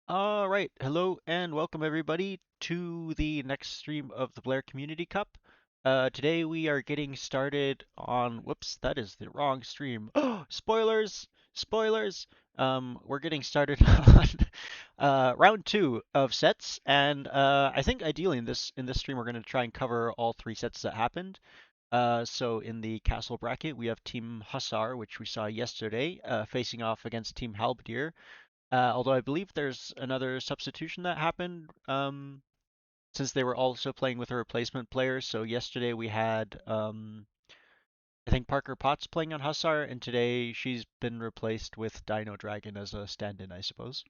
All right, hello and welcome everybody to the next stream of the Blair Community Cup. Today we are getting started on, whoops, that is the wrong stream. Oh, spoilers, spoilers. We're getting started on round two of sets, and I think ideally in this stream we're going to try and cover all three sets that happened. So in the castle bracket we have Team Hussar, which we saw yesterday, facing off against Team Halb. Although I believe there's another substitution that happened since they were also playing with a replacement player. So yesterday we had I think Parker Potts playing on Hussar, and today she's been replaced with Dino Dragon as a stand-in, I suppose.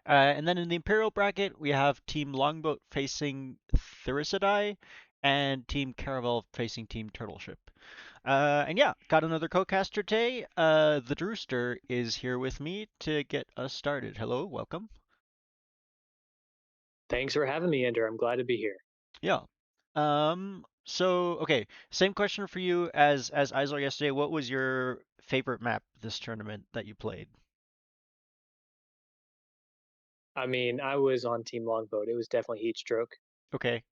And then in the Imperial bracket we have Team Longboat facing Thirisadai, and Team Caravel facing Team Turtleship. And yeah, got another co-caster today. The Drewster is here with me to get us started. Hello, welcome. Thanks for having me, Ender. I'm glad to be here. Yeah. So okay, same question for you as Isler yesterday. What was your favorite map this tournament that you played? I mean, I was on Team Longboat. It was definitely heat stroke. Okay.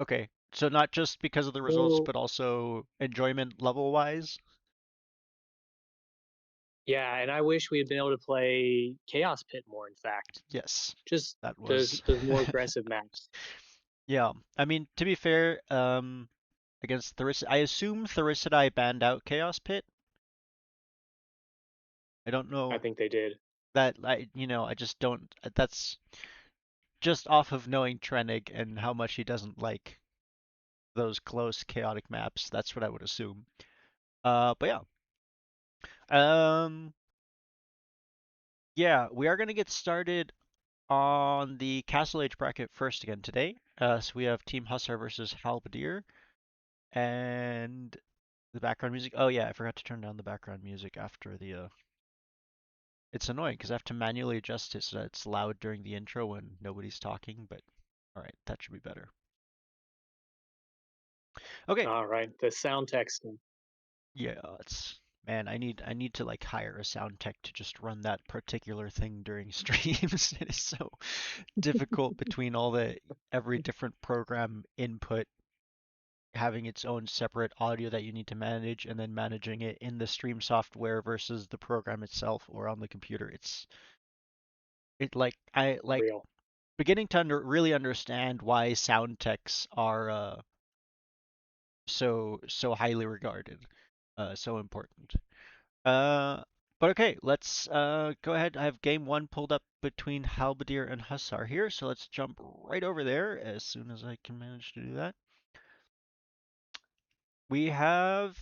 Okay. So not just because of the results, So but also enjoyment level wise? yeah, and I wish we had been able to play Chaos Pit more, in fact. Yes. Just That those was those more aggressive maps. Yeah. I mean, to be fair, against I assume Thirisadai banned out Chaos Pit. I don't I know think they did. that I just don't that's just off of knowing Trenig and how much he doesn't like those close chaotic maps. That's what I would assume. But yeah. Um, yeah, we are gonna get started on the Castle Age bracket first again today. So we have Team Hussar versus Halberdier, and the background music. Oh yeah, I forgot to turn down the background music after the. It's annoying because I have to manually adjust it so that it's loud during the intro when nobody's talking. But all right, that should be better. Okay. All right, the sound text. Yeah, it's man, I need to like hire a sound tech to just run that particular thing during streams. It is so difficult between all the every different program input having its own separate audio that you need to manage and then managing it in the stream software versus the program itself or on the computer. It like I like Real. beginning to really understand why sound techs are so highly regarded, so important. Uh, but okay, let's go ahead. I have game one pulled up between Halberdier and Hussar here, so let's jump right over there as soon as I can manage to do that. We have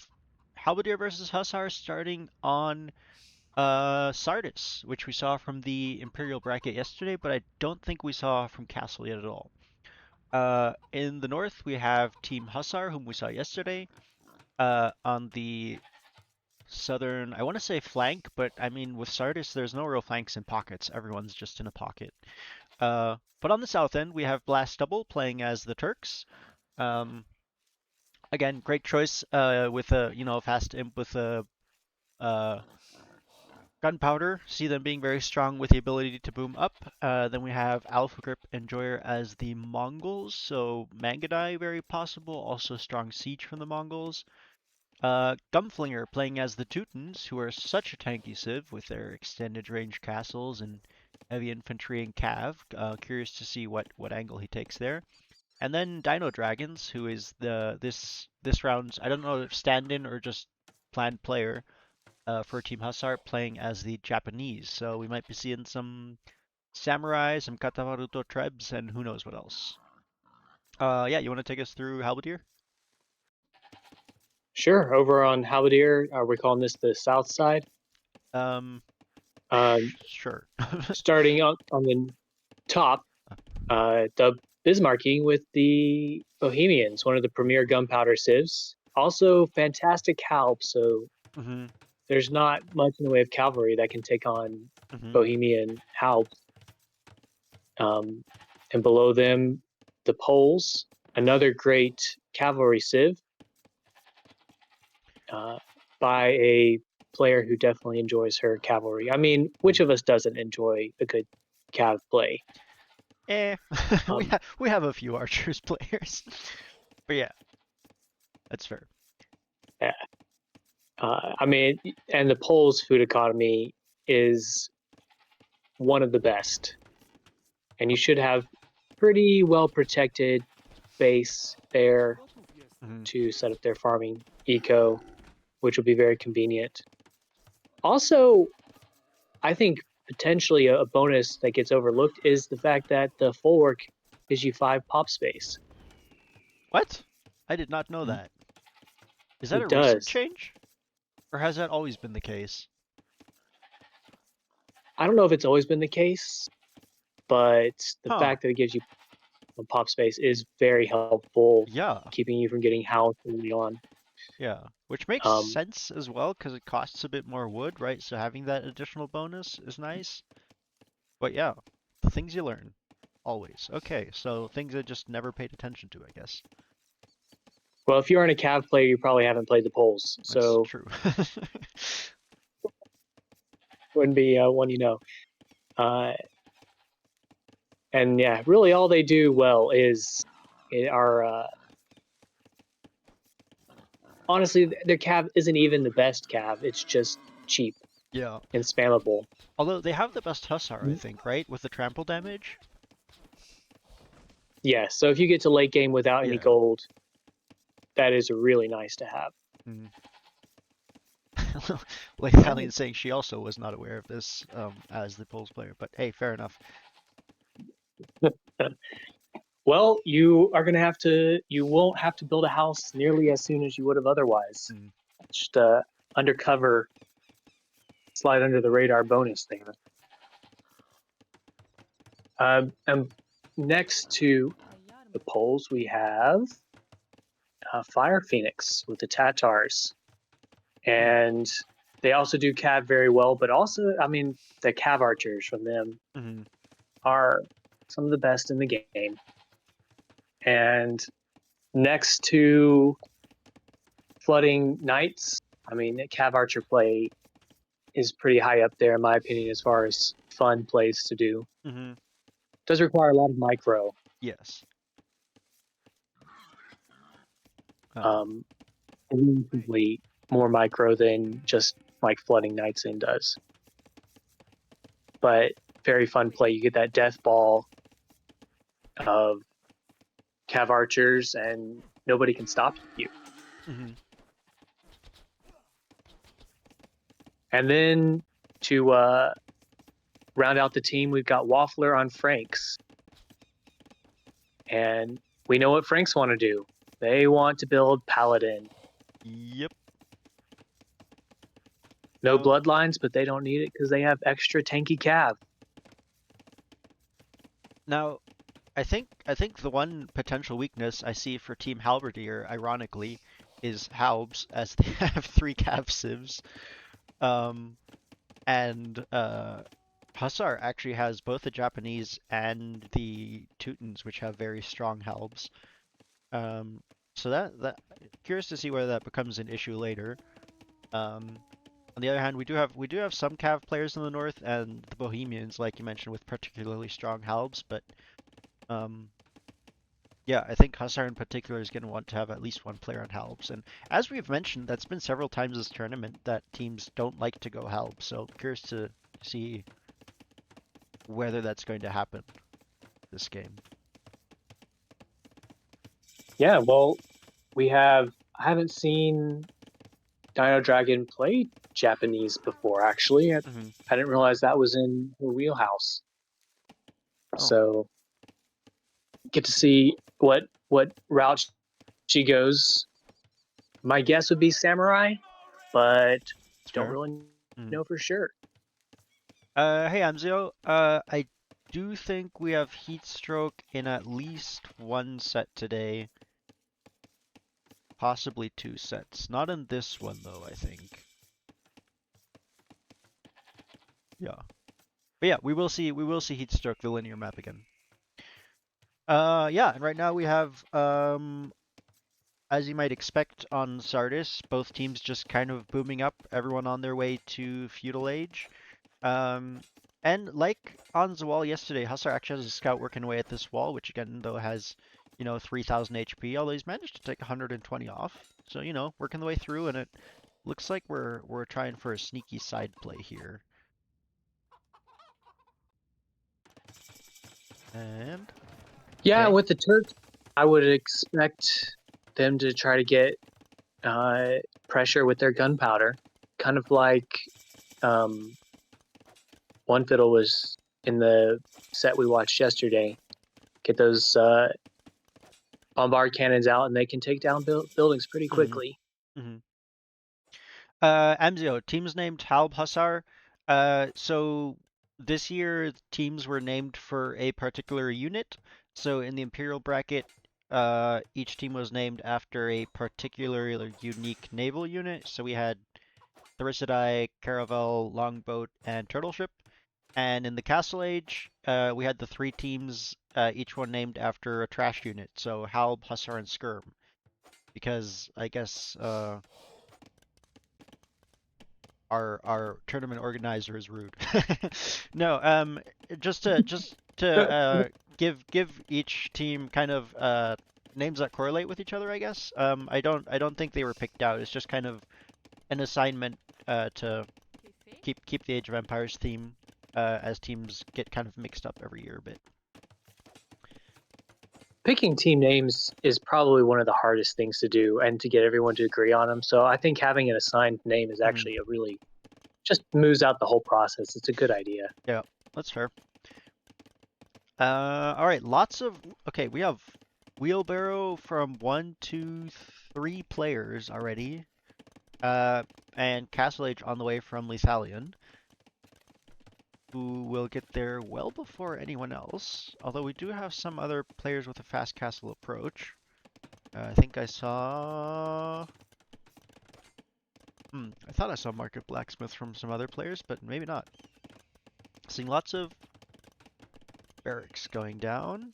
Halberdier versus Hussar starting on Sardis, which we saw from the Imperial bracket yesterday, but I don't think we saw from Castle yet at all. In the north, we have Team Hussar, whom we saw yesterday. On the southern, I want to say flank, but I mean with Sardis, there's no real flanks and pockets. Everyone's just in a pocket. But on the south end, we have Blast Double playing as the Turks. Um, again, great choice with a fast imp with a uh, gunpowder. See them being very strong with the ability to boom up. Then we have Alpha Grip Enjoyer as the Mongols, so Mangadai very possible. Also strong siege from the Mongols. Gumflinger playing as the Teutons, who are such a tanky civ with their extended range castles and heavy infantry and cav. Curious to see what angle he takes there. And then Dino Dragons, who is this round's, I don't know if stand-in or just planned player for Team Hussar, playing as the Japanese. So we might be seeing some samurai, some Katamaruto trebs, and who knows what else. Yeah, you want to take us through Halberdier? Sure. Over on Halberdier, we're calling this the South Side. Um, Um, sure. Starting on the top, the Bismarcky with the Bohemians, one of the premier gunpowder civs. Also, fantastic Halb, so hmm there's not much in the way of cavalry that can take on hmm Bohemian Halb. Um, and below them, the Poles, another great cavalry civ uh, by a player who definitely enjoys her cavalry. I mean, which of us doesn't enjoy a good cav play. Eh, Um, we have a few archers players, but yeah, that's fair. yeah, I mean, and the Poles' food economy is one of the best, and you should have pretty well protected base there Mm-hmm. to set up their farming eco, which will be very convenient. Also, I think potentially a bonus that gets overlooked is the fact that the full work gives you 5 pop space. What? I did not know that. Is that It a recent does. change, or has that always been the case? I don't know if it's always been the case, but the Huh. fact that it gives you a pop space is very helpful, Yeah. keeping you from getting housed early on. Yeah. Which makes Um, sense as well, because it costs a bit more wood, right? So having that additional bonus is nice. But yeah, the things you learn. Always. Okay, so things I just never paid attention to, I guess. well, if you aren't a Cav player, you probably haven't played the polls, That's so true. wouldn't be one you know. Uh, and yeah, really all they do well is are honestly their Cav isn't even the best Cav. It's just cheap Yeah. and spammable. Although they have the best Hussar, I think, right? With the trample damage? Yeah, so if you get to late game without any Yeah. gold, that is really nice to have. Mm. Like All Thalian right. saying she also was not aware of this as the Pulse player, but hey, fair enough. Well, you won't have to build a house nearly as soon as you would have otherwise. Mm. Just undercover, slide under the radar bonus there. And next to the poles, we have Fire Phoenix with the Tatars. Mm. And they also do Cav very well, but also, I mean, the Cav archers from them Mm-hmm. are some of the best in the game. And next to Flooding Knights, I mean, Cav archer play is pretty high up there, in my opinion, as far as fun plays to do. Mm-hmm. Does require a lot of micro, Yes. Um, um, significantly more micro than just like Flooding Knights in does. But very fun play. You get that death ball of Cav archers, and nobody can stop you. mm-hmm. And then to round out the team, we've got Waffler on Franks. And we know what Franks want to do. They want to build Paladin. Yep. No So bloodlines, but they don't need it because they have extra tanky Cav. now I think the one potential weakness I see for Team Halberdier, ironically, is Halbs, as they have three Cav civs. Um, and Hussar actually has both the Japanese and the Teutons, which have very strong Halbs. Um, so that curious to see whether that becomes an issue later. Um, on the other hand, we do have some Cav players in the north and the Bohemians, like you mentioned, with particularly strong Halbs. But um, yeah, I think Hussar in particular is going to want to have at least one player on Halbs. And as we've mentioned, that's been several times this tournament that teams don't like to go Halb. So curious to see whether that's going to happen this game. Yeah, well, I haven't seen Dino Dragon play Japanese before, actually. Hmm. I didn't realize that was in her wheelhouse. Oh, So get to see what route she goes. My guess would be Samurai, but it's don't fair. really Mm. know for sure. Hey Amzio, I do think we have Heat Stroke in at least one set today, possibly two sets. Not in this one though, I think. Yeah. But yeah, we will see Heat Stroke, the linear map again. Yeah, and right now we have as you might expect on Sardis, both teams just kind of booming up, everyone on their way to Feudal Age. Um, And like on the wall yesterday, Hussar actually has a scout working away at this wall, which again though has, 3,000 HP, although he's managed to take 120 off. So, working the way through, and it looks like we're trying for a sneaky side play here. And Yeah, okay. with the Turks, I would expect them to try to get uh, pressure with their gunpowder, kind of like um, One Fiddle was in the set we watched yesterday. Get those bombard cannons out, and they can take down buildings pretty Mm-hmm. quickly. Mm-hmm. Amzio, teams named Halb Hussar. So this year teams were named for a particular unit. So in the Imperial bracket, each team was named after a particularly unique naval unit. So we had Thirisadai, Caravel, Longboat, and Turtleship. And in the Castle Age, we had the three teams, each one named after a trash unit. So Halb, Hussar, and Skirm. Because I guess our tournament organizer is rude. No, just to give each team kind of names that correlate with each other, I guess. I don't think they were picked out. It's just kind of an assignment to keep the Age of Empires theme as teams get kind of mixed up every year a bit. Picking team names is probably one of the hardest things to do, and to get everyone to agree on them. So I think having an assigned name is Hmm. actually a really just moves out the whole process. It's a good idea. Yeah, that's fair. All right, lots of okay. We have wheelbarrow from 1, 2, 3 players already. Uh, and Castle Age on the way from Lethalion, who will get there well before anyone else. Although we do have some other players with a fast castle approach. I think I saw. I thought I saw Market Blacksmith from some other players, but maybe not. Seeing lots of barracks going down.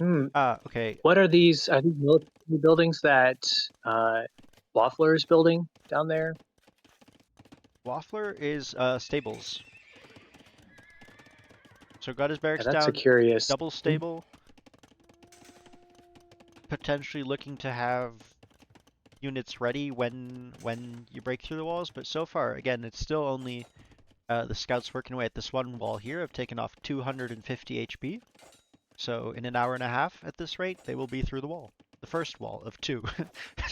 Okay. What are these? Are these military buildings that Waffler is building down there? Waffler is stables. So got his Yeah, barracks that's a down, curious. double stable, potentially looking to have units ready when you break through the walls. But so far, again, it's still only the scouts working away at this one wall here have taken off 250 HP. So in an hour and a half at this rate, they will be through the wall. The first wall of two.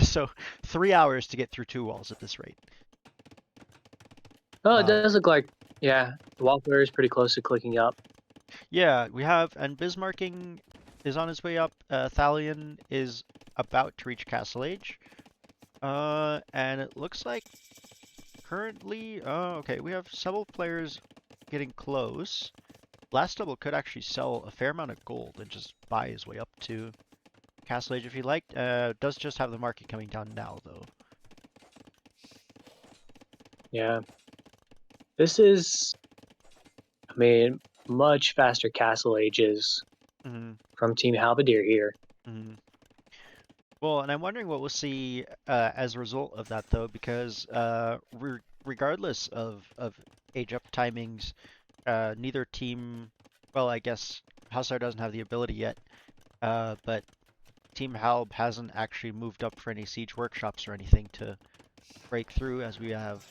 So 3 hours to get through two walls at this rate. Oh, it does look like, yeah, Waffler is pretty close to clicking up. Yeah, we have, and Bismarcking is on his way up. Thalion is about to reach Castle Age. And it looks like currently, okay, we have several players getting close. Last Double could actually sell a fair amount of gold and just buy his way up to Castle Age if he liked. Does just have the market coming down now, though. Yeah. This is, I mean, much faster castle ages Mm-hmm. from Team Halberdier here. Mm-hmm. Well, and I'm wondering what we'll see as a result of that, though, because regardless of age up timings, neither team, well, I guess Hussar doesn't have the ability yet, but Team Halb hasn't actually moved up for any siege workshops or anything to break through, as we have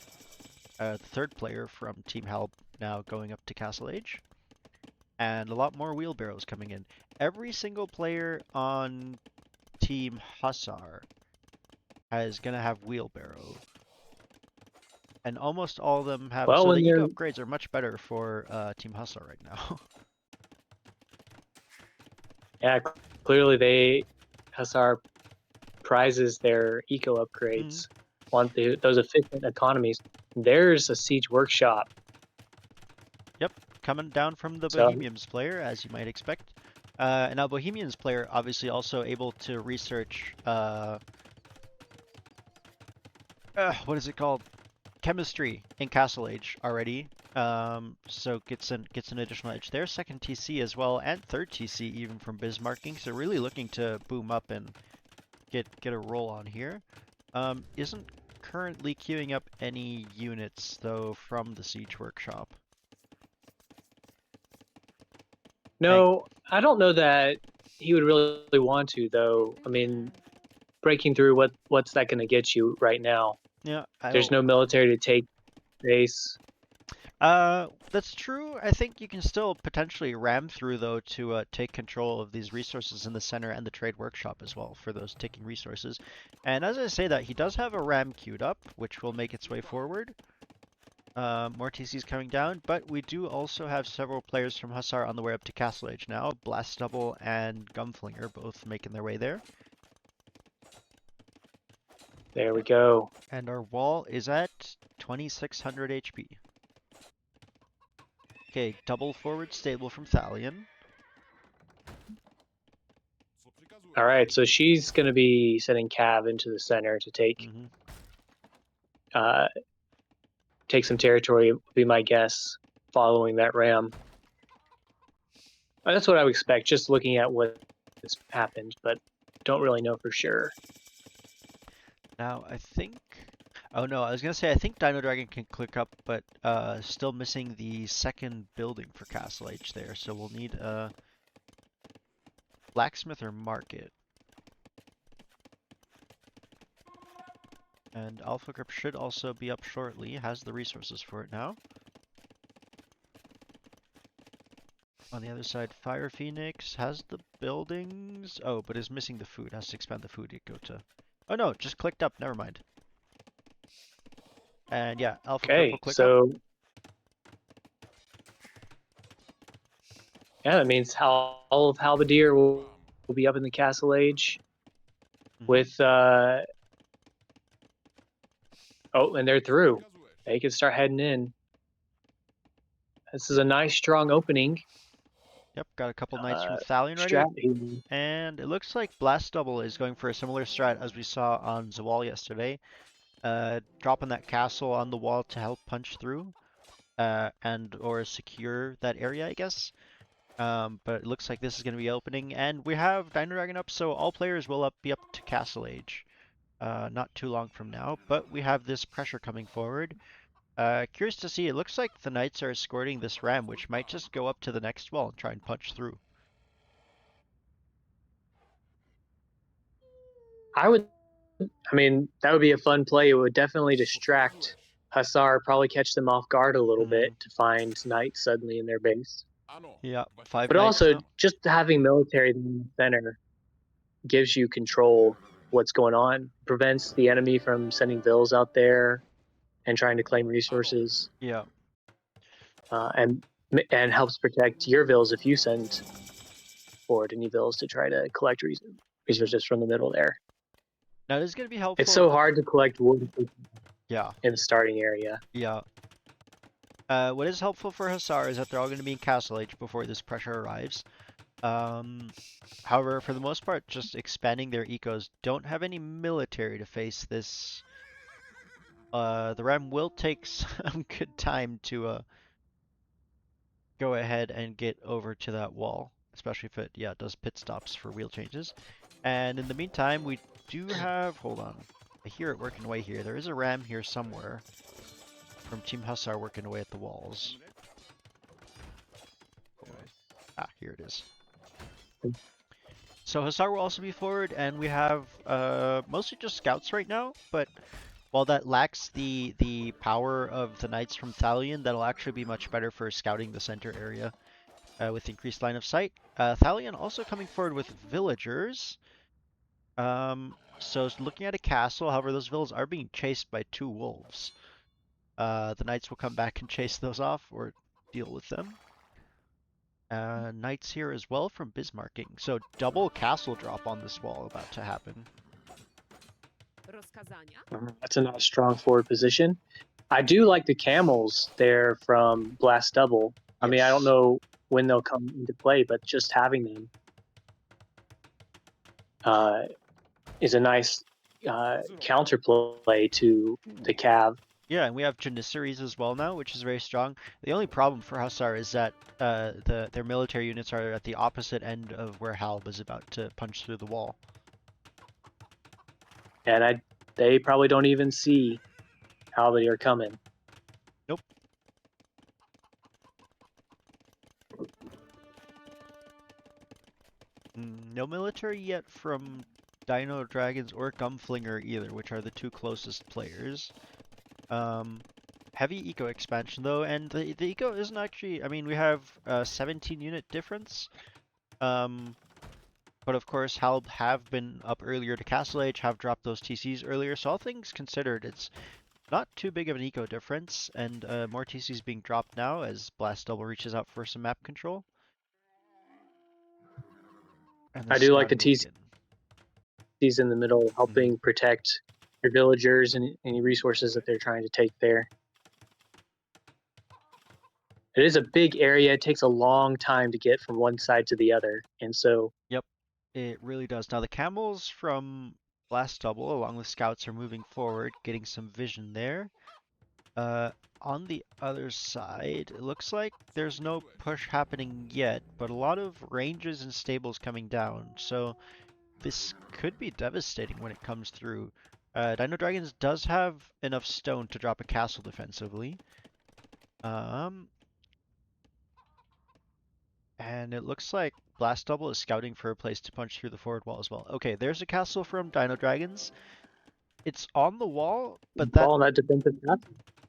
the third player from Team Halb now going up to Castle Age, and a lot more wheelbarrows coming in. Every single player on Team Hussar is gonna have wheelbarrow, and almost all of them have. Well, So the when eco they're, upgrades are much better for Team Hussar right now. yeah, clearly Hussar prizes their eco Mhm. upgrades, want those efficient economies. There's a siege workshop. Yep, coming down from the So, Bohemians player, as you might expect. And now Bohemians player obviously also able to research what is it called? Chemistry in Castle Age already. So gets an additional edge there. Second TC as well, and third TC even from Bismarcking. So really looking to boom up and get a roll on here. Isn't currently queuing up any units, though, from the siege workshop. And, No, I don't know that he would really want to, though. I mean, breaking through, what's that going to get you right now? yeah, There's no military to take base. That's true. I think you can still potentially ram through though to take control of these resources in the center and the trade workshop as well for those taking resources. And as I say that, he does have a ram queued up, which will make its way forward. More TCs coming down, but we do also have several players from Hussar on the way up to Castle Age now. Blast Double and Gunflinger both making their way there. There we go. And our wall is at 2600 HP. Okay, double forward stable from Thalion. All right, so she's going to be sending Cav into the center to uh, take some territory, would be my guess, following that ram. That's what I would expect, just looking at what's happened, but don't really know for sure. Now, I think... Oh no, I was gonna say I think Dino Dragon can click up, but still missing the second building for Castle Age there, so we'll need a blacksmith or market. And Alpha Grip should also be up shortly, has the resources for it now. On the other side, Fire Phoenix has the buildings. Oh, but is missing the food, has to expand the food to go to... Oh no, just clicked up, never mind. And yeah, Alpha Grip will Okay, click up. so yeah, that means all of Halberdier will be up in the Castle Age with oh, and they're through. They can start heading in. This is a nice strong opening. Yep, got a couple knights from Thalion ready. Strat. And it looks like Blast Double is going for a similar strat as we saw on Zawal yesterday. Dropping that castle on the wall to help punch through. And or secure that area, I guess. But it looks like this is going to be opening. And we have Dino Dragon up, so all players will be up to Castle Age. Not too long from now. But we have this pressure coming forward. Curious to see, it looks like the knights are escorting this ram, which might just go up to the next wall and try and punch through. I mean, that would be a fun play. It would definitely distract Hussar, probably catch them off guard a little bit to find knights suddenly in their base. Yeah, 5 But knights also, now. just having military in the center gives you control what's going on, prevents the enemy from sending vills out there and trying to claim resources. Yeah. And helps protect your vills if you send forward any vills to try to collect resources from the middle there. Now this is going to be helpful. It's so hard to collect wood yeah. in the starting area. Yeah. What is helpful for Hussar is that they're all going to be in Castle Age before this pressure arrives. However, for the most part, just expanding their ecos. Don't have any military to face this. The Ram will take some good time to go ahead and get over to that wall, especially if it, does pit stops for wheel changes. And in the meantime, we do have, hold on, I hear it working away here. There is a ram here somewhere from Team Hussar working away at the walls. Ah, here it is. So Hussar will also be forward, and we have mostly just scouts right now, but while that lacks the power of the knights from Thalion, that'll actually be much better for scouting the center area with increased line of sight. Thalion also coming forward with villagers. So looking at a castle, however, those villagers are being chased by 2 wolves. The knights will come back and chase those off or deal with them. Knights here as well from Bismarcking. So double castle drop on this wall about to happen. That's a nice strong forward position. I do like the camels there from Blast Double. Yes. I mean, I don't know when they'll come into play, but just having them is a nice counterplay to the Cav. Yeah, and we have Janissaries as well now, which is very strong. The only problem for Hussar is that their military units are at the opposite end of where Halb is about to punch through the wall. And They probably don't even see how they are coming. Nope. No military yet from Dino Dragons or Gumflinger either, which are the two closest players. Heavy eco expansion though, and the eco isn't actually. I mean, we have a 17 unit difference. Um, but of course, Halb have been up earlier to Castle Age, have dropped those TCs earlier. So all things considered, it's not too big of an eco difference, and more TCs being dropped now as Blast Double reaches out for some map control, and the I do like the scouting will TCs begin. in the middle, Mhm. helping protect your villagers and any resources that they're trying to take there. It is a big area. It takes a long time to get from one side to the other, and so Yep, it really does. Now the camels from Blast Double, along with scouts, are moving forward, getting some vision there. Uh, on the other side, it looks like there's no push happening yet, but a lot of ranges and stables coming down, so this could be devastating when it comes through. Dino Dragons does have enough stone to drop a castle defensively. Um, and it looks like Blast Double is scouting for a place to punch through the forward wall as well. Okay, there's a castle from Dino Dragons. It's on the wall, but that following that defensive path.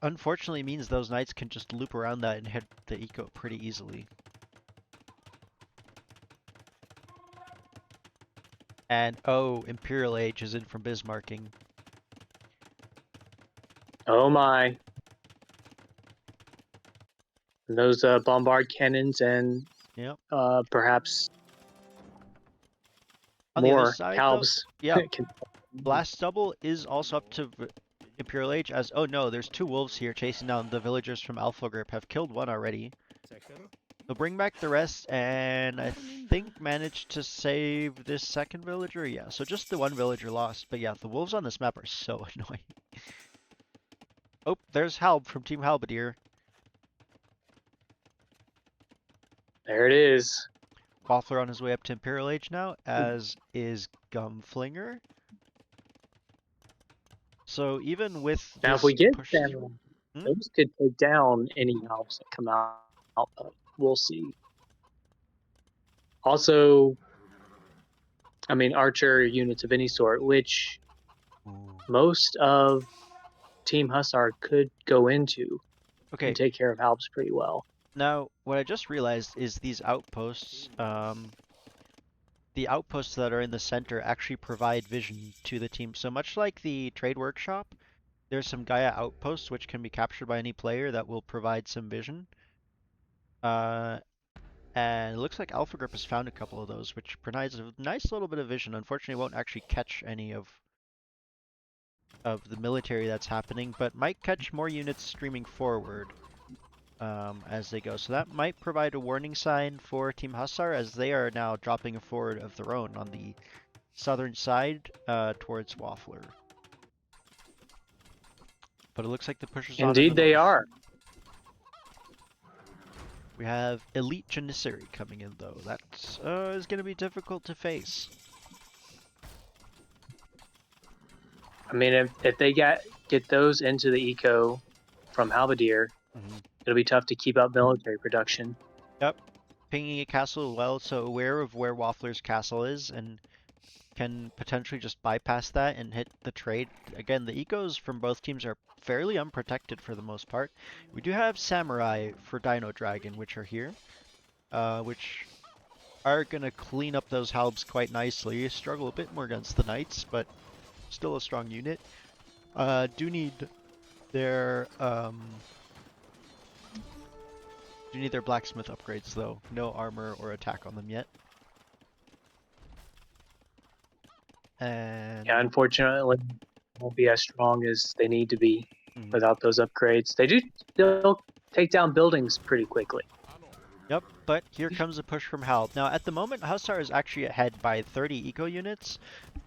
unfortunately means those knights can just loop around that and hit the eco pretty easily. And oh, Imperial Age is in from Bismarcking. Oh my! And those bombard cannons and Yep. perhaps On the other more side, though, halbs. yeah, Can, Blast Double is also up to Imperial Age as, oh no, there's two wolves here chasing down the villagers from Alpha Group. Have killed one already. They'll bring back the rest and I think managed to save this second villager. Yeah, so just the one villager lost. But yeah, the wolves on this map are so annoying. Oh, there's Halb from Team Halberdier. there it is. Waffler on his way up to Imperial Age now, as is Gumflinger. So even with Now, if we this get push through, them, hmm? those could take down any halbs that come out. But we'll see. Also, I mean, archer units of any sort, which Ooh. most of Team Hussar could go into and Okay, take care of halbs pretty well. now what I just realized is these outposts, the outposts that are in the center actually provide vision to the team. So much like the trade workshop, there's some Gaia outposts which can be captured by any player that will provide some vision. Uh, and it looks like Alpha Group has found a couple of those, which provides a nice little bit of vision. Unfortunately, won't actually catch any of the military that's happening, but might catch more units streaming forward as they go. So that might provide a warning sign for Team Hussar as they are now dropping a forward of their own on the southern side towards Waffler. But it looks like the push is on in the Indeed, they north. are. We have Elite Janissary coming in though. That is going to be difficult to face. I mean, if they get those into the eco from Halberdier, it'll be tough to keep up military production. Yep. Pinging a castle well, so aware of where Waffler's castle is and can potentially just bypass that and hit the trade. Again, the ecos from both teams are fairly unprotected for the most part. We do have Samurai for Dino Dragon, which are here, which are going to clean up those halbs quite nicely. Struggle a bit more against the Knights, but still a strong unit. Do need their blacksmith upgrades though. No armor or attack on them yet. Yeah, And unfortunately, won't be as strong as they need to be mhm. without those upgrades. They do still take down buildings pretty quickly. Yep, but here comes a push from Halb. Now, at the moment, Hussar is actually ahead by 30 eco units,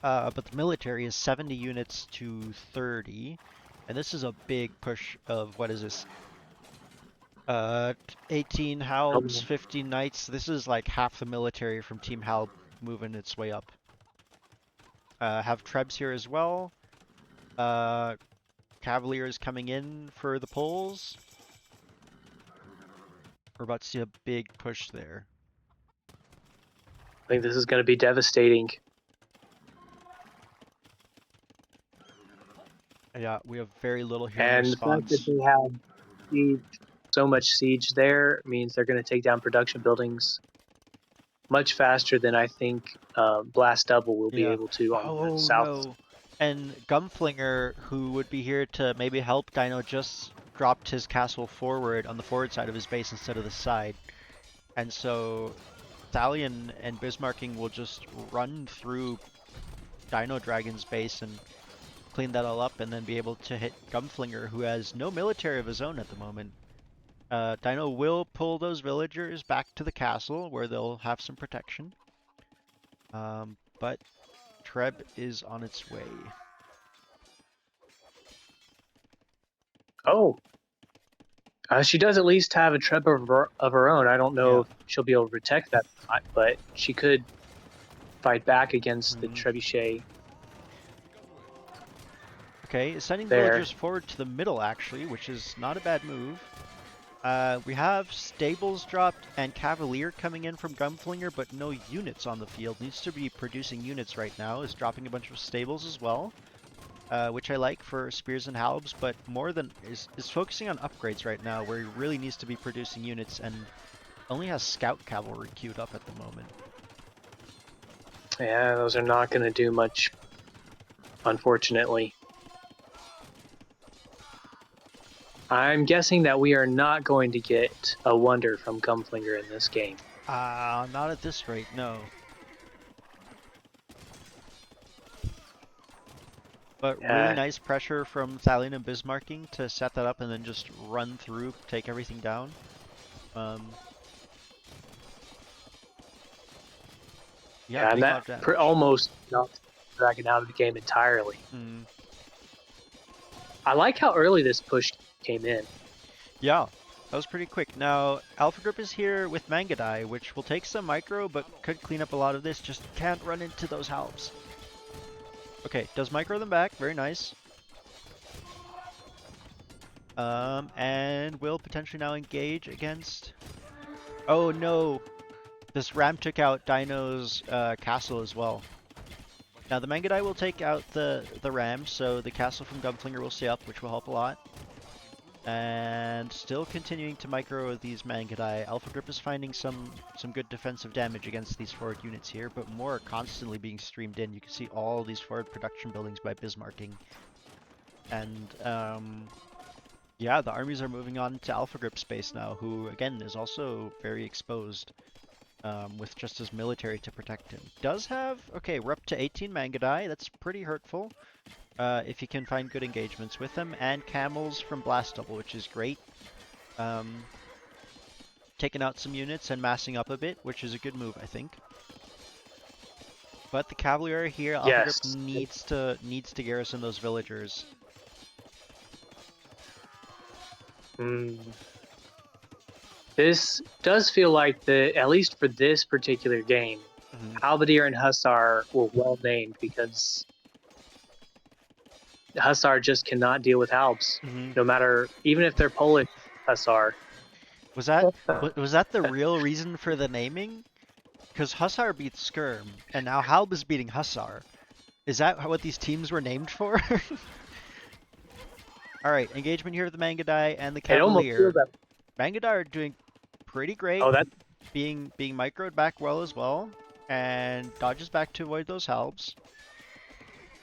but the military is 70 units to 30. And this is a big push of, what is this? 18 Halbs, 15 Knights. This is like half the military from Team Halb moving its way up. Have Trebs here as well. Uh, Cavaliers coming in for the poles. We're about to see a big push there. I think this is going to be devastating. Yeah, we have very little here in And the fact that response. they have siege, so much siege there means they're going to take down production buildings much faster than I think Blast Double will be Yeah. able to on the Oh south. no. And Gumflinger, who would be here to maybe help Dino, just dropped his castle forward on the forward side of his base instead of the side. And so Thalion and Bismarcking will just run through Dino Dragon's base and clean that all up and then be able to hit Gumflinger, who has no military of his own at the moment. Dino will pull those villagers back to the castle where they'll have some protection. But Treb is on its way. Oh, she does at least have a treb of her own. I don't know Yeah. if she'll be able to protect that or not, but she could fight back against the Mm. trebuchet Okay, sending the there. villagers forward to the middle actually, which is not a bad move. We have stables dropped and Cavalier coming in from Gunflinger, but no units on the field. Needs to be producing units right now. Is dropping a bunch of stables as well, which I like for Spears and Halbs, but more than is focusing on upgrades right now, where he really needs to be producing units and only has Scout Cavalry queued up at the moment. Yeah, those are not going to do much, unfortunately. I'm guessing that we are not going to get a wonder from Gumflinger in this game. Not at this rate, no. But really Yeah, nice pressure from Thalion and Bismarcking to set that up and then just run through, take everything down. Yeah, yeah, and big that amount of damage. almost knocked Dragon out of the game entirely. Mm. I like how early this push came in. Yeah, that was pretty quick. Now, Alpha Group is here with Mangadai, which will take some micro, but could clean up a lot of this. Just can't run into those Halbs. Okay, does micro them back. Very nice. And will potentially now engage against... Oh no! This ram took out Dino's castle as well. Now the Mangadai will take out the ram, so the castle from Gunflinger will stay up, which will help a lot. And still continuing to micro these Mangadai. Alpha Grip is finding some good defensive damage against these forward units here, but more are constantly being streamed in. You can see all these forward production buildings by Bismarcking. And yeah, the armies are moving on to Alpha Grip space now, who again is also very exposed. With just his military to protect him. Does have, okay, we're up to 18 Mangadai, that's pretty hurtful. If you can find good engagements with them, and camels from Blast Double, which is great. Taking out some units and massing up a bit, which is a good move, I think. But the cavalry here, Alpha Grip Yes. needs to garrison those villagers. This does feel like at least for this particular game, Halberdier and Hussar were well named because Hussar just cannot deal with Halbs, no matter, even if they're Polish Hussar. Was that the real reason for the naming? Because Hussar beats Skirm, and now Halb is beating Hussar. Is that what these teams were named for? Alright, engagement here with the Mangadai and the It almost Cavalier. feels that. Mangadai are doing pretty great, Oh, that. being microed back well as well, and dodges back to avoid those Halbs.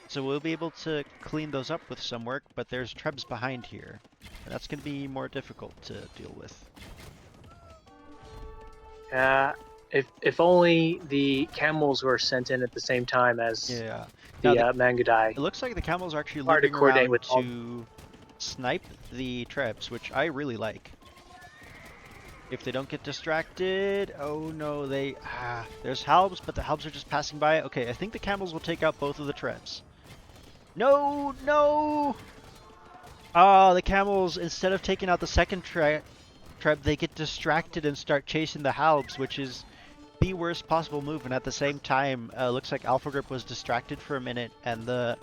So we'll be able to clean those up with some work, but there's Trebs behind here. And that's going to be more difficult to deal with. If only the camels were sent in at the same time as Yeah. the Now Mangadai. it looks like the camels are actually Hard to looping coordinate around with all. to snipe the Trebs, which I really like. If they don't get distracted, oh no, there's Halbs, but the Halbs are just passing by. Okay, I think the camels will take out both of the Trebs. No, no! Oh, the camels, instead of taking out the second Treb, they get distracted and start chasing the Halbs, which is the worst possible move. And at the same time, looks like Alpha Grip was distracted for a minute, and the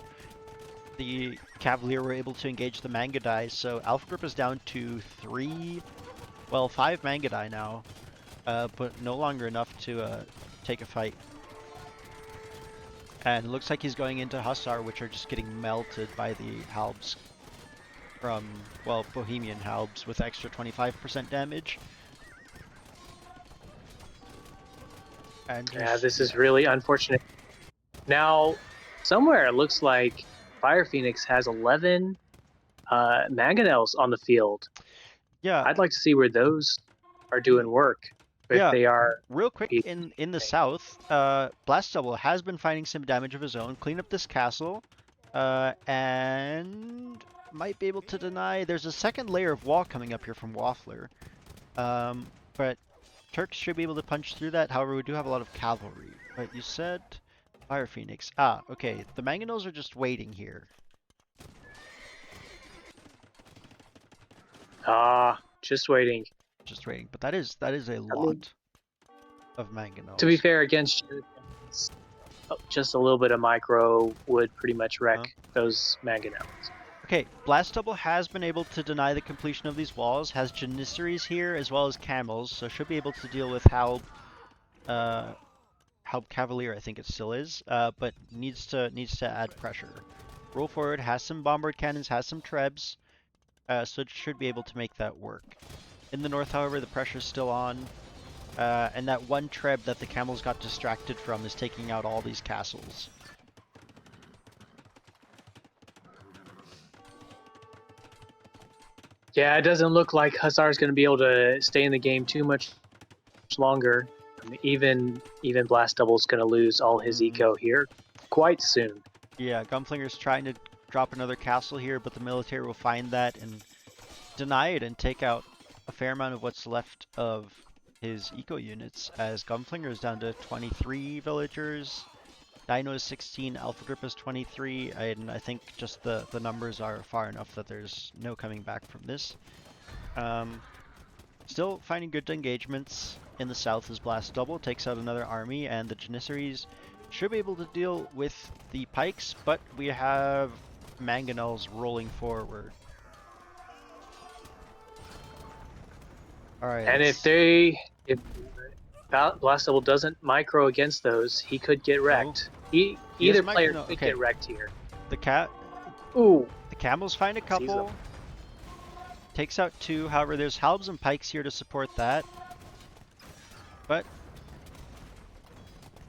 the Cavalier were able to engage the Mangadai, so Alpha Group is down to 5 Mangadai now, but no longer enough to take a fight. And it looks like he's going into Hussar, which are just getting melted by the Halbs from, well, Bohemian Halbs with extra 25% damage. And Yeah, just, this is really unfortunate. Now, somewhere it looks like Fire Phoenix has 11 mangonels on the field. yeah, I'd like to see where those are doing work, if yeah. they are. Real quick, in the south, Blast Double has been finding some damage of his own. Clean up this castle, and might be able to deny. There's a second layer of wall coming up here from Waffler, but Turks should be able to punch through that. However, we do have a lot of cavalry. But you said Fire Phoenix. Ah, okay. The Mangonels are just waiting here. Just waiting. Just waiting. But that is a I mean, lot of to be Mangonels. fair, against you, just a little bit of micro would pretty much wreck Huh? those mangonels. Okay, Blast Double has been able to deny the completion of these walls, has Janissaries here as well as Camels, so should be able to deal with Halb, Halb Cavalier, I think it still is, but needs to add pressure. Roll forward, has some bombard cannons, has some trebs, so it should be able to make that work. In the north, however, the pressure's still on, and that one treb that the Camels got distracted from is taking out all these castles. Yeah, it doesn't look like Hussar is going to be able to stay in the game too much longer. I mean, even Blast Double's going to lose all his eco here quite soon. Yeah, Gunflinger's trying to drop another castle here, but the military will find that and deny it and take out a fair amount of what's left of his eco units, as Gunflinger is down to 23 villagers, Dino is 16, Alpha Grip is 23, and I think just the numbers are far enough that there's no coming back from this. Still finding good engagements in the south as Blast Double takes out another army, and the Janissaries should be able to deal with the pikes, but we have Mangonels rolling forward. Alright, And if Blast Double doesn't micro against those, he could get wrecked. Either player could get wrecked here. The Camels find a couple. Takes out 2, however there's Halbs and Pikes here to support that. But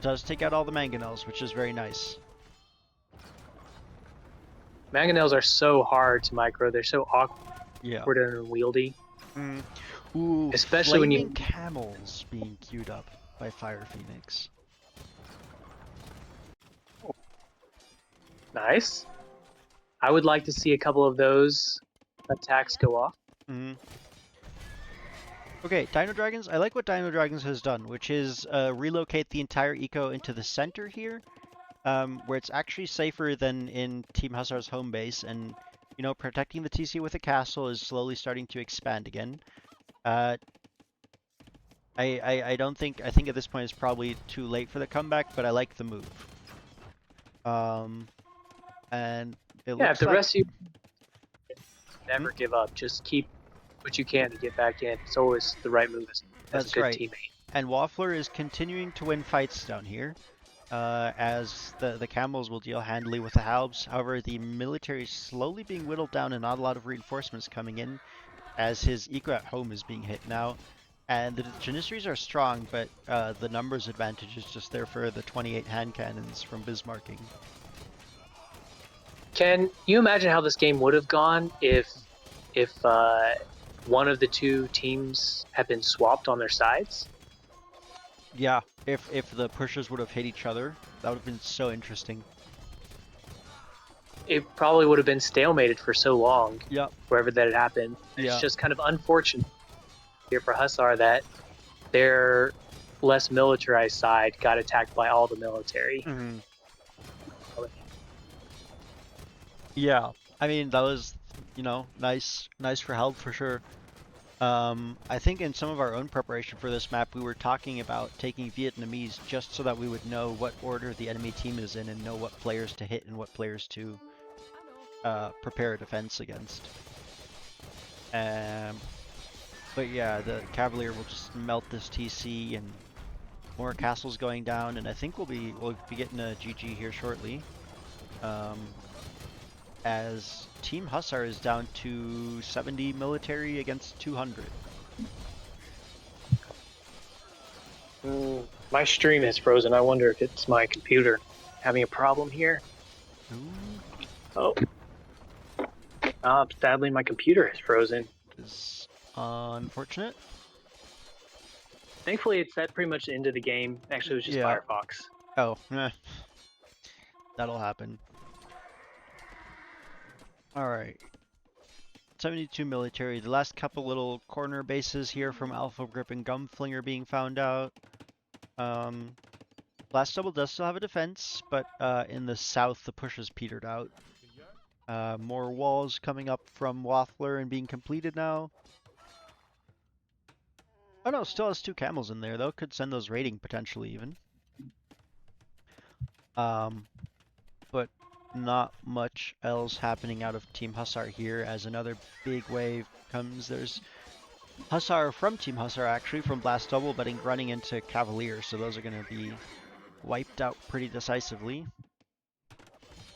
does take out all the Mangonels, which is very nice. Mangonels are so hard to micro, they're so awkward and unwieldy. Ooh, especially when you Camels being queued up by Fire Phoenix. Nice. I would like to see a couple of those attacks go off. Okay, Dino Dragons. I like what Dino Dragons has done, which is relocate the entire eco into the center here, where it's actually safer than in Team Hussar's home base, and you know, protecting the TC with a castle is slowly starting to expand again. I think at this point it's probably too late for the comeback, but I like the move. And it looks if the like rest of you never give up, just keep what you can to get back in. It's always the right move as a good teammate. And Waffler is continuing to win fights down here, as the Camels will deal handily with the Halbs. However, the military is slowly being whittled down and not a lot of reinforcements coming in, as his eco at home is being hit now. And the Janissaries are strong, but the numbers advantage is just there for the 28 hand cannons from Bismarcking. Can you imagine how this game would have gone if one of the two teams had been swapped on their sides? Yeah, if the pushers would have hit each other, that would have been so interesting. It probably would have been stalemated for so long. Yep. Wherever that had happened. It's just kind of unfortunate here for Hussar that their less militarized side got attacked by all the military. Yeah, I mean that was, you know, nice for Halb for sure. I think in some of our own preparation for this map, we were talking about taking Vietnamese just so that we would know what order the enemy team is in and know what players to hit and what players to prepare a defense against. Um, but yeah, the Cavalier will just melt this TC and more castles going down, and I think we'll be getting a GG here shortly. Um, as Team Hussar is down to 70 military against 200. My stream is frozen. I wonder if it's my computer having a problem here. Ooh, Oh, sadly, my computer is frozen. is unfortunate. Thankfully, it's at pretty much the end of the game. Actually, it was just Yeah. Firefox. Oh, that'll happen. All right. 72 military. The last couple little corner bases here from Alpha Grip and Gumflinger being found out. Um, Last Double does still have a defense, but in the south the push has petered out. More walls coming up from Waffler and being completed now. Oh no, still has two camels in there though. Could send those raiding potentially even. Um, but not much else happening out of Team Hussar here as another big wave comes. There's Hussar from Team Hussar actually from Blast Double, but running into Cavalier, so those are going to be wiped out pretty decisively.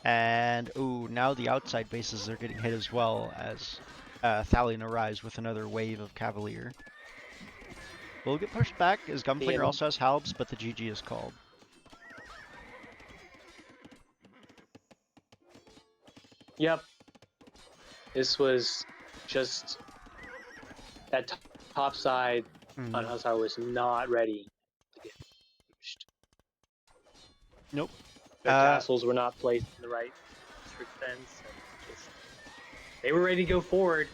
And ooh, now the outside bases are getting hit as well as Thalion arrives with another wave of Cavalier. Will get pushed back as Gunflinger also has Halbs, but the GG is called. Yep, this was just that top side on Mm. Hussar was not ready to get pushed. Nope. Their castles were not placed in the right defense. Just, they were ready to go forward,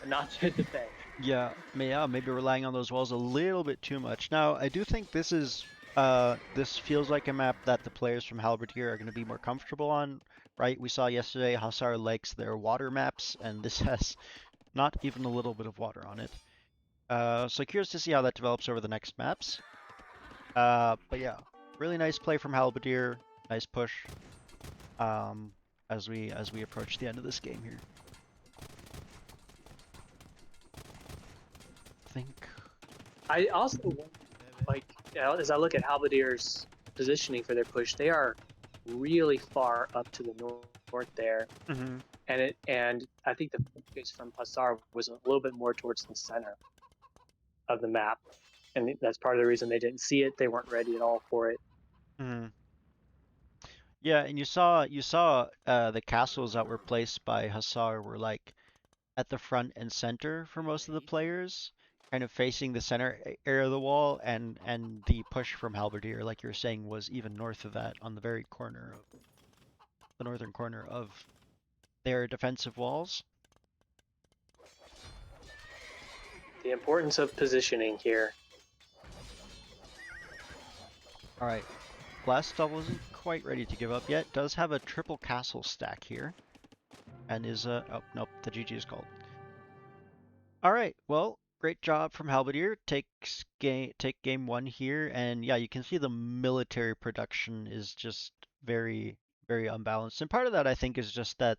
but not to defend. Yeah, maybe relying on those walls a little bit too much. Now, I do think this feels like a map that the players from Halberdier are going to be more comfortable on, right? We saw yesterday Hussar likes their water maps, and this has not even a little bit of water on it. So curious to see how that develops over the next maps. But yeah, really nice play from Halberdier. Nice push. Um, as we approach the end of this game here. I think. I also like as I look at Halberdier's positioning for their push, they are really far up to the north there, Mm-hmm. and I think the focus from Hussar was a little bit more towards the center of the map, and that's part of the reason they didn't see it. They weren't ready at all for it. Mm-hmm. Yeah, and you saw the castles that were placed by Hussar were like at the front and center for most of the players, kind of facing the center area of the wall, and the push from Halberdier, like you were saying, was even north of that on the very corner of the northern corner of their defensive walls. The importance of positioning here. All right, Blast Double isn't quite ready to give up yet. Does have a triple castle stack here, and is oh nope, the GG is called. All right, well, great job from Halberdier. Take game one here, and yeah, you can see the military production is just very very unbalanced, and part of that I think is just that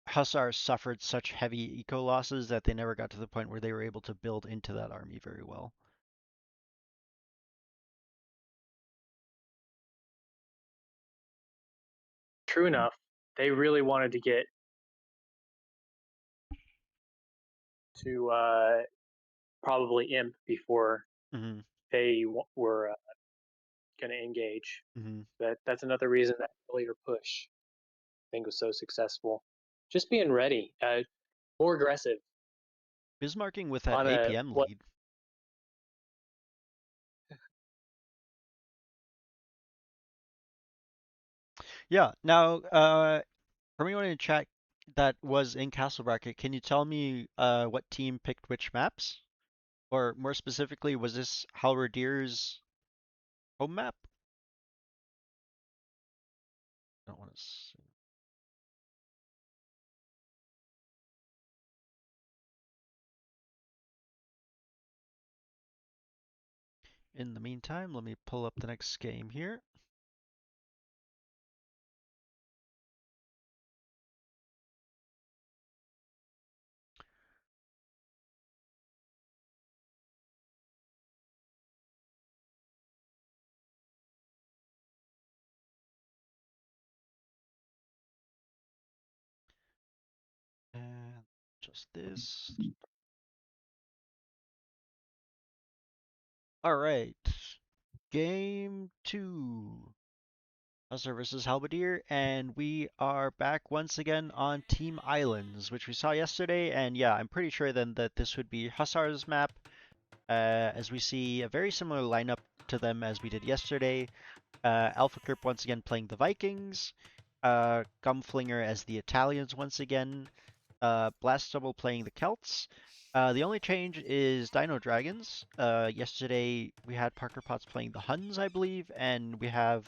Hussars suffered such heavy eco losses that they never got to the point where they were able to build into that army very well. True enough, they really wanted to get to probably imp before Hmm. they were going to engage. Hmm. That's another reason that earlier push I think was so successful. Just being ready, more aggressive Bismarcking with that on a APM what lead. Yeah. Now, from anyone in chat that was in Castle Bracket, can you tell me what team picked which maps? Or more specifically, was this Halberdier's home map? I don't want to see. In the meantime, let me pull up the next game here. Just this. All right. Game 2. Hussar versus Halberdier, and we are back once again on Team Islands, which we saw yesterday. And yeah, I'm pretty sure then that this would be Hussar's map, as we see a very similar lineup to them as we did yesterday. Alpha Group once again playing the Vikings, Gumflinger as the Italians once again, Blast Double playing the Celts. The only change is Dino Dragons. Yesterday we had Parker Potts playing the Huns, I believe, and we have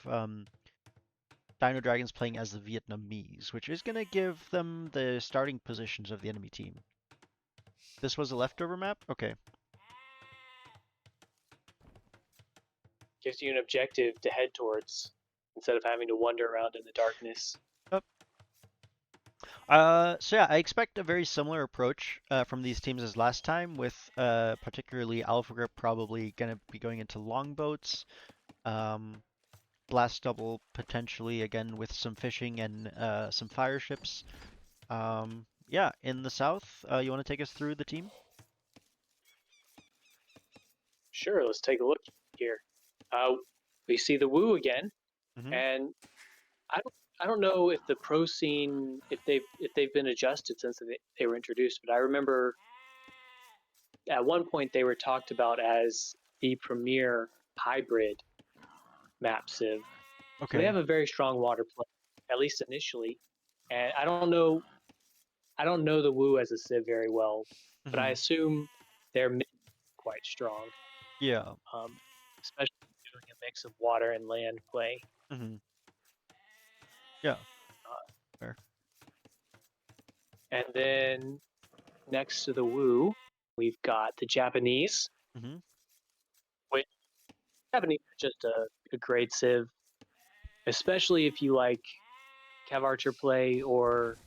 Dino Dragons playing as the Vietnamese, which is going to give them the starting positions of the enemy team. This was a leftover map? Okay. Gives you an objective to head towards instead of having to wander around in the darkness. Yep. So yeah, I expect a very similar approach from these teams as last time, with particularly Alpha Group probably going to be going into longboats. Blast Double potentially again with some fishing and some fire ships. Yeah, in the south, you want to take us through the team? Sure, let's take a look here. We see the Woo again, Mm-hmm. and I don't know if the pro scene if they've been adjusted since they were introduced, but I remember at one point they were talked about as the premier hybrid map civ. So they Okay. have a very strong water play, at least initially. And I don't know the Woo as a civ very well, but I Mm-hmm. assume they're quite strong, Yeah. um, especially doing a mix of water and land play. Mm-hmm. Yeah. Uh, Fair. and then next to the Woo, we've got the Japanese, Mm-hmm. which Japanese are just a great civ, especially if you like cav archer play or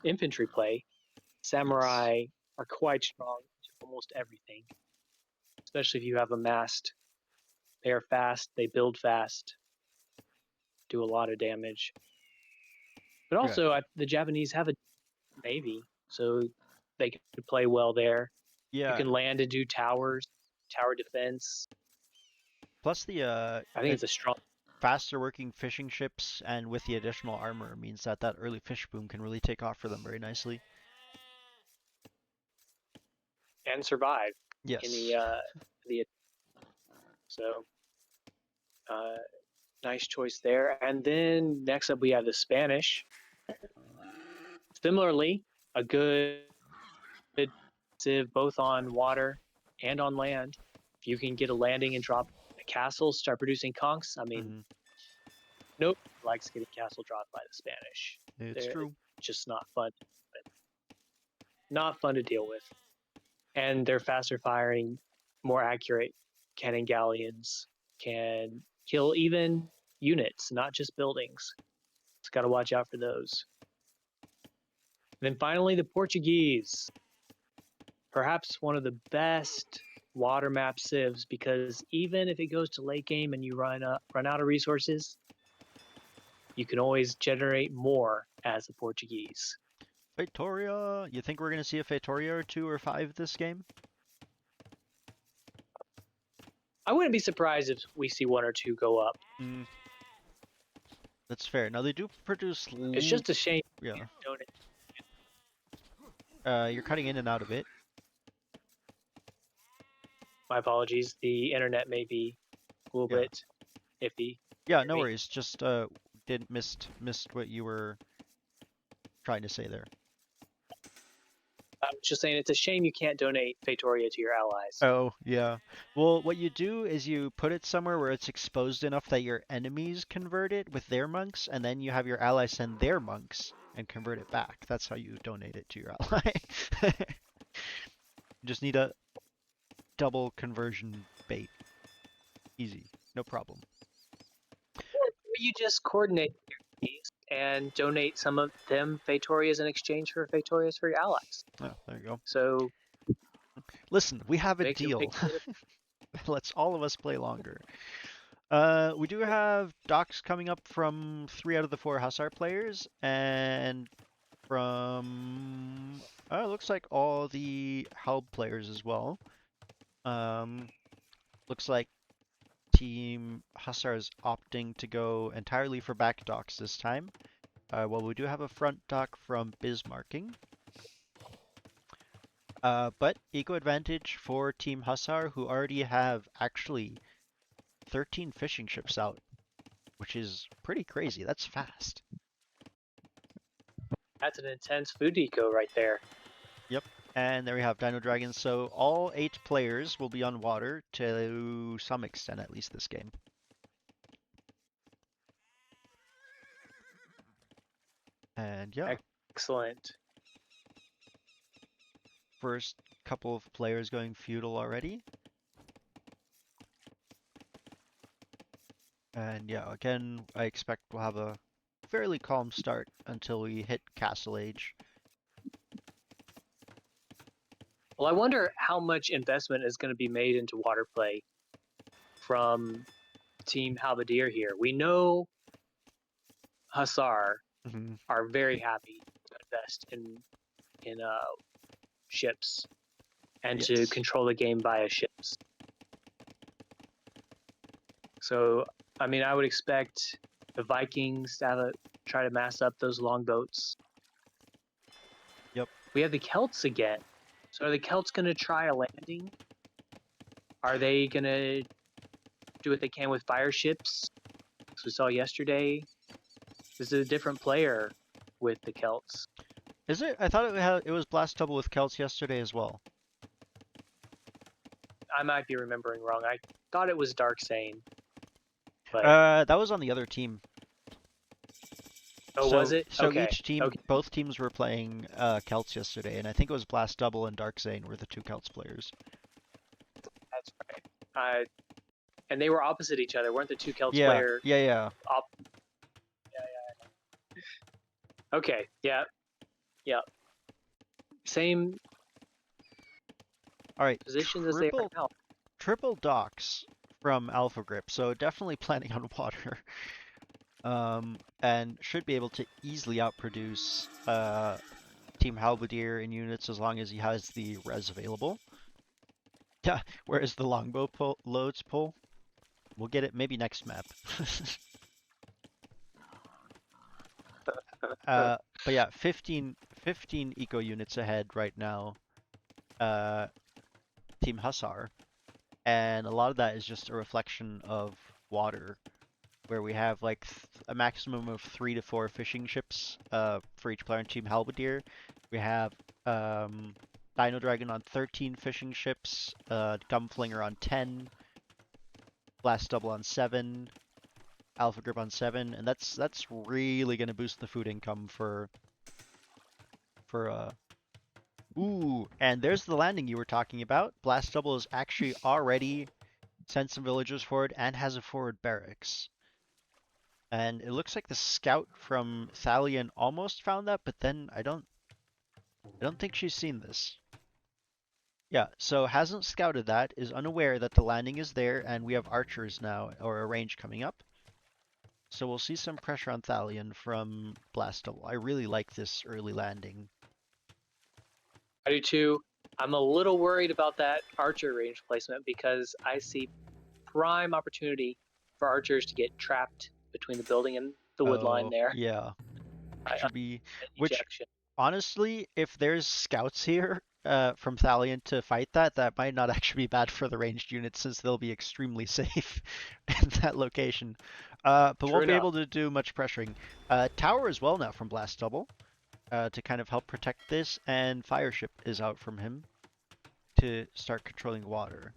infantry play. Yes. Samurai are quite strong to almost everything, especially if you have a mast. They are fast, they build fast, do a lot of damage. But Right. also, the Japanese have a navy, so they could play well there. You Yeah. can land and do towers, tower defense. Plus the I think it's a strong faster working fishing ships and with the additional armor means that that early fish boom can really take off for them very nicely. and survive in Yes. the so uh, nice choice there. And then next up we have the Spanish. Similarly, a good civ both on water and on land. If you can get a landing and drop a castle, start producing conchs. I mean, Mm-hmm. nobody likes getting castle dropped by the Spanish. It's They're true. just not fun, not fun to deal with. And they're faster firing, more accurate cannon galleons can kill even units, not just buildings. Just got to watch out for those. And then finally, the Portuguese, perhaps one of the best water map civs, because even if it goes to late game and you run out of resources, you can always generate more as a Portuguese. Fatoria. You think we're gonna see a Fatoria or two or five this game? I wouldn't be surprised if we see one or two go up. Mm, that's fair. Now they do produce. It's just a shame. Yeah. Don't it? You're cutting in and out of it. My apologies. The internet may be a little Yeah. bit iffy. Yeah. Hear No me? worries. Just didn't missed what you were trying to say there. I was just saying it's a shame you can't donate Fatoria to your allies. Oh, yeah. Well, what you do is you put it somewhere where it's exposed enough that your enemies convert it with their monks, and then you have your allies send their monks and convert it back. That's how you donate it to your ally. You just need a double conversion bait. Easy. No problem. Or you just coordinate these and donate some of them Fatorias in exchange for Fatorias for your allies. Oh, there you go. So Listen, we have a make them pick. deal. Let's all of us play longer. We do have docs coming up from 3 out of the 4 Hussar players, and from looks like all the Halb players as well. Um, looks like Team Hussar is opting to go entirely for back docks this time. Well, we do have a front dock from Bismarcking. But eco advantage for Team Hussar, who already have actually 13 fishing ships out, which is pretty crazy. That's fast. That's an intense food eco right there. Yep. And there we have Dino Dragons. So all 8 players will be on water to some extent, at least this game. And yeah, Excellent. first couple of players going feudal already. And yeah, again, I expect we'll have a fairly calm start until we hit Castle Age. Well, I wonder how much investment is going to be made into water play from Team Halberdier here. We know Hussar Mm-hmm. are very happy to invest in ships and to Yes. control the game via ships. So, I mean, I would expect the Vikings to try to mass up those longboats. Yep. We have the Celts again. So, are the Celts going to try a landing? Are they going to do what they can with fire ships, as we saw yesterday? This is a different player with the Celts. Is it? I thought it was Blast Double with Celts yesterday as well. I might be remembering wrong. I thought it was Dark Sane, but That was on the other team. oh, was So it? so Okay, each team, okay, both teams were playing Celts yesterday, and I think it was Blast Double and Dark Zane were the 2 Celts players. that's right. And they were opposite each other, weren't the two Celts Yeah, player? yeah, yeah. Yeah, yeah. Okay, yeah, yeah. Same All right, positions as they are now. triple docks from Alpha Grip, so definitely planning on water. And should be able to easily outproduce Team Halberdier in units as long as he has the res available. Yeah, whereas the longbow loads pull, we'll get it maybe next map. But yeah, 15 eco units ahead right now, uh, Team Hussar, and a lot of that is just a reflection of water, where we have like a maximum of 3 to 4 fishing ships for each player in Team Halberdier. We have Dino Dragon on 13 fishing ships, Gumflinger on 10, Blast Double on 7, Alpha Grip on 7, and that's really gonna boost the food income for. Ooh, and there's the landing you were talking about. Blast Double is actually already sent some villagers forward and has a forward barracks. And it looks like the scout from Thalion almost found that, but then I don't think she's seen this. Yeah, so hasn't scouted that, is unaware that the landing is there, and we have archers now, or a range coming up. So we'll see some pressure on Thalion from Blast Double. I really like this early landing. I do too. I'm a little worried about that archer range placement because I see prime opportunity for archers to get trapped between the building and the wood line Oh, there. yeah. Should be, which Ejection. honestly, if there's scouts here from Thalion to fight that, that might not actually be bad for the ranged units since they'll be extremely safe in that location. But True won't be enough. able to do much pressuring. Tower as well now from Blast Double to kind of help protect this, and Fire Ship is out from him to start controlling water.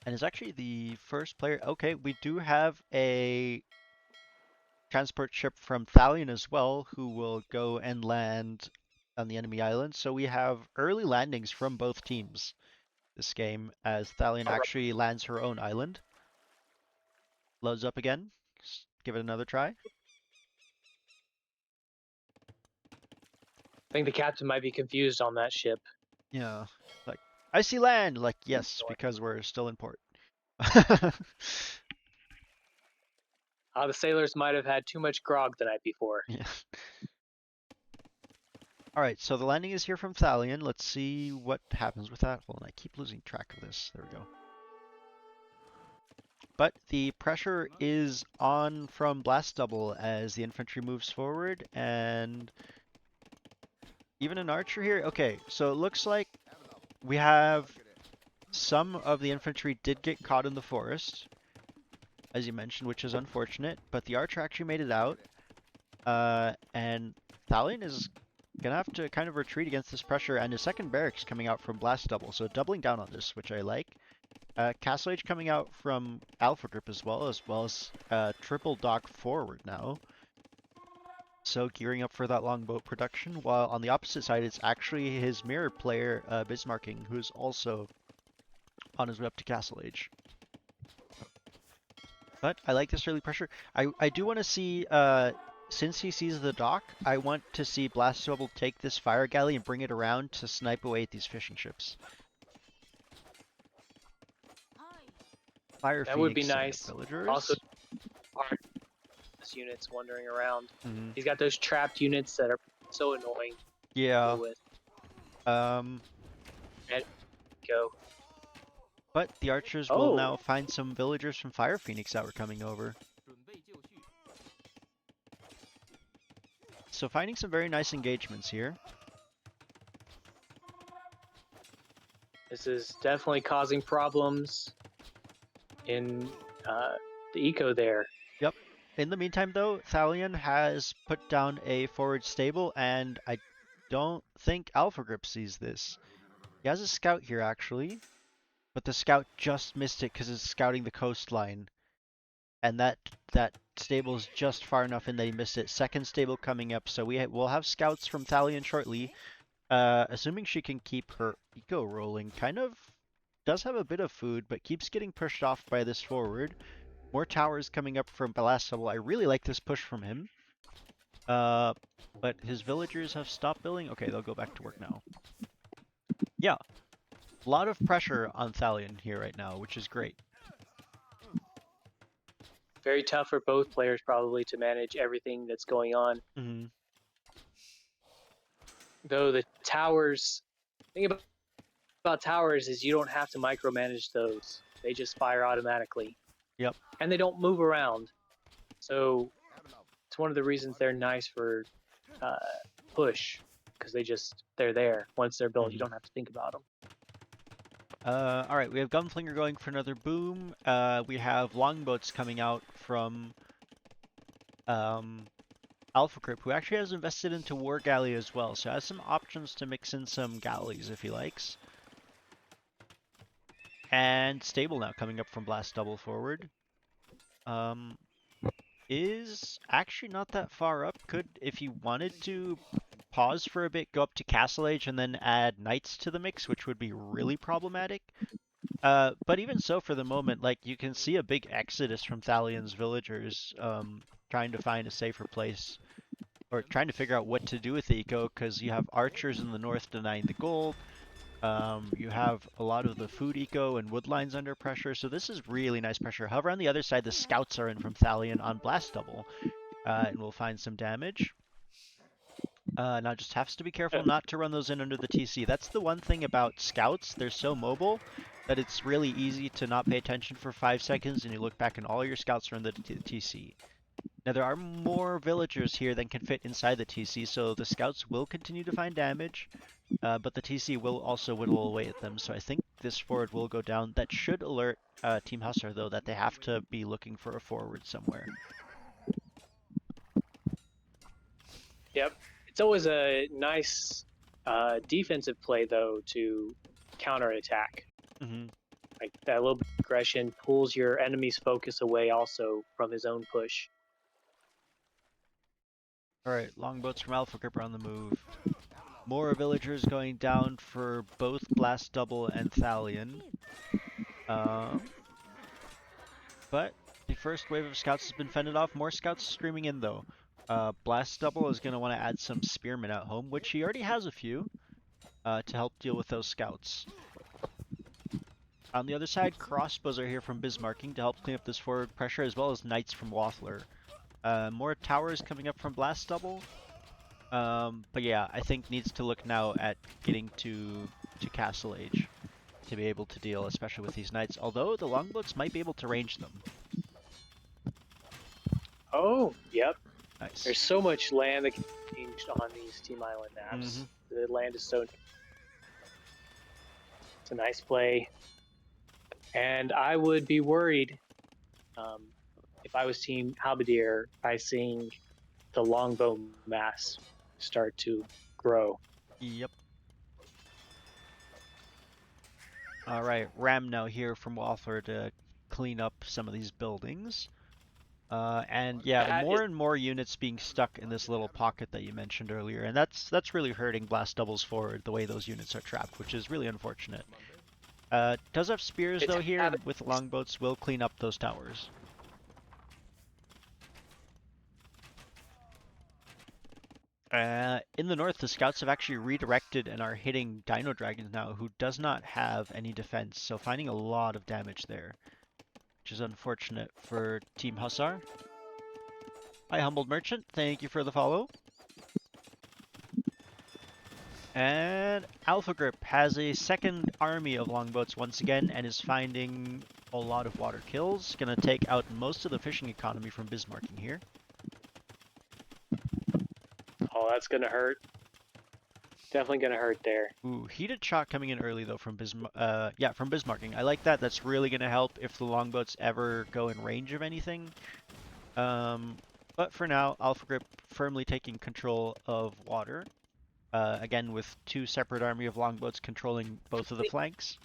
And is actually the first player. Okay, we do have a transport ship from Thalion as well, who will go and land on the enemy island. So we have early landings from both teams this game, as Thalion All right. actually lands her own island. Loads up again. Give it another try. I think the captain might be confused on that ship. Yeah, like, I see land! Like, yes, because we're still in port. The sailors might have had too much grog the night before. Yeah. Alright, so the landing is here from Thalion. Let's see what happens with that. Hold on, I keep losing track of this. There we go. But the pressure is on from Blast Double as the infantry moves forward, and even an archer here. Okay, so it looks like we have some of the infantry did get caught in the forest, as you mentioned, which is unfortunate, but the archer actually made it out. And Thalion is gonna have to kind of retreat against this pressure, and his second barracks coming out from Blast Double, so doubling down on this, which I like. Castle Age coming out from Alpha Grip as well as triple dock forward now. So gearing up for that longboat production, while on the opposite side it's actually his mirror player, Bismarcking, who's also on his way up to Castle Age. But I like this early pressure. I do want to see, since he sees the dock, I want to see Blast Double take this fire galley and bring it around to snipe away at these fishing ships. Fire That would be Phoenix nice. villagers. Also, units wandering around. Mm-hmm. He's got those trapped units that are so annoying to Yeah. deal with. And go. But the archers will now find some villagers from Fire Phoenix that were coming over. So finding some very nice engagements here. This is definitely causing problems in the eco there. Yep. In the meantime, though, Thalion has put down a forward stable, and I don't think Alpha Grip sees this. He has a scout here, actually, but the scout just missed it because it's scouting the coastline. And that stable is just far enough in that he missed it. Second stable coming up, so we'll have scouts from Thalion shortly. Assuming she can keep her eco rolling, kind of does have a bit of food, but keeps getting pushed off by this forward. More towers coming up from Blast Double. I really like this push from him. But his villagers have stopped building. Okay, they'll go back to work now. Yeah, a lot of pressure on Thalion here right now, which is great. Very tough for both players probably to manage everything that's going on. Mm-hmm. Though the towers, the thing about towers is you don't have to micromanage those. They just fire automatically. Yep. And they don't move around. So it's one of the reasons they're nice for push, because they're there. Once they're built, you don't have to think about them. Alright, we have Gunflinger going for another boom. We have Longboats coming out from Alpha Grip, who actually has invested into War Galley as well, so has some options to mix in some galleys if he likes. And Stable now coming up from Blast Double forward. Is actually not that far up. Could, if he wanted to, pause for a bit, go up to Castle Age, and then add Knights to the mix, which would be really problematic. But even so, for the moment, like, you can see a big exodus from Thalion's villagers, trying to find a safer place, or trying to figure out what to do with the eco, because you have archers in the north denying the gold. You have a lot of the food eco and wood lines under pressure, so this is really nice pressure. However, on the other side, the scouts are in from Thalion on Blast Double, and we'll find some damage. Now just has to be careful not to run those in under the TC. That's the one thing about scouts, they're so mobile that it's really easy to not pay attention for 5 seconds and you look back and all your scouts are in the TC. Now there are more villagers here than can fit inside the TC, so the scouts will continue to find damage, but the TC will also whittle away at them, so I think this forward will go down. That should alert Team Hussar, though, that they have to be looking for a forward somewhere. Yep. It's always a nice defensive play, though, to counterattack. Mm-hmm. Like, that little bit of aggression pulls your enemy's focus away also from his own push. Alright, longboats from Alpha Grip are on the move. More villagers going down for both Blast Double and Thalion. But the first wave of scouts has been fended off. More scouts streaming in, though. Blast Double is going to want to add some spearmen at home, which he already has a few, to help deal with those scouts. On the other side, crossbows are here from Bismarcking to help clean up this forward pressure, as well as knights from Waffler. More towers coming up from Blast Double. But yeah, I think needs to look now at getting to Castle Age to be able to deal, especially with these knights. Although the longboats might be able to range them. Oh, yep. Nice. There's so much land that can be changed on these Team Island maps. The land is so. It's a nice play, and I would be worried if I was Team Halberdier by seeing the longbow mass start to grow. Yep. All right, Ram now here from Waffler to clean up some of these buildings. And yeah, That more is, and more units being stuck in this little pocket that you mentioned earlier, and that's really hurting Blast Doubles forward, the way those units are trapped, which is really unfortunate. Does have spears it's though here, having. and with longboats will clean up those towers. In the north, the scouts have actually redirected and are hitting Dino Dragons now, who does not have any defense, so finding a lot of damage there, which is unfortunate for Team Hussar. Hi, Humbled Merchant. Thank you for the follow. And Alpha Grip has a second army of longboats once again and is finding a lot of water kills. Gonna take out most of the fishing economy from Bismarcking here. Oh, that's gonna hurt. Definitely gonna hurt there. Ooh, heated shot coming in early though from from Bismarcking. I like that. That's really gonna help if the longboats ever go in range of anything. But for now, Alpha Grip firmly taking control of water. Again, with two separate army of longboats controlling both of the flanks.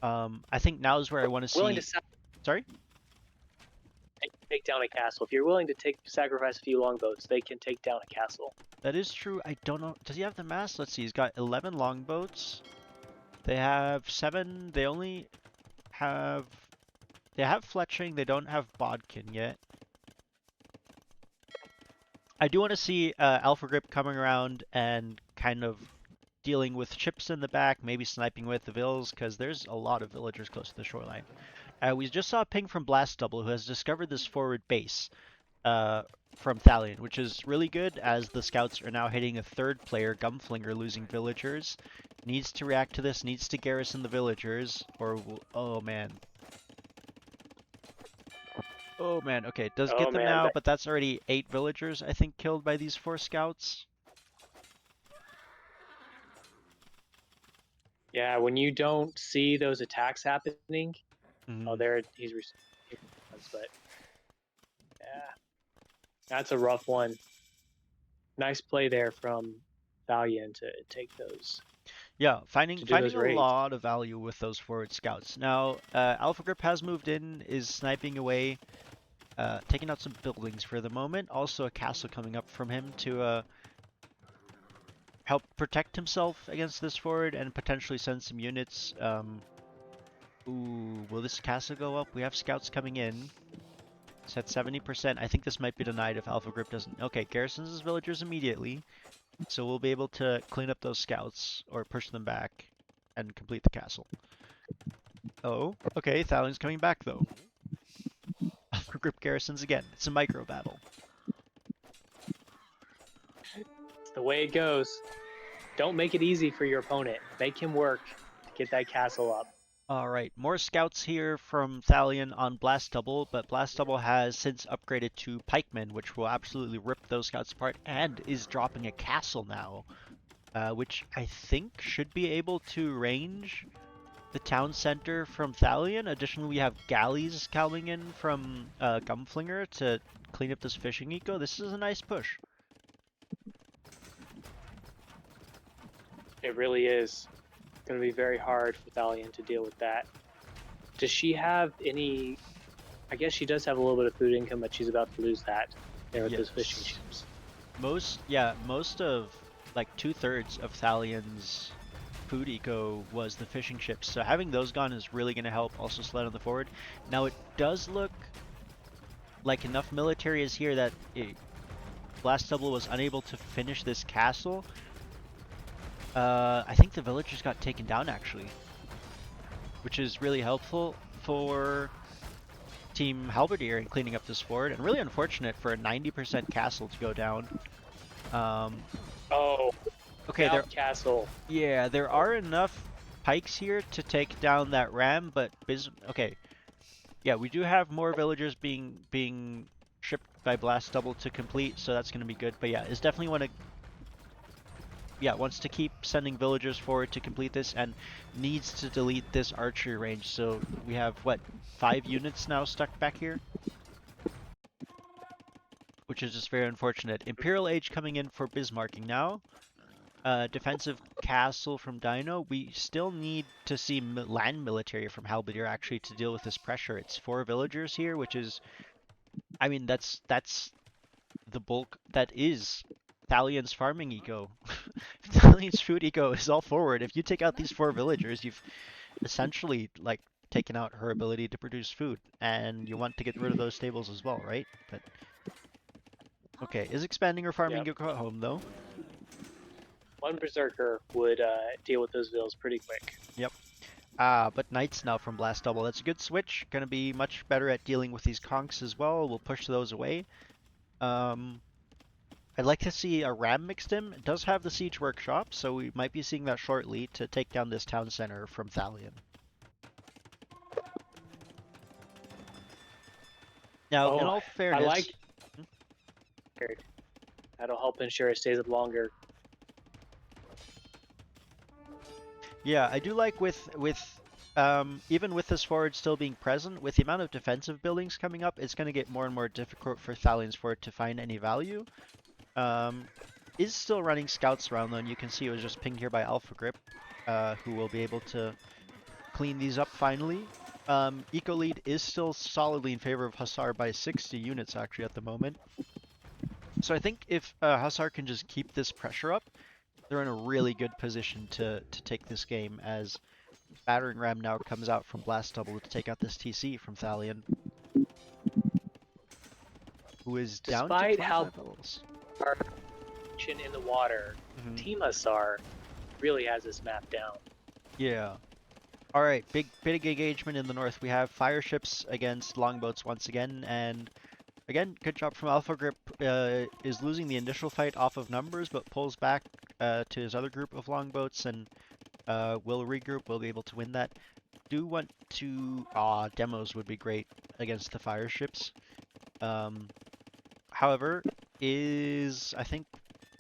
I think now is where I want to Willing see. to Sorry? take down a castle. If you're willing to sacrifice a few longboats, they can take down a castle. That is true. I don't know. Does he have the mass? Let's see. He's got 11 longboats. They have 7. They only have. They have Fletching. They don't have Bodkin yet. I do want to see Alpha Grip coming around and kind of dealing with ships in the back, maybe sniping with the vills, because there's a lot of villagers close to the shoreline. We just saw a ping from Blast Double, who has discovered this forward base from Thalion, which is really good, as the scouts are now hitting a third player, Gumflinger, losing villagers. Needs to react to this, needs to garrison the villagers, or oh man. Oh man, okay, it does Oh get them man, now, but that's already 8 villagers, I think, killed by these 4 scouts. yeah. When you don't see those attacks happening, oh, there he's receiving, but yeah, that's a rough one. Nice play there from Valiant to take those. Yeah, finding those a raids. lot of value with those forward scouts. Now, Alpha Grip has moved in, is sniping away, taking out some buildings for the moment. Also a castle coming up from him to help protect himself against this forward and potentially send some units. Ooh, will this castle go up? We have scouts coming in. It's at 70%. I think this might be denied if Alpha Grip doesn't. Okay, garrisons his villagers immediately. So we'll be able to clean up those scouts or push them back and complete the castle. Oh, okay, Thalion's coming back though. Alpha Grip garrisons again. It's a micro battle. It's the way it goes. Don't make it easy for your opponent. Make him work to get that castle up. Alright, more scouts here from Thalion on Blast Double, but Blast Double has since upgraded to Pikemen, which will absolutely rip those scouts apart, and is dropping a castle now, which I think should be able to range the town center from Thalion. Additionally, we have galleys coming in from Gumflinger to clean up this fishing eco. This is a nice push. It really is. It's going to be very hard for Thalion to deal with that. Does she have any... I guess she does have a little bit of food income, but she's about to lose that there with those fishing ships. Most of, like 2/3 of Thalion's food eco was the fishing ships, so having those gone is really going to help also sled on the forward. Now it does look like enough military is here that Blast Double was unable to finish this castle. I think the villagers got taken down actually. which is really helpful for Team Halberdier in cleaning up this fort, and really unfortunate for a 90% castle to go down. Um, Oh, okay, Mount Castle. yeah, there are enough pikes here to take down that ram, but okay, yeah, we do have more villagers being shipped by blast double to complete, so that's going to be good. But yeah, it's definitely wants to keep sending villagers forward to complete this, and needs to delete this archery range. So we have what, 5 units now stuck back here, which is just very unfortunate. Imperial Age coming in for Bismarcking now. Defensive castle from Dino. We still need to see land military from Halberdier actually to deal with this pressure. It's 4 villagers here, which is, I mean, that's the bulk. That is Thalian's farming eco. Thalian's food eco is all forward. If you take out these 4 villagers, you've essentially like taken out her ability to produce food, and you want to get rid of those stables as well, right? But okay, is expanding her farming Yep. eco at home though? One berserker would deal with those vills pretty quick. Yep. But Knights now from Blast Double. That's a good switch. Gonna be much better at dealing with these conks as well. We'll push those away. Um, I'd like to see a Ram mixed in. It does have the Siege Workshop, so we might be seeing that shortly to take down this town center from Thalion. Now, in Oh, all I fairness, like. That'll help ensure it stays up longer. yeah, I do like even with this forward still being present, with the amount of defensive buildings coming up, it's going to get more and more difficult for Thalion's forward to find any value. Is still running scouts around though, and you can see it was just pinged here by Alpha Grip, who will be able to clean these up finally. Eco lead is still solidly in favor of Hussar by 60 units actually at the moment. So I think if Hussar can just keep this pressure up, they're in a really good position to take this game, as Battering Ram now comes out from Blast Double to take out this TC from Thalion, who is down to Despite how 25 levels. in the water, Team Hussar really has this map down. Yeah. All right, big engagement in the north. We have fire ships against longboats once again, and again, good job from Alpha Grip. Is losing the initial fight off of numbers, but pulls back to his other group of longboats, and will regroup. Will be able to win that. Do want to demos would be great against the fire ships. However, is I think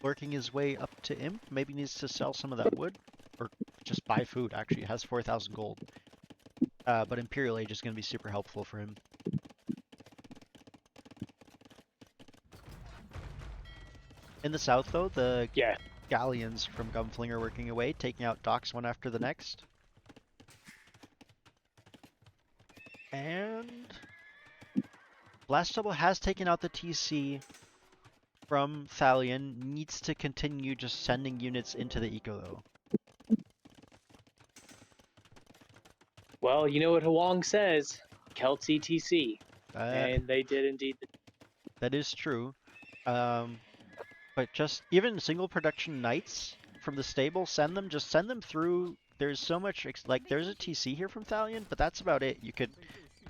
working his way up to Imp. Maybe needs to sell some of that wood, or just buy food. Actually, it has 4,000 gold. But Imperial Age is going to be super helpful for him. In the south, though, the galleons from Gunflinger working away, taking out docks one after the next. And Blast Double has taken out the TC from Thalion, needs to continue just sending units into the eco, though. Well, you know what Huang says, Celts ETC, and they did indeed. That is true. But just even single production knights from the stable, send them through. There's so much, like there's a TC here from Thalion, but that's about it. You could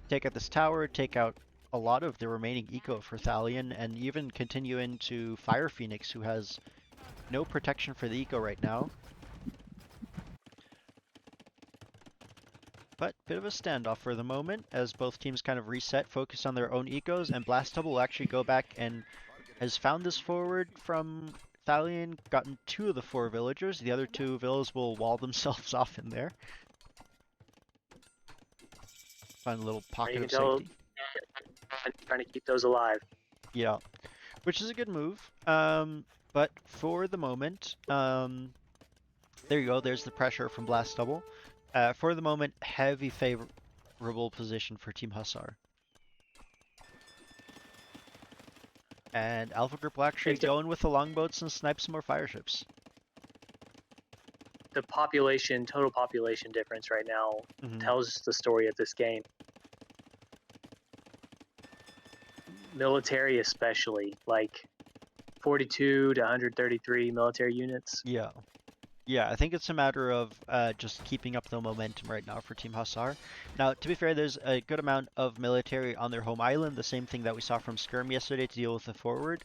take out this tower, take out a lot of the remaining eco for Thalion, and even continue into Fire Phoenix, who has no protection for the eco right now. But bit of a standoff for the moment, as both teams kind of reset, focus on their own ecos, and Blast Double will actually go back and has found this forward from Thalion, gotten 2 of the 4 villagers. The other 2 villas will wall themselves off in there. Find a little pocket of safety. Trying to keep those alive. Yeah, which is a good move. But for the moment, there you go. There's the pressure from Blast Double. For the moment, heavy favorable position for Team Hussar. And Alpha Group will actually go in with the longboats and snipe some more fire ships. The total population difference right now tells the story of this game. Military especially, like 42 to 133 military units. Yeah, Yeah, I think it's a matter of just keeping up the momentum right now for Team Hussar. Now, to be fair, there's a good amount of military on their home island, the same thing that we saw from Skirm yesterday to deal with the forward.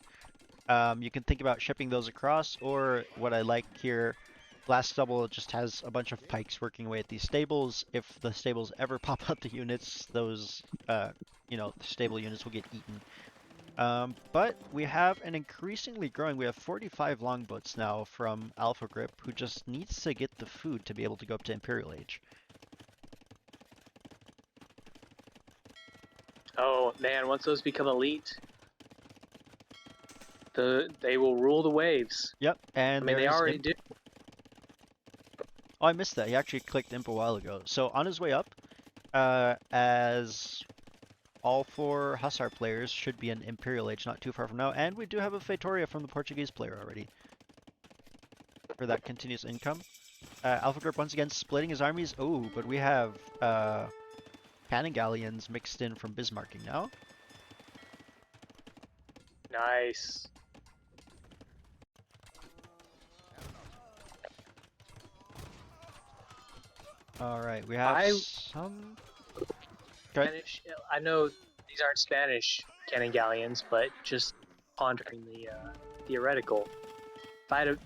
You can think about shipping those across, or what I like here, Blast Double just has a bunch of pikes working away at these stables. If the stables ever pop out the units, those, stable units will get eaten. But we have an increasingly growing, we have 45 longboats now from Alpha Grip, who just needs to get the food to be able to go up to Imperial Age. Oh man, once those become elite, they will rule the waves. Yep, I and mean, they there's already Imp. do. Oh, I missed that. He actually clicked Imp a while ago. So on his way up, as all four Hussar players should be in Imperial Age not too far from now, and we do have a Feitoria from the Portuguese player already for that continuous income. Alpha Group once again splitting his armies. Oh, but we have cannon galleons mixed in from Bismarcking now. Nice. All right, we have I some. Good. Spanish. I know these aren't Spanish cannon galleons, but just pondering the theoretical. If I had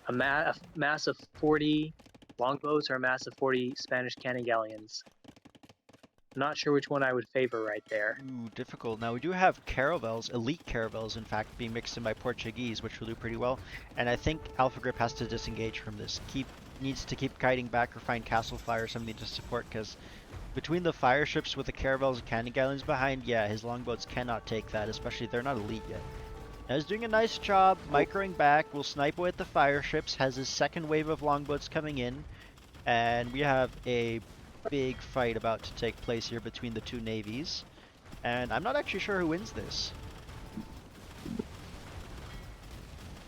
a mass of 40 longboats or a mass of 40 Spanish cannon galleons, I'm not sure which one I would favor right there. Ooh, difficult. Now we do have caravels, elite caravels, in fact, being mixed in by Portuguese, which will do pretty well. And I think Alpha Grip has to disengage from this. Needs to keep kiting back or find castle fire or something to support, because between the fire ships with the caravels and cannon galleons behind, yeah, his longboats cannot take that, especially they're not elite yet. Now he's doing a nice job microing back. Will snipe away at the fire ships. Has his second wave of longboats coming in, and we have a big fight about to take place here between the two navies. And I'm not actually sure who wins this.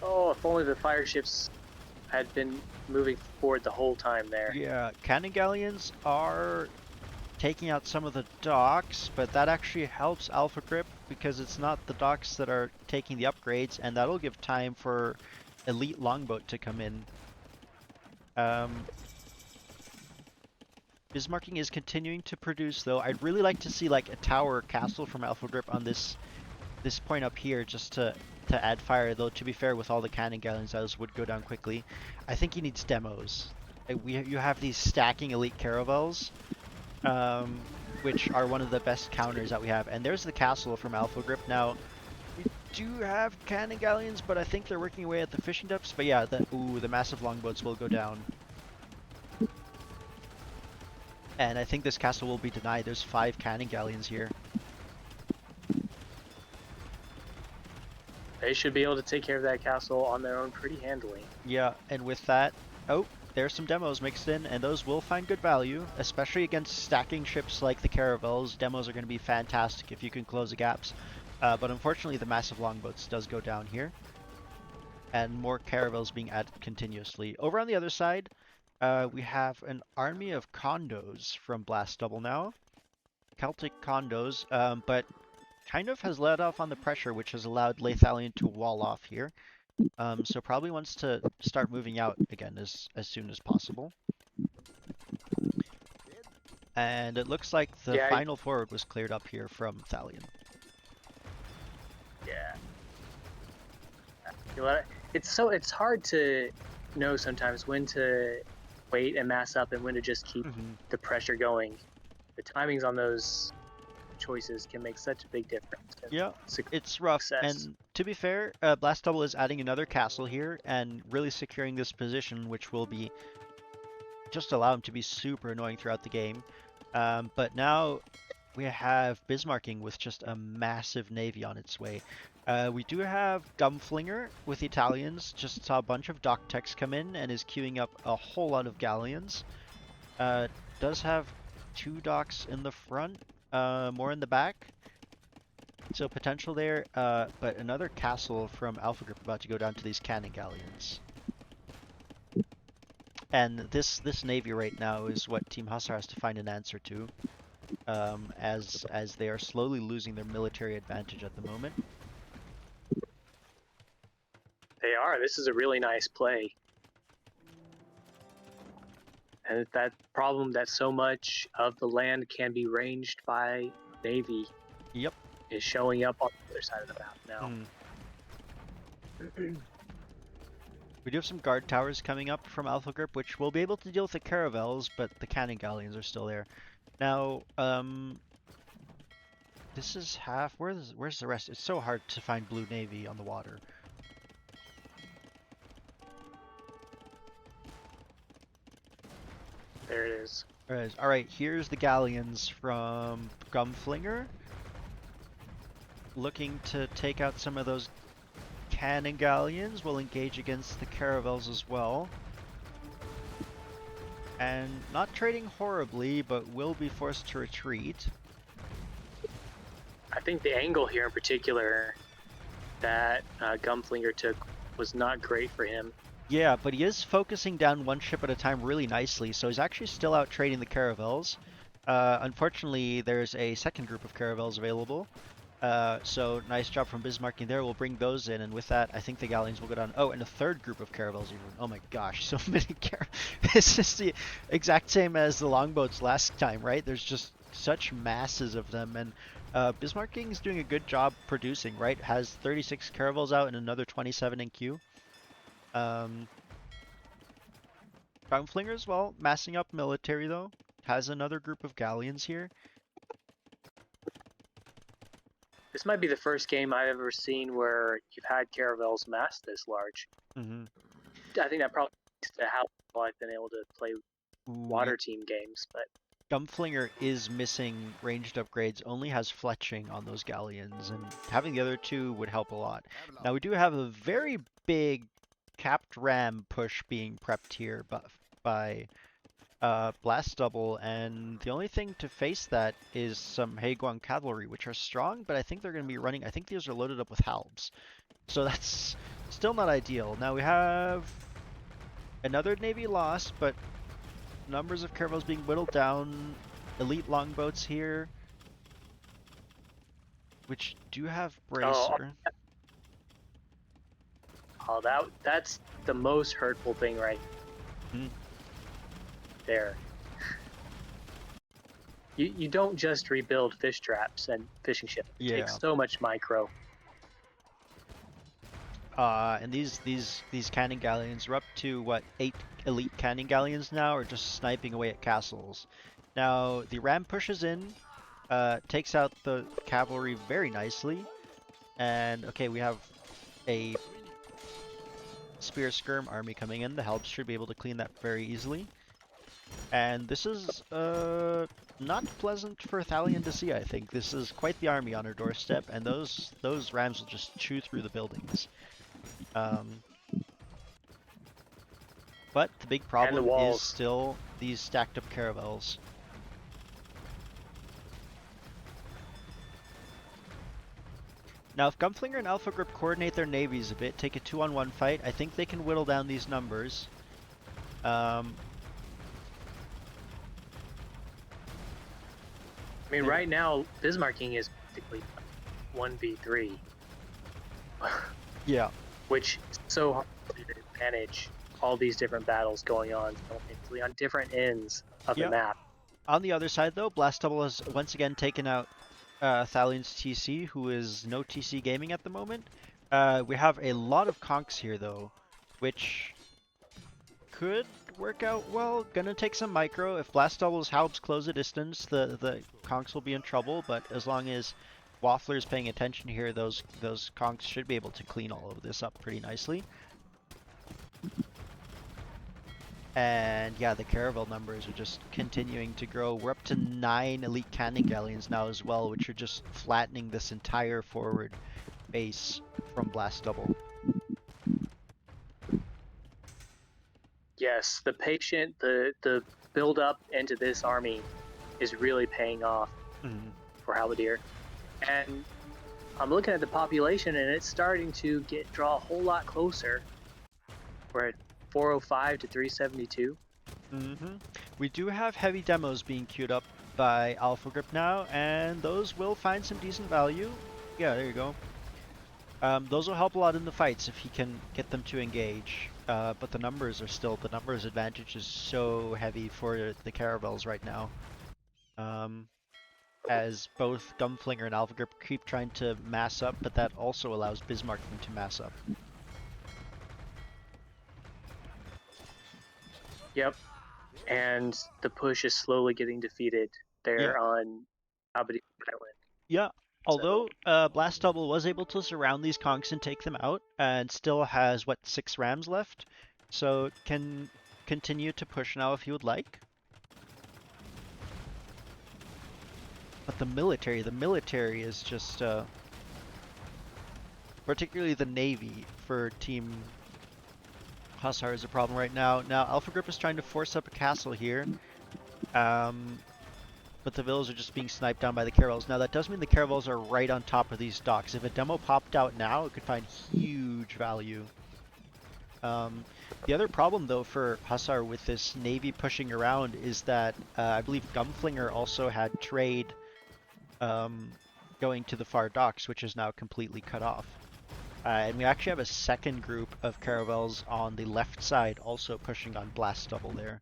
Oh, if only the fire ships had been moving forward the whole time there. Yeah, cannon galleons are taking out some of the docks, but that actually helps Alpha Grip because it's not the docks that are taking the upgrades, and that'll give time for elite longboat to come in. Bismarcking is continuing to produce, though. I'd really like to see like a tower castle from Alpha Grip on this point up here, just to add fire. Though to be fair, with all the cannon galleons, those would go down quickly. I think he needs demos. You have these stacking elite caravels, which are one of the best counters that we have. And there's the castle from Alpha Grip. Now we do have cannon galleons, but I think they're working away at the fishing depths. But yeah, the massive longboats will go down. And I think this castle will be denied. There's 5 cannon galleons here. They should be able to take care of that castle on their own pretty handily. Yeah, and with that, oh, there's some demos mixed in, and those will find good value, especially against stacking ships like the Caravels. Demos are going to be fantastic if you can close the gaps. But unfortunately, the massive longboats does go down here, and more Caravels being added continuously. Over on the other side, we have an army of condos from Blast Double now. Celtic condos, but kind of has let off on the pressure, which has allowed Lathalion to wall off here. So probably wants to start moving out again as soon as possible. And it looks like the final forward was cleared up here from Thalion. Yeah. You know what? It's hard to know sometimes when to wait and mass up and when to just keep the pressure going. The timings on those choices can make such a big difference. Yeah, it's rough. And to be fair, Blast Double is adding another castle here and really securing this position, which will be just allow him to be super annoying throughout the game. But now we have Bismarcking with just a massive navy on its way. We do have Gumflinger with the Italians. Just saw a bunch of dock techs come in and is queuing up a whole lot of galleons. Does have 2 docks in the front, more in the back. So potential there, but another castle from Alpha Group about to go down to these cannon galleons. And this navy right now is what Team Hussar has to find an answer to, as they are slowly losing their military advantage at the moment. They are. This is a really nice play. And it's that problem that so much of the land can be ranged by Navy Yep. is showing up on the other side of the map now. We do have some guard towers coming up from Alpha Group, which will be able to deal with the Caravels, but the cannon galleons are still there. Now, this is half. Where's the rest? It's so hard to find Blue Navy on the water. There it is. All right, here's the galleons from Gumflinger, looking to take out some of those cannon galleons. Will engage against the Caravels as well. And not trading horribly, but will be forced to retreat. I think the angle here in particular that Gumflinger took was not great for him. Yeah, but he is focusing down one ship at a time really nicely, so he's actually still out trading the Caravels. Unfortunately, there's a second group of Caravels available. So nice job from Bismarcking there. We'll bring those in, and with that, I think the galleons will go down. Oh, and a third group of Caravels even. Oh my gosh, so many It's just the exact same as the longboats last time, right? There's just such masses of them, and Bismarcking is doing a good job producing, right? Has 36 Caravels out and another 27 in queue. Crownflinger as well, massing up military though. Has another group of galleons here. This might be the first game I've ever seen where you've had Caravels massed this large. Mm-hmm. I think that probably speaks to how well I've been able to play water team games, but Gumflinger is missing ranged upgrades, only has fletching on those galleons, and having the other two would help a lot. Now we do have a very big capped ram push being prepped here by Blast Double, and the only thing to face that is some Haiguang cavalry, which are strong, but I think they're going to be running, I think these are loaded up with Halbs. So that's still not ideal. Now we have another Navy loss, but numbers of Caravels being whittled down. Elite longboats here, which do have Bracer. Oh, that's the most hurtful thing right there. You don't just rebuild fish traps and fishing ships. It takes so much micro. And these cannon galleons are up to what, 8 elite cannon galleons now, or just sniping away at castles. Now the ram pushes in, takes out the cavalry very nicely, and okay, we have a spear skirm army coming in. The Halbs should be able to clean that very easily. And this is not pleasant for Thalion to see, I think. This is quite the army on our doorstep, and those rams will just chew through the buildings. But the big problem is still these stacked up Caravels. Now if Gumflinger and Alpha Group coordinate their navies a bit, take a 2-on-1 fight, I think they can whittle down these numbers. I mean, right now, Bismarcking is basically 1v3. Yeah. Which is so hard to manage all these different battles going on simultaneously on different ends of the map. On the other side, though, Blast Double has once again taken out Thalion's TC, who is no TC gaming at the moment. We have a lot of conks here, though, which could work out well. Gonna take some micro. If Blast Double's Halbs close a distance, the conks will be in trouble, but as long as Waffler's paying attention here, those conks should be able to clean all of this up pretty nicely. And yeah, the Caravel numbers are just continuing to grow. We're up to 9 elite cannon galleons now as well, which are just flattening this entire forward base from Blast Double. Yes, the the build up into this army is really paying off for Halberdier. And I'm looking at the population, and it's starting to draw a whole lot closer. We're at 405 to 372. We do have heavy demos being queued up by Alpha Grip now, and those will find some decent value. Yeah, there you go. Those will help a lot in the fights if he can get them to engage. but the numbers advantage is so heavy for the Caravels right now. Um, as both Gunflinger and Alpha Grip keep trying to mass up, but that also allows Bismarcking to mass up. Yep. And the push is slowly getting defeated Yeah, there on Abadi Island. yeah. So Although Blast Double was able to surround these conks and take them out, and still has what 6 rams left, so can continue to push now if you would like. But the military is just particularly the Navy for Team Hussar is a problem right now. Now Alpha Group is trying to force up a castle here, um, but the villas are just being sniped down by the Caravels. Now that does mean the Caravels are right on top of these docks. If a demo popped out now, it could find huge value. The other problem though for Hussar with this Navy pushing around is that I believe Gunflinger also had trade um, going to the far docks, which is now completely cut off. And we actually have a second group of Caravels on the left side also pushing on Blast Double there.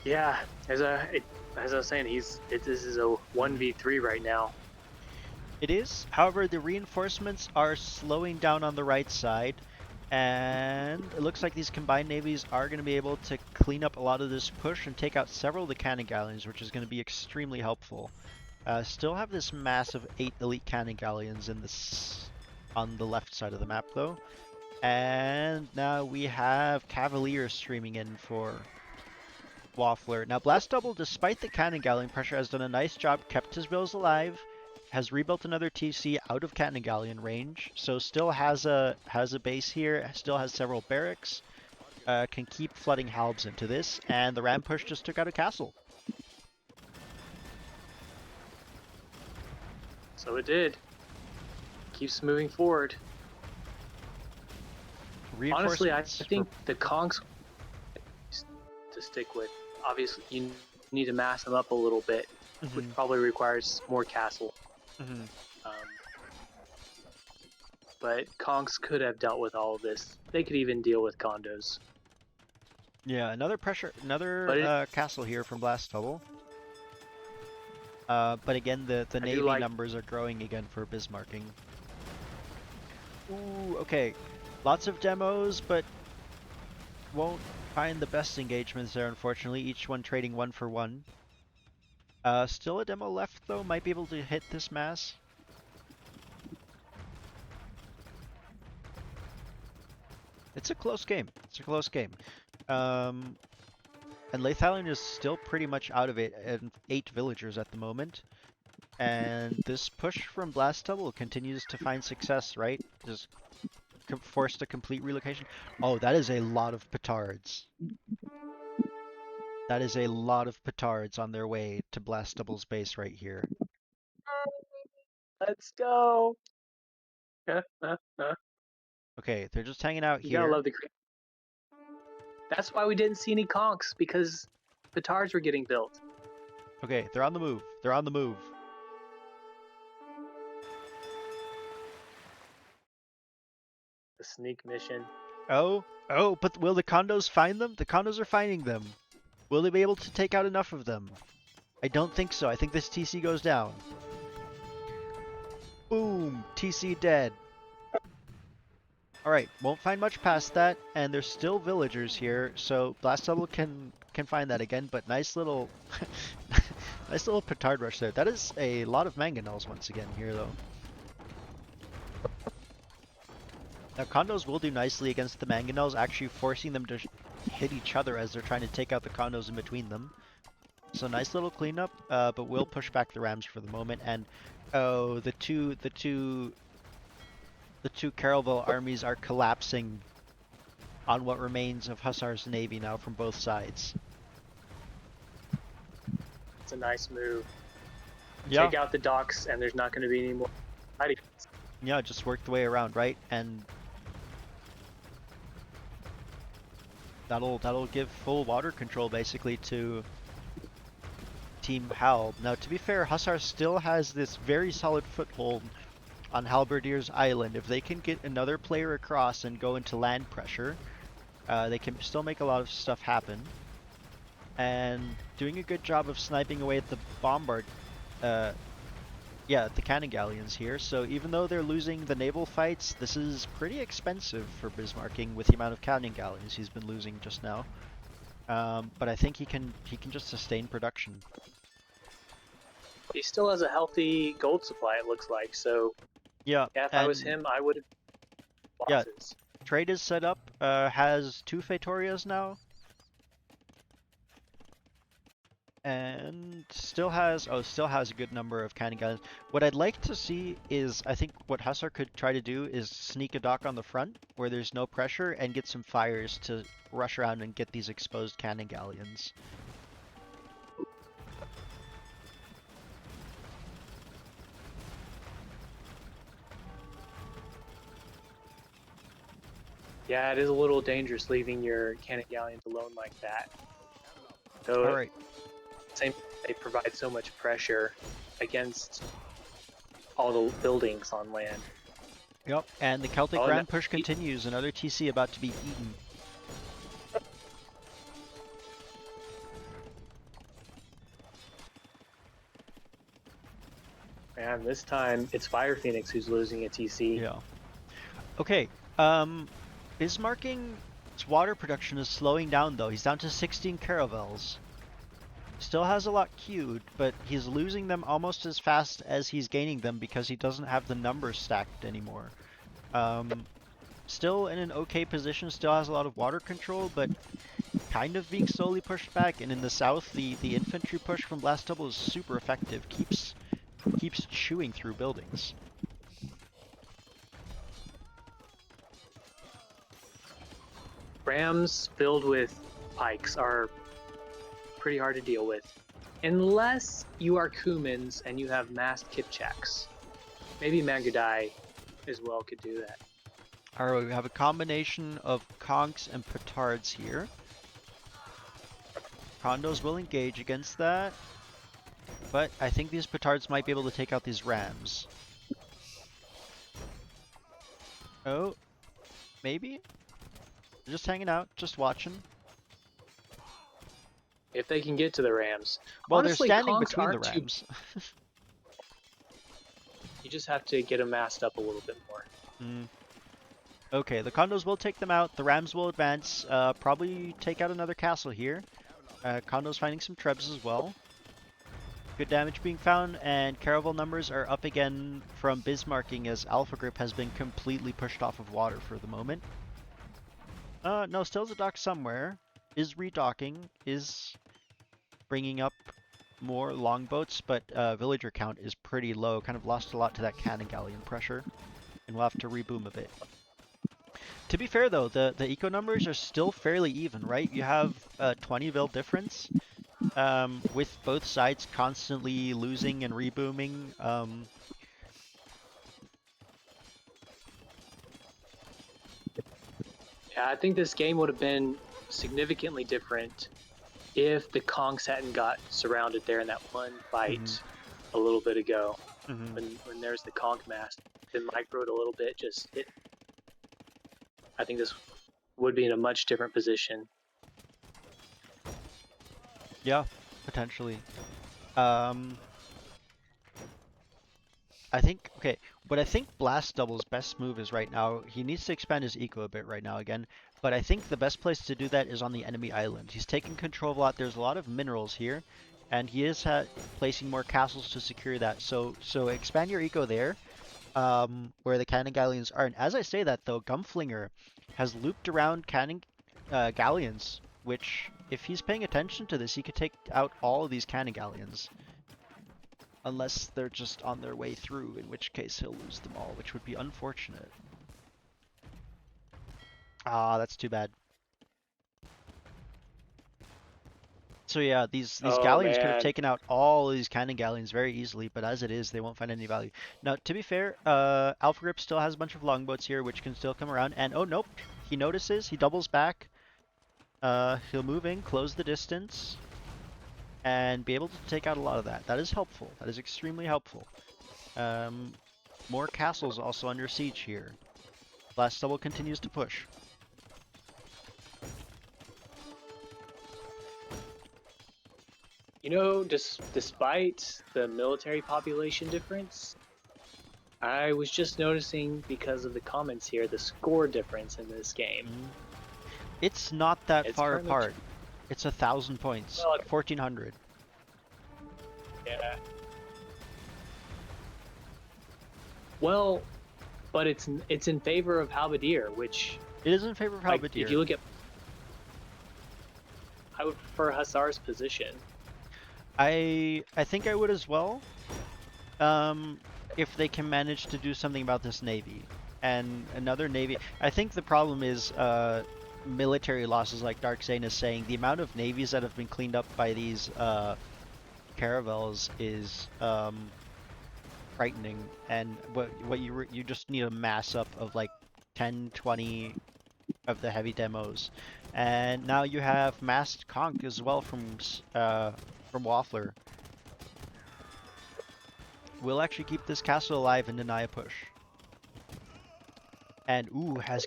yeah, as I was saying, this is a 1v3 right now. It is, however, the reinforcements are slowing down on the right side, and it looks like these combined navies are going to be able to clean up a lot of this push and take out several of the cannon galleons, which is going to be extremely helpful. Still have this massive 8 elite cannon galleons in this on the left side of the map though. And now we have Cavaliers streaming in for Waffler. Now Blast Double, despite the cannon galleon pressure, has done a nice job, kept his bills alive, has rebuilt another TC out of cannon galleon range, so still has a base here, still has several barracks, can keep flooding Halbs into this, and the ram push just took out a castle. So it did. Keeps moving forward. Honestly, I think the Kongs to stick with. Obviously, you need to mass them up a little bit, which probably requires more castle. But Kongs could have dealt with all of this. They could even deal with condos. Yeah, another castle here from Blast Double. But again, the Navy numbers are growing again for Bismarcking. Ooh, okay. Lots of demos, but won't find the best engagements there, unfortunately. Each one trading 1 for 1. Still a demo left, though. Might be able to hit this mass. It's a close game. It's a close game. And Lathallion is still pretty much out of it, and 8 villagers at the moment. And this push from Blast Double continues to find success, right? Just forced a complete relocation. Oh, that is a lot of petards. That is a lot of petards on their way to Blast Double's base right here. Let's go. Okay, they're just hanging out You here. gotta love the creep. That's why we didn't see any conks, because petards were getting built. Okay, they're on the move. They're on the move. The sneak mission. Oh, but will the condos find them? The condos are finding them. Will they be able to take out enough of them? I don't think so. I think this TC goes down. Boom! TC dead. Alright, won't find much past that, and there's still villagers here, so Blast Double can find that again, but nice little nice little petard rush there. That is a lot of mangonels once again here though. Now condos will do nicely against the mangonels, actually forcing them to hit each other as they're trying to take out the condos in between them. So nice little cleanup, but we'll push back the rams for the moment, and oh, the two Caravel armies are collapsing on what remains of Hussar's navy now from both sides. It's a nice move. Yeah. Take out the docks, and there's not going to be any more fighting. Yeah, just work the way around, right? And that'll give full water control basically to Team Halb. Now, to be fair, Hussar still has this very solid foothold on Halberdier's Island. If they can get another player across and go into land pressure, they can still make a lot of stuff happen. And doing a good job of sniping away at the bombard, uh, yeah, the cannon galleons here. So even though they're losing the naval fights, this is pretty expensive for Bismarcking with the amount of cannon galleons he's been losing just now. But I think he can just sustain production. He still has a healthy gold supply, it looks like. So Yeah, yeah, if I was and him, I would have yeah, losses. trade is set up. Has 2 Fetorias now, and still has a good number of cannon guns. What I'd like to see is, I think what Hussar could try to do is sneak a dock on the front where there's no pressure and get some fires to rush around and get these exposed cannon galleons. Yeah, it is a little dangerous leaving your cannon galleons alone like that. All So right. same, they provide so much pressure against all the buildings on land. Yep. And the Celtic Oh, Grand Push continues. Another TC about to be eaten. man, this time it's Fire Phoenix who's losing a TC. Yeah. Okay. Bismarcking's water production is slowing down though. He's down to 16 caravels. Still has a lot queued, but he's losing them almost as fast as he's gaining them because he doesn't have the numbers stacked anymore. Still in an okay position, still has a lot of water control, but kind of being slowly pushed back. And in the south, the infantry push from Blast Double is super effective. Keeps chewing through buildings. Rams filled with pikes are pretty hard to deal with. Unless you are Kumans and you have massed Kipchaks. Maybe Magadai as well could do that. Alright, we have a combination of conks and petards here. Condos will engage against that, but I think these petards might be able to take out these rams. Oh, maybe? Just hanging out, just watching. If they can get to the Rams. Well, Honestly, they're standing conks between the aren't rams. You just have to get them massed up a little bit more. Okay, the condos will take them out. The rams will advance. Probably take out another castle here. Condos finding some trebs as well. Good damage being found, and Caravel numbers are up again from Bismarcking as Alpha Group has been completely pushed off of water for the moment. No, still's a dock somewhere. Is redocking, is bringing up more longboats, but villager count is pretty low. Kind of lost a lot to that cannon galleon pressure, and we'll have to reboom a bit. To be fair though, the eco numbers are still fairly even, right? You have a 20 vil difference, with both sides constantly losing and rebooming. Yeah, I think this game would have been significantly different if the Kongs hadn't got surrounded there in that one fight a little bit ago. When there's the Kong mask, then microed a little bit, just hit. I think this would be in a much different position. Yeah, potentially. I think, okay, what I think Blast Double's best move is right now, he needs to expand his eco a bit right now again, but I think the best place to do that is on the enemy island. He's taking control of a lot, there's a lot of minerals here, and he is placing more castles to secure that, so expand your eco there, where the cannon galleons are. And as I say that though, Gumflinger has looped around cannon galleons, which, if he's paying attention to this, he could take out all of these cannon galleons. Unless they're just on their way through, in which case he'll lose them all, which would be unfortunate. Ah, that's too bad. So yeah, these galleons could have taken out all of these cannon galleons very easily, but as it is, they won't find any value. Now, to be fair, Alpha Grip still has a bunch of longboats here, which can still come around, and oh nope, he notices, he doubles back. He'll move in, close the distance, and be able to take out a lot of that. That is helpful. That is extremely helpful. More castles also under siege here. Blast Double continues to push. You know, despite the military population difference, I was just noticing because of the comments here the score difference in this game. Mm. It's not that It's far currently apart. It's 1,000 points, well, 1,400. yeah. Well, but it's in favor of Halberdier, which It is in favor of like if Halberdier. you look at, I would prefer Hussar's position. I think I would as well. Um, if they can manage to do something about this navy and another navy. I think the problem is military losses, like Dark Zane is saying. The amount of navies that have been cleaned up by these caravels is frightening, and what you just need a mass up of like 10, 20 of the heavy demos, and now you have massed conch as well from Waffler. We'll actually keep this castle alive and deny a push. And ooh, has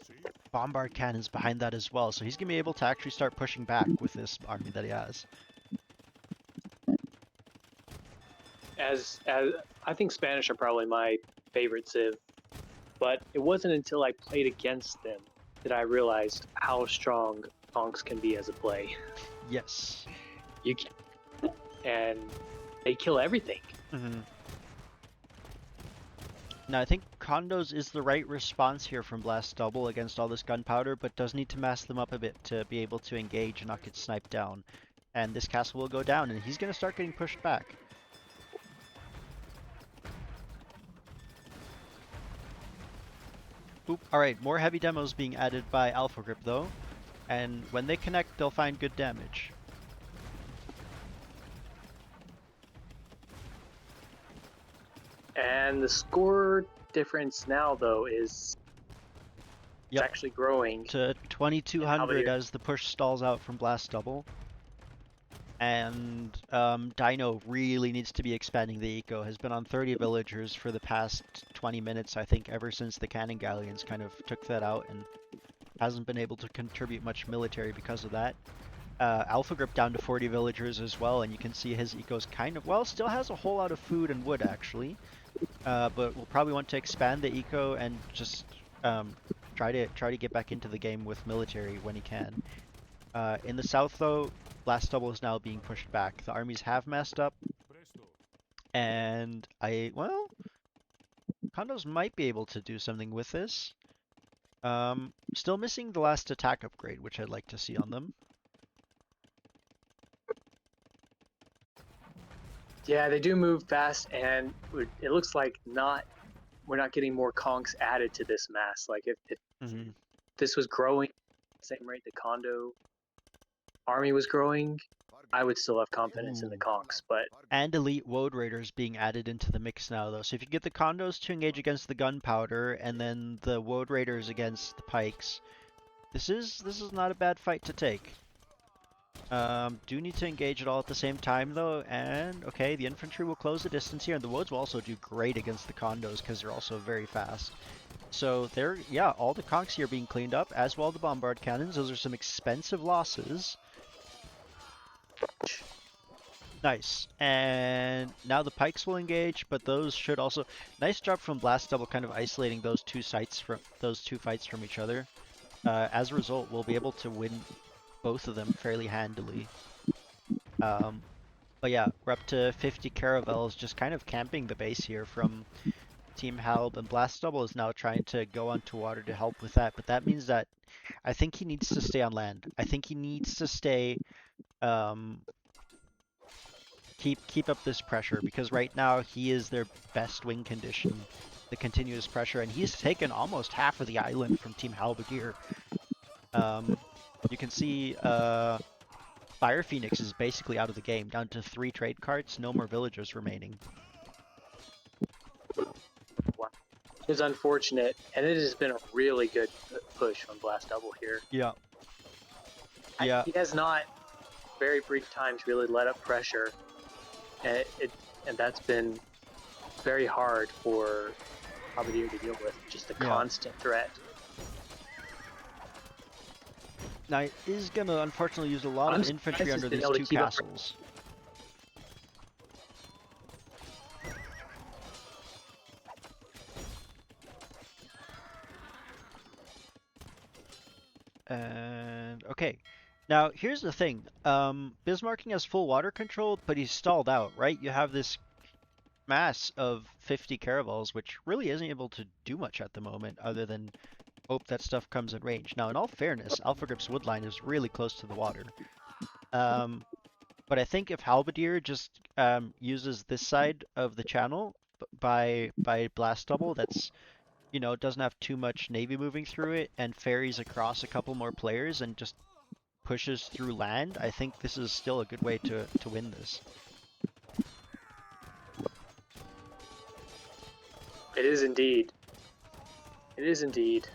bombard cannons behind that as well, so he's gonna be able to actually start pushing back with this army that he has. As I think Spanish are probably my favorite civ, but it wasn't until I played against them that I realized how strong conchs can be as a play. Yes. You can, and they kill everything. Mm-hmm. Now I think condos is the right response here from Blast Double against all this gunpowder, but does need to mass them up a bit to be able to engage and not get sniped down. And this castle will go down, and he's going to start getting pushed back. Oop, alright, more heavy demos being added by Alpha Grip though, and when they connect, they'll find good damage. And the score difference now, though, is Yep. actually growing To 2,200 as the push stalls out from Blast Double. And Dino really needs to be expanding the eco. Has been on 30 villagers for the past 20 minutes, I think, ever since the cannon galleons kind of took that out, and hasn't been able to contribute much military because of that. Alpha Grip down to 40 villagers as well, and you can see his eco's kind of, well, still has a whole lot of food and wood actually, but we'll probably want to expand the eco and just try to get back into the game with military when he can. In the south though, Blast Double is now being pushed back. The armies have messed up, and well, condos might be able to do something with this. Still missing the last attack upgrade, which I'd like to see on them. Yeah, they do move fast, and it looks like we're not getting more conchs added to this mass. Like if Mm-hmm. this was growing at the same rate the condo army was growing, I would still have confidence in the Ooh. conchs. But And elite woad raiders being added into the mix now, though. So if you get the condos to engage against the gunpowder, and then the woad raiders against the pikes, this is not a bad fight to take. Do need to engage it all at the same time though, and okay, the infantry will close the distance here, and the woods will also do great against the condos because they're also very fast. So there, yeah, all the conchs here being cleaned up, as well the bombard cannons. Those are some expensive losses. Nice. And now the pikes will engage, but those should also, nice job from Blast Double kind of isolating those two fights from each other. As a result, we'll be able to win both of them fairly handily. But yeah, we're up to 50 caravels just kind of camping the base here from Team Halb, and Blast Double is now trying to go onto water to help with that, but that means that I think he needs to stay on land. I think he needs to stay, keep up this pressure, because right now he is their best wing condition, the continuous pressure, and he's taken almost half of the island from Team Halberdier. You can see Fire Phoenix is basically out of the game, down to 3 trade carts, no more villagers remaining. it's unfortunate, and it has been a really good push from Blast Double here. Yeah. Yeah. He has not, very brief times, really let up pressure, and that's been very hard for Halberdier to deal with. Just a Yeah. constant threat. Now it is gonna unfortunately use a lot of I'm infantry surprised he's under been these able to two keep up. castles. And okay. Now here's the thing. Bismarcking has full water control, but he's stalled out, right? You have this mass of 50 caravels, which really isn't able to do much at the moment other than hope that stuff comes in range. Now, in all fairness, Alpha Grip's woodline is really close to the water. Um, but I think if Halberdier just uses this side of the channel by blast double, that's doesn't have too much navy moving through it, and ferries across a couple more players and just pushes through land, I think this is still a good way to win this. It is indeed. It is indeed.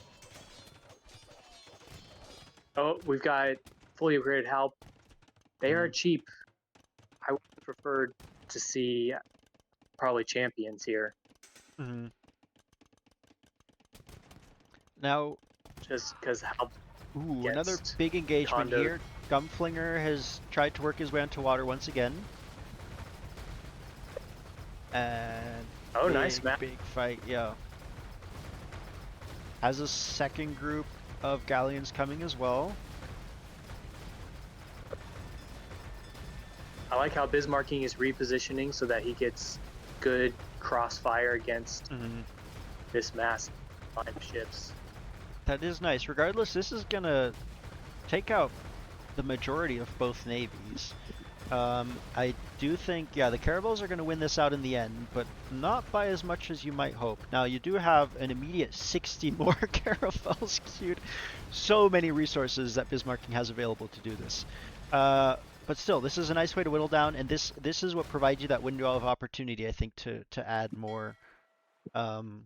Oh, we've got fully upgraded help. They are Mm-hmm. cheap. I would have preferred to see probably champions here, Mm-hmm. Now, just because help ooh, another gets big engagement condoed. here. Gumflinger has tried to work his way onto water once again. And Oh, nice big, map. big fight, yeah. Has a second group of galleons coming as well. I like how Bismarcking is repositioning so that he gets good crossfire against Mm-hmm. this massive line of ships. That is nice. Regardless, this is gonna take out the majority of both navies. I do think, yeah, the Caravels are going to win this out in the end, but not by as much as you might hope. Now, you do have an immediate 60 more Caravels queued. So many resources that Bismarcking has available to do this. But still, this is a nice way to whittle down, and this is what provides you that window of opportunity, I think, to um,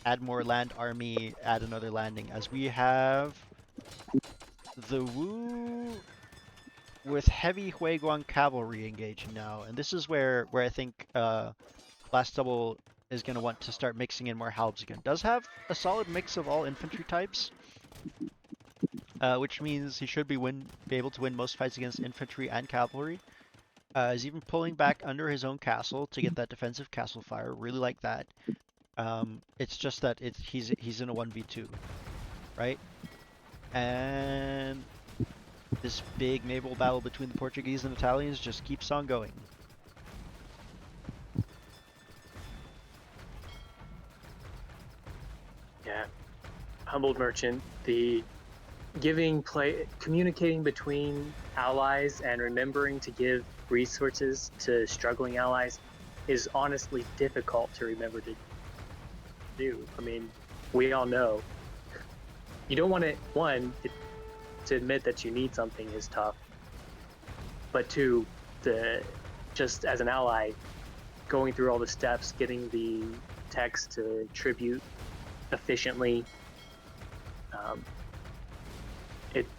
add more land army, add another landing, as we have the Wu with heavy Huiguang cavalry engaging now, and this is where I think Last Double is going to want to start mixing in more Halbs again. Does have a solid mix of all infantry types, which means he should be able to win most fights against infantry and cavalry. He's even pulling back under his own castle to get that defensive castle fire. Really like that. It's just that he's in a 1v2, right? And this big naval battle between the Portuguese and Italians just keeps on going. Yeah, humbled merchant. The communicating between allies and remembering to give resources to struggling allies is honestly difficult to remember to do. I mean, we all know you don't want to admit that you need something is tough, but two, the just as an ally, going through all the steps, getting the text to tribute efficiently, um, it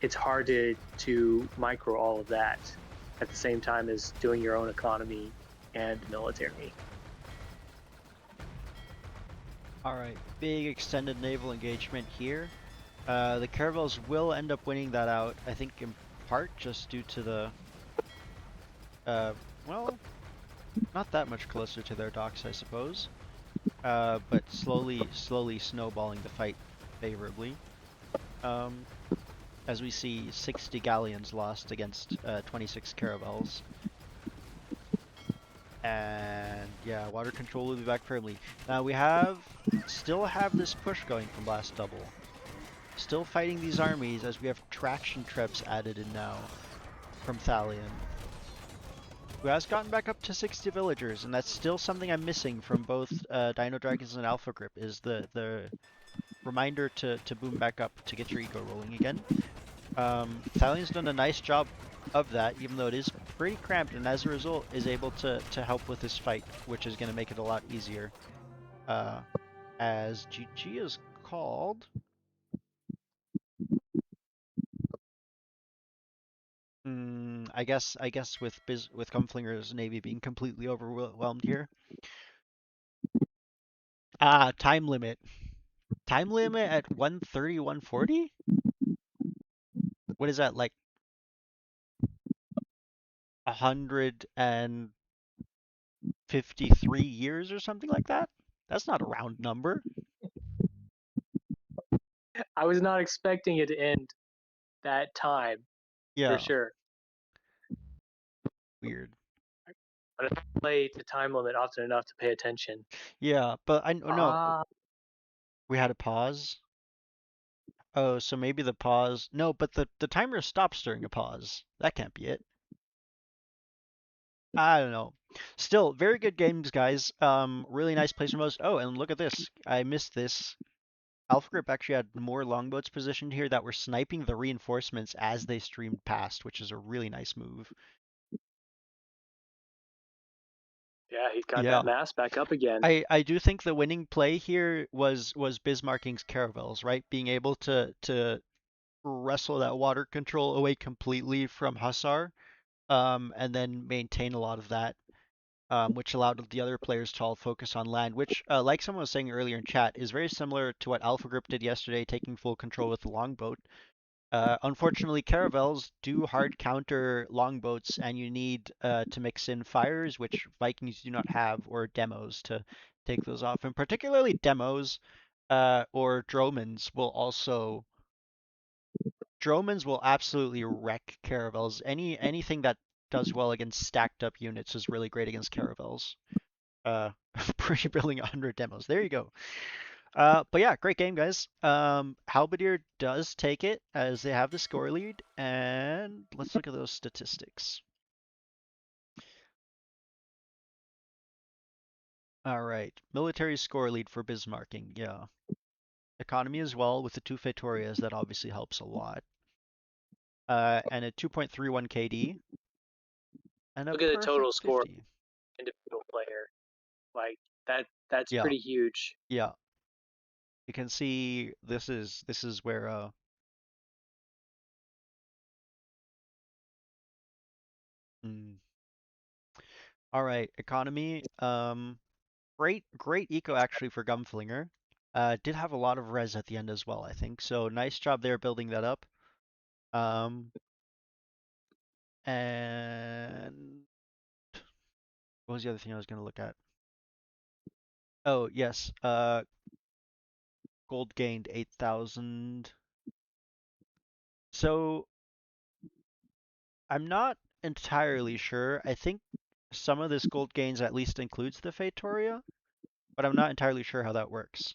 it's hard to micro all of that at the same time as doing your own economy and military. All right, big extended naval engagement here. The Caravels will end up winning that out, I think in part just due to the, uh, well, not that much closer to their docks, I suppose. But slowly snowballing the fight favorably. Um, as we see 60 galleons lost against 26 caravels. And yeah, water control will be back firmly. Now we still have this push going from last double. Still fighting these armies as we have traction trebs added in now from Thalion, who has gotten back up to 60 villagers, and that's still something I'm missing from both Dino Dragons and Alpha Grip, is the reminder to boom back up to get your ego rolling again. Thalion's done a nice job of that, even though it is pretty cramped, and as a result is able to help with this fight, which is going to make it a lot easier. Uh, as GG is called. I guess with Gumflinger's navy being completely overwhelmed here. Ah, time limit. Time limit at 130, 140? What is that, like 153 years or something like that? That's not a round number. I was not expecting it to end that time for Yeah, sure. weird. But I don't play the time limit often enough to pay attention. Yeah, but I no, Ah, we had a pause. Oh, so maybe the pause. No, but the timer stops during a pause. That can't be it. I don't know. Still, very good games, guys. Really nice place for most. Oh, and look at this. I missed this. Alpha Group actually had more longboats positioned here that were sniping the reinforcements as they streamed past, which is a really nice move. yeah, he got that Yeah. mass back up again. I do think the winning play here was Bismarcking's Caravels, right? Being able to wrestle that water control away completely from Hussar, and then maintain a lot of that, which allowed the other players to all focus on land, which, like someone was saying earlier in chat, is very similar to what Alpha Group did yesterday, taking full control with the longboat. Unfortunately, caravels do hard counter longboats, and you need to mix in fires, which Vikings do not have, or demos to take those off. And particularly demos or dromans will also Dromans will absolutely wreck caravels. Anything that does well against stacked up units is really great against caravels. Pre-building 100 demos. There you go. But yeah, great game, guys. Halberdier does take it as they have the score lead, and let's look at those statistics. All right, military score lead for Bismarcking. Yeah, economy as well with the two Fetorias. That obviously helps a lot. And a 2.31 KD and a Look at the total perfect score 50. individual player. Like that's Yeah, pretty huge. yeah. You can see this is where mm, all right, economy. Great eco actually for Gumflinger. Did have a lot of res at the end as well, I think. So nice job there building that up. Um, and what was the other thing I was gonna look at? Oh, yes. Gold gained 8,000. So I'm not entirely sure. I think some of this gold gains at least includes the Feitoria, but I'm not entirely sure how that works.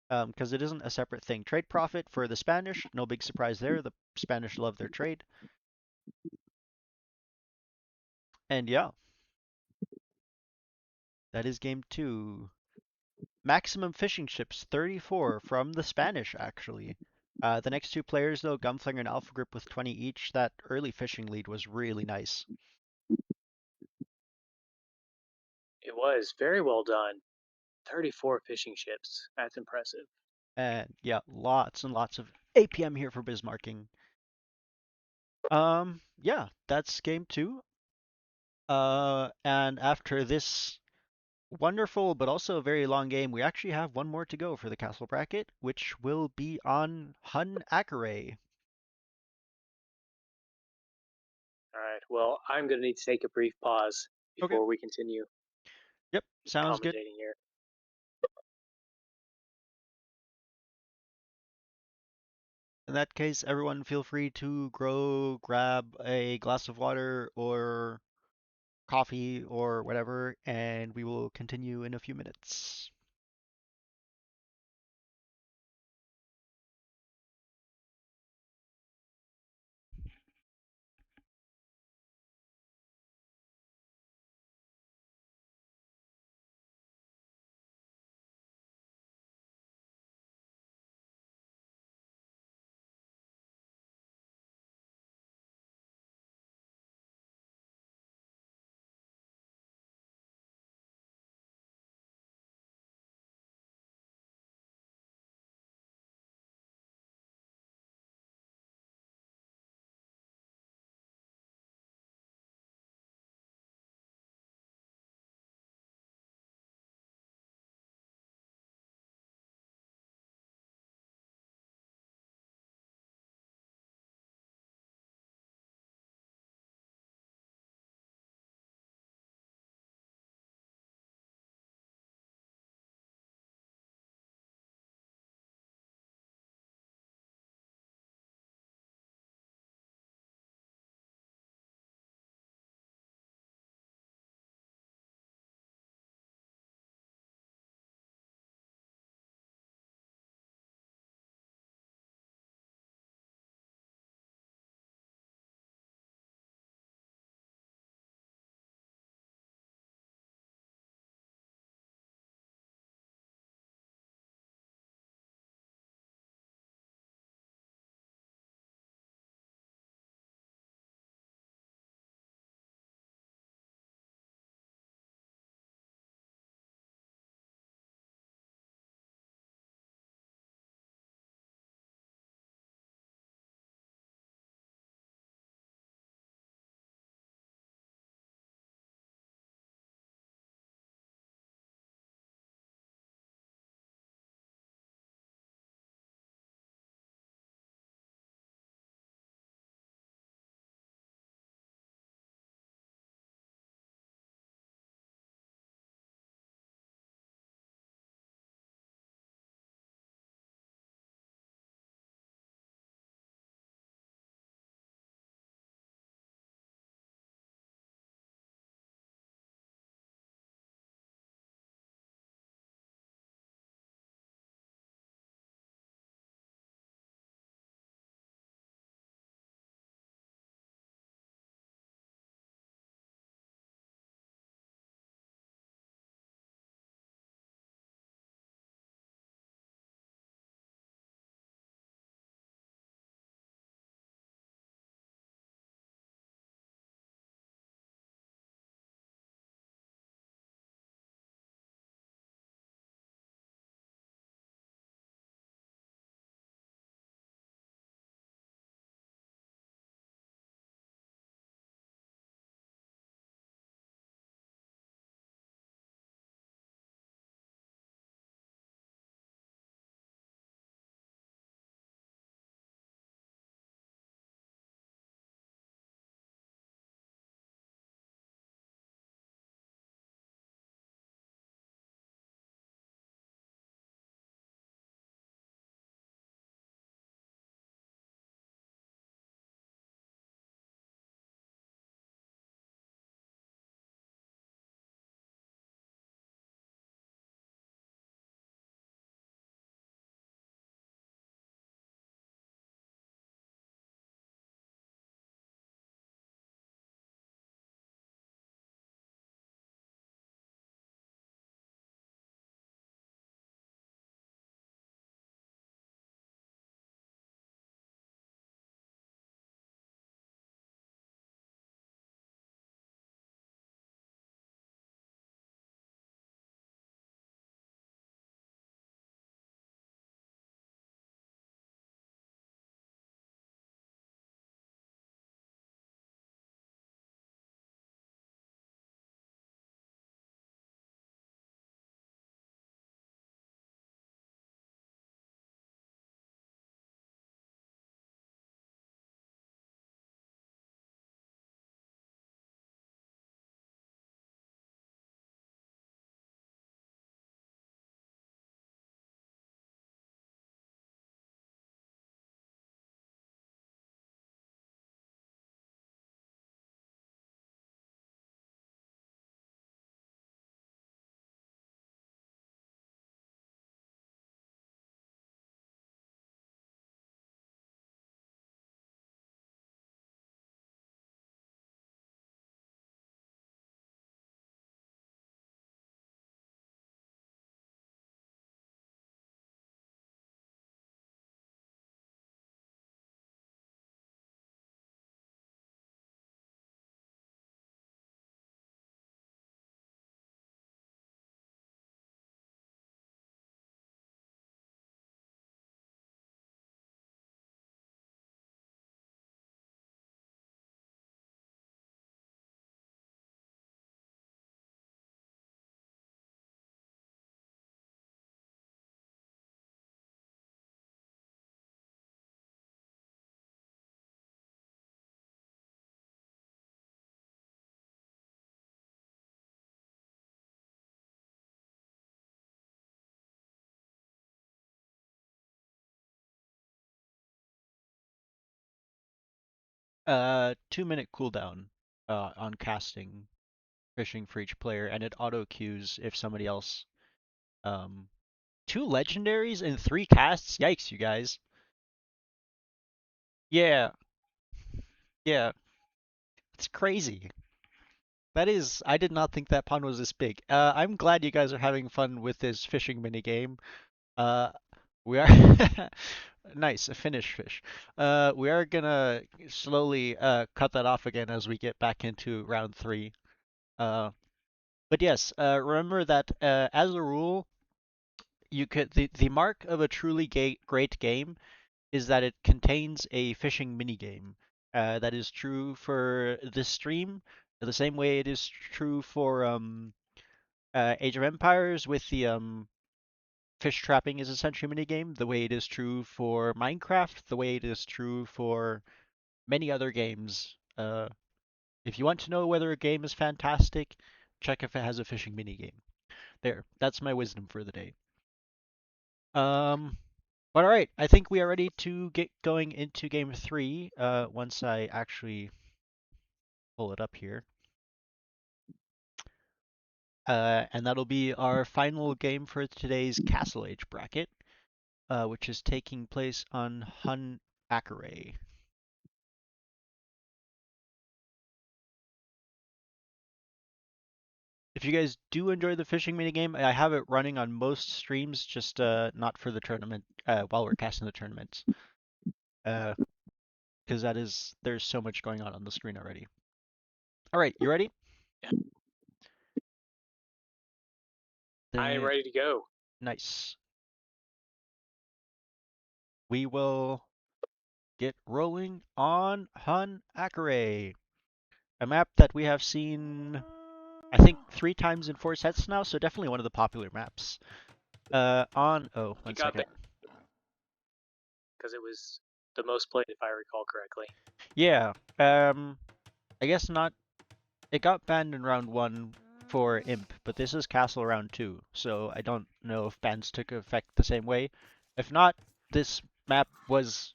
Because it isn't a separate thing. Trade profit for the Spanish, no big surprise there. The Spanish love their trade. And yeah, that is game two. Maximum fishing ships, 34 from the Spanish, actually. The next two players, though, Gunflinger and Alpha Group with 20 each. That early fishing lead was really nice. It was very well done. 34 fishing ships. That's impressive. And yeah, lots and lots of APM here for Bismarcking. Yeah, that's game two. And after this wonderful but also a very long game, we actually have one more to go for the castle bracket, which will be on Hun Akare. All right. Well, I'm going to need to take a brief pause Okay. before we continue Yep, sounds good. commentating here. In that case, everyone feel free to grab a glass of water or coffee or whatever, and we will continue in a few minutes. 2 minute cooldown on casting fishing for each player, and it auto queues if somebody else. Um, two legendaries and three casts. Yikes, you guys. Yeah, yeah, it's crazy. That is, I did not think that pond was this big. I'm glad you guys are having fun with this fishing mini game. Uh, we are nice, a finished fish. We are gonna slowly cut that off again as we get back into round three. Uh, but yes, remember that as a rule, the mark of a truly great game is that it contains a fishing mini game. That is true for this stream, the same way it is true for Age of Empires with the fish trapping is essentially a mini game, the way it is true for Minecraft, the way it is true for many other games. If you want to know whether a game is fantastic, check if it has a fishing mini game. There, that's my wisdom for the day. Um, but all right, I think we are ready to get going into game three. Once I actually pull it up here. And that'll be our final game for today's Castle Age bracket, which is taking place on Hun Akare. If you guys do enjoy the fishing minigame, I have it running on most streams, just not for the tournament while we're casting the tournaments. Because there's so much going on the screen already. All right, you ready? Yeah. I am Then ready to go. nice. We will get rolling on Hun Akare, a map that we have seen, I think, 3 times in 4 sets now, so definitely one of the popular maps. Oh, one It got second. banned because it was the most played, if I recall correctly. Yeah, I guess not. It got banned in round one for Imp, but this is Castle round two, so I don't know if bans took effect the same way. If not, this map was.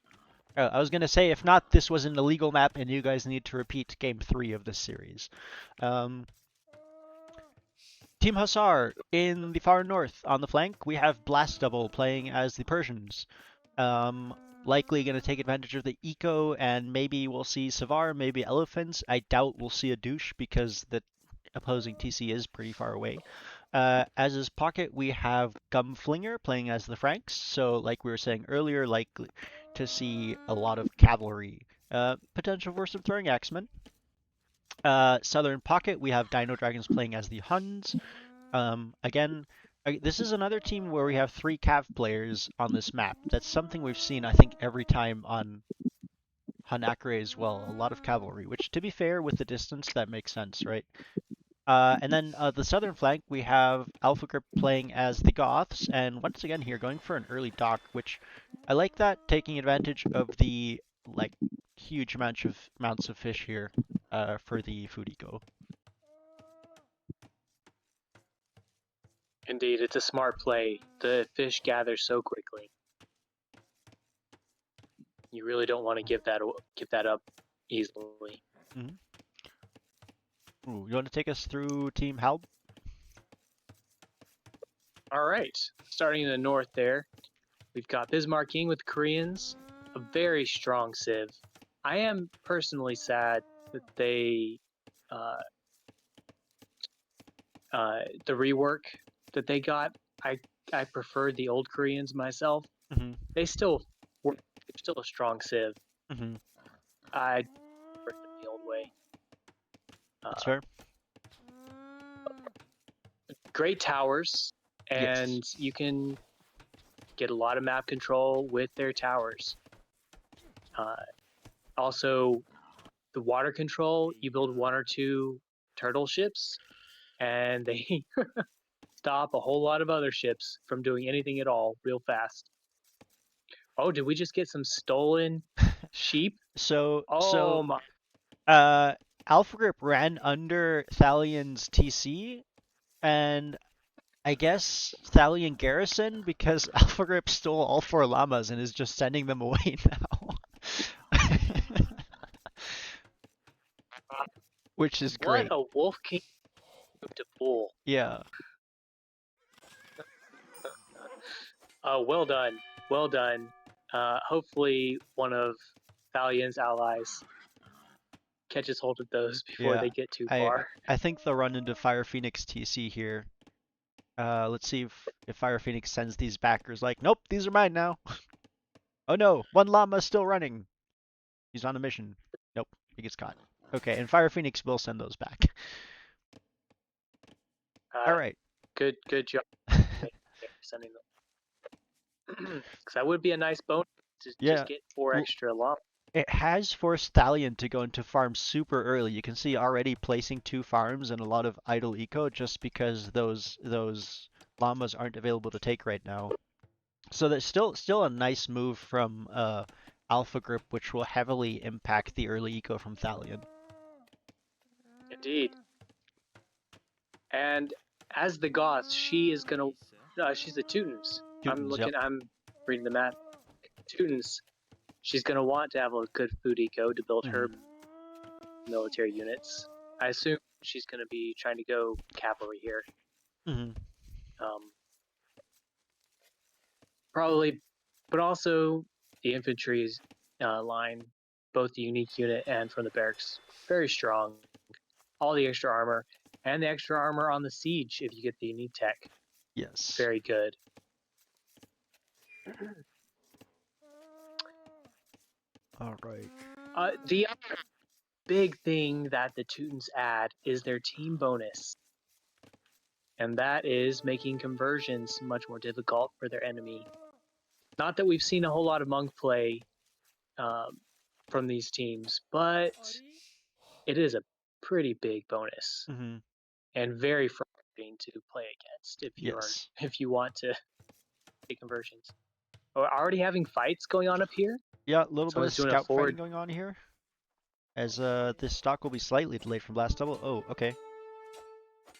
I was gonna say, if not, this was an illegal map, and you guys need to repeat game three of this series. Um, Team Hussar in the far north on the flank, we have Blast Double playing as the Persians. Um, Likely going to take advantage of the eco, and maybe we'll see Savar, maybe Elephants. I doubt we'll see a douche because the opposing TC is pretty far away. As his pocket, we have Gumflinger playing as the Franks. So, like we were saying earlier, likely to see a lot of cavalry. Potential for some throwing axemen. Southern pocket, we have Dino Dragons playing as the Huns. Again, this is another team where we have 3 Cav players on this map. That's something we've seen, I think, every time on Hanakare as well. A lot of cavalry, which, to be fair, with the distance, that makes sense, right? And then the southern flank, we have Alpha Grip playing as the Goths, and once again here, going for an early dock, which I like that, taking advantage of the like huge amounts of fish here for the food eco. Indeed, it's a smart play. The fish gather so quickly. You really don't want to give that up easily. Mm-hmm. Ooh, you want to take us through Team Halb? All right, starting in the north there, we've got Bismarcking with Koreans, a very strong civ. I am personally sad that they, the rework that they got. I preferred the old Koreans myself. Mm-hmm. They still were still a strong civ. Mm-hmm. I prefer them the old way. That's fair. Great towers, and Yes. you can get a lot of map control with their towers. Also, the water control, you build 1 or 2 turtle ships, and they stop a whole lot of other ships from doing anything at all real fast. Oh, did we just get some stolen sheep? So Oh my. Alpha Grip ran under Thalion's TC, and I guess Thalion Garrison because Alpha Grip stole all 4 llamas and is just sending them away now. which is What great. a Wolf King move to pull. Yeah, Well done. Well done. Hopefully, one of Thalian's allies catches hold of those before yeah. they get too I far. I think they'll run into Fire Phoenix TC here. Let's see if Fire Phoenix sends these backers like, nope, these are mine now. Oh no, one llama's still running. He's on a mission. Nope, he gets caught. Okay, and Fire Phoenix will send those back. All Uh, right. good job sending them. Because that would be a nice bonus to Yeah, just get 4 extra long. it has forced Thalion to go into farm super early. You can see already placing 2 farms and a lot of idle eco just because those llamas aren't available to take right now. So there's still a nice move from Alpha Group, which will heavily impact the early eco from Thalion. Indeed. And as the Goth, she is gonna. She's the Teutons. Teutons, yep. I'm reading the map. Teutons. She's gonna want to have a good food eco to build her Hmm. military units. I assume she's gonna be trying to go cavalry here. Hmm. Um, Probably, but also the infantry line, both the unique unit and from the barracks, very strong. All the extra armor and the extra armor on the siege if you get the unique tech, Yes. very good. All right. The other big thing that the Teutons add is their team bonus, and that is making conversions much more difficult for their enemy. Not that we've seen a whole lot of monk play um, from these teams, but it is a pretty big bonus Hmm. and very frustrating to play against Yes. if you want to take conversions. We're already having fights going on up here. Yeah, a little bit of Someone's doing a scout fighting forward. going on here. As this stock will be slightly delayed from last double. Oh, okay.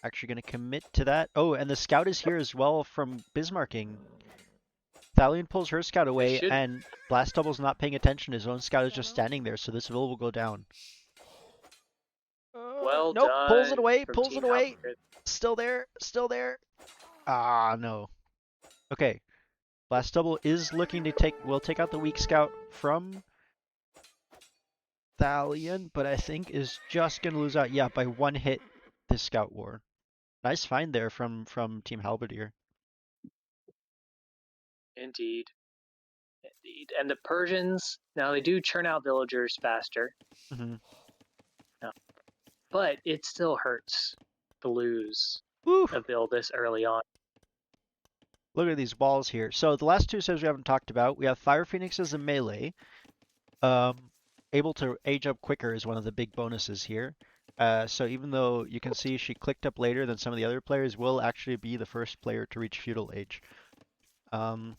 Actually gonna commit to that. Oh, and the scout is here as well from Bismarcking. Thalion pulls her scout They away, should. and Blast Double's not paying attention. His own scout is just standing there, so this will go down. Well Nope, pulls it done away, from pulls it Team away. Halb. Still there, still there. Ah, no. Okay, Blast Double is looking to will take out the weak scout from Thalion, but I think is just gonna lose out. Yeah, by 1 hit this scout war. Nice find there from Team Halberdier. Indeed, indeed. And the Persians now they do churn out villagers faster, Hmm. but it still hurts to lose Woo! a bill this early on. Look at these walls here. So the last 2 saves we haven't talked about. We have Fire Phoenix as a melee. Um, able to age up quicker is one of the big bonuses here. So even though you can see she clicked up later than some of the other players, will actually be the first player to reach feudal age. Um,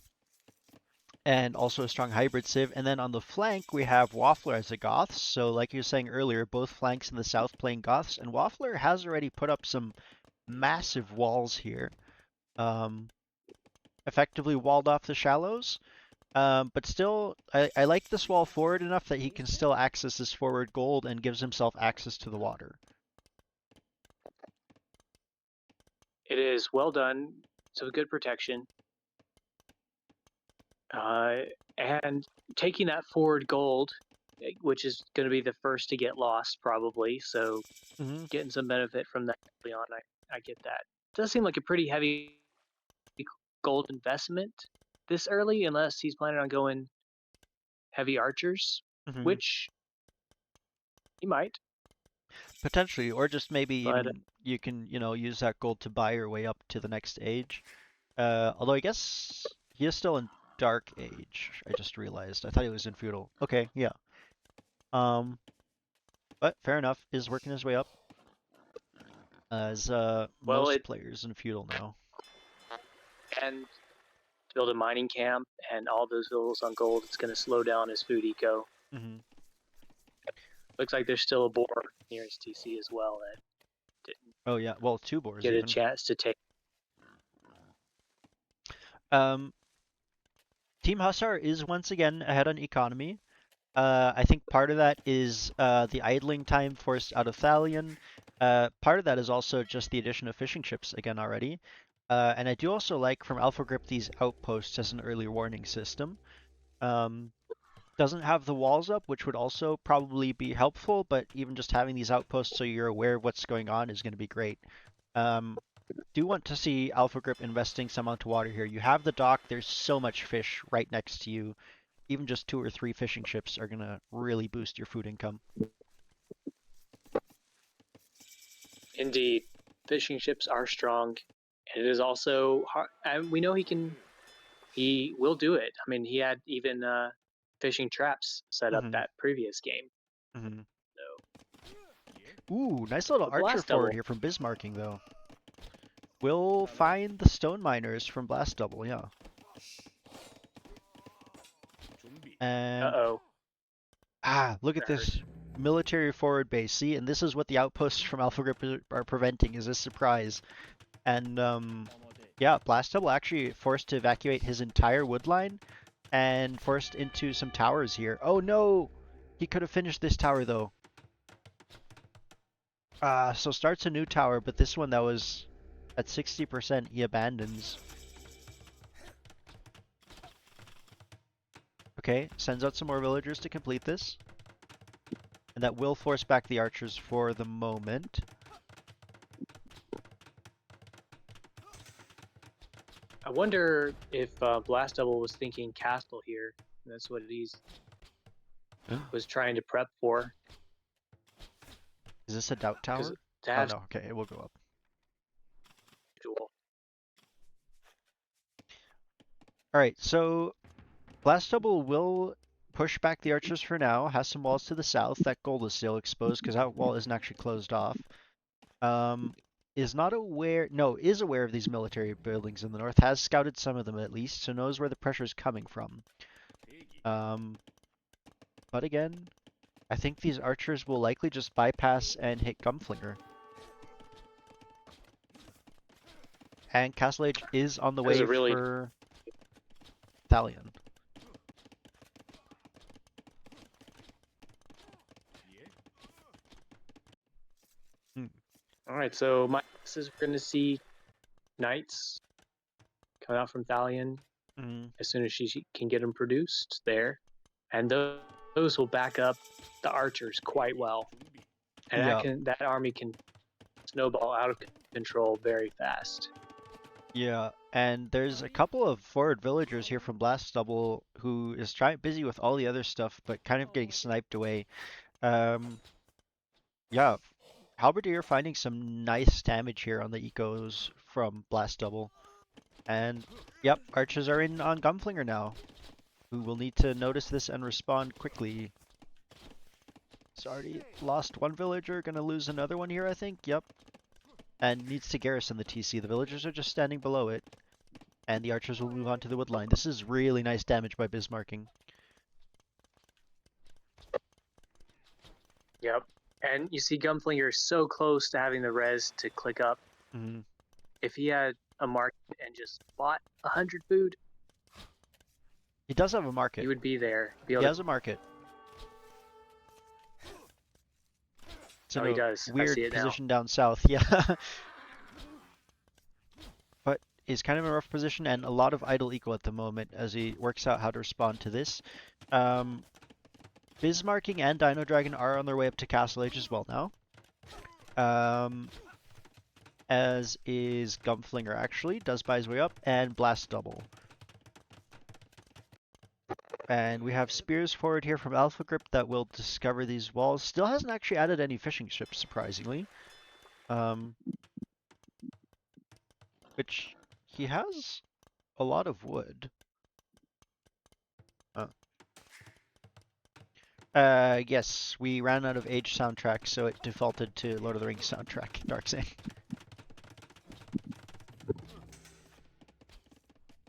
and also a strong hybrid civ. And then on the flank, we have Waffler as a Goth. So like you were saying earlier, both flanks in the south playing Goths. And Waffler has already put up some massive walls here. Um, effectively walled off the shallows. But still, I like this wall forward enough that he can still access his forward gold and gives himself access to the water. It is well done, so good protection. And taking that forward gold, which is going to be the first to get lost probably. So Hmm. getting some benefit from that early on, I get that. It does seem like a pretty heavy gold investment this early, unless he's planning on going heavy archers, Hmm. which he might. Potentially, or just maybe But even you can, use that gold to buy your way up to the next age. Although I guess he is still in Dark Age. I just realized. I thought he was in Feudal. Okay, yeah. Um, but fair enough. Is working his way up as well, most players in Feudal now. and to build a mining camp and all those villas on gold, it's going to slow down his food eco. Hmm. Looks like there's still a boar near his TC as well that didn't Oh yeah, well 2 boars get a even. chance to take. Um, Team Hussar is once again ahead on economy. I think part of that is the idling time forced out of Thalion. Part of that is also just the addition of fishing ships again already. And I do also like from Alpha Grip these outposts as an early warning system. Um, doesn't have the walls up, which would also probably be helpful, but even just having these outposts so you're aware of what's going on is going to be great. Um, do want to see Alpha Grip investing some onto water here. You have the dock, there's so much fish right next to you. Even just 2 or 3 fishing ships are going to really boost your food income. Indeed, fishing ships are strong. And it is also hard. And we know he will do it. I mean, he had even fishing traps set up Mm-hmm. that previous game. Mm-hmm. So, Ooh, nice little but archer blast forward double. here from Bismarcking, though. We'll find the stone miners from Blast Double, yeah. And Uh-oh. look at That hurt. this military forward base. See, and this is what the outposts from Alpha Grip are preventing, is this surprise. And yeah, Blast Double actually forced to evacuate his entire wood line and forced into some towers here. Oh no! He could have finished this tower though. So starts a new tower, but this one that was at 60% he abandons. Okay, sends out some more villagers to complete this. And that will force back the archers for the moment. I wonder if Blast Double was thinking castle here. That's what he's was trying to prep for. Is this a doubt Because tower? to Oh have no, okay, it will go up. dual. Alright, so Blast Double will push back the archers for now, has some walls to the south. That gold is still exposed because that wall isn't actually closed off. Um, is not aware, no, is aware of these military buildings in the north, has scouted some of them at least, so knows where the pressure is coming from. Um, but again, I think these archers will likely just bypass and hit Gunflinger. And Castle Age is on the That was way a really for Thalion. Hmm. all right. So my guess is we're going to see knights coming out from Thalion Mm. as soon as she can get them produced there, and those will back up the archers quite well, and Yeah, that army can snowball out of control very fast. yeah. And there's a couple of forward villagers here from Blast Double who is busy with all the other stuff, but kind of getting sniped away. Um, yeah, Halberdier finding some nice damage here on the ecos from Blast Double. And yep, archers are in on Gunflinger now, who will need to notice this and respond quickly. It's already lost one villager, gonna lose another one here, I think. Yep. And needs to garrison the TC. The villagers are just standing below it, and the archers will move on to the wood line. This is really nice damage by Bismarcking. Yep. And you see Gunflinger so close to having the res to click up. Mm-hmm. If he had a market and just bought 100 food, He does have a he market. would be there. Be He able has to. a market. It's Oh, in he a does. I see weird it now. position down south, yeah. But is kind of in a rough position and a lot of idle eco at the moment as he works out how to respond to this. Um, Bismarcking and Dino Dragon are on their way up to Castle Age as well now. As is Gunflinger actually, does buy his way up, and Blast Double. And we have spears forward here from Alpha Grip that will discover these walls. Still hasn't actually added any fishing ships, surprisingly. Which he has a lot of wood. Uh, yes, we ran out of Age soundtrack, so it defaulted to Lord of the Rings soundtrack, Darksang.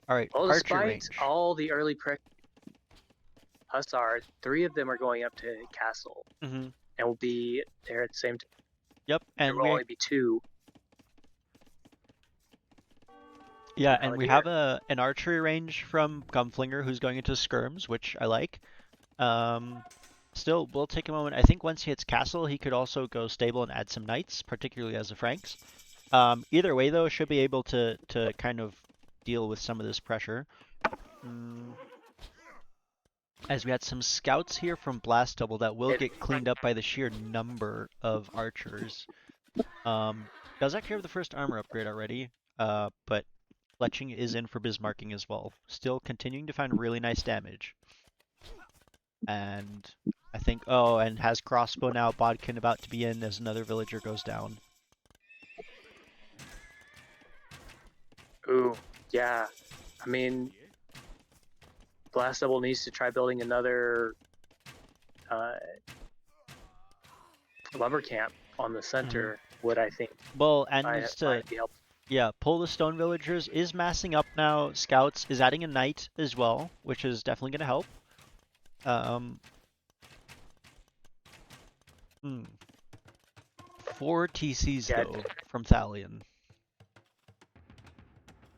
Alright, Well, archer despite range. all the early Hussar, 3 of them are going up to Castle Mm-hmm. and will be there at the same time. Yep, There and will only be 2 we here. have an archery range from Gunflinger who's going into skirms, which I like. Still, we'll take a moment. I think once he hits castle, he could also go stable and add some knights, particularly as a Franks. Either way, though, should be able to kind of deal with some of this pressure. As we had some scouts here from Blast Double that will get cleaned up by the sheer number of archers. Does actually have the first armor upgrade already, but fletching is in for Bismarcking as well. Still continuing to find really nice damage. And I think, oh, and has crossbow now, Bodkin about to be in as another villager goes down. Ooh, yeah. I mean, Blast Double needs to try building another lumber camp on the center. Would I think? Well, and needs to, might be helpful. yeah, pull the stone villagers, is massing up now, scouts, is adding a knight as well, which is definitely going to help. 4 TCs though from Thalion.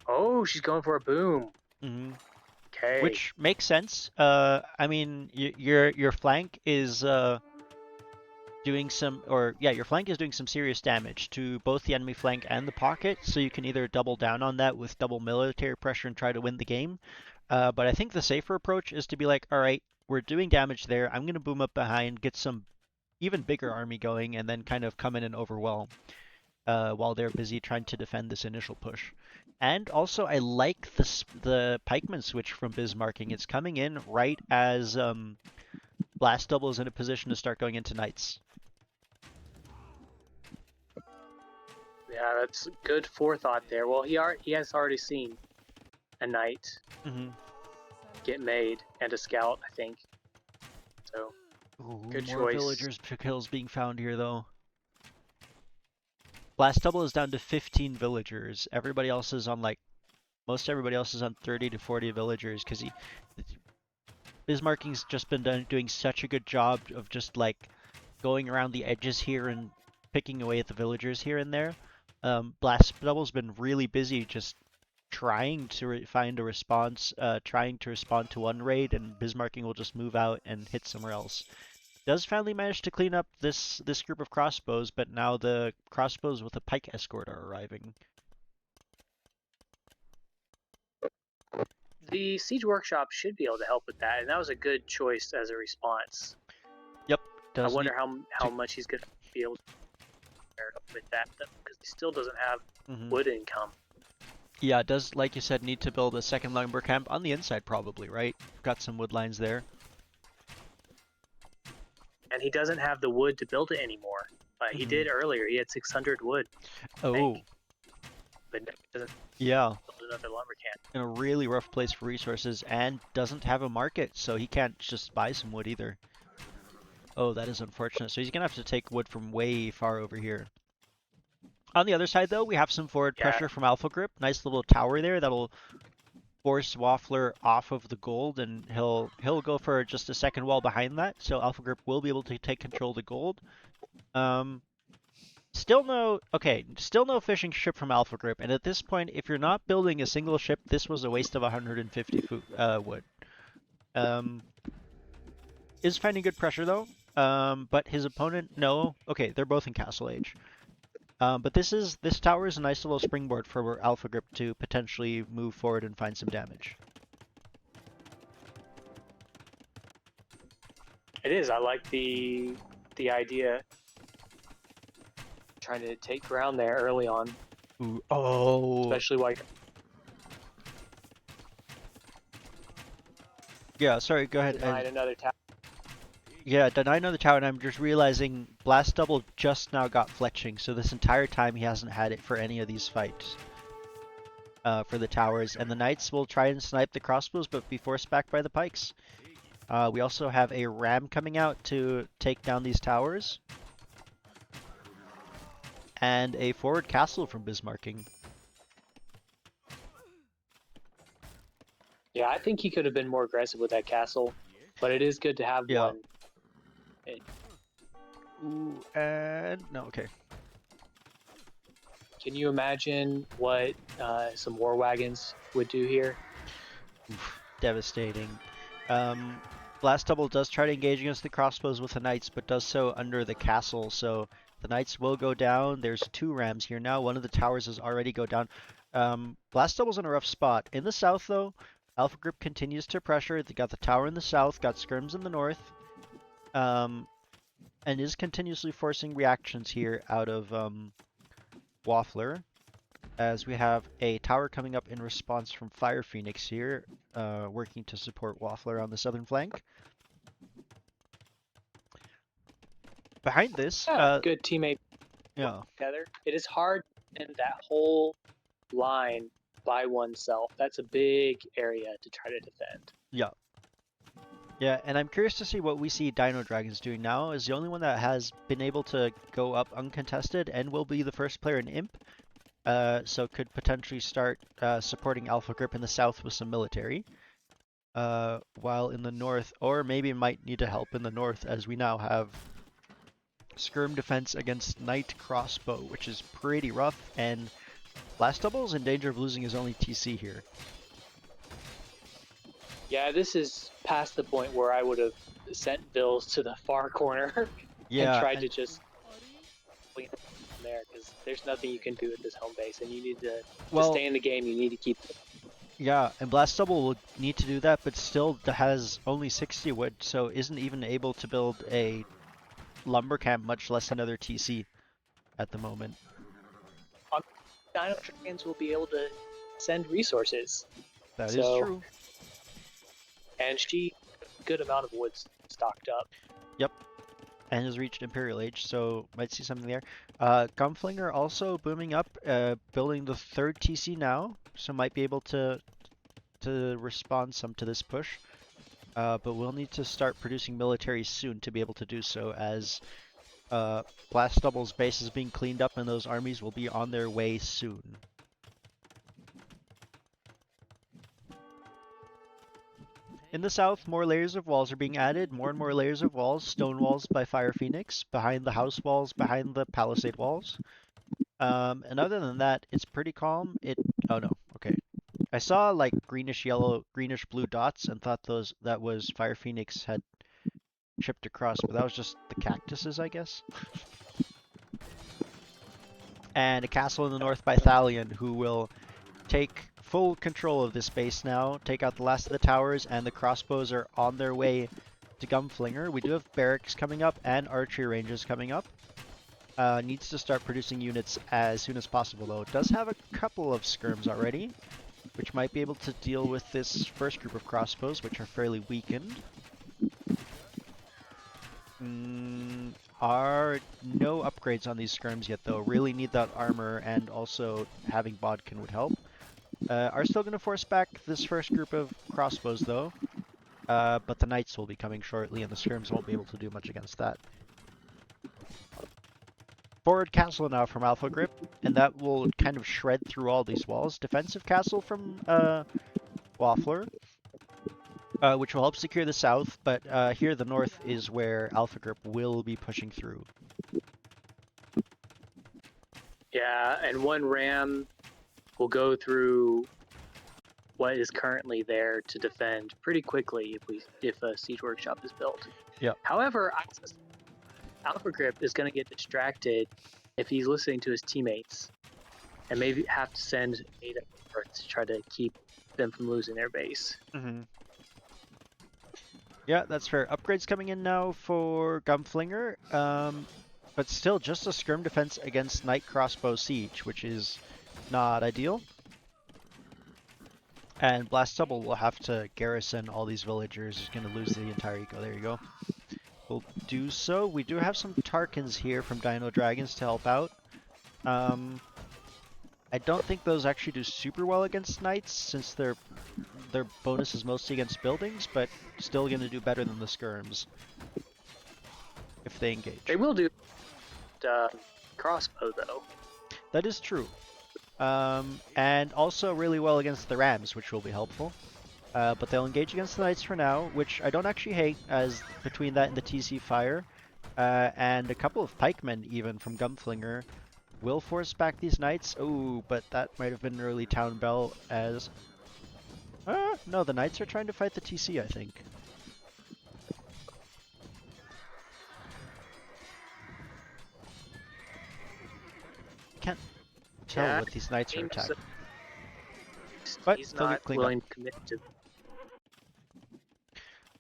Oh, she's going for a boom. Okay. Which makes sense. I mean, your flank is doing some, or yeah, your flank is doing some serious damage to both the enemy flank and the pocket. So you can either double down on that with double military pressure and try to win the game. But I think the safer approach is to be like, all right, we're doing damage there. I'm gonna boom up behind, get some even bigger army going, and then kind of come in and overwhelm while they're busy trying to defend this initial push. And also, I like the pikeman switch from Bismarcking. It's coming in right as Blast Double is in a position to start going into knights. Yeah, that's good forethought there. Well, he has already seen a knight get made and a scout, I think. So, good more choice. villagers kills being found here, though. Blast Double is down to 15 villagers. Everybody else is on most everybody else is on 30 to 40 villagers because Bismarcking's just been doing such a good job of just like going around the edges here and picking away at the villagers here and there. Blast Double's been really busy just trying to find a response, trying to respond to one raid, and Bismarcking will just move out and hit somewhere else. Does finally manage to clean up this group of crossbows, but now the crossbows with a pike escort are arriving. The Siege Workshop should be able to help with that, and that was a good choice as a response. Yep. I wonder how much he's going to be able to with that, because he still doesn't have wood income. Yeah, it does, like you said, need to build a second lumber camp on the inside probably, right? Got some wood lines there. And he doesn't have the wood to build it anymore. He did earlier. He had 600 wood. Oh. But doesn't build another lumber camp. In a really rough place for resources, and doesn't have a market, so he can't just buy some wood either. Oh, that is unfortunate. So he's going to have to take wood from way far over here. On the other side, though, we have some forward pressure from Alpha Grip. Nice little tower there that'll force Waffler off of the gold, and he'll go for just a second wall behind that. So Alpha Grip will be able to take control of the gold. Still no fishing ship from Alpha Grip, and at this point, if you're not building a single ship, this was a waste of 150 wood. Is finding good pressure though, but his opponent, no. Okay, they're both in Castle Age. But this tower is a nice little springboard for Alpha Grip to potentially move forward and find some damage. It is. I like the idea. Trying to take ground there early on. Ooh, oh. Especially while. Yeah, sorry, go ahead. Denied another tower. Yeah, denied another tower, and I'm just realizing Blast Double just now got fletching, so this entire time he hasn't had it for any of these fights. For the towers, and the knights will try and snipe the crossbows, but be forced back by the pikes. We also have a ram coming out to take down these towers. And a forward castle from Bismarcking. Yeah, I think he could have been more aggressive with that castle, but it is good to have one. Ooh, and no, okay. Can you imagine what some war wagons would do here? Oof, devastating. Blast Double does try to engage against the crossbows with the knights, but does so under the castle, so the knights will go down. There's 2 rams here now. One of the towers has already go down. Blast Double's in a rough spot. In the south, though, Alpha Group continues to pressure. They got the tower in the south, got skirms in the north, and is continuously forcing reactions here out of Waffler, as we have a tower coming up in response from Fire Phoenix here, working to support Waffler on the southern flank. Behind this, Yeah, good teammate yeah, together. It is hard in that whole line by oneself. That's a big area to try to defend. yeah. Yeah, and I'm curious to see what we see Dino Dragons doing now, is the only one that has been able to go up uncontested and will be the first player in Imp, so could potentially start supporting Alpha Grip in the south with some military, while in the north, or maybe might need to help in the north, as we now have skirm defense against Knight Crossbow, which is pretty rough, and Blast Double is in danger of losing his only TC here. Yeah, this is past the point where I would have sent Bills to the far corner and Yeah, tried to just clean up from there, because there's nothing you can do at this home base, and you need to stay in the game. You need to keep. Yeah, and Blast Double will need to do that, but still has only 60 wood, so isn't even able to build a lumber camp, much less another TC at the moment. Dino Dragons will be able to send resources. That is true. And she good amount of wood stocked up. Yep. And has reached Imperial Age, so might see something there. Gunflinger also booming up, building the 3rd TC now, so might be able to respond some to this push. But we'll need to start producing military soon to be able to do so, as Blast Double's base is being cleaned up and those armies will be on their way soon. In the south, more layers of walls are being added, more and more layers of walls, stone walls by Fire Phoenix, behind the house walls, behind the palisade walls. And other than that, it's pretty calm. Oh no, okay. I saw like greenish yellow, greenish blue dots and thought that was Fire Phoenix had chipped across, but that was just the cactuses, I guess. And a castle in the north by Thalion, who will take full control of this base now, take out the last of the towers, and the crossbows are on their way to Gunflinger. We do have barracks coming up and archery ranges coming up. Needs to start producing units as soon as possible, though. It does have a couple of skirms already, which might be able to deal with this first group of crossbows, which are fairly weakened. Are no upgrades on these skirms yet, though. Really need that armor, and also having Bodkin would help. Are still going to force back this first group of crossbows, though. But the knights will be coming shortly, and the skirms won't be able to do much against that. Forward castle now from Alpha Grip, and that will kind of shred through all these walls. Defensive castle from Waffler, which will help secure the south, but here the north is where Alpha Grip will be pushing through. Yeah, and one ram will go through what is currently there to defend pretty quickly if a siege workshop is built. Yeah. However, Alpha Grip is going to get distracted if he's listening to his teammates, and maybe have to send aid up to try to keep them from losing their base. Mm-hmm. Yeah, that's fair. Upgrades coming in now for Gunflinger, but still just a skirm defense against Knight Crossbow Siege, which is not ideal. And Blast Double will have to garrison all these villagers. He's going to lose the entire eco. There you go. We'll do so. We do have some Tarkans here from Dino Dragons to help out. I don't think those actually do super well against Knights, since their bonus is mostly against buildings, but still going to do better than the skirms if they engage. They will do crossbow, though. That is true. And also really well against the rams, which will be helpful. But they'll engage against the knights for now, which I don't actually hate, as between that and the TC fire, and a couple of pikemen even from Gunflinger will force back these knights. Oh, but that might have been an early town bell, as... no, the knights are trying to fight the TC, I think. tell Yeah, what these knights are seems attacking. But he's they'll not get cleaned up. willing to commit to.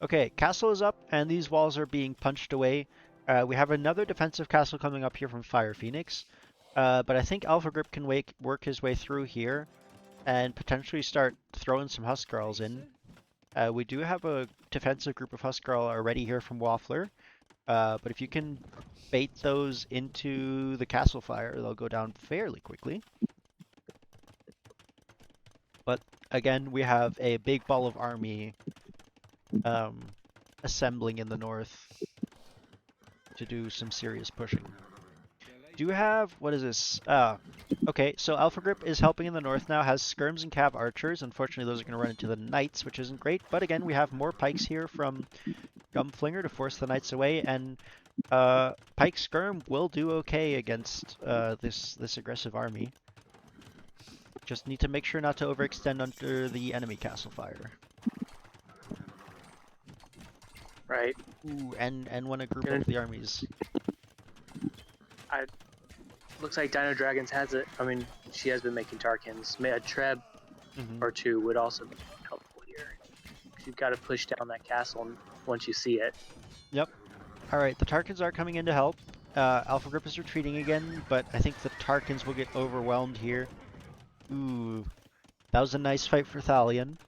Okay, castle is up, and these walls are being punched away. We have another defensive castle coming up here from Fire Phoenix. But I think Alpha Grip can work his way through here and potentially start throwing some Huskarls in. We do have a defensive group of Huskarl already here from Waffler. But if you can bait those into the castle fire, they'll go down fairly quickly. But again, we have a big ball of army um, assembling in the north to do some serious pushing. Do have, what is this? Okay, so Alpha Grip is helping in the north now, has skirms and cav archers. Unfortunately, those are going to run into the knights, which isn't great. But again, we have more pikes here from Gumflinger to force the knights away, and Pike Skirm will do okay against this aggressive army. Just need to make sure not to overextend under the enemy castle fire. Right. Ooh, and want to group up the armies. Looks like Dino Dragons has it. I mean, she has been making Tarkins. A Treb or two would also be helpful here. You've got to push down that castle once you see it. Yep. Alright, the Tarkins are coming in to help. Alpha Grip is retreating again, but I think the Tarkins will get overwhelmed here. Ooh. That was a nice fight for Thalion.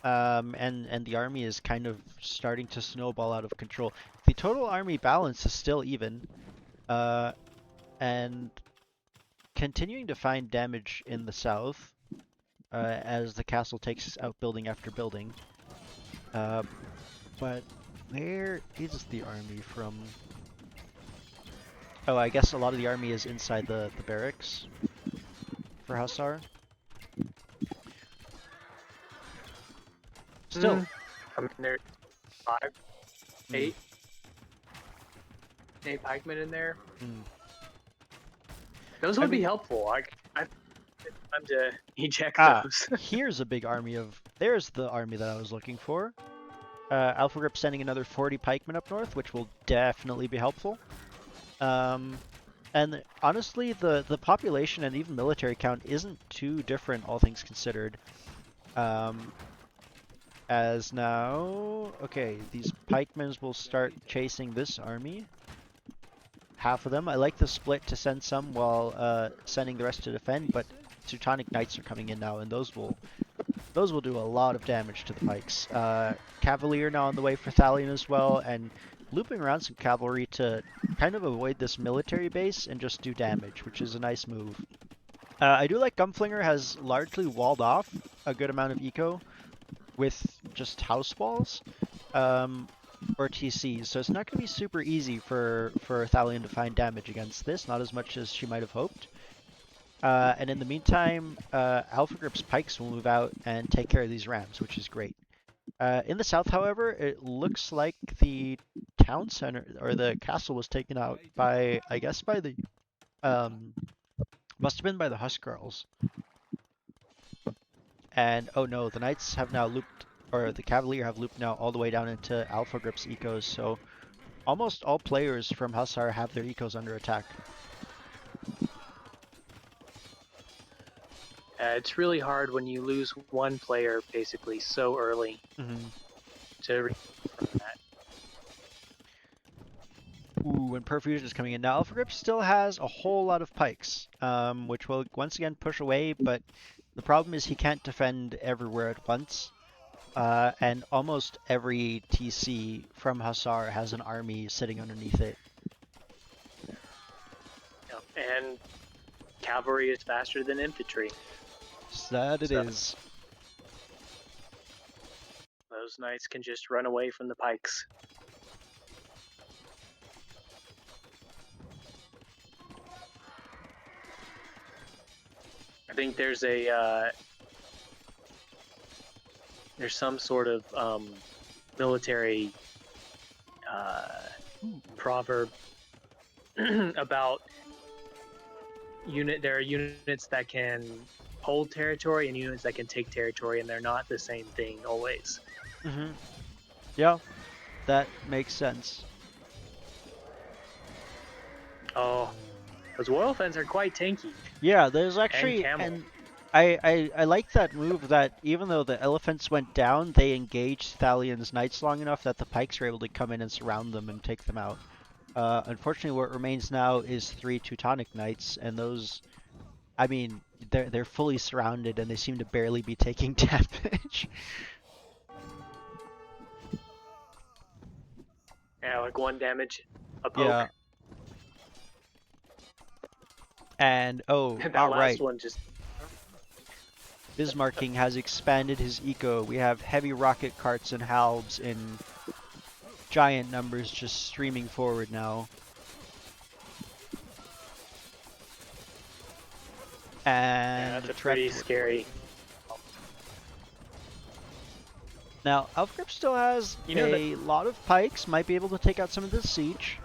And the army is kind of starting to snowball out of control. The total army balance is still even. And continuing to find damage in the south as the castle takes out building after building. But where is the army from? Oh, I guess a lot of the army is inside the barracks for Hussar. Still. I mean, there's 8 pikemen in there. Those would be helpful. I'm to eject those. Here's a big army of... There's the army that I was looking for. Alpha Grip sending another 40 pikemen up north, which will definitely be helpful. And honestly, the population and even military count isn't too different, all things considered. As now... Okay, these pikemen will start chasing this army. Half of them. I like the split to send some while sending the rest to defend, but Teutonic Knights are coming in now, and those will do a lot of damage to the pikes. Cavalier now on the way for Thalion as well, and looping around some cavalry to kind of avoid this military base and just do damage, which is a nice move. I do like Gumflinger has largely walled off a good amount of eco with just house walls. Or TCs, so it's not going to be super easy for Thalion to find damage against this, not as much as she might have hoped. And in the meantime, Alpha Grip's pikes will move out and take care of these rams, which is great. In the south, however, it looks like the town center, or the castle was taken out by, I guess by the, must have been by the Huskarls. And, oh no, the knights have now looped, or the Cavalier have looped now all the way down into Alpha Grip's ecos, so almost all players from Hussar have their ecos under attack. It's really hard when you lose one player basically so early to from that. Ooh, and Perfusion is coming in. Now, Alpha Grip still has a whole lot of pikes, which will once again push away, but the problem is he can't defend everywhere at once. And almost every TC from Hussar has an army sitting underneath it. And cavalry is faster than infantry. That it is. Those knights can just run away from the pikes. I think there's some sort of military proverb about there are units that can hold territory and units that can take territory, and they're not the same thing always. Yeah, that makes sense. Oh, Those oil fens are quite tanky. Yeah, there's And actually, camel. and I like that move that even though the elephants went down, they engaged Thalion's knights long enough that the pikes were able to come in and surround them and take them out. Unfortunately, what remains now is 3 Teutonic knights, and those, I mean, they're fully surrounded and they seem to barely be taking damage. Yeah, like 1 damage a Yeah, poke. and oh, That last outright. one just. Bismarck King has expanded his eco. We have heavy rocket carts and halbs in giant numbers just streaming forward now. Yeah, And that's a trap pretty toward scary. now, Elfgrip still has You know that. a lot of pikes, might be able to take out some of the siege.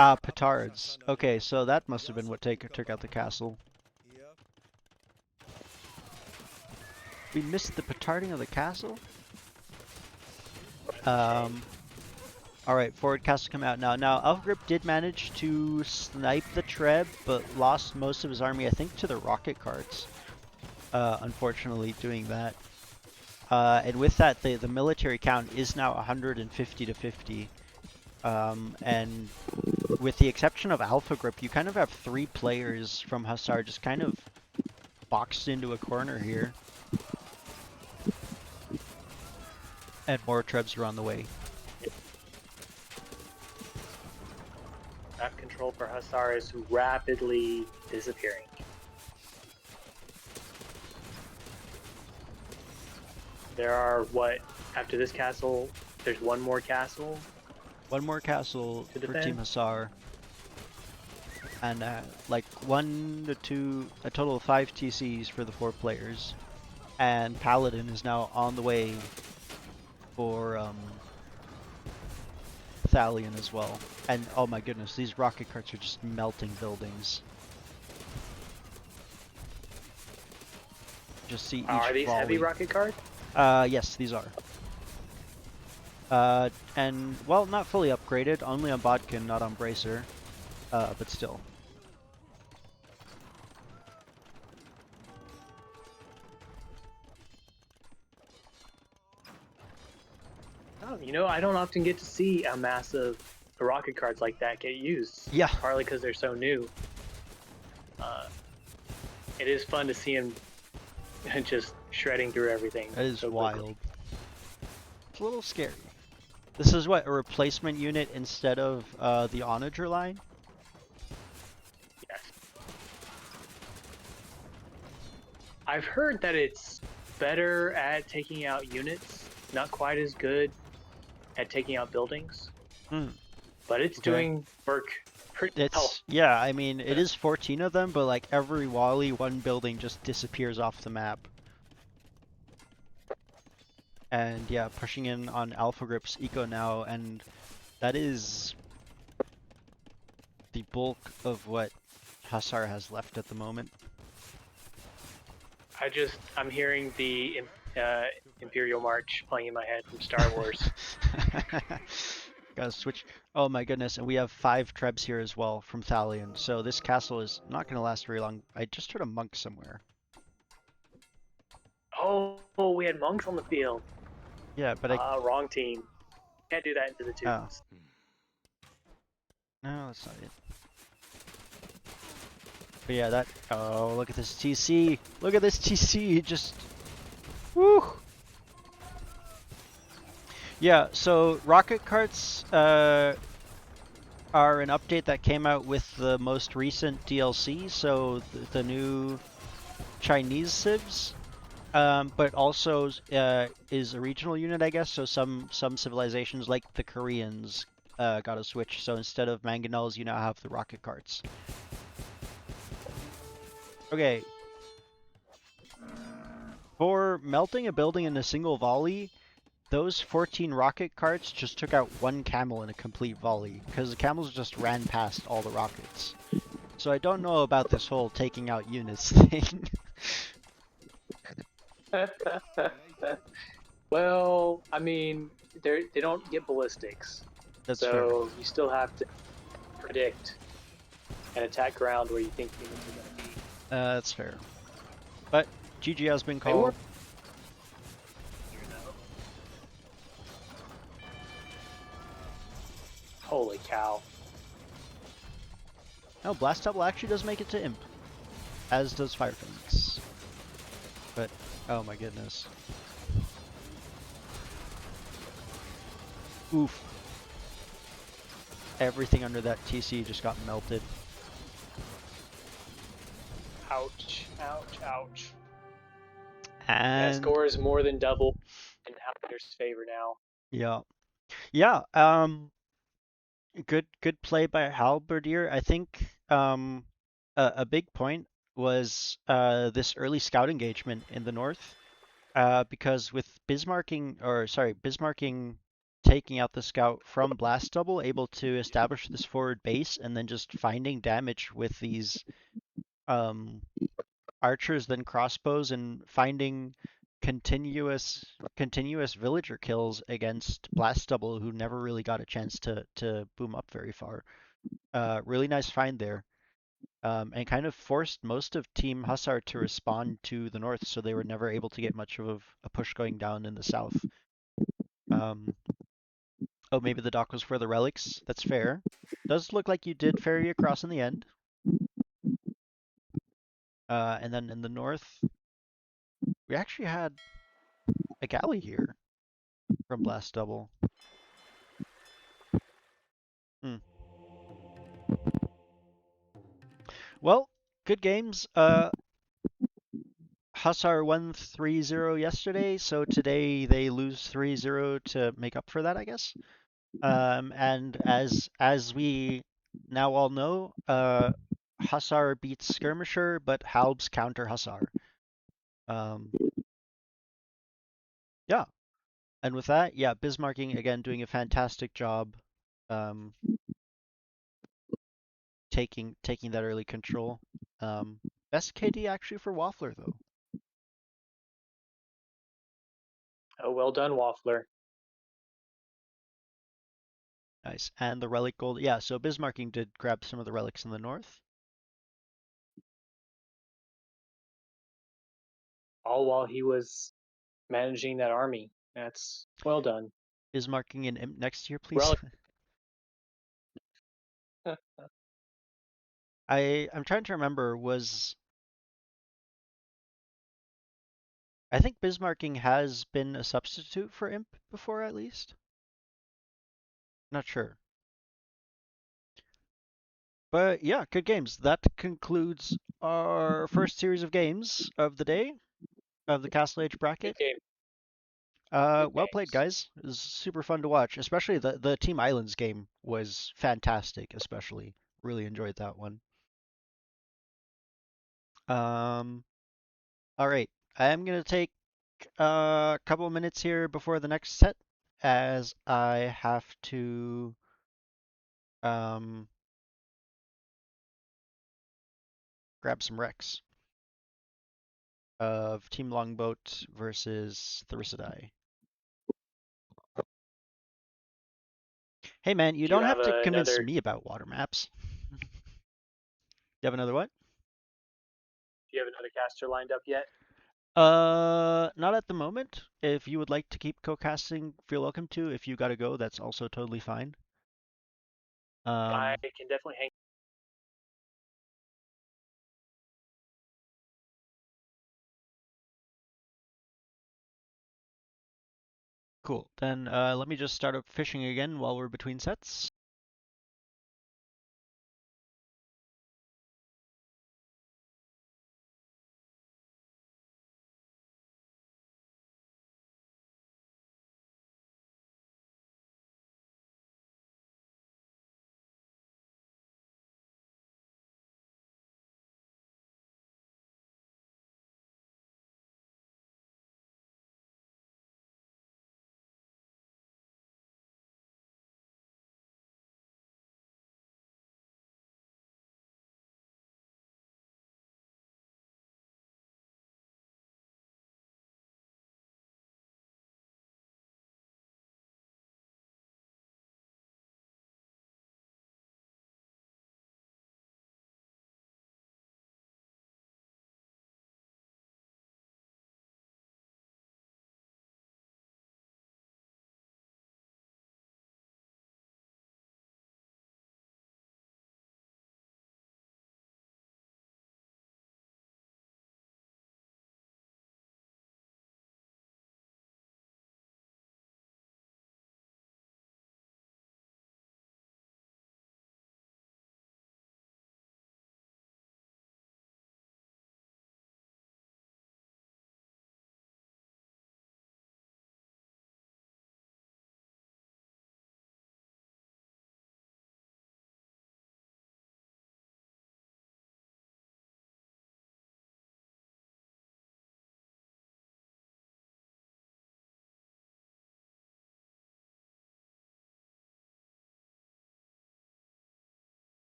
Ah, petards. Okay, so that must have been what took out the castle. We missed the petarding of the castle? Shame. Alright, forward castle come out now. Now, Elfgrip did manage to snipe the Treb, but lost most of his army, I think, to the rocket carts. Unfortunately, doing that. And with that, the military count is now 150 to 50. And with the exception of Alpha Grip, you kind of have 3 players from Hussar just kind of boxed into a corner here. And more Trebs are on the way. Map control for Hussar is rapidly disappearing. There are what? After this castle, there's 1 more castle. One more castle To for defend? Team Hussar. And like 1 to 2, a total of 5 TCs for the 4 players. And Paladin is now on the way for Thalion as well. And oh my goodness, these rocket carts are just melting buildings. Just see each Are these volley. heavy rocket cards? Yes, these are. And well, not fully upgraded, only on Bodkin, not on Bracer. But still. Oh, you know, I don't often get to see a massive rocket cards like that get used. Yeah. Partly because they're so new. It is fun to see them just shredding through everything. That is so wild. quickly. It's a little scary. This is what, a replacement unit instead of the Onager line? Yes. I've heard that it's better at taking out units, not quite as good at taking out buildings, but it's Okay. doing work pretty well. Yeah, I mean, it is 14 of them, but like every volley, one building just disappears off the map. And yeah, pushing in on Alpha Grip's eco now, and that is the bulk of what Hussar has left at the moment. I'm hearing the Imperial March playing in my head from Star Wars. Gotta switch. Oh my goodness, and we have 5 Trebs here as well from Thalion, so this castle is not gonna last very long. I just heard a monk somewhere. Oh, we had monks on the field. Yeah, but wrong team. Can't do that into the Oh. tubes. No, that's not it. But yeah, that. Oh, look at this TC! Look at this TC! Just. Woo! Yeah, so rocket carts are an update that came out with the most recent DLC, so the new Chinese civs. But also is a regional unit, I guess. So some civilizations, like the Koreans, got a switch. So instead of mangonels, you now have the rocket carts. Okay. For melting a building in a single volley, those 14 rocket carts just took out 1 camel in a complete volley, because the camels just ran past all the rockets. So I don't know about this whole taking out units thing. Well, I mean, they don't get ballistics, That's fair. so you still have to predict and attack ground where you think humans are going to be. That's fair. But GG has been They weren't called. here though. Holy cow! No, Blast Double actually does make it to Imp, as does Fire Phoenix. But, oh my goodness. Oof. Everything under that TC just got melted. Ouch! Ouch! Ouch! That And, score is more than double in Outfitter's favor now. yeah. Yeah, good play by Halberdier. I think a big point was this early scout engagement in the north. Because with Bismarcking taking out the scout from Blast Double, able to establish this forward base and then just finding damage with these um, archers, then crossbows, and finding continuous villager kills against Blast Double, who never really got a chance to boom up very far. Really nice find there. And kind of forced most of Team Hussar to respond to the north, so they were never able to get much of a push going down in the south. Um, oh, maybe the dock was for the relics. That's fair. Does look like you did ferry across in the end. And then in the north, we actually had a galley here from Blast Double. Hmm. Well, good games. Hussar won 3-0 yesterday, so today they lose 3-0 to make up for that, I guess. And as we now all know, Hussar beats Skirmisher, but Halb's counter Hussar. Um, yeah, and with that, yeah, Bismarcking again doing a fantastic job, um, taking that early control. Best KD actually for Waffler though. Oh, well done, Waffler. Nice, and the relic gold. Yeah, so Bismarcking did grab some of the relics in the north. All while he was managing that army. That's well done. Bismarcking and Imp next year, please. Relic. I'm trying to remember. I think Bismarcking has been a substitute for Imp before, at least. Not sure. But yeah, good games. That concludes our first series of games of the day of the Castle Age Good bracket. game. Good Well played, games. guys. It was super fun to watch. Especially the Team Islands game was fantastic. Especially really enjoyed that one. Um, all right, I am gonna take a couple of minutes here before the next set, as I have to um grab some Rex of Team Longboat versus Thirisadai. Hey man, you Do you don't have have to convince another? me about water maps. You have another what? Do you have another caster lined up yet? Not at the moment. If you would like to keep co-casting, feel welcome to. If you gotta go, that's also totally fine. I Um, can definitely hang. cool. Then let me just start up fishing again while we're between sets.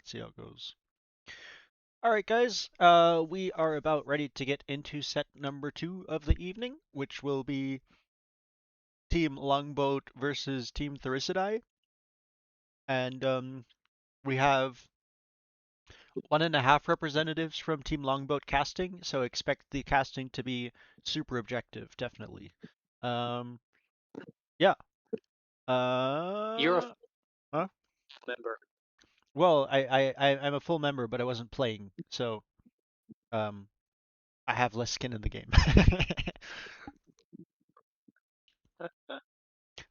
Let's see how it goes. All right, guys. We are about ready to get into set number 2 of the evening, which will be Team Longboat versus Team Thirisadai. And we have 1.5 representatives from Team Longboat casting, so expect the casting to be super objective, definitely. Um, yeah. You're a Uh, huh? member. Well, I'm a full member, but I wasn't playing, so um, I have less skin in the game.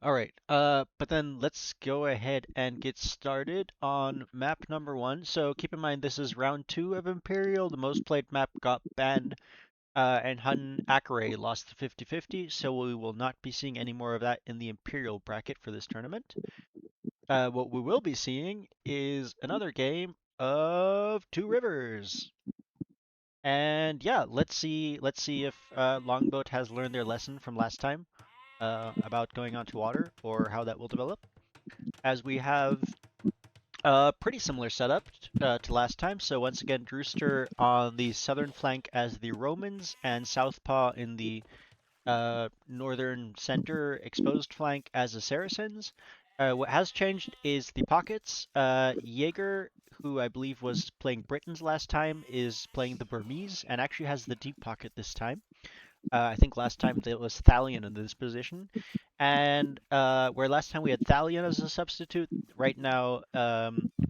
All right. But then let's go ahead and get started on map number 1. So keep in mind this is round 2 of Imperial. The most played map got banned, and Hun Akare lost the 50-50, so we will not be seeing any more of that in the Imperial bracket for this tournament. What we will be seeing is another game of Two Rivers. And yeah, let's see if Longboat has learned their lesson from last time about going onto water or how that will develop. As we have a pretty similar setup to last time. So once again, Drewster on the southern flank as the Romans and Southpaw in the northern center exposed flank as the Saracens. What has changed is the pockets. Jaeger, who I believe was playing Britons last time, is playing the Burmese and actually has the deep pocket this time. I think last time it was Thalion in this position. And where last time we had Thalion as a substitute, right now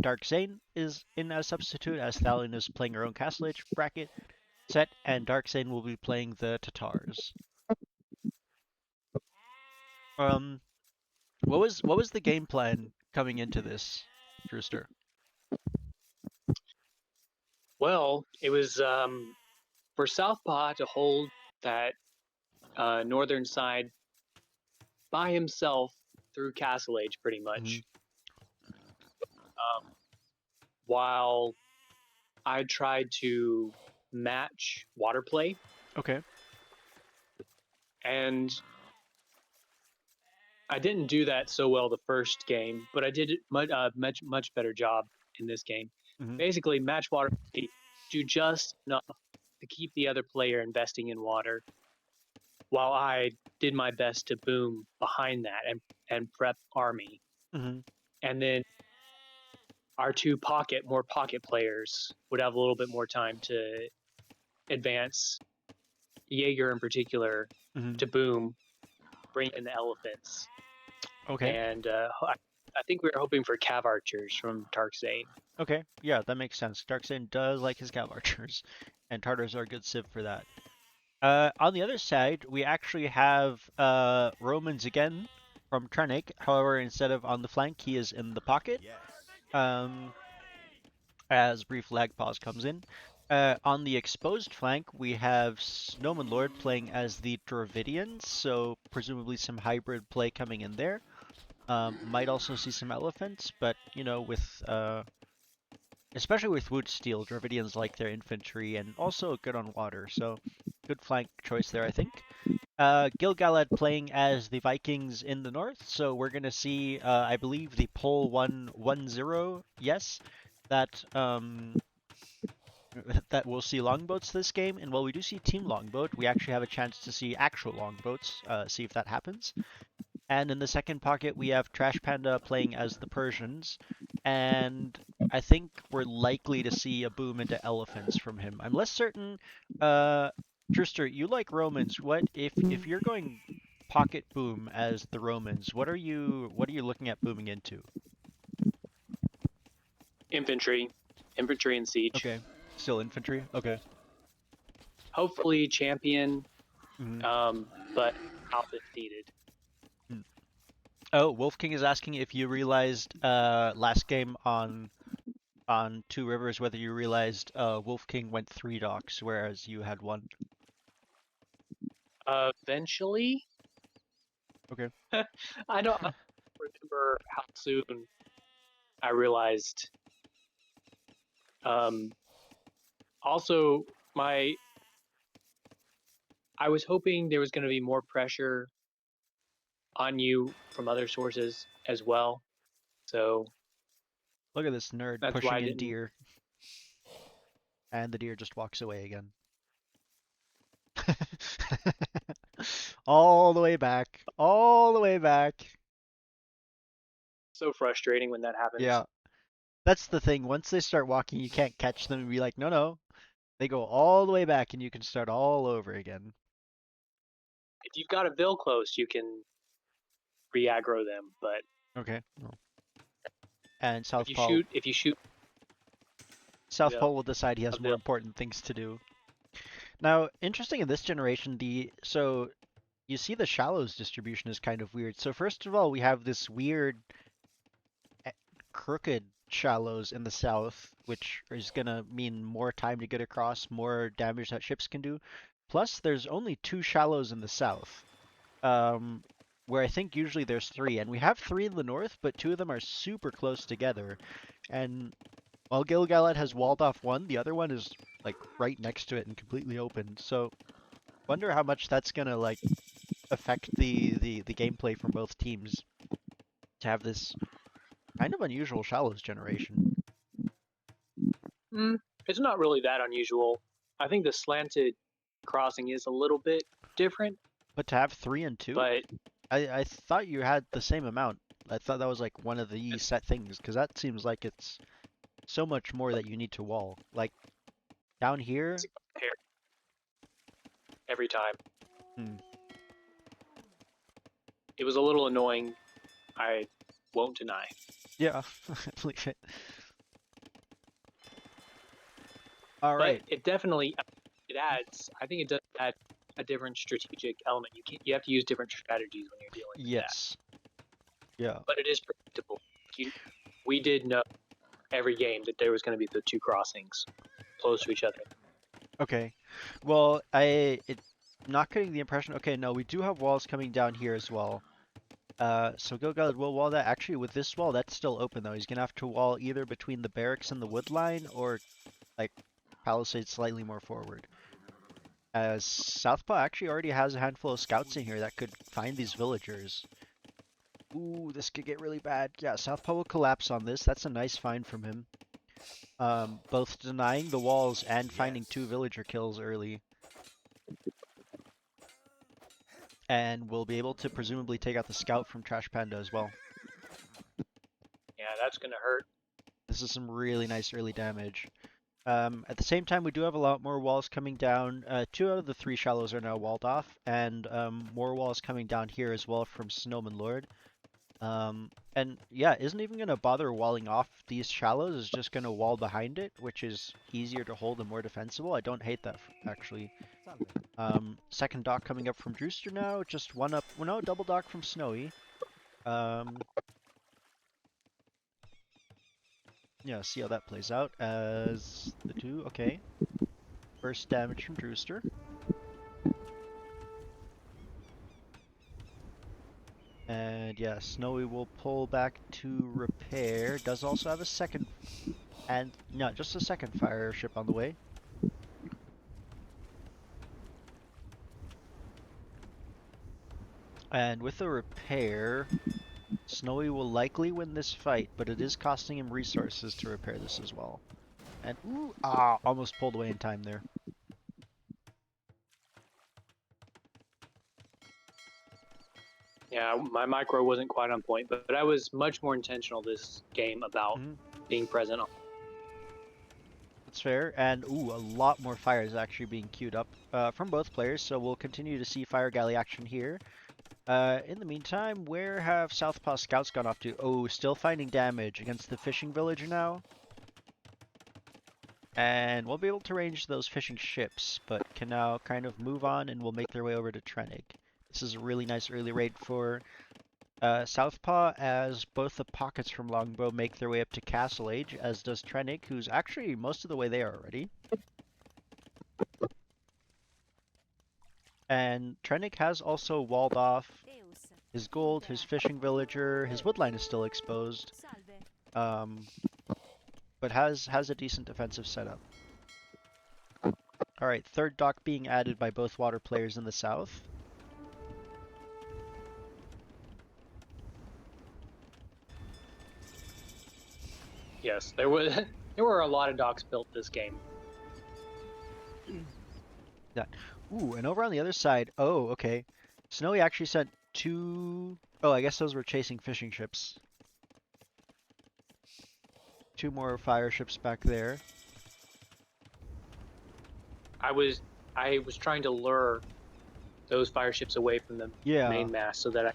Dark Zane is in as substitute as Thalion is playing her own Castle Age bracket set, and Dark Zane will be playing the Tatars. Um, what was the game plan coming into this, Drewster? Well, it was for Southpaw to hold that northern side by himself through Castle Age, pretty Hmm. much. While I tried to match water play, Okay. and I didn't do that so well the first game, but I did much better job in this game. Hmm. Basically, match water play, do just enough to keep the other player investing in water, while I did my best to boom behind that and prep army. Hmm. And then our two more pocket players would have a little bit more time to advance. Jaeger in particular Hmm. to boom, bring in the elephants, Okay. and I think we were hoping for cav archers from Tarkzane. Okay. Yeah, that makes sense. Darkseid does like his Cav Archers, and Tartars are a good civ for that. On the other side, we actually have Romans again from Trennick. However, instead of on the flank, he is in the pocket. Um, as brief lag pause comes in. On the exposed flank, we have Snowman Lord playing as the Dravidians, so presumably some hybrid play coming in there. Might also see some elephants, but with especially with wood steel, Dravidians like their infantry and also good on water, so good flank choice there, I think. Gilgalad playing as the Vikings in the north, so we're gonna see, I believe, the pole 1-1-0. Yes, that that we'll see longboats this game, and while we do see team longboat, we actually have a chance to see actual longboats. See if that happens. And in the second pocket, we have Trash Panda playing as the Persians, and I think we're likely to see a boom into elephants from him. I'm less certain. Trista, you like Romans. What if you're going pocket boom as the Romans? What are you looking at booming into? Infantry, infantry and siege. Okay, still infantry. Okay. Hopefully champion, Hmm. but out if needed. Oh, Wolf King is asking if you realized last game on Two Rivers whether you realized Wolf King went 3 docks whereas you had 1. Eventually, Okay. I don't remember how soon I realized. Um, Also, my I was hoping there was going to be more pressure on you from other sources as well. So Look at this nerd That's why pushing I in didn't. deer, and the deer just walks away again. All the way back. All the way back. So frustrating when that happens. Yeah. That's the thing. Once they start walking, you can't catch them and be like, no, no. They go all the way back and you can start all over again. If you've got a Vil close, you can re-aggro them. But Okay. No. And if you shoot Southpaw Vil, will decide he a has more Vil, important things to do. Now, interesting in this generation, so you see the shallows distribution is kind of weird. So first of all, we have this weird eh, crooked shallows in the south, which is gonna mean more time to get across, more damage that ships can do. Plus, there's only two shallows in the south, um, where I think usually there's three, and we have three in the north, but two of them are super close together. And while Gilgalad has walled off one, the other one is like right next to it and completely open. So wonder how much that's gonna like affect the gameplay from both teams to have this kind of unusual shallows generation. mm, it's not really that unusual. I think the slanted crossing is a little bit different, But to have three and two, but I thought you had the same amount. I thought that was like one of the set things because that seems like it's so much more that you need to wall. Like down here, it's every time. hmm, It was a little annoying. I won't deny. yeah, I believe it. All But right. it definitely it adds. I think it does add a different strategic element. You have to use different strategies when you're dealing with that. Yes. Yeah. But it is predictable. We did know every game that there was going to be the two crossings close to each other. Okay. Well, not getting the impression. Okay, no, we do have walls coming down here as well. So Gilgalad will wall that. Actually, with this wall, that's still open though. He's gonna have to wall either between the barracks and the wood line, or like palisade slightly more forward. As Southpaw actually already has a handful of scouts in here that could find these villagers. Ooh, this could get really bad. Yeah, Southpaw will collapse on this. That's a nice find from him. Both denying the walls and finding two villager kills early. And we'll be able to presumably take out the scout from Trash Panda as well. Yeah, that's going to hurt. This is some really nice early damage. At the same time, we do have a lot more walls coming down. Two out of the three shallows are now walled off, and more walls coming down here as well from Snowman Lord. And yeah, isn't even going to bother walling off these shallows, is just going to wall behind it, which is easier to hold and more defensible. I don't hate that, actually. Second dock coming up from Drewster now, just one up, well, no, double dock from Snowy. Yeah, see how that plays out as the two, okay. First damage from Drewster. And yeah, Snowy will pull back to repair. Does also have a second, and no, just a second fire ship on the way. And with the repair, Snowy will likely win this fight, but it is costing him resources to repair this as well. And ooh, almost pulled away in time there. Yeah, my micro wasn't quite on point, but I was much more intentional this game about being present. That's fair. And ooh, a lot more fire is actually being queued up from both players, so we'll continue to see fire galley action here. In the meantime, where have Southpaw scouts gone off to? Oh, still finding damage against the fishing villager now. And we'll be able to range those fishing ships, but can now kind of move on and will make their way over to Trenig. This is a really nice early raid for Southpaw, as both the pockets from Longboat make their way up to Castle Age, as does Trenig, who's actually most of the way there already. And Trenig has also walled off his gold, his fishing villager, his woodline is still exposed, but has a decent defensive setup. Alright, third dock being added by both water players in the south. Yes, there was there were a lot of docks built this game. That. Ooh, and over on the other side, oh, okay. Snowy actually sent two. Oh, I guess those were chasing fishing ships. Two more fire ships back there. I was trying to lure those fire ships away from the Yeah. main mast so that I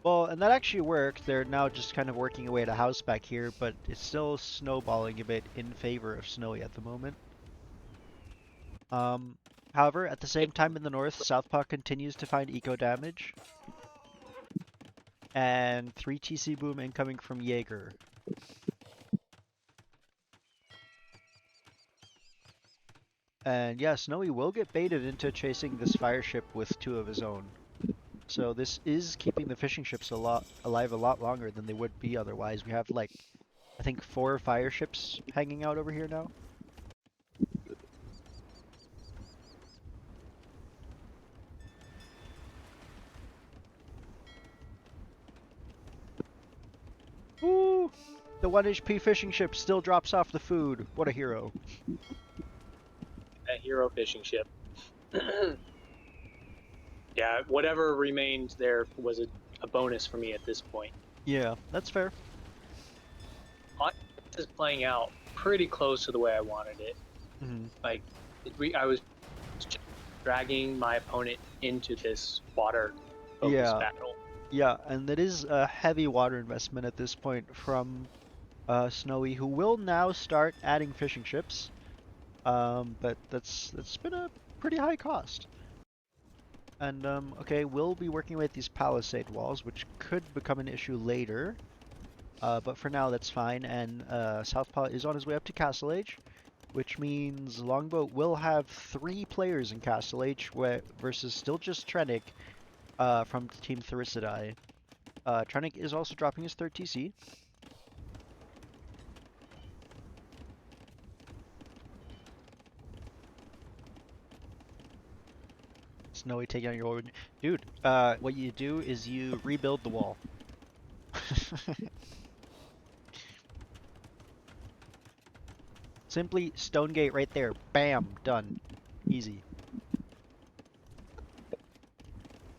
Well, and that actually worked. They're now just kind of working away at a house back here, but it's still snowballing a bit in favor of Snowy at the moment. Um, However, at the same time in the north, Southpaw continues to find eco damage. And 3 TC boom incoming from Jaeger. And yeah, Snowy will get baited into chasing this fire ship with two of his own. So this is keeping the fishing ships alive a lot longer than they would be otherwise. We have like, I think 4 fire ships hanging out over here now. Ooh! The 1 HP fishing ship still drops off the food. What a hero. a hero fishing ship. Yeah, whatever remained there was a bonus for me at this point. Yeah, that's fair. This is playing out pretty close to the way I wanted it. Mm-hmm. Like, I was dragging my opponent into this water focus Yeah, battle. yeah, and it is a heavy water investment at this point from Snowy, who will now start adding fishing ships. But that's been a pretty high cost. And okay, we'll be working with these palisade walls, which could become an issue later. But for now, that's fine. And Southpaw is on his way up to Castle Age, which means Longboat will have 3 players in Castle Age versus still just Trennick from Team Thirisadai. Trennick is also dropping his 3rd TC. Snowy taking on your old dude. What you do is you rebuild the wall. Simply stone gate right there. Bam, done. Easy.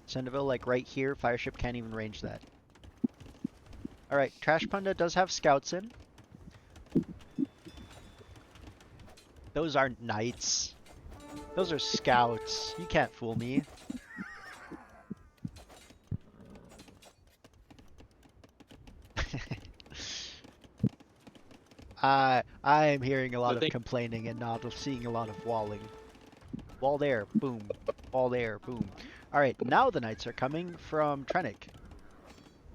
Centerville, like right here, fireship can't even range that. Alright, Trash Panda does have scouts in. Those aren't knights. Those are scouts. You can't fool me. I am hearing a lot of complaining and not seeing a lot of walling. Wall there, boom. Wall there, boom. Alright, now the knights are coming from Trennick.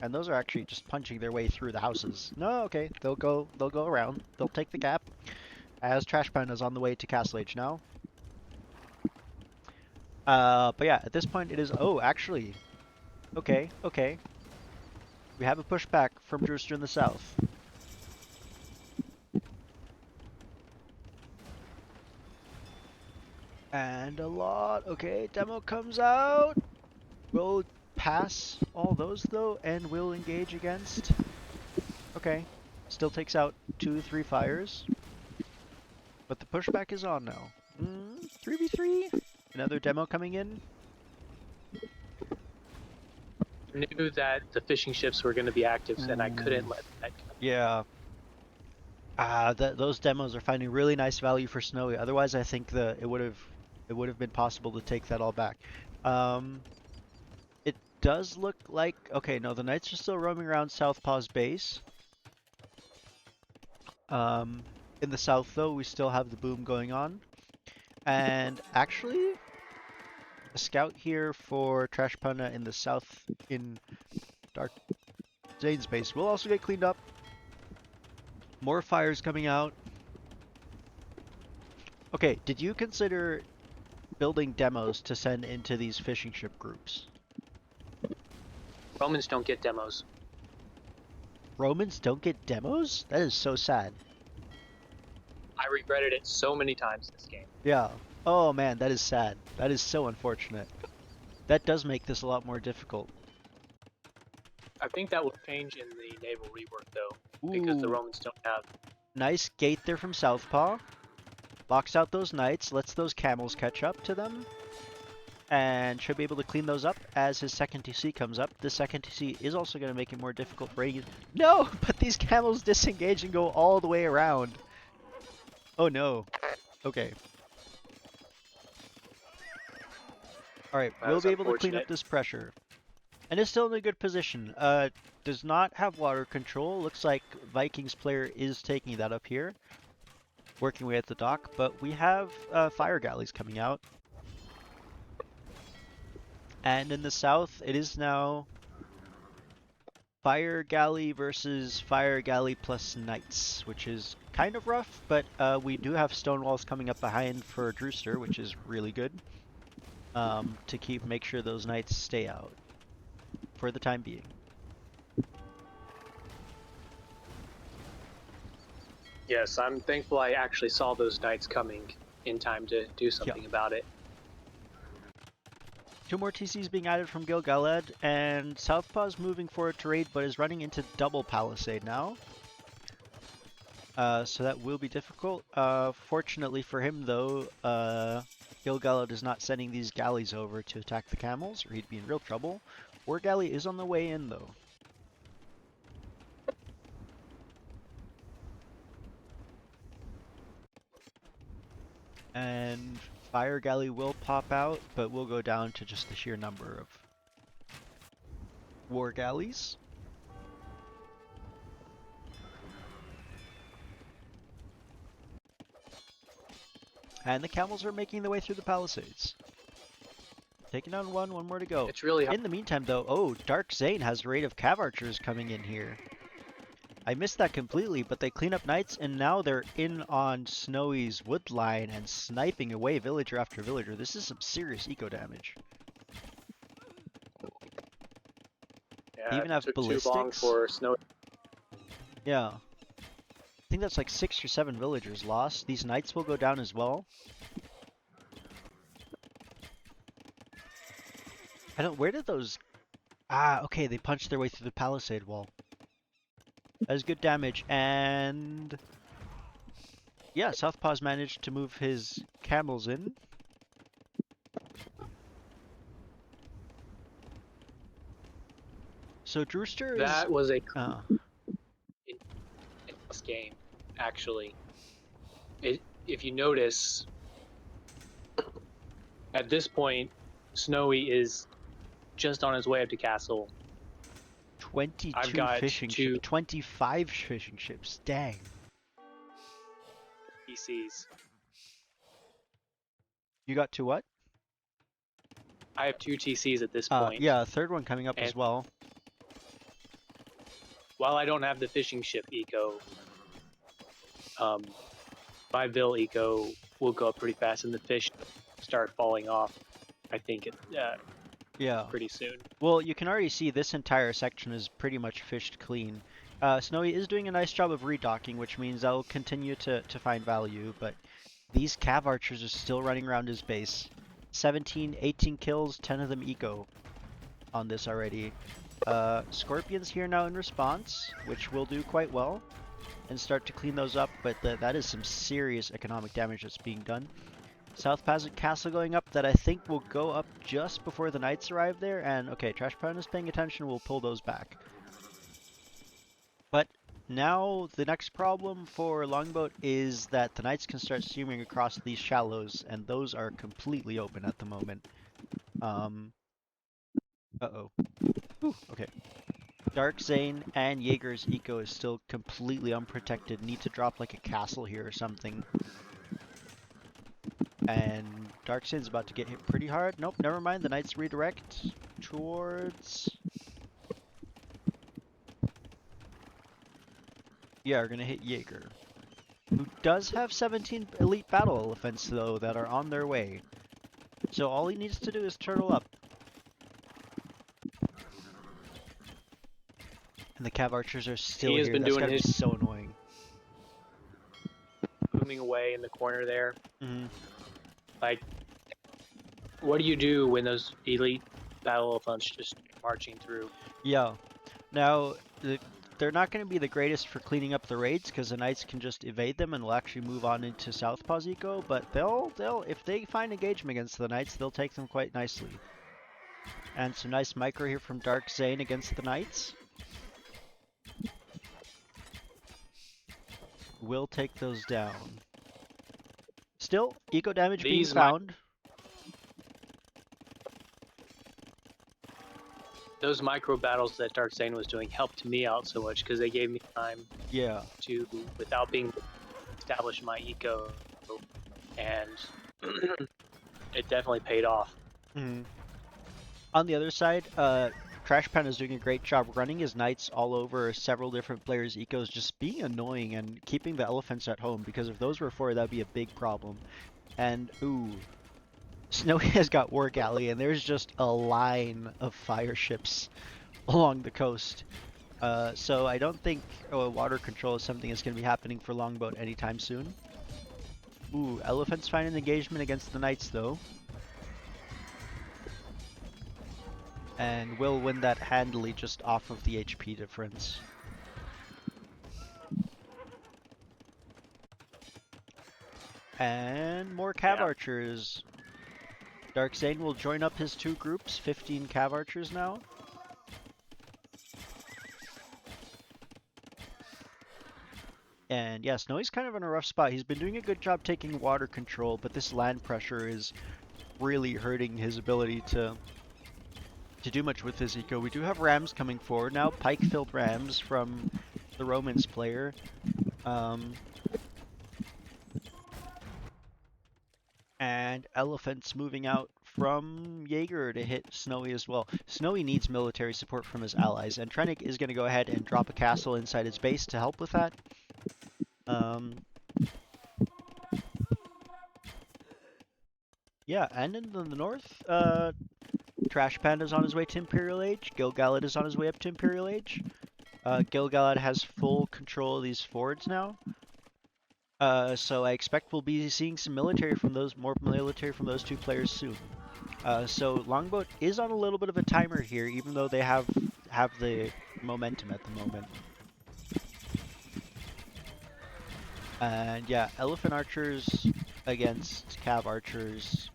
And those are actually just punching their way through the houses. No, okay, they'll go around. They'll take the gap. As Trash Panda's on the way to Castle Age now. But yeah, at this point it is, oh, actually, okay. We have a pushback from Drewster in the south. And a lot, okay, demo comes out. We'll pass all those though, and we'll engage against, okay, still takes out 2-3 fires. But the pushback is on now. 3v3? Another demo coming in. I knew that the fishing ships were going to be active, and I couldn't let that go. Yeah. Those demos are finding really nice value for Snowy. Otherwise, I think it would have been possible to take that all back. It does look like, okay, no, the knights are still roaming around Southpaw's base. In the south, though, we still have the boom going on. And actually, a scout here for Trash Panda in the south in Dark Zane's base will also get cleaned up. More fires coming out. Okay, did you consider building demos to send into these fishing ship groups? Romans don't get demos. Romans don't get demos? That is so sad. I regretted it so many times this game. Yeah. Oh man, that is sad. That is so unfortunate. That does make this a lot more difficult. I think that will change in the naval rework though, because the Romans don't have Nice gate there from Southpaw. Locks out those knights, lets those camels catch up to them, and should be able to clean those up as his second TC comes up. This second TC is also going to make it more difficult for Reagan. No! But these camels disengage and go all the way around. Oh no. Okay. Alright, That we'll was be able to clean up unfortunate. this pressure. And is still in a good position. Does not have water control. Looks like Vikings player is taking that up here. Working away at the dock, but we have fire galleys coming out. And in the south, it is now fire galley versus fire galley plus knights, which is kind of rough, but we do have stone walls coming up behind for Drewster, which is really good to make sure those knights stay out for the time being. Yes, I'm thankful I actually saw those knights coming in time to do something about it. 2 more TCs being added from Gil-galad, and Southpaw's moving forward to raid, but is running into double palisade now. So that will be difficult. Fortunately for him, though, Gil-galad is not sending these galleys over to attack the camels, or he'd be in real trouble. War galley is on the way in, though. And fire galley will pop out, but we'll go down to just the sheer number of war galleys. And the camels are making their way through the palisades. Taking down one more to go. It's really hard. In the meantime, though, oh, Dark Zane has a raid of cav archers coming in here. I missed that completely, but they clean up knights, and now they're in on Snowy's wood line and sniping away villager after villager. This is some serious eco damage. Yeah, They even have took ballistics. too long for Snow. Yeah. I think that's like 6 or 7 villagers lost. These knights will go down as well. Where did those... Ah, okay, they punched their way through the palisade wall. That is good damage, and... Yeah, Southpaw's managed to move his camels in. So Drewster is... That was a Uh, close game, actually. If you notice, at this point, Snowy is just on his way up to castle. 22 I've got fishing ships. 25 fishing ships. Dang. PCs. You got to what? I have 2 TCs at this point. Yeah, a third one coming up as well. While I don't have the fishing ship eco, my Vil eco will go up pretty fast, and the fish start falling off. I think Yeah. pretty soon. Well, you can already see this entire section is pretty much fished clean. Snowy is doing a nice job of redocking, which means I'll continue to find value, but these cav archers are still running around his base. 17, 18 kills, 10 of them eco on this already. Scorpion's here now in response, which will do quite well, and start to clean those up, but that is some serious economic damage that's being done. South Passage Castle going up that I think will go up just before the knights arrive there, and okay, Trash Pound is paying attention, we'll pull those back. But now the next problem for Longboat is that the knights can start streaming across these shallows, and those are completely open at the moment. Uh-oh. Okay. Dark Zane and Jaeger's eco is still completely unprotected. Need to drop like a castle here or something. And Dark Zane's about to get hit pretty hard. Nope, never mind. The knights redirect towards... Yeah, we're gonna hit Jaeger, who does have 17 elite battle elephants though that are on their way. So all he needs to do is turtle up. And the cav archers are still here. That's gotta be so annoying. Booming away in the corner there. Mm-hmm. Like, what do you do when those elite battle elephants just marching through? Yeah. Now, the they're not going to be the greatest for cleaning up the raids because the Knights can just evade them and will actually move on into Southpaw's eco. But they'll if they find engagement against the Knights, they'll take them quite nicely. And some nice micro here from Dark Zane against the Knights. Will take those down. Still, eco damage being found. Those micro battles that Dark Zane was doing helped me out so much because they gave me time to, without being establish my eco, and it definitely paid off. Mm-hmm. On the other side, Trash Panda is doing a great job running his Knights all over several different players' ecos, just being annoying and keeping the elephants at home, because if those were 4, that'd be a big problem. And, ooh, Snowy has got War Galley, and there's just a line of fire ships along the coast. So I don't think water control is something that's going to be happening for Longboat anytime soon. Ooh, Elephants find an engagement against the Knights, though. And will win that handily just off of the HP difference. And more Cav Archers. Dark Zane will join up his 2 groups, 15 Cav Archers now. And yeah, Snowy's kind of in a rough spot. He's been doing a good job taking water control, but this land pressure is really hurting his ability to do much with his eco. We do have Rams coming forward now, Pike-filled Rams from the Romans player. And Elephants moving out from Jaeger to hit Snowy as well. Snowy needs military support from his allies, and Trennick is going to go ahead and drop a castle inside his base to help with that. Yeah, and in the north, Trash Panda's on his way to Imperial Age. Gil-galad is on his way up to Imperial Age. Gil-galad has full control of these fords now. So I expect we'll be seeing some military from those, more military from those 2 players soon. So Longboat is on a little bit of a timer here, even though they have the momentum at the moment. And yeah, Elephant Archers against Cav Archers.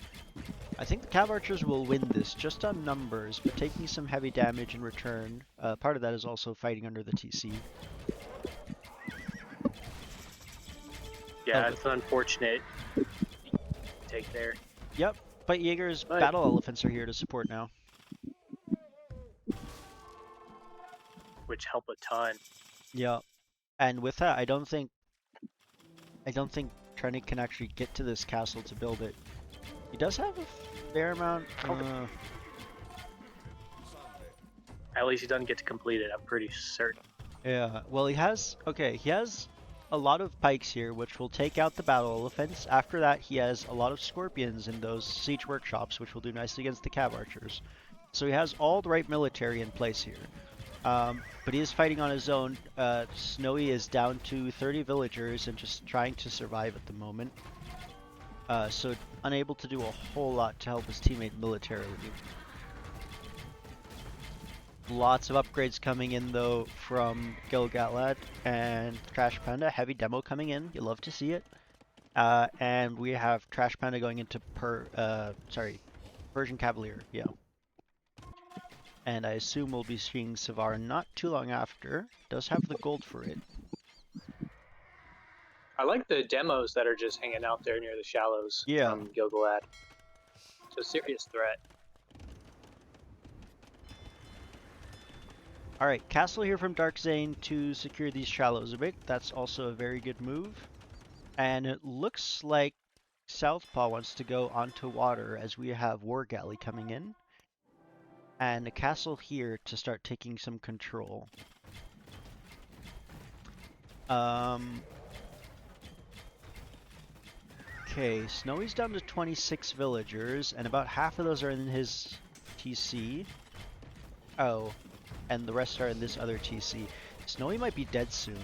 I think the Cav Archers will win this just on numbers, but taking some heavy damage in return. Part of that is also fighting under the TC. Yeah, it's an unfortunate take there. Yep, but Jaeger's battle elephants are here to support now. Which help a ton. Yeah, and with that, I don't think Trennick can actually get to this castle to build it. He does have a fair amount. At least he doesn't get to complete it, I'm pretty certain. Yeah, well he has a lot of pikes here, which will take out the battle elephants. After that, he has a lot of scorpions in those siege workshops, which will do nicely against the Cav Archers. So he has all the right military in place here. But he is fighting on his own. Snowy is down to 30 villagers and just trying to survive at the moment. So unable to do a whole lot to help his teammate militarily. Lots of upgrades coming in though from Gil-galad and Trash Panda. Heavy demo coming in. You love to see it. And we have Trash Panda going into Persian Cavalier. Yeah. And I assume we'll be seeing Savar not too long after. Does have the gold for it. I like the demos that are just hanging out there near the shallows from Gil-galad. It's a serious threat. Alright, castle here from Dark Zane to secure these shallows a bit. That's also a very good move. And it looks like Southpaw wants to go onto water as we have War Galley coming in. And a castle here to start taking some control. Okay, Snowy's down to 26 villagers, and about half of those are in his TC. Oh, and the rest are in this other TC. Snowy might be dead soon.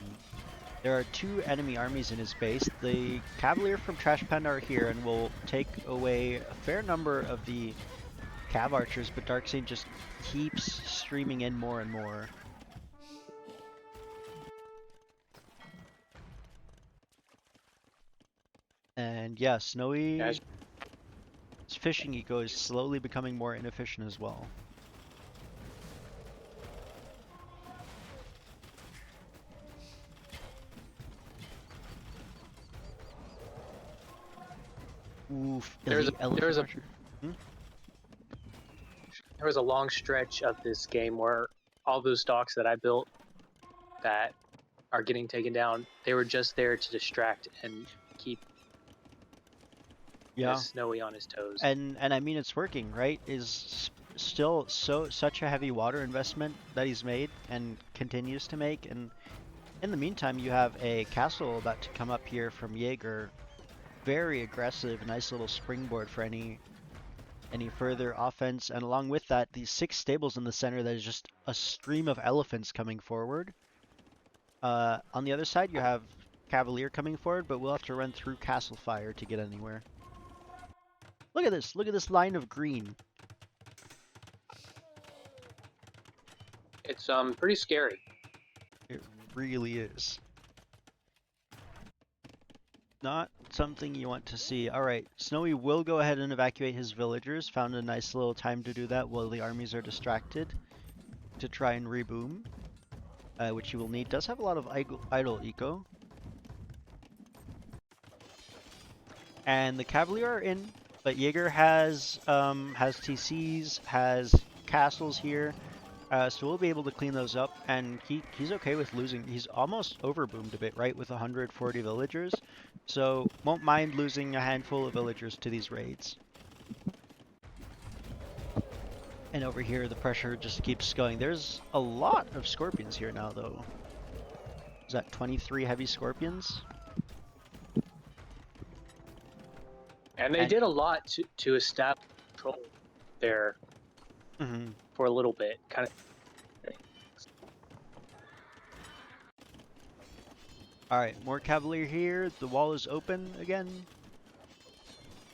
There are 2 enemy armies in his base. The Cavalier from Trash Panda are here and will take away a fair number of the Cav Archers, but Dark Zane just keeps streaming in more and more. And yeah, As Snowy's fishing eco is slowly becoming more inefficient as well. Oof, there's a elite elephant archer. Hmm? there was a long stretch of this game where all those docks that I built that are getting taken down, they were just there to distract and keep Yeah, Snowy on his toes. and I mean it's working, right? Still such a heavy water investment that he's made and continues to make, and in the meantime you have a castle about to come up here from Jaeger. Very aggressive, nice little springboard for any further offense, and along with that, these 6 stables in the center that is just a stream of elephants coming forward. On the other side, you have Cavalier coming forward, but we'll have to run through Castle Fire to get anywhere. Look at this! Look at this line of green. It's pretty scary. It really is. Not something you want to see. Alright, Snowy will go ahead and evacuate his villagers. Found a nice little time to do that while the armies are distracted to try and reboom. Which you will need. Does have a lot of idle eco. And the Cavalier are in, but Jaeger has TCs, has castles here, so we'll be able to clean those up. And he's okay with losing. He's almost overboomed a bit, right, with 140 villagers, so won't mind losing a handful of villagers to these raids. And over here, the pressure just keeps going. There's a lot of scorpions here now, though. Is that 23 heavy scorpions? And they did a lot to establish control there for a little bit, kind of. Alright, more Cavalier here. The wall is open again.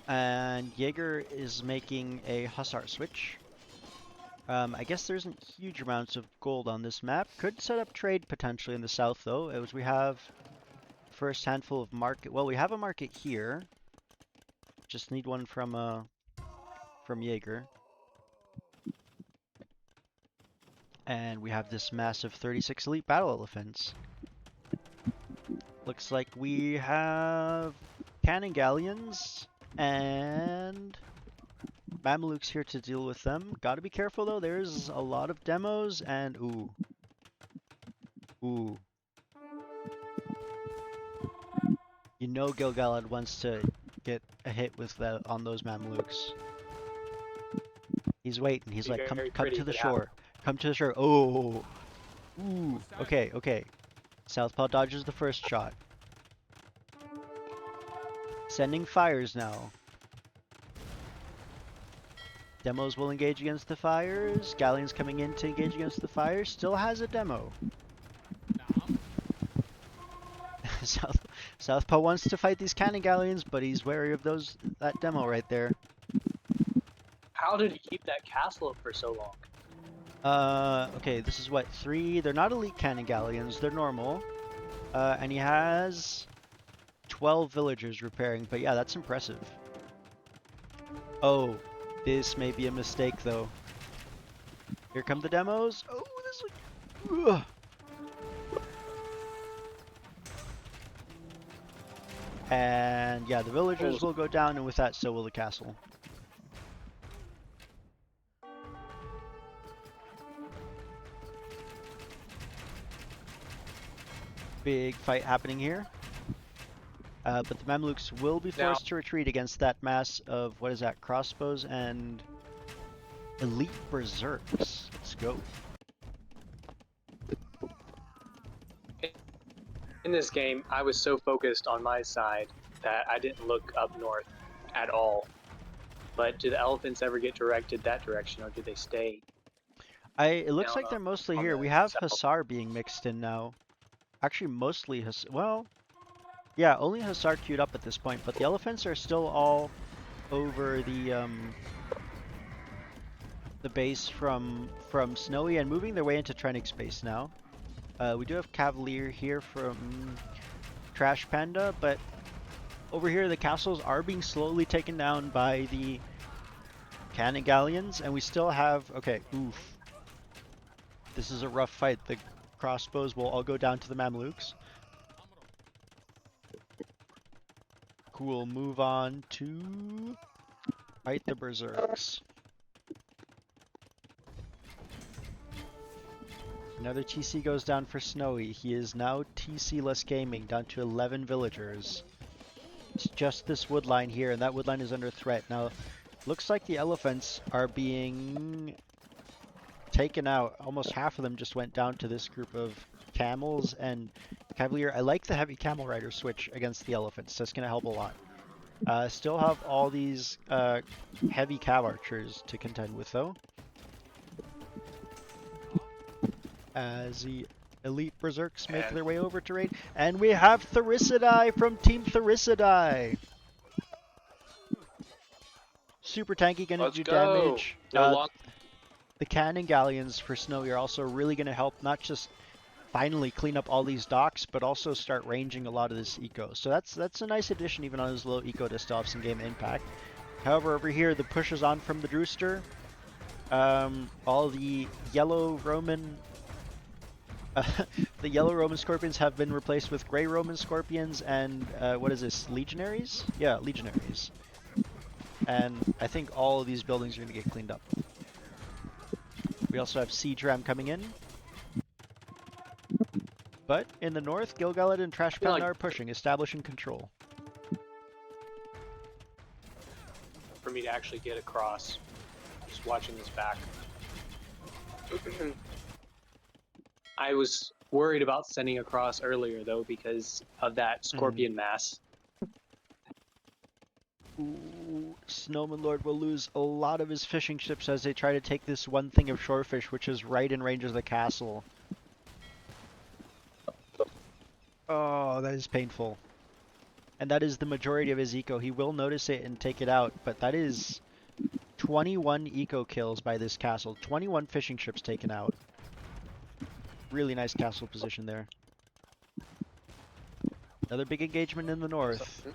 And Jaeger is making a Hussar switch. I guess there isn't huge amounts of gold on this map. Could set up trade potentially in the south, though, as we have first handful of market. Well, we have a market here. Just need one from Jaeger. And we have this massive 36 elite battle elephants. Looks like we have cannon galleons and Mamelukes here to deal with them. Gotta be careful though, there's a lot of demos and ooh. You know Gilgalad wants to get a hit with that on those Mamelukes. He's waiting, he's like, come to the shore. Come to the shore. Oh. Ooh. Okay. Southpaw dodges the first shot. Sending fires now. Demos will engage against the fires. Galleon's coming in to engage against the fires. Still has a demo. Southpaw wants to fight these cannon galleons, but he's wary of that demo right there. How did he keep that castle up for so long? Okay, this is what, 3? They're not elite cannon galleons, they're normal. And he has 12 villagers repairing, but yeah, that's impressive. Oh, this may be a mistake though. Here come the demos. Oh, this is... Ugh. And yeah, the villagers will go down, and with that, so will the castle. Big fight happening here. But the Mamluks will be forced to retreat against that mass of, what is that, crossbows and elite berserks. Let's go. In this game, I was so focused on my side that I didn't look up north at all. But do the elephants ever get directed that direction, or do they stay? It looks like they're mostly here. We have Hussar being mixed in now. Actually, mostly Hussar. Well, yeah, only Hussar queued up at this point, but the elephants are still all over the base from Snowy and moving their way into Trennick's base now. We do have Cavalier here from Trash Panda, but over here, the castles are being slowly taken down by the cannon galleons, and we still have... Okay, oof. This is a rough fight. The crossbows will all go down to the Mamluks. Cool, move on to fight the Berserks. Another TC goes down for Snowy. He is now TC-less gaming, down to 11 villagers. It's just this wood line here, and that wood line is under threat. Now, looks like the elephants are being taken out. Almost half of them just went down to this group of camels and Cavalier. I like the heavy camel rider switch against the elephants. That's going to help a lot. Still have all these heavy cav archers to contend with, though. As the elite berserks make their way over to raid. And we have Thirisadai from Team Thirisadai. Super tanky, gonna do damage. The cannon galleons for Snowy are also really gonna help not just finally clean up all these docks, but also start ranging a lot of this eco. So that's a nice addition even on his low eco to still have some game impact. However, over here the push is on from the Drewster. All the yellow Roman the yellow Roman Scorpions have been replaced with gray Roman Scorpions and what is this, Legionaries? Yeah, Legionaries. And I think all of these buildings are going to get cleaned up. We also have Siege Ram coming in. But in the north, Gilgalad and Trash Pound are pushing, establishing control. For me to actually get across, just watching this back. I was worried about sending across earlier though because of that scorpion mass. Ooh, Snowman Lord will lose a lot of his fishing ships as they try to take this one thing of shorefish, which is right in range of the castle. Oh, that is painful. And that is the majority of his eco. He will notice it and take it out, but that is 21 eco kills by this castle. 21 fishing ships taken out. Really nice castle position there. Another big engagement in the north.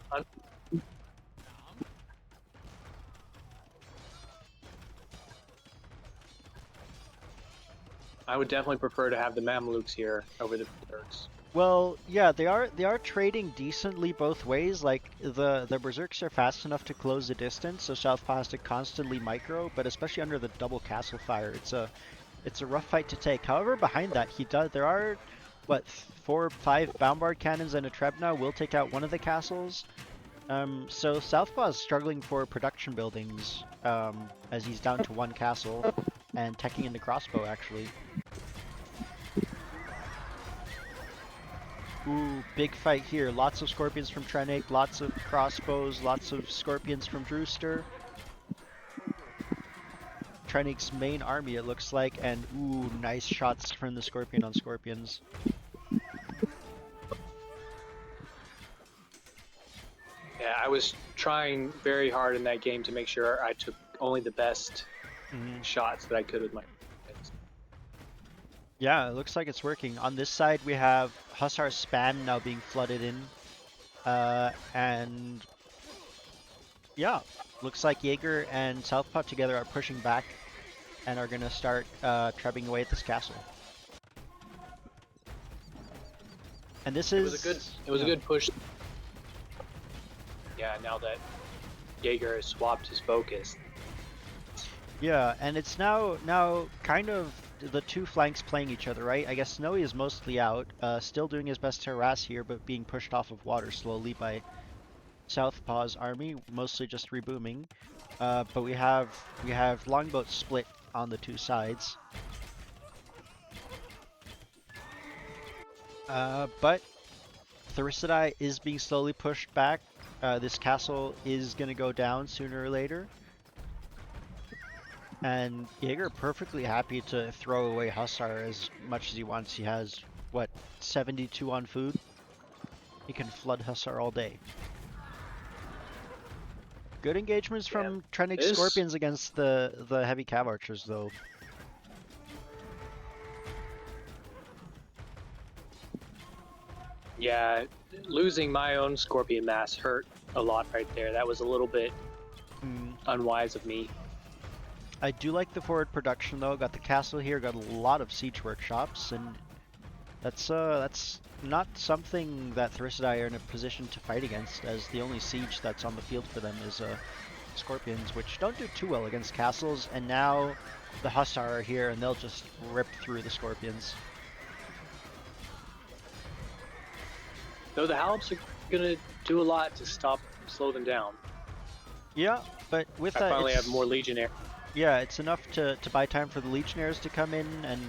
I would definitely prefer to have the Mamluks here over the Berserks. Well, yeah, they are trading decently both ways. Like the Berserks are fast enough to close the distance, so Southpaw has to constantly micro, but especially under the double castle fire, it's a rough fight to take. However, behind that, there are, what, 4 or 5 Bombard cannons and a Trebna will take out one of the castles. So Southpaw is struggling for production buildings, as he's down to 1 castle, and teching in the crossbow, actually. Ooh, big fight here. Lots of Scorpions from Trenik, lots of crossbows, lots of Scorpions from Drewster. Trenik's main army, it looks like, and ooh, nice shots from the Scorpion on Scorpions. Yeah, I was trying very hard in that game to make sure I took only the best shots that I could with my hits. Yeah, it looks like it's working. On this side, we have Hussar spam now being flooded in. And yeah, looks like Jaeger and Southpaw together are pushing back and are going to start trebbing away at this castle. And this is... It was a good push. Yeah, now that Jaeger has swapped his focus. Yeah, and it's now kind of the 2 flanks playing each other, right? I guess Snowy is mostly out, still doing his best to harass here, but being pushed off of water slowly by Southpaw's army, mostly just rebooming. But we have Longboat split on the 2 sides. But Thirisadai is being slowly pushed back. This castle is going to go down sooner or later. And Jaeger perfectly happy to throw away Hussar as much as he wants. He has, what, 72 on food? He can flood Hussar all day. Good engagements from Trenik Scorpions against the heavy cav archers, though. Yeah, losing my own Scorpion mass hurt a lot right there. That was a little bit unwise of me. I do like the forward production though. Got the castle here, got a lot of siege workshops, and that's not something that Thirisadai are in a position to fight against, as the only siege that's on the field for them is Scorpions, which don't do too well against castles, and now the Hussar are here and they'll just rip through the Scorpions. Though the Halbs are gonna do a lot to slow them down. Yeah, but with that, I finally have more Legionnaire. Yeah, it's enough to buy time for the Legionnaires to come in and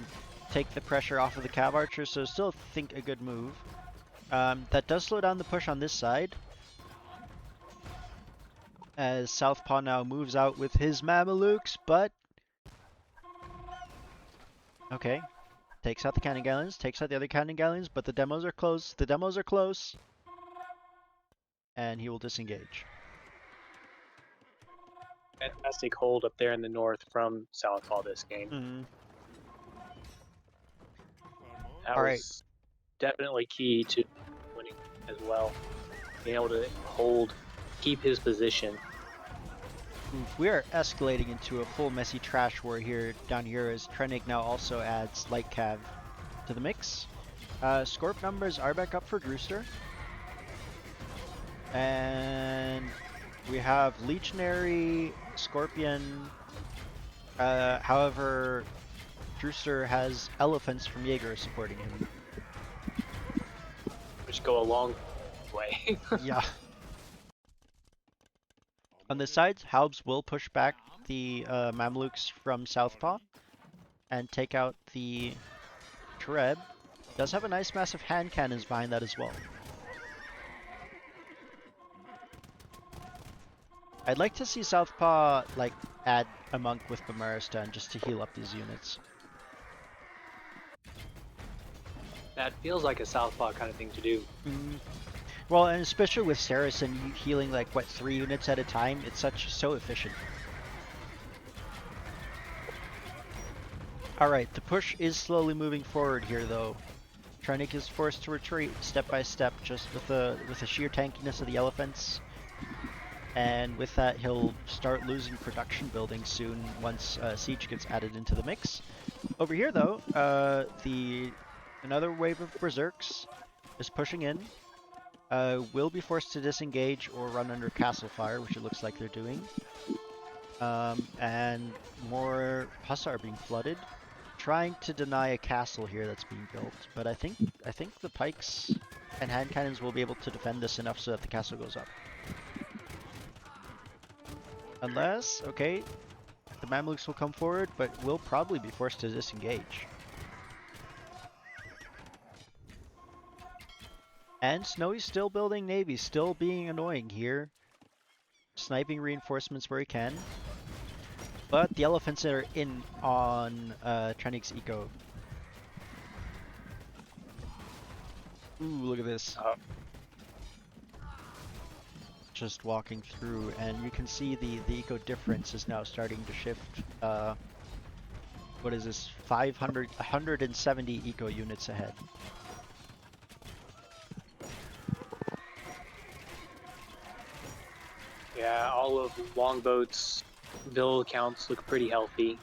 take the pressure off of the Cav Archers, so still think a good move. That does slow down the push on this side, as Southpaw now moves out with his Mamelukes, but... Okay. Takes out the Cannon Galleons, takes out the other Cannon Galleons, but the demos are close. The demos are close. And he will disengage. Fantastic hold up there in the north from Southpaw this game. That was definitely key to winning as well. Being able to keep his position. We are escalating into a full messy trash war down here as Trenig now also adds Light Cav to the mix. Scorp numbers are back up for Drewster. And we have Legionary, Scorpion. However, Drewster has Elephants from Jaeger supporting him. Which go a long way. Yeah. On the sides, Halbs will push back the Mamluks from Southpaw and take out the Caravel. Does have a nice massive hand cannons behind that as well. I'd like to see Southpaw like add a monk with Bamaristun just to heal up these units. That feels like a Southpaw kind of thing to do. Well, and especially with Saracen healing like what 3 units at a time, it's so efficient. Alright, the push is slowly moving forward here though. Trenig is forced to retreat step by step just with the sheer tankiness of the elephants. And with that he'll start losing production buildings soon once Siege gets added into the mix. Over here though, another wave of Berserks is pushing in. Will be forced to disengage or run under castle fire, which it looks like they're doing. And more Hussar being flooded, trying to deny a castle here that's being built. But I think the pikes and hand cannons will be able to defend this enough so that the castle goes up. Unless, okay, the Mamluks will come forward, but will probably be forced to disengage. And Snowy's still building navy, still being annoying here. Sniping reinforcements where he can. But the elephants are in on Trenig's eco. Ooh, look at this. Just walking through, and you can see the eco difference is now starting to shift. What is this? 170 eco units ahead. Yeah, all of Longboat's build counts look pretty healthy.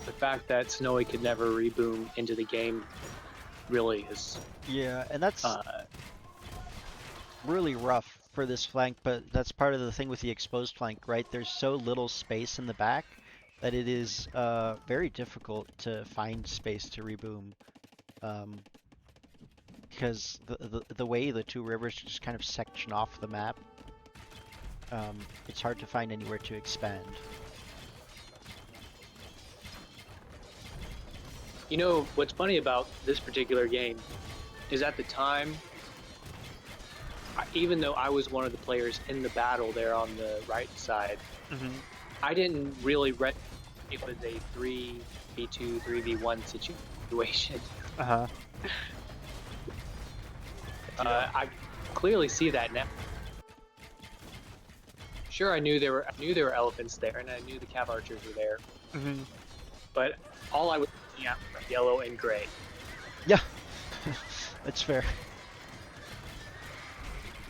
The fact that Snowy could never reboom into the game really is... Yeah, and that's really rough for this flank, but that's part of the thing with the exposed flank, right? There's so little space in the back that it is very difficult to find space to reboom. Because the way the 2 rivers just kind of section off the map, it's hard to find anywhere to expand. You know, what's funny about this particular game is at the time, even though I was one of the players in the battle there on the right side, I didn't really it was a 3v2, 3v1 situation. I clearly see that now. Sure, I knew there were elephants there, and I knew the cav archers were there. But all I was looking at was yellow and gray. Yeah. That's fair.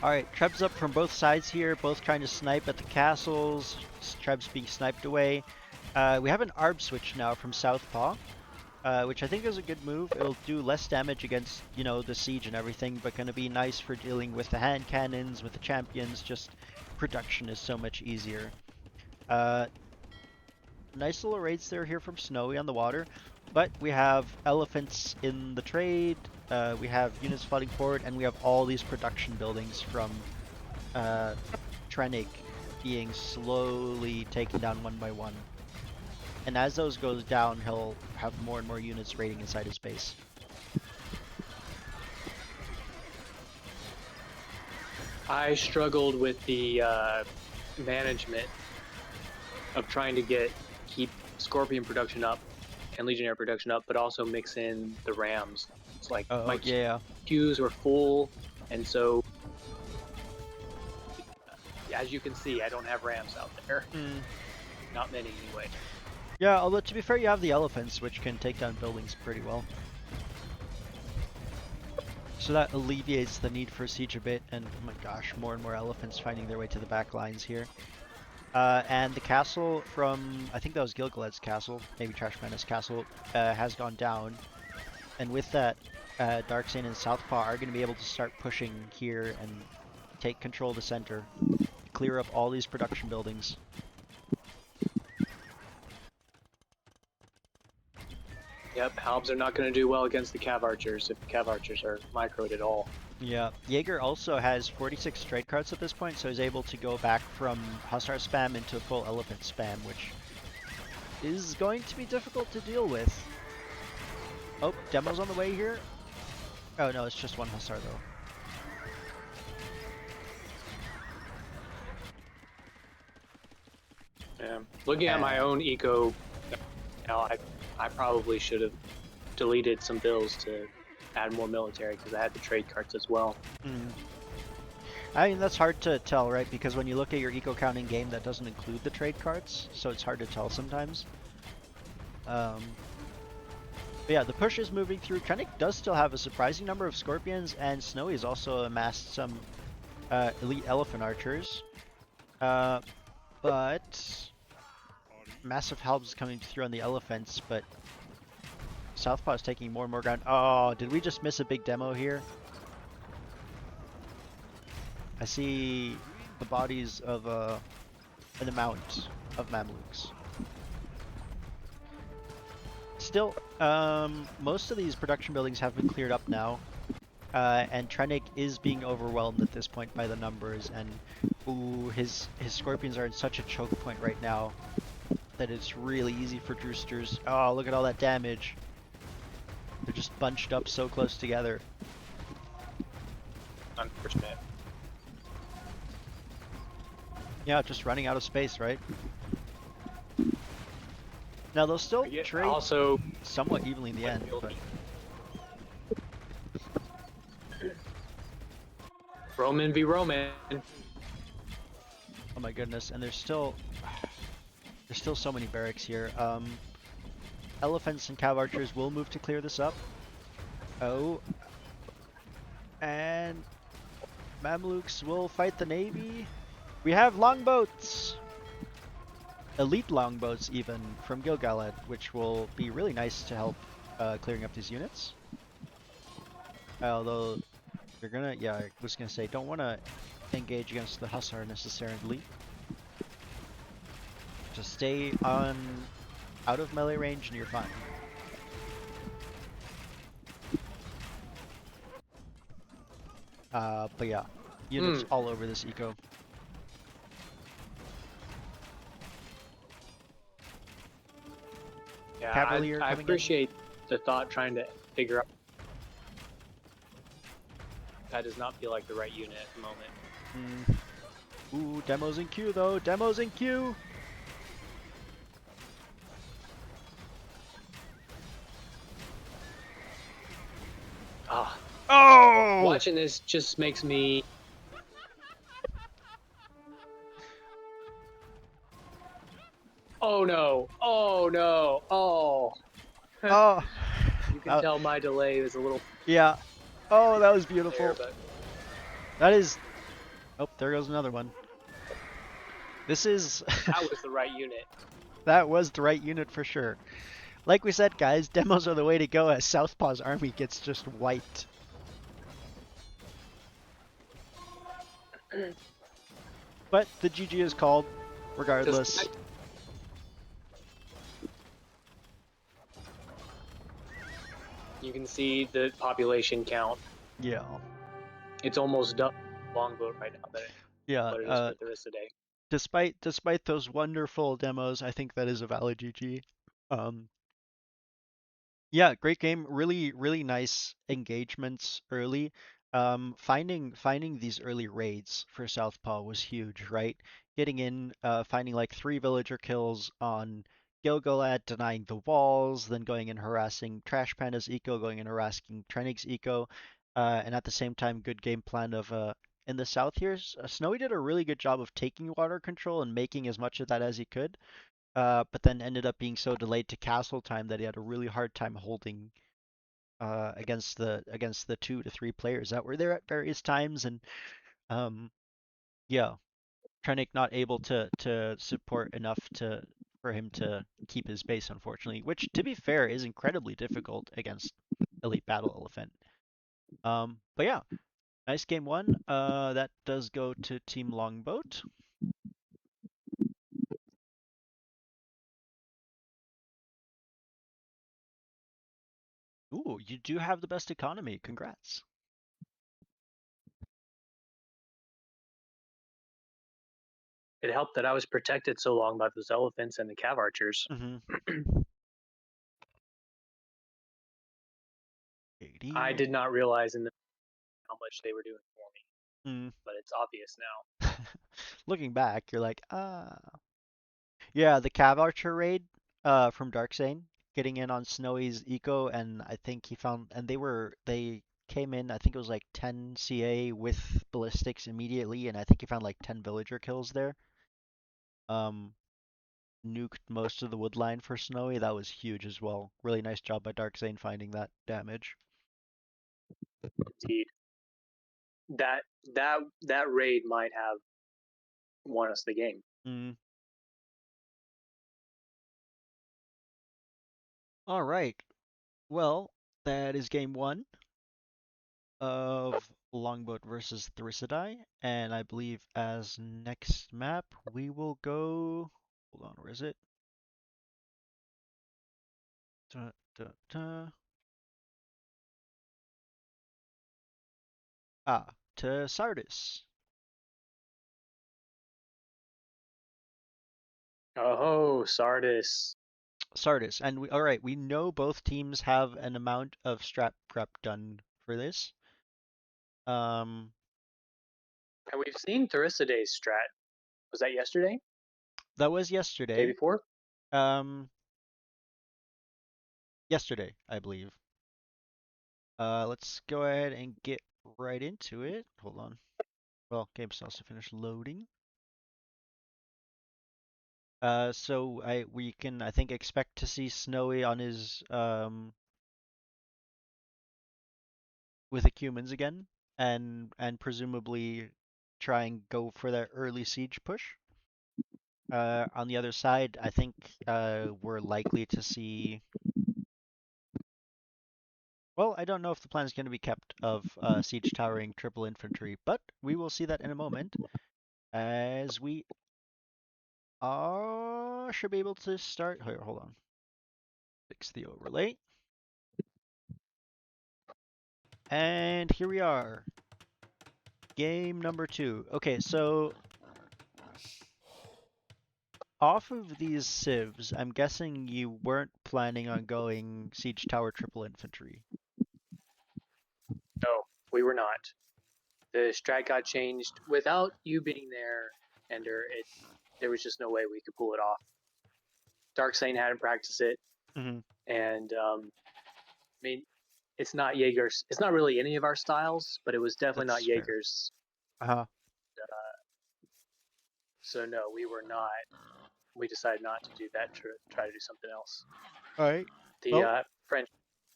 Alright, Treb's up from both sides here, both trying to snipe at the castles. Treb's being sniped away. We have an ARB switch now from Southpaw, which I think is a good move. It'll do less damage against, you know, the siege and everything, but gonna be nice for dealing with the hand cannons, with the champions. Just production is so much easier. Nice little raids there here from Snowy on the water, but we have elephants in the trade, we have units flooding forward, and we have all these production buildings from Trenig being slowly taken down one by one. And as those goes down, he'll have more and more units raiding inside his base. I struggled with the management of trying to keep Scorpion production up and Legionnaire production up, but also mix in the Rams. It's like my queues were full, and so as you can see, I don't have Rams out there. Not many anyway. Yeah, although to be fair, you have the elephants, which can take down buildings pretty well. So that alleviates the need for siege a bit, and oh my gosh, more and more elephants finding their way to the back lines here. And the castle from, I think that was Gilgalad's castle, maybe Trash Menace castle, has gone down. And with that, Darkseid and Southpaw are going to be able to start pushing here and take control of the center, clear up all these production buildings. Yep, Halbs are not going to do well against the Cav Archers if the Cav Archers are microed at all. Yeah, Jaeger also has 46 trade cards at this point, so he's able to go back from Hussar spam into full elephant spam, which is going to be difficult to deal with. Oh, demo's on the way here. Oh no, it's just one Hussar though. Yeah, looking at my own eco, now I probably should have deleted some bills to add more military because I had the trade cards as well. I mean, that's hard to tell, right? Because when you look at your eco count in game, that doesn't include the trade cards, so it's hard to tell sometimes. But yeah, the push is moving through. Krennic does still have a surprising number of Scorpions, and Snowy has also amassed some elite elephant archers. But massive Halbs coming through on the elephants, but Southpaw is taking more and more ground. Oh, did we just miss a big demo here? I see the bodies of an amount of Mamluks. Still, most of these production buildings have been cleared up now, and Trenig is being overwhelmed at this point by the numbers, and ooh, his Scorpions are in such a choke point right now that it's really easy for Droosters. Oh, look at all that damage. They're just bunched up so close together. Unfortunate. Yeah, just running out of space, right? Now they'll still trade also somewhat evenly in the end, but Roman v Roman. oh my goodness, and there's still so many barracks here. Elephants and Cav Archers will move to clear this up. Oh, and Mamluks will fight the Navy. We have longboats! Elite longboats even, from Gilgalad, which will be really nice to help clearing up these units. Although, you're gonna, yeah, I was gonna say, don't want to engage against the Hussar necessarily. Just stay out of melee range and you're fine. But yeah, units all over this eco. Yeah, Cavalier I coming appreciate the thought trying to figure out. That does not feel like the right unit at the moment. Ooh, demos in queue though. Demos in queue. Ah. Oh! Watching this just makes me. Oh no! Oh no! Oh! Oh! You can tell my delay was a little yeah. Oh, that was there, beautiful. but That is. Oh, there goes another one. This is. that was the right unit. That was the right unit for sure. Like we said, guys, demos are the way to go as Southpaw's army gets just wiped. But the GG is called, regardless. Despite, you can see the population count. Yeah. It's almost double Longboat right now than Yeah. what it is for Thirisadai. Despite those wonderful demos, I think that is a valid GG. Um, Yeah, great game. Really nice engagements early. Finding these early raids for Southpaw was huge, right? Getting in, finding like 3 villager kills on Gilgalad, denying the walls, then going and harassing Trash Panda's eco, going and harassing Trenig's eco, and at the same time, good game plan of in the south here. Snowy did a really good job of taking water control and making as much of that as he could, but then ended up being so delayed to castle time that he had a really hard time holding against the 2 to 3 players that were there at various times, and um, yeah, Krennic not able to support enough to for him to keep his base, unfortunately, which to be fair is incredibly difficult against Elite Battle Elephant. But yeah, nice game one. That does go to Team Longboat. Ooh, you do have the best economy. Congrats. It helped that I was protected so long by those elephants and the cav archers. Mm-hmm. 80. I did not realize in the how much they were doing for me, Mm. but it's obvious now. Looking back, you're like, ah. Yeah, the Cav Archer raid from Darksane, getting in on Snowy's eco, and I think he found, and they came in, I think it was like 10 CA with ballistics immediately, and I think he found like 10 villager kills there. Um, Nuked most of the wood line for Snowy. That was huge as well. Really nice job by Darksane finding that damage. Indeed, that that raid might have won us the game. Mm. All right. Well, that is game one of Longboat versus Thirisadai, and I believe as next map we will go. Hold on, where is it? Da, da, da. To Sardis. Oh, Sardis. Sardis, and all right, we know both teams have an amount of strat prep done for this. Um, And we've seen Thirisadai's strat. Was that yesterday? that was Day yesterday. before? Um, Yesterday, I believe. Let's go ahead and get right into it. Hold on. Well, game still has to finish loading. So we can I think expect to see Snowy on his with the humans again, and presumably try and go for that early siege push. On the other side, I think we're likely to see. Well, I don't know if the plan is going to be kept of siege towering triple infantry, but we will see that in a moment as we should be able to start. Here, hold on. Fix the overlay. And here we are. Game number 2. Okay, so off of these civs, I'm guessing you weren't planning on going Siege Tower Triple Infantry. No, we were not. The strat got changed without you being there, Ender. There was just no way we could pull it off. Darksane hadn't practiced it, Mm-hmm. and I mean, it's not Jaeger's. It's not really any of our styles, but it was definitely not That's fair. Jaeger's. Uh-huh. So no, we were not. We decided not to do that. To try to do something else. All right. The Well, French.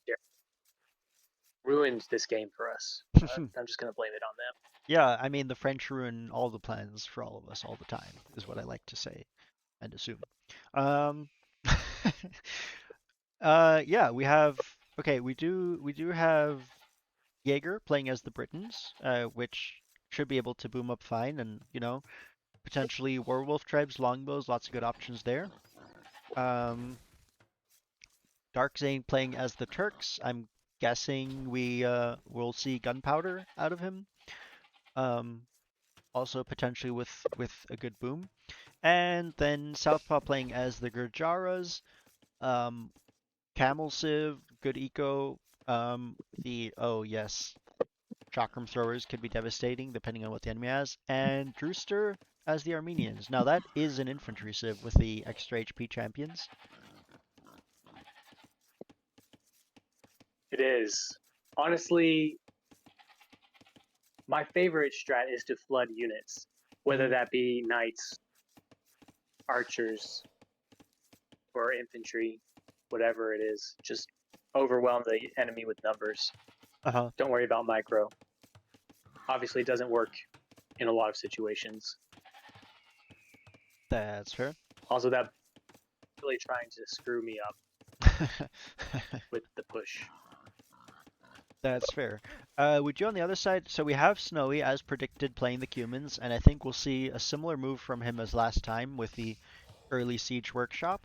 Yeah. ruined this game for us. I'm just gonna blame it on them. Yeah, I mean the French ruin all the plans for all of us all the time, is what I like to say and assume. Um, yeah, we have okay, we do have Jaeger playing as the Britons, which should be able to boom up fine, and potentially Werewolf tribes, longbows, lots of good options there. Um, Dark Zane playing as the Turks. I'm guessing we will see gunpowder out of him. Um, Also potentially with a good boom. And then Southpaw playing as the Gurjaras. Um, Camel Civ, good eco. The oh yes, chakram throwers could be devastating depending on what the enemy has. And Drewster as the Armenians. Now that is an infantry civ with the extra HP champions. It is. Honestly, my favorite strat is to flood units, whether Mm-hmm. that be knights, archers, or infantry, whatever it is. Just overwhelm the enemy with numbers. Uh-huh. Don't worry about micro. Obviously, it doesn't work in a lot of situations. That's fair. Also, that really trying to screw me up with the push. That's fair. Would you on the other side? So we have Snowy as predicted playing the Cumans, and I think we'll see a similar move from him as last time with the early siege workshop.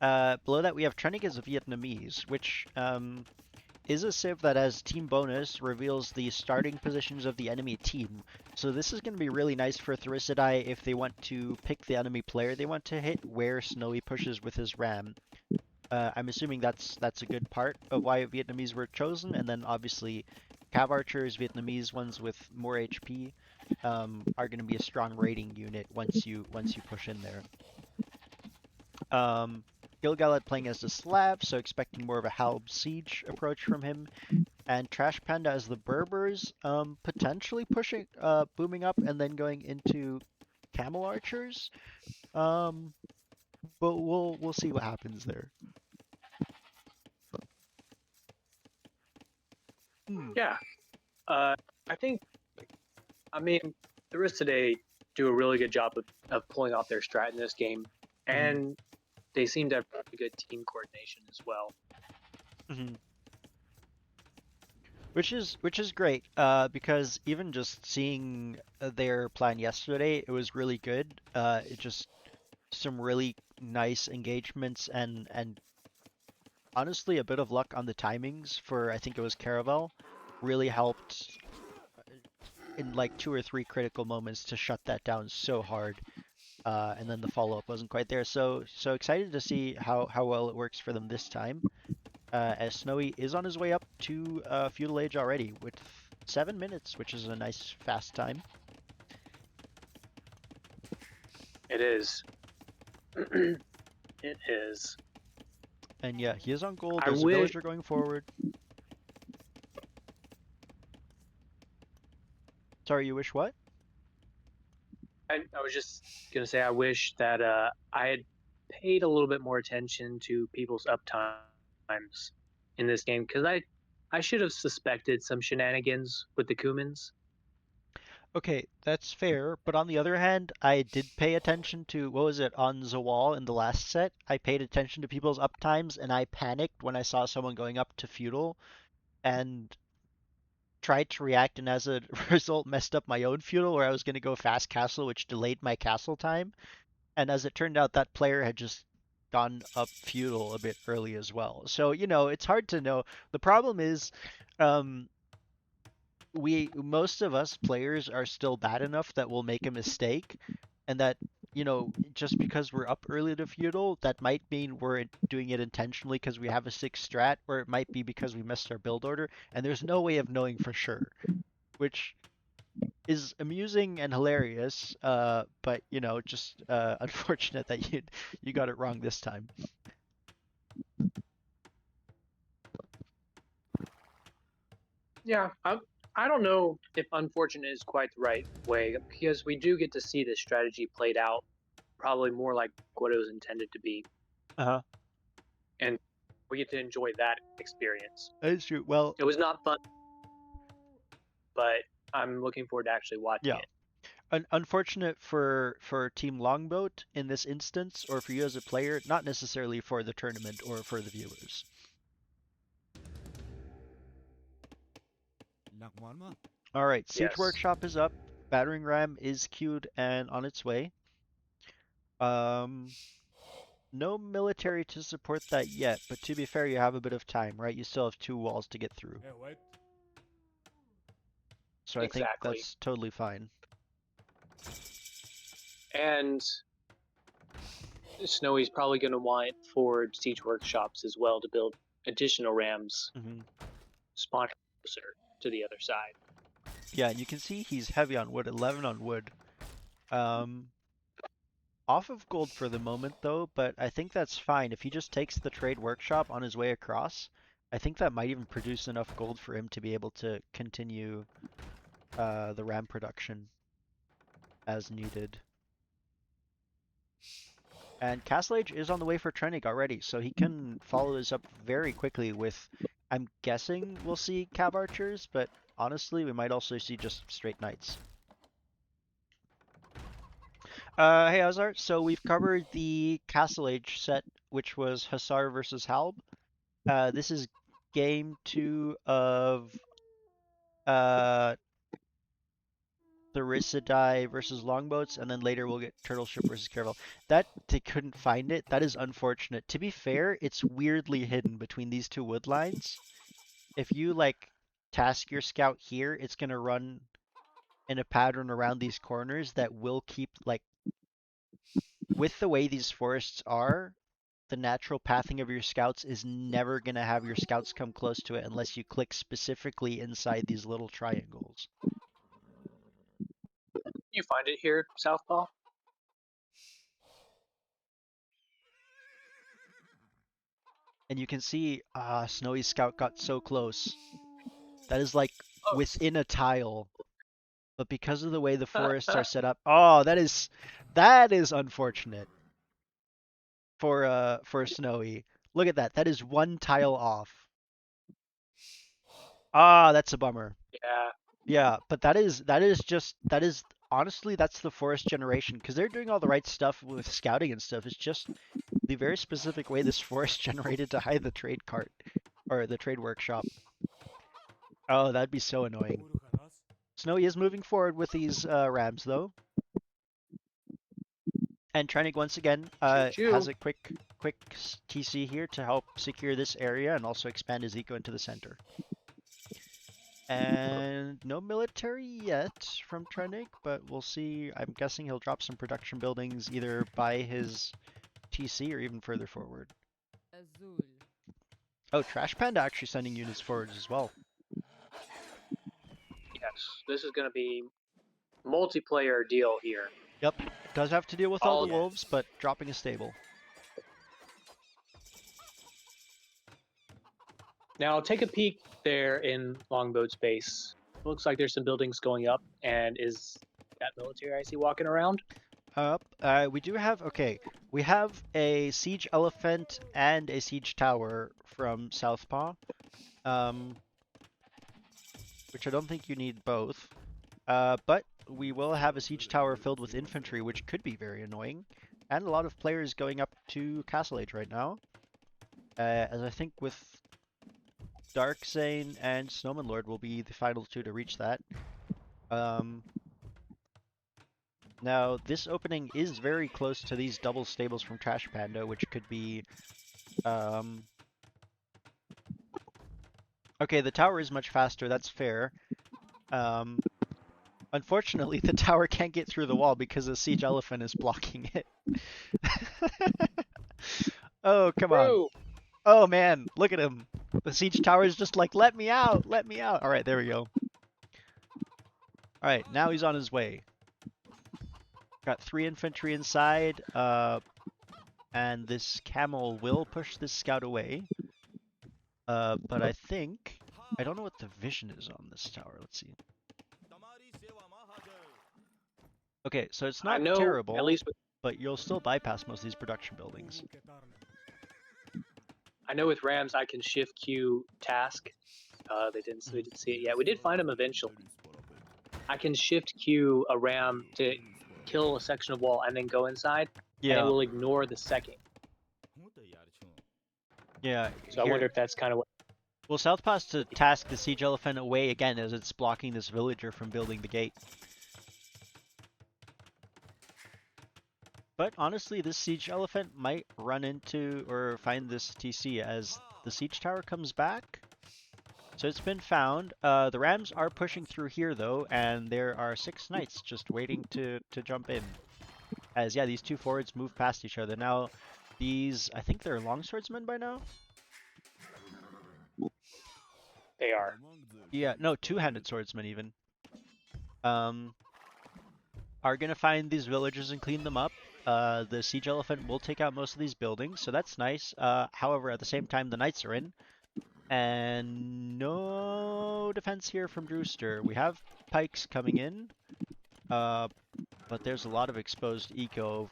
Below that we have Trenig as a Vietnamese, which is a civ that as team bonus reveals the starting positions of the enemy team. So this is going to be really nice for Thirisadai if they want to pick the enemy player they want to hit where Snowy pushes with his ram. I'm assuming that's a good part of why Vietnamese were chosen, and then obviously Cav Archers, Vietnamese ones with more HP, are going to be a strong raiding unit once you push in there. Gilgalad playing as the Slav, so expecting more of a Halb siege approach from him, and Trash Panda as the Berbers, potentially pushing, booming up and then going into Camel Archers. Um, but we'll see what happens there. Hmm. Yeah, I think. I mean, the rest today do a really good job of pulling off their strat in this game, Mhm. and they seem to have pretty good team coordination as well. Mhm. Which is great, because even just seeing their plan yesterday, it was really good. It just some really nice engagements and honestly a bit of luck on the timings for I think it was Caravel really helped in like two or three critical moments to shut that down so hard. And then the follow up wasn't quite there. So excited to see how well it works for them this time. As Snowy is on his way up to Feudal Age already with 7 minutes, which is a nice fast time. It is. It is. And yeah, he is on gold. I There's a wish. villager going forward. Sorry, you wish what? I was just gonna say I wish that I had paid a little bit more attention to people's uptimes in this game because I should have suspected some shenanigans with the Kumans. Okay, that's fair. But on the other hand, I did pay attention to what was it on the wall in the last set? I paid attention to people's uptimes and I panicked when I saw someone going up to feudal and tried to react and as a result messed up my own feudal where I was going to go fast castle, which delayed my castle time. And as it turned out, that player had just gone up feudal a bit early as well. So, it's hard to know. The problem is, um, most of us players are still bad enough that we'll make a mistake, and that, just because we're up early to feudal, that might mean we're doing it intentionally because we have a six strat, or it might be because we missed our build order, and there's no way of knowing for sure, which is amusing and hilarious, but just unfortunate that you got it wrong this time. Yeah, I don't know if unfortunate is quite the right way because we do get to see this strategy played out probably more like what it was intended to be. Uh-huh. And we get to enjoy that experience. That is true. Well, It was not fun, but I'm looking forward to actually watching yeah. it. Unfortunate for Team Longboat in this instance, or for you as a player, not necessarily for the tournament or for the viewers. All right, Siege Yes. Workshop is up. Battering Ram is queued and on its way. Um, no military to support that yet, but to be fair, you have a bit of time, right? You still have 2 walls to get through. So I think Exactly. that's totally fine. And Snowy's probably going to want Ford Siege Workshops as well to build additional rams spawn closer to the other side. Yeah, and you can see he's heavy on wood, 11 on wood. Off of gold for the moment though, but I think that's fine. If he just takes the trade workshop on his way across, I think that might even produce enough gold for him to be able to continue the ram production as needed. And Castle Age is on the way for Trenig already, so he can follow this up very quickly with, I'm guessing we'll see Cav Archers, but honestly we might also see just straight Knights. Hey Hussar, so we've covered the Castle Age set, which was Hussar versus Halb. This is game 2 of uh, Thirisadai versus Longboats, and then later we'll get Turtle Ship versus Caravel. That they couldn't find it. That is unfortunate. To be fair, it's weirdly hidden between these 2 wood lines. If you like task your scout here, it's gonna run in a pattern around these corners that will keep like with the way these forests are. The natural pathing of your scouts is never going to have your scouts come close to it unless you click specifically inside these little triangles. You find it here, Southpaw? And you can see, Snowy's scout got so close. That is like Oh. within a tile. But because of the way the forests are set up, oh, that is unfortunate for Snowy. Look at that. That is 1 tile off. Ah, that's a bummer. Yeah. Yeah, but that is honestly that's the forest generation because they're doing all the right stuff with scouting and stuff. It's just the very specific way this forest generated to hide the trade cart or the trade workshop. Oh, that'd be so annoying. Snowy is moving forward with these rams though, and Trenig once again has a quick TC here to help secure this area and also expand his eco into the center. And no military yet from Trenig, but we'll see. I'm guessing he'll drop some production buildings either by his TC or even further forward. Oh, Trash Panda actually sending units forward as well. Yes, this is going to be multiplayer deal here. Yep, does have to deal with all the wolves, but dropping a stable. Now take a peek there in Longboat's base. Looks like there's some buildings going up, and is that military I see walking around? We do have, okay, we have a siege elephant and a siege tower from Southpaw, which I don't think you need both. But we will have a siege tower filled with infantry, which could be very annoying, and a lot of players going up to Castle Age right now. As I think with Darkzane and Snowman Lord will be the final 2 to reach that. Now, this opening is very close to these double stables from Trash Panda, which could be... Okay, the tower is much faster, that's fair. Unfortunately, the tower can't get through the wall because the siege elephant is blocking it. Oh, come on. Oh, man, look at him. The siege tower is just like, let me out, let me out. All right, there we go. All right, now he's on his way. Got 3 infantry inside, and this camel will push this scout away. But I think... I don't know what the vision is on this tower. Let's see. Okay, so it's not terrible, at least, but you'll still bypass most of these production buildings. I know with Rams I can shift Q task. We didn't see it yet. We did find him eventually. I can shift Q a Ram to kill a section of wall and then go inside, and it Yeah, will ignore the second. yeah. So I Here, wonder if that's kind of what. well, Southpaw has to task the siege elephant away again as it's blocking this villager from building the gate. But honestly, this siege elephant might run into or find this TC as the siege tower comes back. So it's been found. The Rams are pushing through here though, and there are 6 knights just waiting to jump in. As yeah, these two forwards move past each other. Now, these I think they're longswordsmen by now. They are. Yeah, no, two-handed swordsmen even. Um, are gonna find these villagers and clean them up. The siege elephant will take out most of these buildings, so that's nice. However, at the same time, the knights are in, and no defense here from Drewster. We have pikes coming in, but there's a lot of exposed eco.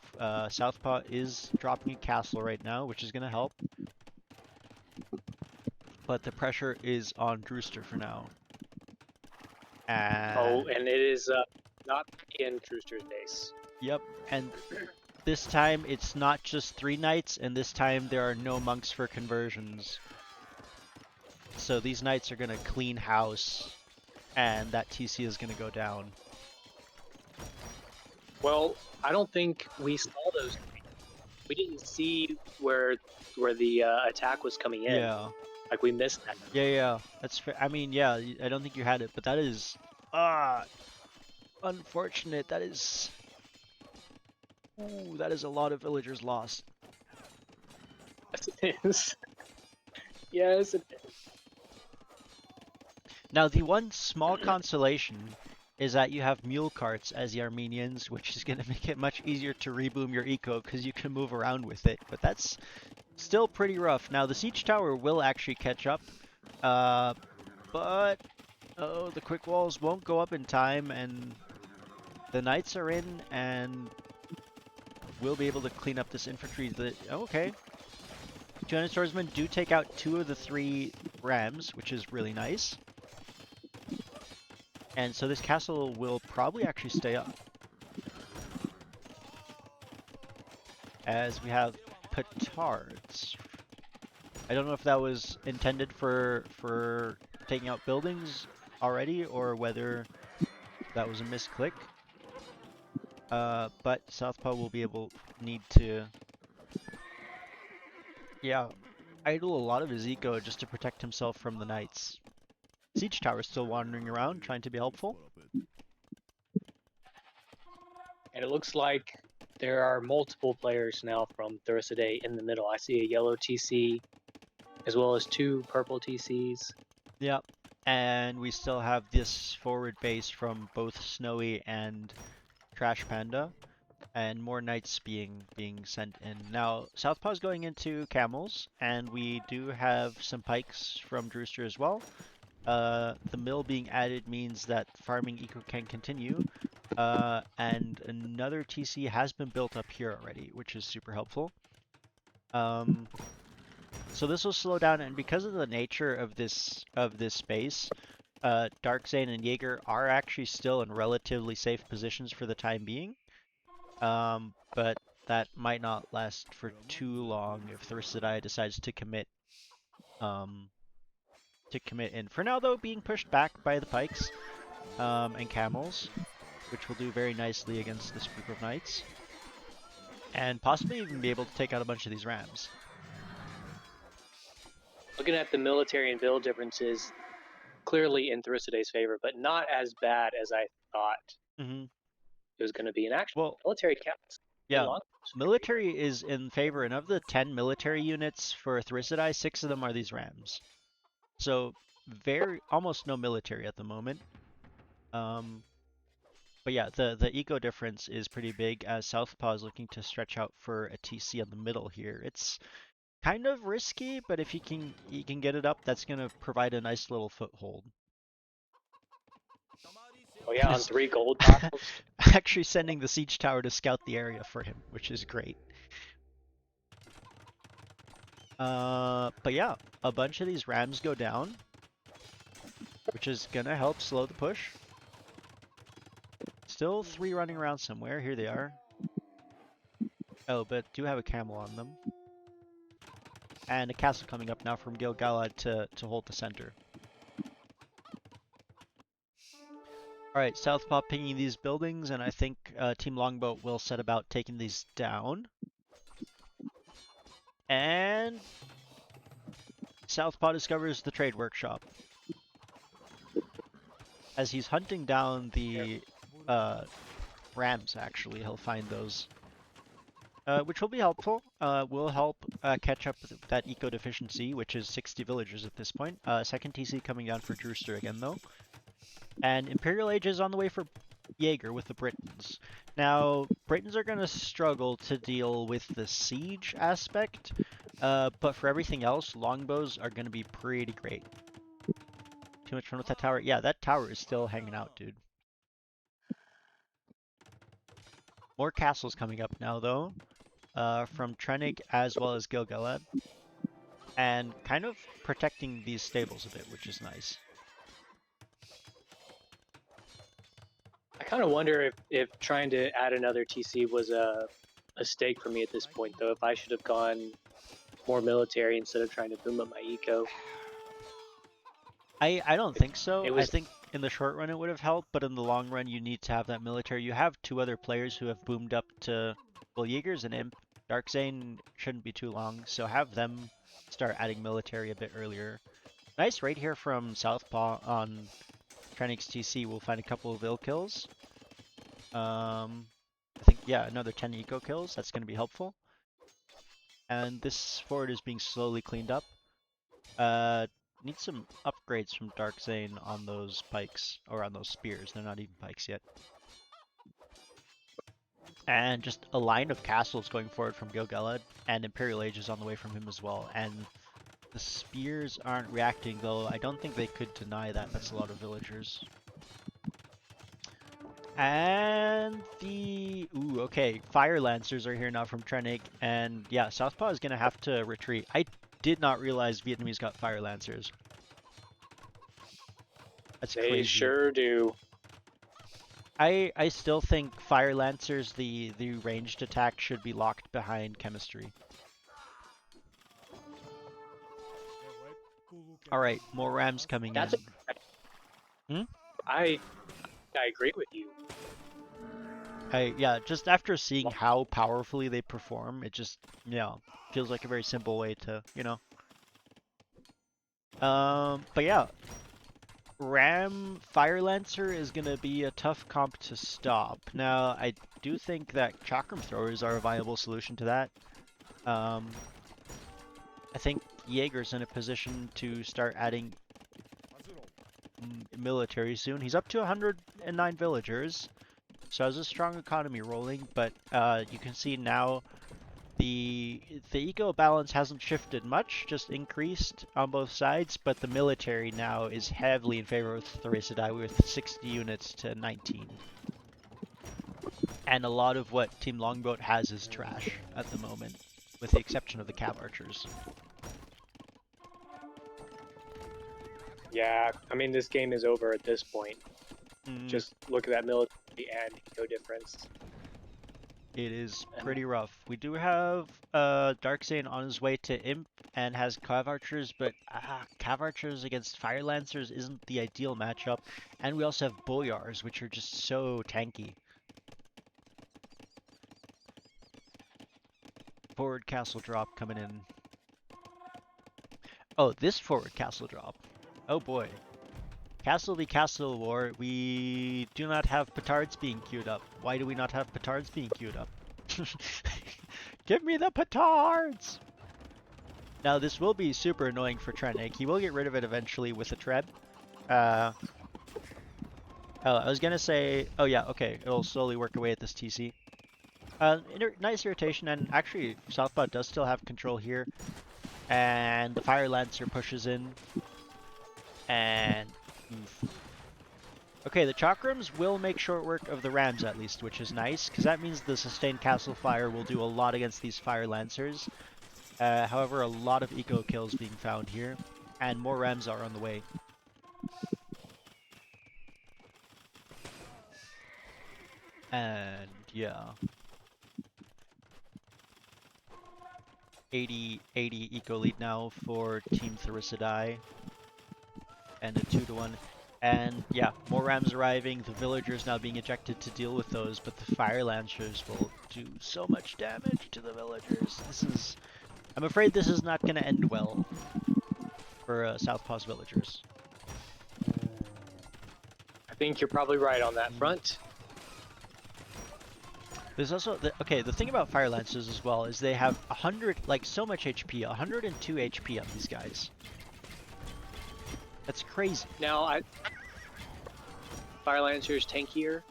Southpaw is dropping a castle right now, which is gonna help, but the pressure is on Drewster for now. Oh, And and it is not in Drewster's base. yep, and this time it's not just 3 knights, and this time there are no monks for conversions. So these knights are gonna clean house, and that TC is gonna go down. Well, I don't think we saw those. We didn't see where the attack was coming in. Yeah, Like we missed that. yeah. That's fair. I mean, yeah, I don't think you had it, but that is ah unfortunate. That is, ooh, that is a lot of villagers lost. Yes, it is. Yes, it is. Now, the one small consolation is that you have mule carts as the Armenians, which is going to make it much easier to reboom your eco because you can move around with it. But that's still pretty rough. Now, the siege tower will actually catch up, but oh, the quick walls won't go up in time, and the knights are in, and we'll be able to clean up this infantry. Okay. 200 swordsmen do take out 2 of the 3 rams, which is really nice. And so this castle will probably actually stay up. As we have petards. I don't know if that was intended for taking out buildings already, or whether that was a misclick. But Southpaw will need to, yeah, idle a lot of his eco just to protect himself from the knights. Siege Tower is still wandering around, trying to be helpful. And it looks like there are multiple players now from Thirisadai in the middle. I see a yellow TC, as well as 2 purple TCs. Yep. And we still have this forward base from both Snowy and Trash Panda, and more knights being sent in. Now, Southpaw's going into camels, and we do have some pikes from Drewster as well. The mill being added means that farming eco can continue, and another TC has been built up here already, which is super helpful. So this will slow down, and because of the nature of this space, Darkzane and Jaeger are actually still in relatively safe positions for the time being. But that might not last for too long if Thirisadai decides to commit. In. For now, though, being pushed back by the pikes and camels, which will do very nicely against this group of knights, and possibly even be able to take out a bunch of these rams. Looking at the military and build differences, clearly in Thirisadai's favor, but not as bad as I thought it was going to be. In actual Well, military counts. yeah, military is in favor, and of the 10 military units for Thirisadai, 6 of them are these rams. So almost no military at the moment. But yeah, the eco difference is pretty big as Southpaw is looking to stretch out for a TC on the middle here. It's kind of risky, but if he can get it up, that's gonna provide a nice little foothold. Oh yeah, on 3 gold tiles. Actually sending the siege tower to scout the area for him, which is great. But yeah, a bunch of these rams go down, which is gonna help slow the push. Still 3 running around somewhere. Here they are. Oh, but do have a camel on them. And a castle coming up now from Gil-galad to hold the center. Alright, Southpaw pinging these buildings, and I think Team Longboat will set about taking these down. And Southpaw discovers the trade workshop. As he's hunting down the rams, actually, he'll find those. Which will be helpful. Will help catch up with that eco deficiency, which is 60 villagers at this point. Second TC coming down for Drewster again, though. And Imperial Age is on the way for Jaeger with the Britons. Now, Britons are going to struggle to deal with the siege aspect, but for everything else, longbows are going to be pretty great. Too much fun with that tower? Yeah, that tower is still hanging out, dude. More castles coming up now, though. From Trenig as well as Gil-galad, and kind of protecting these stables a bit, which is nice. I kind of wonder if trying to add another TC was a mistake for me at this point, though. If I should have gone more military instead of trying to boom up my eco. I don't think so. It I was think in the short run it would have helped, but in the long run you need to have that military. You have 2 other players who have boomed up to, well, Jaeger's an imp. Darkzane shouldn't be too long, so have them start adding military a bit earlier. Nice raid here from Southpaw on Trenig's TC. We'll find a couple of ill kills. I think, yeah, another 10 eco kills. That's going to be helpful. And this fort is being slowly cleaned up. Need some upgrades from Darkzane on those pikes, or on those spears. They're not even pikes yet. And just a line of castles going forward from Gil-galad, and Imperial Age is on the way from him as well. And the spears aren't reacting, though I don't think they could deny that. That's a lot of villagers. And the... Ooh, okay. Fire Lancers are here now from Trenig, and yeah, Southpaw is going to have to retreat. I did not realize Vietnamese got Fire Lancers. That's crazy. They sure do. I still think Fire Lancers, the ranged attack, should be locked behind chemistry. Alright, more rams coming That's in. Hmm? I agree with you. Yeah, just after seeing how powerfully they perform, it just, yeah, feels like a very simple way to, you know. But yeah, Ram Fire Lancer is gonna be a tough comp to stop. Now, I do think that Chakram Throwers are a viable solution to that. I think Jaeger's in a position to start adding military soon. He's up to 109 villagers, so has a strong economy rolling, but you can see now the eco balance hasn't shifted much, just increased on both sides, but the military now is heavily in favor of Thirisadai with 60 units to 19. And a lot of what Team Longboat has is trash at the moment, with the exception of the Cav Archers. Yeah, I mean, this game is over at this point. Just look at that military and eco difference. It is pretty rough. We do have Darkzane on his way to Imp and has Cav Archers, but Cav Archers against Fire Lancers isn't the ideal matchup. And we also have Boyars, which are just so tanky. Forward castle drop coming in. Oh, this forward castle drop. Oh boy. Castle v Castle War, we do not have petards being queued up. Why do we not have petards being queued up? Give me the petards! Now this will be super annoying for Trenig. He will get rid of it eventually with a Treb. Oh, I was gonna say, oh yeah, okay, it'll slowly work away at this TC. Nice irritation, and actually Southpaw does still have control here. And the Fire Lancer pushes in. And oof. Okay, the Chakrams will make short work of the Rams at least, which is nice, because that means the sustained castle fire will do a lot against these Fire Lancers. However, a lot of eco kills being found here, and more rams are on the way. And yeah, 80 eco lead now for Team Thirisadai, and a 2-1. And yeah, more rams arriving, the villagers now being ejected to deal with those, but the fire lancers will do so much damage to the villagers. I'm afraid this is not going to end well for Southpaw's villagers. I think you're probably right on that Mm. front. There's also, the thing about fire lancers as well is they have 100, like so much HP, 102 HP on these guys. That's crazy. Now, Fire Lancer's tankier.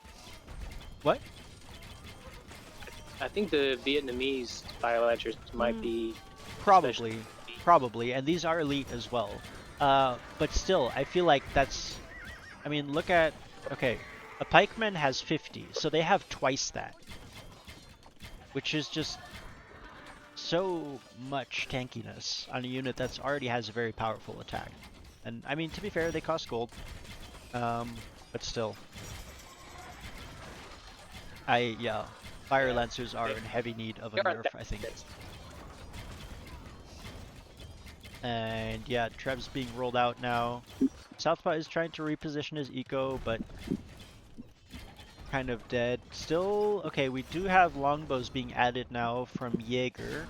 What? I think the Vietnamese Fire Lancers might be Probably, and these are elite as well. But still, I feel like I mean, look at, a pikeman has 50, so they have twice that. Which is just so much tankiness on a unit that's already has a very powerful attack. And I mean, to be fair, they cost gold. But still. Fire Lancers are in heavy need of a nerf, I think. And yeah, Trev's being rolled out now. Southpaw is trying to reposition his eco, but kind of dead. Still, okay, we do have longbows being added now from Jaeger,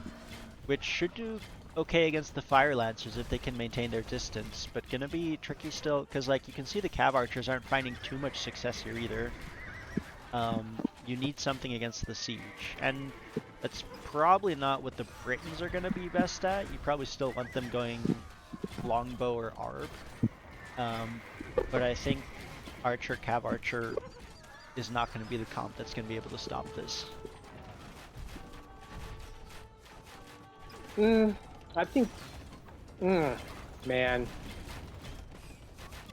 which should do okay against the Fire Lancers if they can maintain their distance, but gonna be tricky still, because like you can see the Cav Archers aren't finding too much success here either. You need something against the siege, and that's probably not what the Britons are gonna be best at. You probably still want them going longbow or arb, but I think Archer, Cav Archer is not going to be the comp that's going to be able to stop this. I think, man,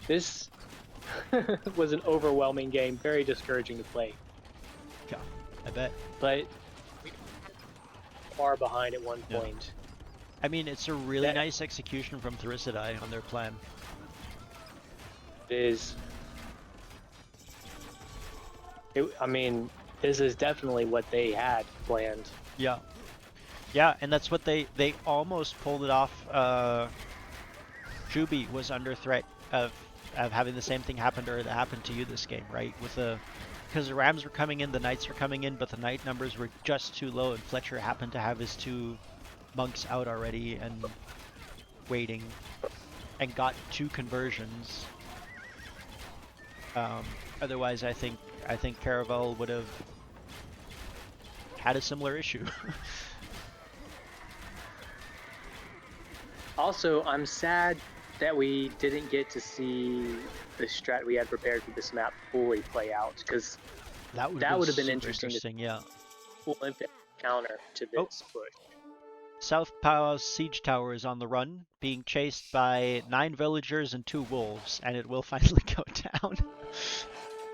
this was an overwhelming game, very discouraging to play. Yeah, I bet. But we were far behind at one point. I mean, it's a really nice execution from Thirisadai on their plan. It is. I mean, this is definitely what they had planned. Yeah. Yeah, and that's what they almost pulled it off. Juby was under threat of having the same thing happen to her that happened to you this game, right? Because the Rams were coming in, the Knights were coming in, but the Knight numbers were just too low, and Fletcher happened to have his 2 monks out already and waiting, and got 2 conversions. Otherwise, I think Caravel would have had a similar issue. Also, I'm sad that we didn't get to see the strat we had prepared for this map fully play out, because that would have been interesting. Yeah. Full infinite counter to this push. Southpaw's siege tower is on the run, being chased by 9 villagers and 2 wolves, and it will finally go down.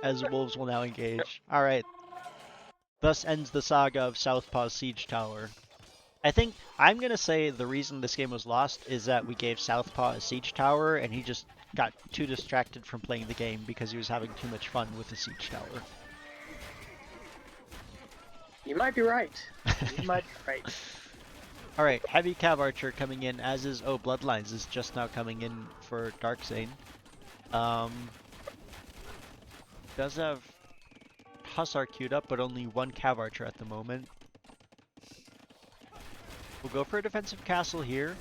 As wolves will now engage. Alright. Thus ends the saga of Southpaw's siege tower. I think I'm gonna say the reason this game was lost is that we gave Southpaw a siege tower and he just got too distracted from playing the game because he was having too much fun with the siege tower. You might be right. You might be right. Alright, heavy Cav Archer coming in, as is Bloodlines is just now coming in for Darkzane. Does have Hussar queued up, but only 1 Cav Archer at the moment. We'll go for a defensive castle here.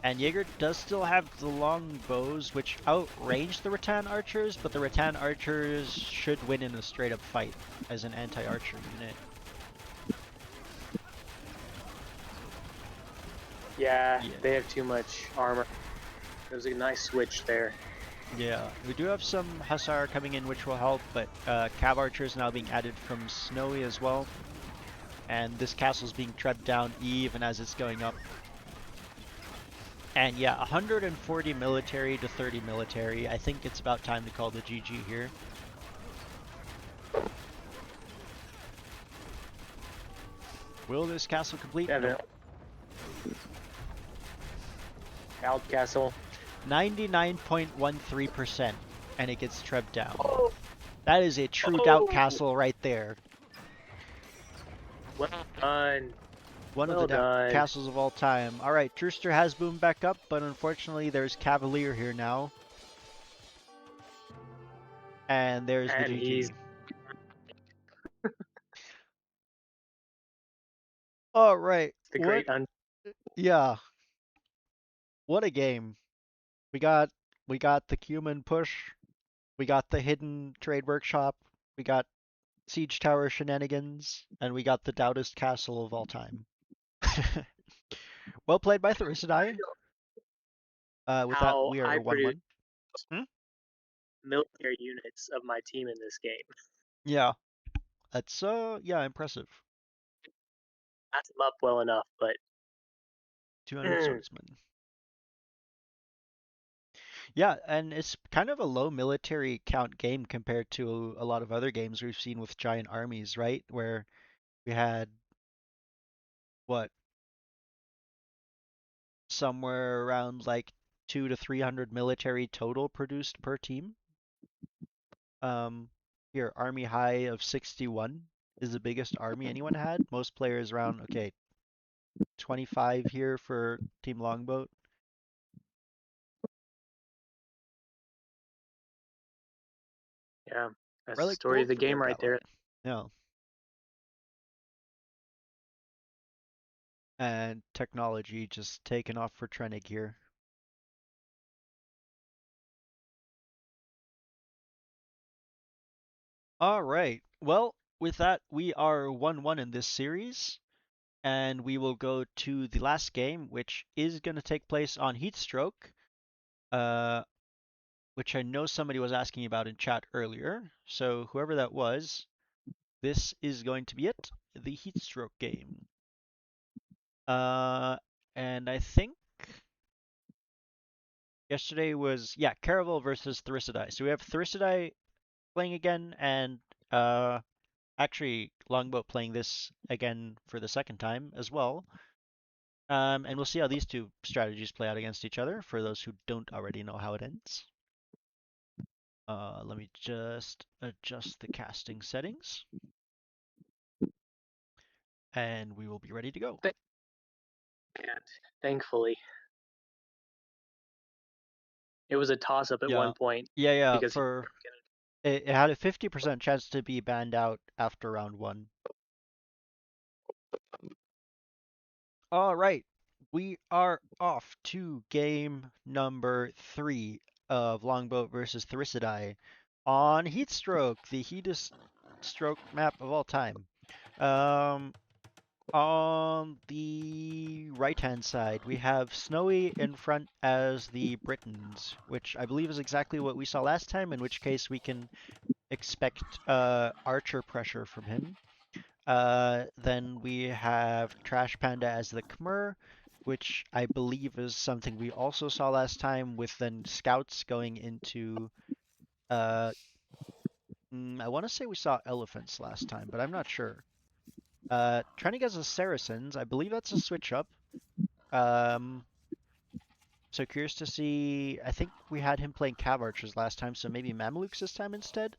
And Jaeger does still have the long bows, which outrange the Rattan Archers, but the Rattan Archers should win in a straight-up fight as an anti-archer unit. Yeah, they have too much armor. It was a nice switch there. Yeah, we do have some Hussar coming in, which will help, but Cav Archer is now being added from Snowy as well. And this castle's being trebbed down even as it's going up. And yeah, 140 military to 30 military. I think it's about time to call the GG here. Will this castle complete? Yeah, No. Halb Castle. 99.13%, and it gets trebbed down. Oh, That is a true doubt oh, castle right there. well done. One of the Well done. castles of all time. All right, Drewster has boomed back up, but unfortunately there's Cavalier here now. And there's the And he's GG. All right, the what? great un. Yeah, what a game. We got we got the Cumin push. We got the hidden trade workshop. We got siege tower shenanigans, and we got the Doubtest castle of all time. Well played by Thirisadai. With that, How we are I produce 1-1. Hmm? military units of my team in this game. Yeah, that's yeah, impressive. Match them up well enough, but 200 swordsmen. Yeah, and it's kind of a low military count game compared to a lot of other games we've seen with giant armies, right? Where we had what, somewhere around like 200 to 300 military total produced per team. Um, Here, army high of 61 is the biggest army anyone had. Most players around, okay, 25 here for Team Longboat. yeah, that's the Relic story of gold the for game right Gilgalad. there. Yeah, and technology just taken off for Trenig here. All right. Well, with that, we are 1-1 in this series, and we will go to the last game, which is going to take place on Heatstroke, uh, which I know somebody was asking about in chat earlier. So whoever that was, this is going to be it, the Heatstroke game. Uh, and I think yesterday was, yeah, Caravel versus Thirisadai. So we have Thirisadai playing again, and uh, actually Longboat playing this again for the second time as well. And we'll see how these two strategies play out against each other for those who don't already know how it ends. Let me just adjust the casting settings, and we will be ready to go. And thankfully, it was a toss up at Yeah, one point yeah. because For it had a 50% chance to be banned out after round one. All right, we are off to game number 3 of Longboat versus Thirisadai on Heatstroke, the heatest stroke map of all time. Um, on the right-hand side, we have Snowy in front as the Britons, which I believe is exactly what we saw last time, in which case we can expect archer pressure from him. Then we have Trash Panda as the Khmer, which I believe is something we also saw last time, with then scouts going into. Uh, I want to say we saw elephants last time, but I'm not sure. Trenning as a Saracens, I believe that's a switch up. Um, so curious to see. I think we had him playing Cav Archers last time, so maybe Mamelukes this time instead.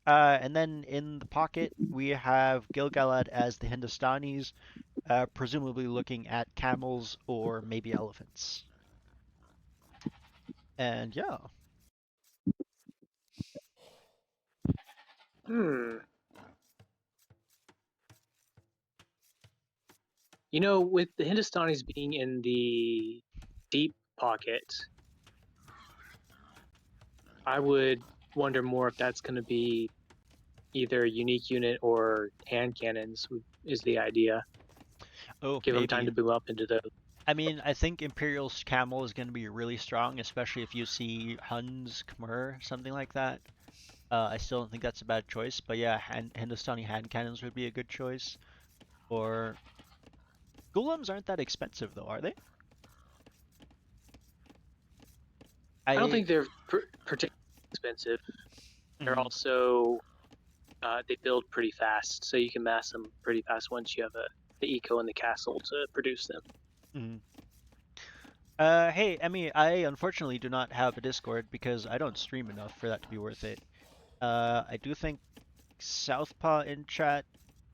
And then in the pocket, we have Gilgalad as the Hindustanis, presumably looking at camels or maybe elephants. And yeah, hmm. You know, with the Hindustanis being in the deep pocket, I would wonder more if that's going to be either a unique unit or hand cannons is the idea. oh, Give them time maybe. to move up into those. I mean, I think Imperial's camel is going to be really strong, especially if you see Hun's Khmer, something like that. I still don't think that's a bad choice, but yeah, Hindustani hand cannons would be a good choice. Or Gulams aren't that expensive though, are they? I don't I think they're particularly expensive. They're mhm. also they build pretty fast, so you can mass them pretty fast once you have the eco in the castle to produce them. Mhm. Hey, Emmy, I unfortunately do not have a Discord because I don't stream enough for that to be worth it. I do think Southpaw in chat.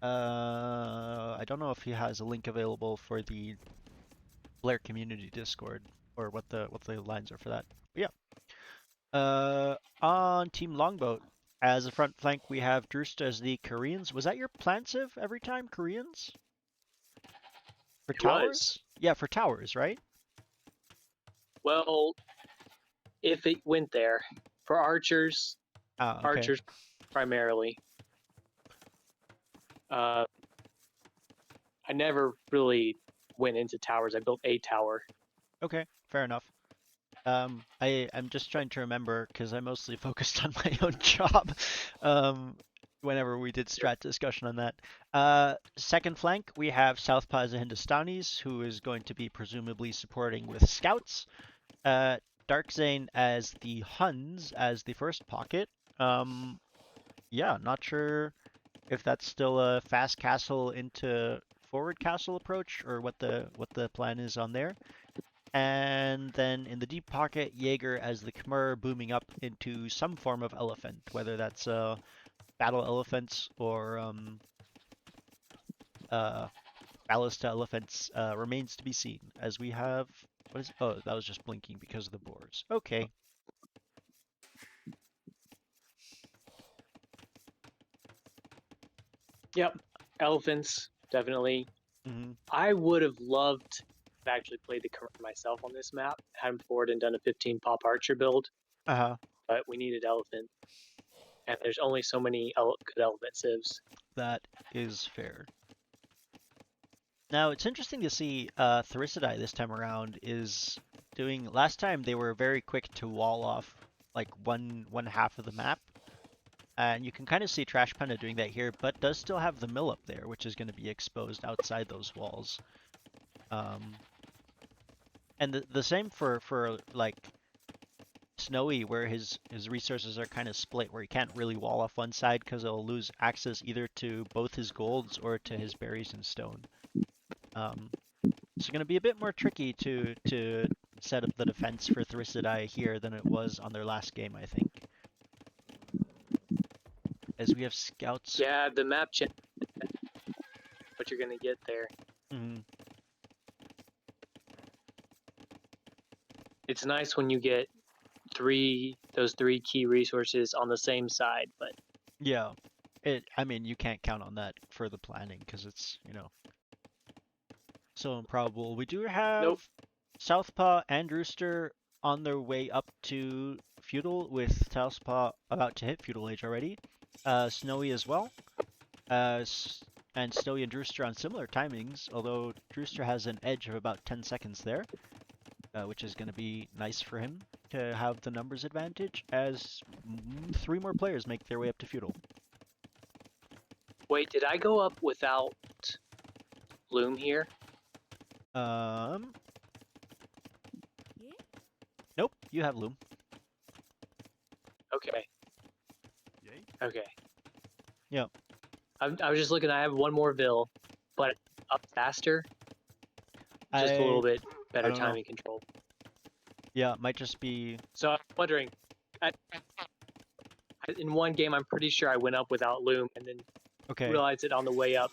I don't know if he has a link available for the Blair Community Discord or what the lines are for that. But yeah. On Team Longboat, as a front flank, we have Drust as the Koreans. Was that your plan, Civ, every time? Koreans? For It was. towers? Yeah, for towers, right? Well, if it went there. For Ah, okay. archers primarily. Uh, I never really went into towers. I built a tower. Okay, fair enough. I'm just trying to remember because I mostly focused on my own job. Um, whenever we did Yep. strat discussion on that. Second flank, we have Southpaw as a Hindustanis, who is going to be presumably supporting with scouts. Uh, Dark Zane as the Huns as the first pocket. Um, yeah, not sure if that's still a fast castle into forward castle approach or what the plan is on there. And then in the deep pocket, Jaeger as the Khmer booming up into some form of elephant, whether that's battle elephants or uh, ballista elephants remains to be seen. As we have, what is? Oh, that was just blinking because of the boars. Okay. Yep. Elephants, definitely. Mm-hmm. I would have loved to actually played the current myself on this map, had him forward and done a 15 pop archer build, Uh-huh. but we needed elephant, and there's only so many good elephant civs. That is fair. Now it's interesting to see Thirisadai this time around is doing. Last time they were very quick to wall off like one half of the map. And you can kind of see Trash Panda doing that here, but does still have the mill up there, which is going to be exposed outside those walls. Um, and the same for like Snowy, where his resources are kind of split, where he can't really wall off one side because he'll lose access either to both his golds or to his berries and stone. Um, so going to be a bit more tricky to set up the defense for Thirisadai here than it was on their last game, I think. As we have scouts. Yeah, the map change, what you're gonna get there. Mhm. It's nice when you get those three key resources on the same side, but Yeah. I mean, you can't count on that for the planning because it's so improbable. We do nope. have Southpaw and Rooster on their way up to Feudal, with Southpaw about to hit Feudal Age already. Snowy as well. Uh, and Snowy and Drewster on similar timings, although Drewster has an edge of about 10 seconds there, which is going to be nice for him to have the numbers advantage as three more players make their way up to Feudal. Wait, did I go up without Loom here? Um, nope, you have Loom. Okay. Okay. Yep. I was just looking. I have one more Vil, but up faster, just a little I bit I better don't know. timing control. Yeah, it might just be So I'm wondering, in one game, I'm pretty sure I went up without Loom, and then okay. realized it on the way up.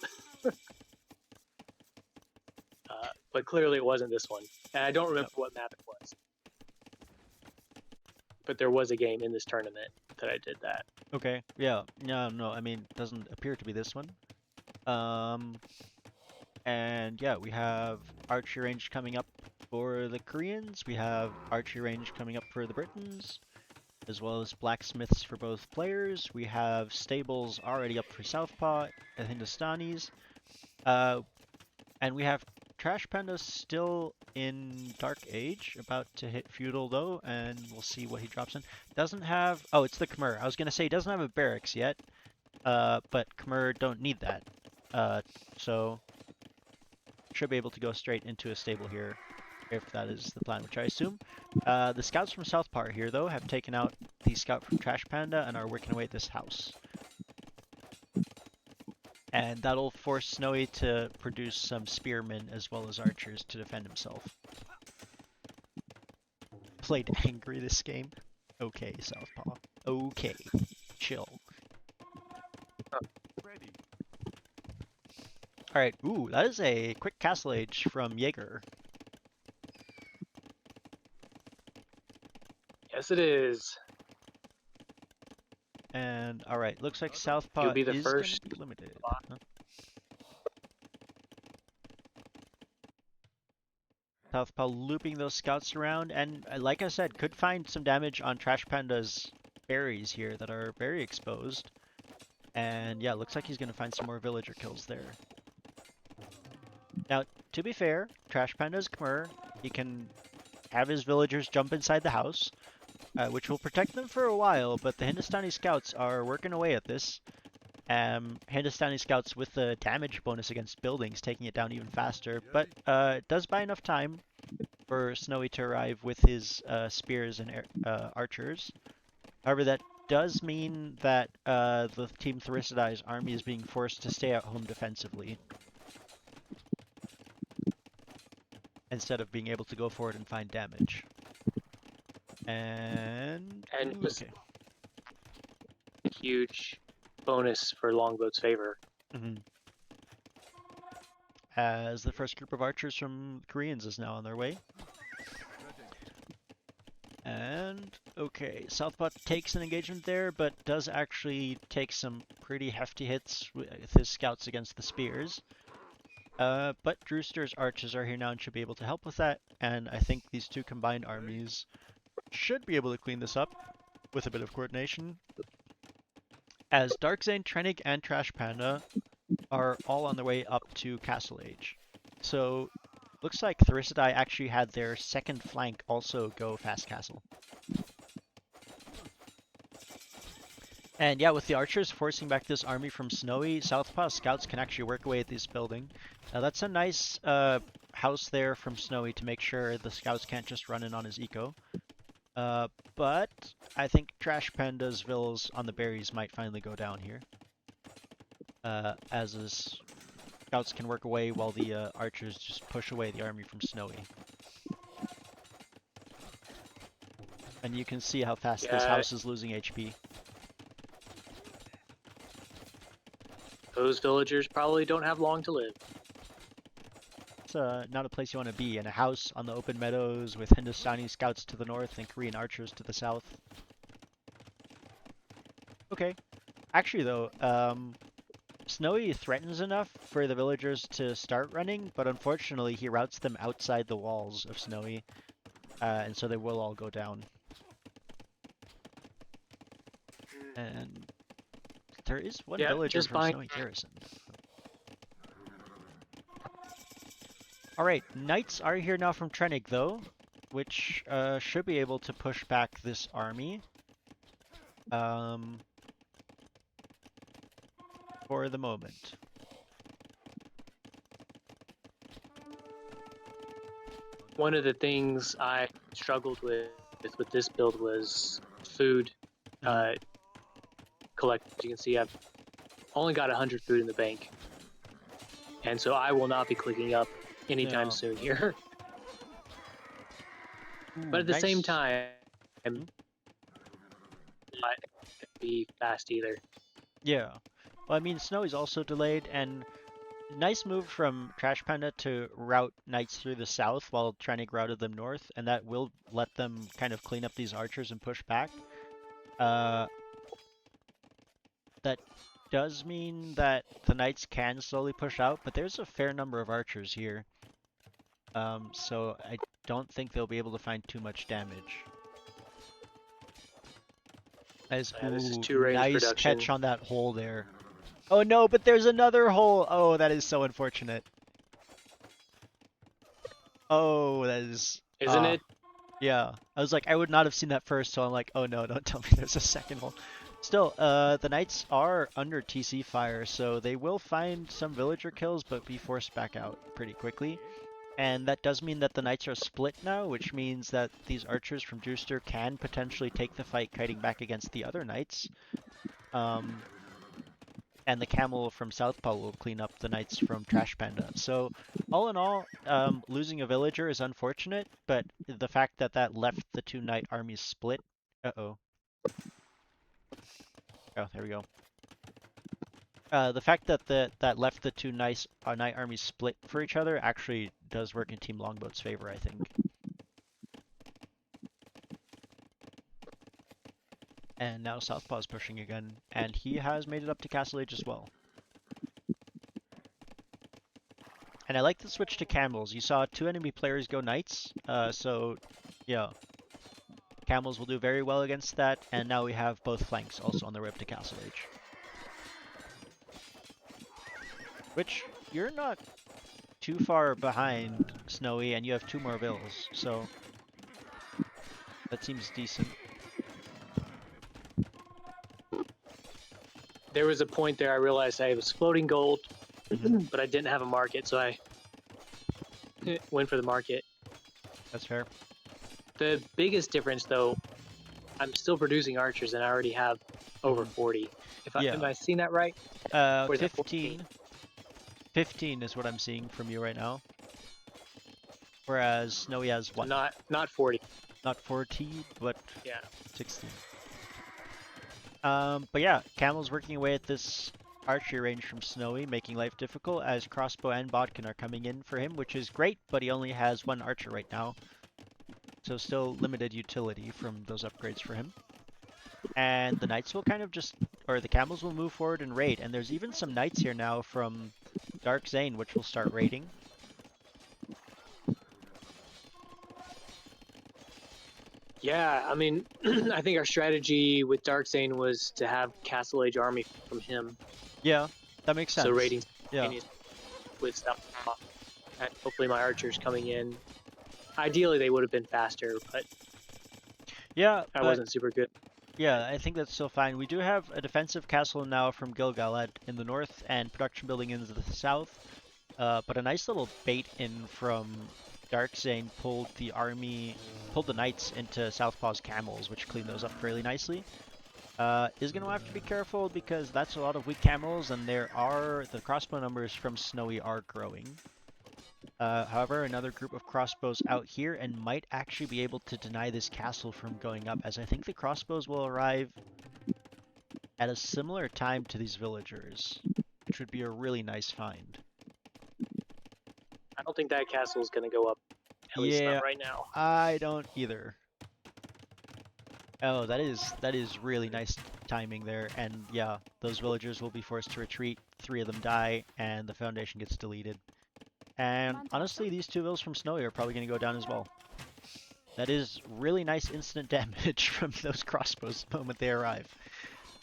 But clearly it wasn't this one, and I don't remember Yep. what map it was. But there was a game in this tournament that I did that. Okay. Yeah. No, no. I mean, it doesn't appear to be this one. Um, and yeah, we have archery range coming up for the Koreans. We have archery range coming up for the Britons, as well as blacksmiths for both players. We have stables already up for Southpaw and Hindustanis. Uh, and we have Trash Panda still in Dark Age, about to hit Feudal though, and we'll see what he drops in. Doesn't have. Oh, it's the Khmer. I was gonna say he doesn't have a barracks yet, but Khmer don't need that. Uh, so should be able to go straight into a stable here, if that is the plan, which I assume. The scouts from South Part here though have taken out the scout from Trash Panda and are working away at this house. And that'll force Snowy to produce some spearmen as well as archers to defend himself. Played angry this game. Okay, Southpaw. Okay. Chill. Ready. Alright, ooh, that is a quick castle age from Jaeger. Yes, it is. And alright, looks like You'll Southpaw be the is going to first. be limited. Huh? Southpaw looping those scouts around, and like I said, could find some damage on Trash Panda's berries here that are very exposed. And yeah, looks like he's going to find some more villager kills there. Now, to be fair, Trash Panda's Khmer. He can have his villagers jump inside the house, which will protect them for a while, but the Hindustani scouts are working away at this. Hindustani scouts with the damage bonus against buildings, taking it down even faster, but it does buy enough time for Snowy to arrive with his spears and archers. However, that does mean that the Team Thirisadai's army is being forced to stay at home defensively, instead of being able to go forward and find damage. And ooh, just okay. a huge bonus for Longboat's favor. As the first group of archers from Koreans is now on their way. And okay, Southpaw takes an engagement there, but does actually take some pretty hefty hits with his scouts against the spears. But Drewster's archers are here now and should be able to help with that, and I think these two combined armies should be able to clean this up with a bit of coordination. As Darkzane, Trenig, and Trash Panda are all on their way up to Castle Age. So, looks like Thirisadai actually had their second flank also go Fast Castle. And yeah, with the archers forcing back this army from Snowy, Southpaw scouts can actually work away at this building. Now that's a nice house there from Snowy to make sure the scouts can't just run in on his eco. But I think Trash Panda's villas on the berries might finally go down here. As his scouts can work away while the archers just push away the army from Snowy. And you can see how fast this house is losing HP. Those villagers probably don't have long to live. It's not a place you want to be, in a house on the open meadows with Hindustani scouts to the north and Korean archers to the south. Okay. Actually though, Snowy threatens enough for the villagers to start running, but unfortunately he routes them outside the walls of Snowy, and so they will all go down. And there is one villager from Snowy Garrison. Alright, knights are here now from Trenig though, which should be able to push back this army. For the moment. One of the things I struggled with this build was food collect. As you can see, I've only got 100 food in the bank, and so I will not be clicking up anytime soon here. But at the same time, not be fast either. Yeah. Well, I mean, Snowy's also delayed, and nice move from Trash Panda to route knights through the south while Trenig routed them north, and that will let them kind of clean up these archers and push back. That does mean that the knights can slowly push out, but there's a fair number of archers here. So I don't think they'll be able to find too much damage. This is nice catch on that hole there. Oh no, but there's another hole! Oh, that is so unfortunate. Oh, that is... Isn't it? Yeah. I was like, I would not have seen that first, so I'm like, oh no, don't tell me there's a second hole. Still, the knights are under TC fire, so they will find some villager kills, but be forced back out pretty quickly. And that does mean that the knights are split now, which means that these archers from Drewster can potentially take the fight kiting back against the other knights. and the camel from Southpaw will clean up the knights from Trash Panda. So all in all, losing a villager is unfortunate, but the fact that that left the two knight armies split. Uh-oh. Oh, there we go. The fact that that left the two knight armies split for each other actually does work in Team Longboat's favor, I think. And now Southpaw's pushing again, and he has made it up to Castle Age as well. And I like the switch to camels. You saw two enemy players go knights, so yeah, camels will do very well against that. And now we have both flanks also on the way up to Castle Age. Which, you're not too far behind Snowy, and you have two more vills, so that seems decent. There was a point there I realized I was floating gold, but I didn't have a market, so I went for the market. That's fair. The biggest difference, though, I'm still producing archers, and I already have over 40. Am I seeing that right? Or is that 15. 15 is what I'm seeing from you right now. Whereas Snowy has what? Not 40. Not 40, but yeah, 16. But yeah, Camel's working away at this archery range from Snowy, making life difficult as Crossbow and Bodkin are coming in for him, which is great, but he only has one archer right now. So still limited utility from those upgrades for him. And the knights will kind of just, or the camels will move forward and raid. And there's even some knights here now from Dark Zane, which will start raiding. Yeah, I mean, I think our strategy with Dark Zane was to have Castle Age army from him. Yeah, that makes sense. So raiding yeah. with stuff, and hopefully my archers coming in. Ideally, they would have been faster, but yeah, I wasn't super good. Yeah, I think that's still fine. We do have a defensive castle now from Gilgalad in the north and production building in the south. But a nice little bait in from Dark Zane pulled the knights into Southpaw's camels, which cleaned those up fairly nicely. Is going to have to be careful because that's a lot of weak camels, and the crossbow numbers from Snowy are growing. However, another group of crossbows out here and might actually be able to deny this castle from going up, as I think the crossbows will arrive at a similar time to these villagers, which would be a really nice find. I don't think that castle is going to go up, at least not right now. I don't either. Oh, that is really nice timing there, and yeah, those villagers will be forced to retreat, 3 of them die, and the foundation gets deleted. And honestly, these 2 vills from Snowy are probably going to go down as well. That is really nice instant damage from those crossbows the moment they arrive.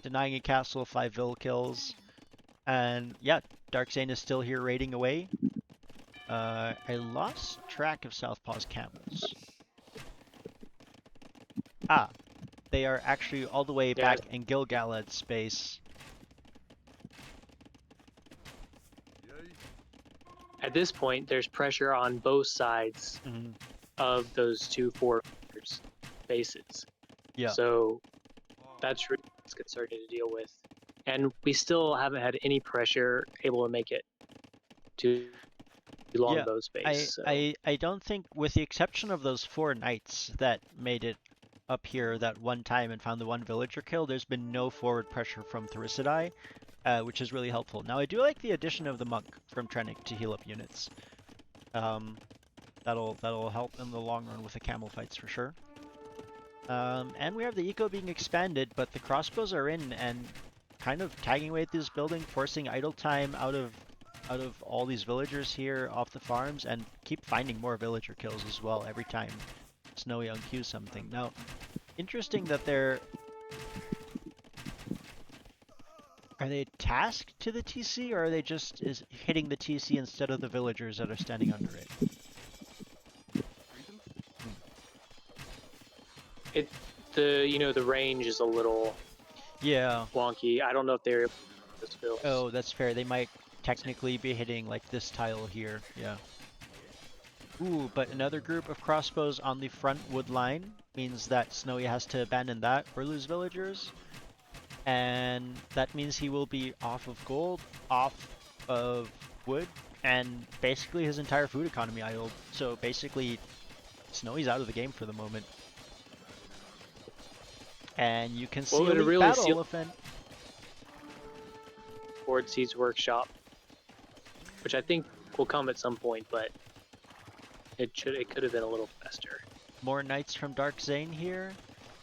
Denying a castle, 5 vill kills. And yeah, Dark Zane is still here raiding away. I lost track of Southpaw's camels. Ah, they are actually all the way back in Gilgalad's space. At this point, there's pressure on both sides of those 2 fortress bases. Yeah. So that's really concerning to deal with. And we still haven't had any pressure able to make it to Longboat's base. I don't think, with the exception of those 4 knights that made it up here that one time and found the 1 villager kill, there's been no forward pressure from Thirisadai. Which is really helpful. Now, I do like the addition of the monk from Trennick to heal up units. That'll help in the long run with the camel fights for sure. And we have the eco being expanded, but the crossbows are in and kind of tagging away at this building, forcing idle time out of all these villagers here off the farms, and keep finding more villager kills as well every time Snowy unqueues something. Now, interesting that Are they tasked to the TC, or are they just hitting the TC instead of the villagers that are standing under it? The range is a little wonky. I don't know if they're able to this build. Oh, that's fair. They might technically be hitting like this tile here. Yeah. Ooh, but another group of crossbows on the front wood line means that Snowy has to abandon that or lose villagers. and that means he will be off of gold, off of wood, and basically his entire food economy idled. So basically, Snowy's out of the game for the moment. And you can see Well, it'll Elite really Battle seal Elephant. Board Seeds Workshop, which I think will come at some point, but it could have been a little faster. More Knights from Dark Zane here.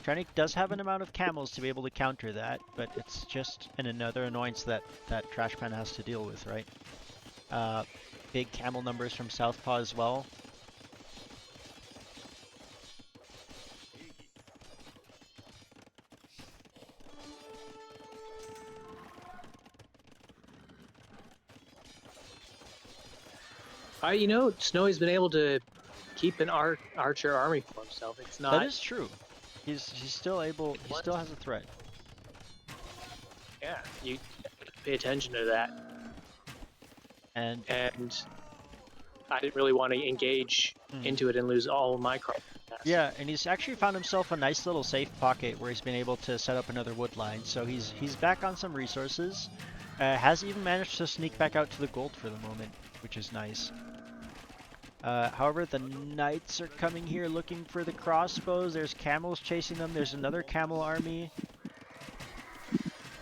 Trennick does have an amount of camels to be able to counter that, but it's just another annoyance that Trash Pan has to deal with, right? Big camel numbers from Southpaw as well. Snowy's been able to keep an archer army for himself. It's not. That is true. He's still able. He still has a threat. Yeah, you pay attention to that. And I didn't really want to engage into it and lose all of my crops. yeah, and he's actually found himself a nice little safe pocket where he's been able to set up another wood line. So he's back on some resources. Has even managed to sneak back out to the gold for the moment, which is nice. However, the knights are coming here looking for the crossbows. There's camels chasing them. There's another camel army.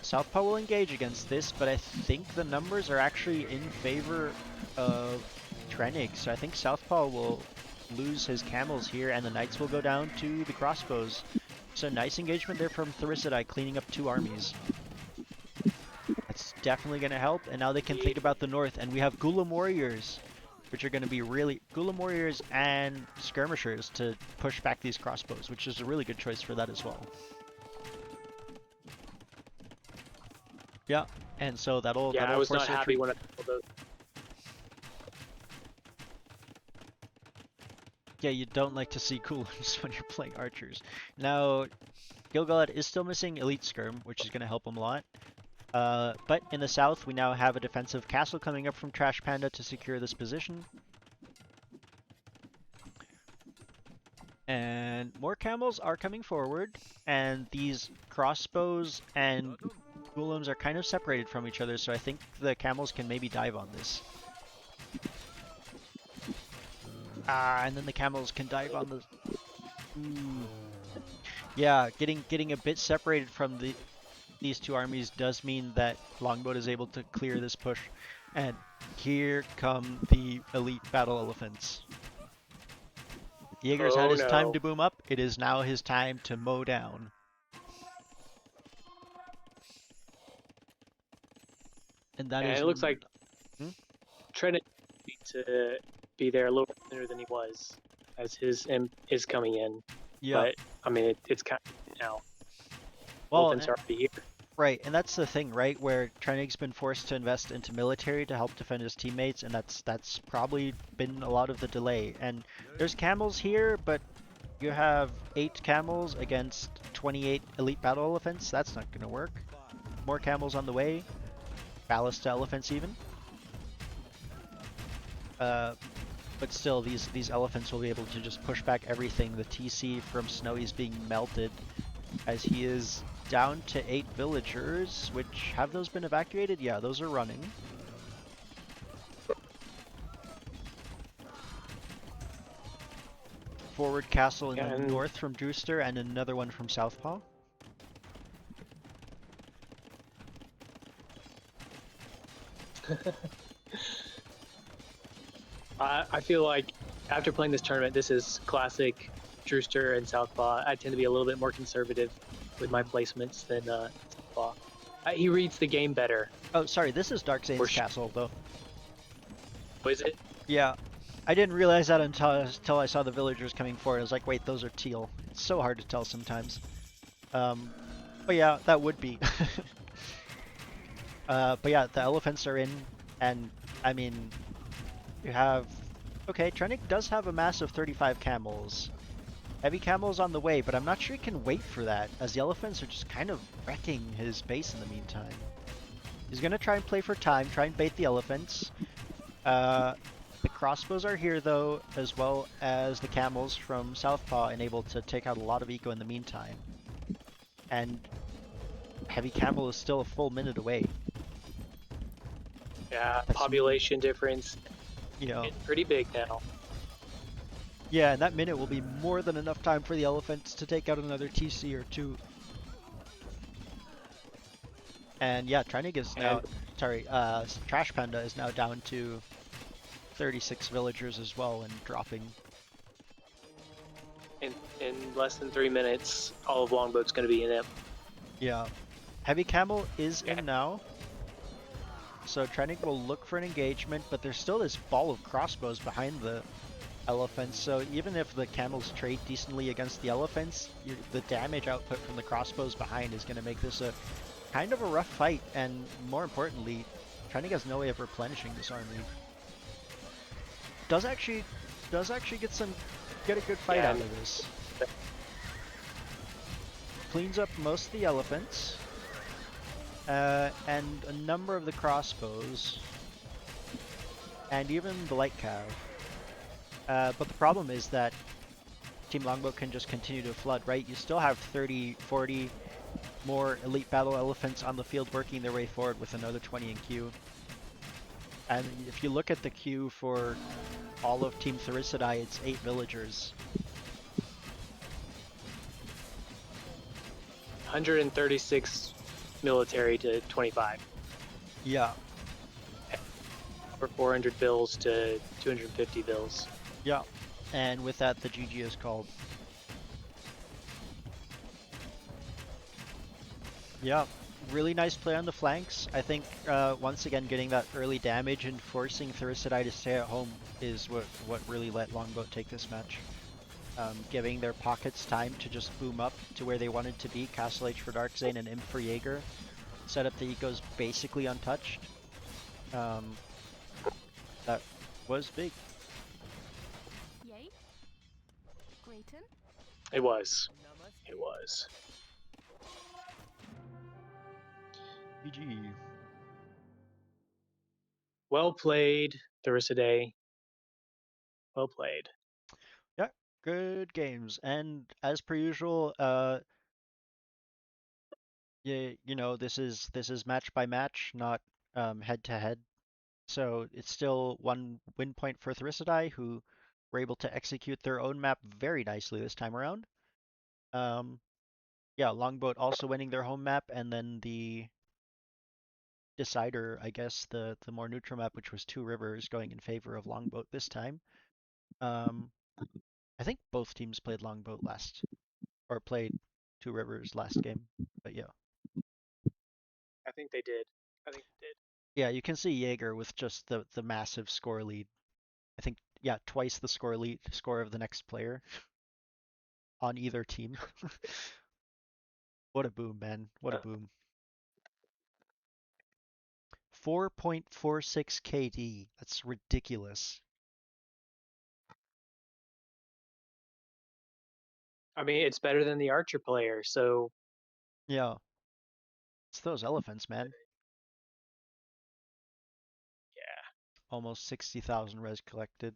Southpaw will engage against this, but I think the numbers are actually in favor of Trennick. So I think Southpaw will lose his camels here, and the knights will go down to the crossbows. So nice engagement there from Thirisadai, cleaning up 2 armies. That's definitely going to help, and now they can think about the north, and we have Gulam Warriors, which are going to be really Gulam Warriors and Skirmishers to push back these crossbows, which is a really good choice for that as well. Yeah, and so that'll I was force not happy when I pulled those. Yeah, you don't like to see Gulams when you're playing archers. Now, Gilgalad is still missing Elite Skirm, which is going to help him a lot. But in the south, we now have a defensive castle coming up from Trash Panda to secure this position. And more camels are coming forward, and these crossbows and Gulams are kind of separated from each other, so I think the camels can maybe dive on this. And then the camels can dive on the... Ooh. Yeah, getting a bit separated from these 2 armies does mean that Longboat is able to clear this push. And here come the Elite Battle Elephants. Jaeger's had his time to boom up. It is now his time to mow down. And that is... it looks like Trennick to be there a little sooner than he was, as his imp is coming in. Yeah. But I mean, it's kind of now. Well, Elephants are already here. Right, and that's the thing, right? Where Trennick's been forced to invest into military to help defend his teammates, and that's probably been a lot of the delay. And there's camels here, but you have 8 camels against 28 elite battle elephants. That's not going to work. More camels on the way. Ballista elephants even. But still, these elephants will be able to just push back everything. The TC from Snowy is being melted as he is down to 8 villagers, which, have those been evacuated? Yeah, those are running. Forward castle in the north from Drewster, and another one from Southpaw. I feel like after playing this tournament, this is classic Drewster and Southpaw. I tend to be a little bit more conservative with my placements than Southpaw. He reads the game better. Oh, sorry, this is Dark Zane's castle, though. Oh, is it? Yeah. I didn't realize that until I saw the villagers coming forward. I was like, wait, those are teal. It's so hard to tell sometimes. But yeah, that would be. But yeah, the elephants are in, and I mean, you have... Okay, Trennick does have a mass of 35 camels. Heavy camels on the way, but I'm not sure he can wait for that, as the elephants are just kind of wrecking his base in the meantime. He's gonna try and play for time, try and bait the elephants. The crossbows are here though, as well as the camels from Southpaw, and able to take out a lot of eco in the meantime. And Heavy Camel is still a full minute away. Yeah, That's population difference you know, getting pretty big now. yeah, and that minute will be more than enough time for the elephants to take out another TC or two. And yeah, Trinig is now, And sorry, Trash Panda is now down to 36 villagers as well and dropping. in less than 3 minutes, all of Longboat's going to be in it. Yeah. Heavy Camel is Yeah, in now, so Trenig will look for an engagement, but there's still this ball of crossbows behind the elephants, so even if the camels trade decently against the elephants, the damage output from the crossbows behind is going to make this a kind of a rough fight, and more importantly, Trenig has no way of replenishing this army. Does actually get a good fight yeah, out of this. Cleans up most of the elephants, and a number of the crossbows, and even the light cav. But the problem is that Team Longboat can just continue to flood, right? You still have 30, 40 more elite battle elephants on the field working their way forward with another 20 in queue. And if you look at the queue for all of Team Thirisadai, it's 8 villagers. 136 military to 25. Yeah, Over 400 bills to 250 bills. yeah. And with that, the GG is called. Yeah, really nice play on the flanks. I think once again getting that early damage and forcing Thirisadai to stay at home is what really let Longboat take this match. Giving their pockets time to just boom up to where they wanted to be. Castle H for Darkzane and Imp for Jaeger. Set up the ecos basically untouched. Um, that was big. Yay, Grayton. It was. It was. GG. Well played, Thirisadai. Well played. Yeah, good games. And as per usual, you know, this is match by match, not head to head. So it's still one win point for Thirisadai, who were able to execute their own map very nicely this time around. Um, yeah, Longboat also winning their home map, and then the decider, I guess, the more neutral map, which was Two Rivers, going in favor of Longboat this time. Um, I think both teams played Longboat last, or played Two Rivers last game, but yeah. I think they did. I think they did. Yeah, you can see Jaeger with just the massive score lead. I think, yeah, twice the score of the next player on either team. What a boom, man. What a boom. 4.46 KD. That's ridiculous. I mean, it's better than the Archer player, so Yeah, it's those elephants, man. yeah. Almost 60,000 res collected.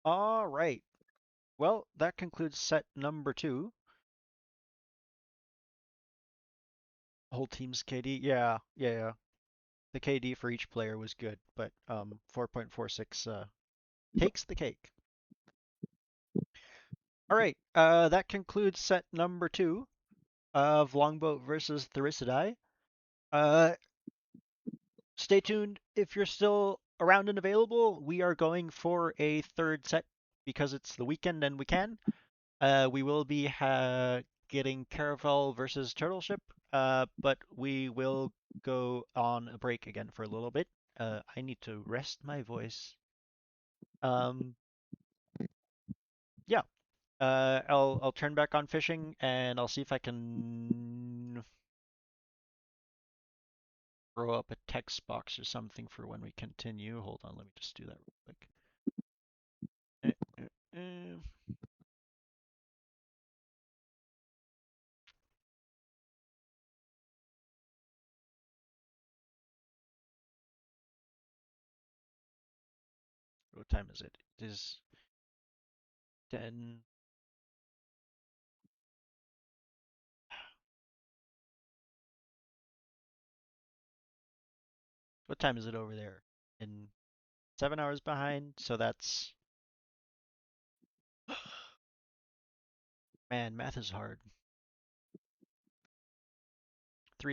All right. Well, that concludes set number 2. Whole team's KD. Yeah, yeah, yeah. The KD for each player was good, but 4.46 takes the cake. All right. That concludes set number 2 of Longboat versus Thirisadai. Uh, Stay tuned if you're still around and available. We are going for a third set because it's the weekend and we can. We will be getting Caravel versus Turtleship, but we will go on a break again for a little bit. I need to rest my voice. Um, yeah. I'll turn back on fishing and I'll see if I can throw up a text box or something for when we continue. Hold on, let me just do that real quick. Eh, eh, eh. What time is it? It is 10. What time is it over there? In 7 hours behind, so that's man, math is hard.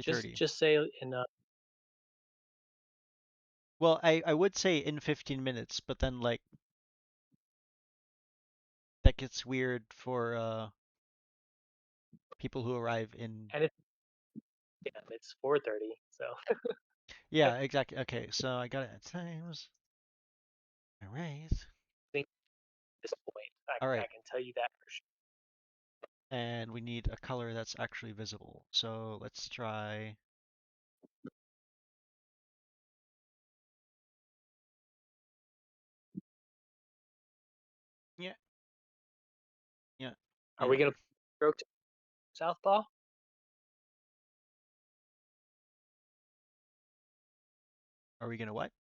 Just 3:30. just say in Well, I would say in 15 minutes, but then like that gets weird for people who arrive in. and it's 4:30, so I Yeah, exactly. Okay, so I got it at times. All right. think at this point All I right. can tell you that for sure. And we need a color that's actually visible. So let's try. Yeah, yeah, Are yeah. we gonna stroke to southpaw? Are we gonna what?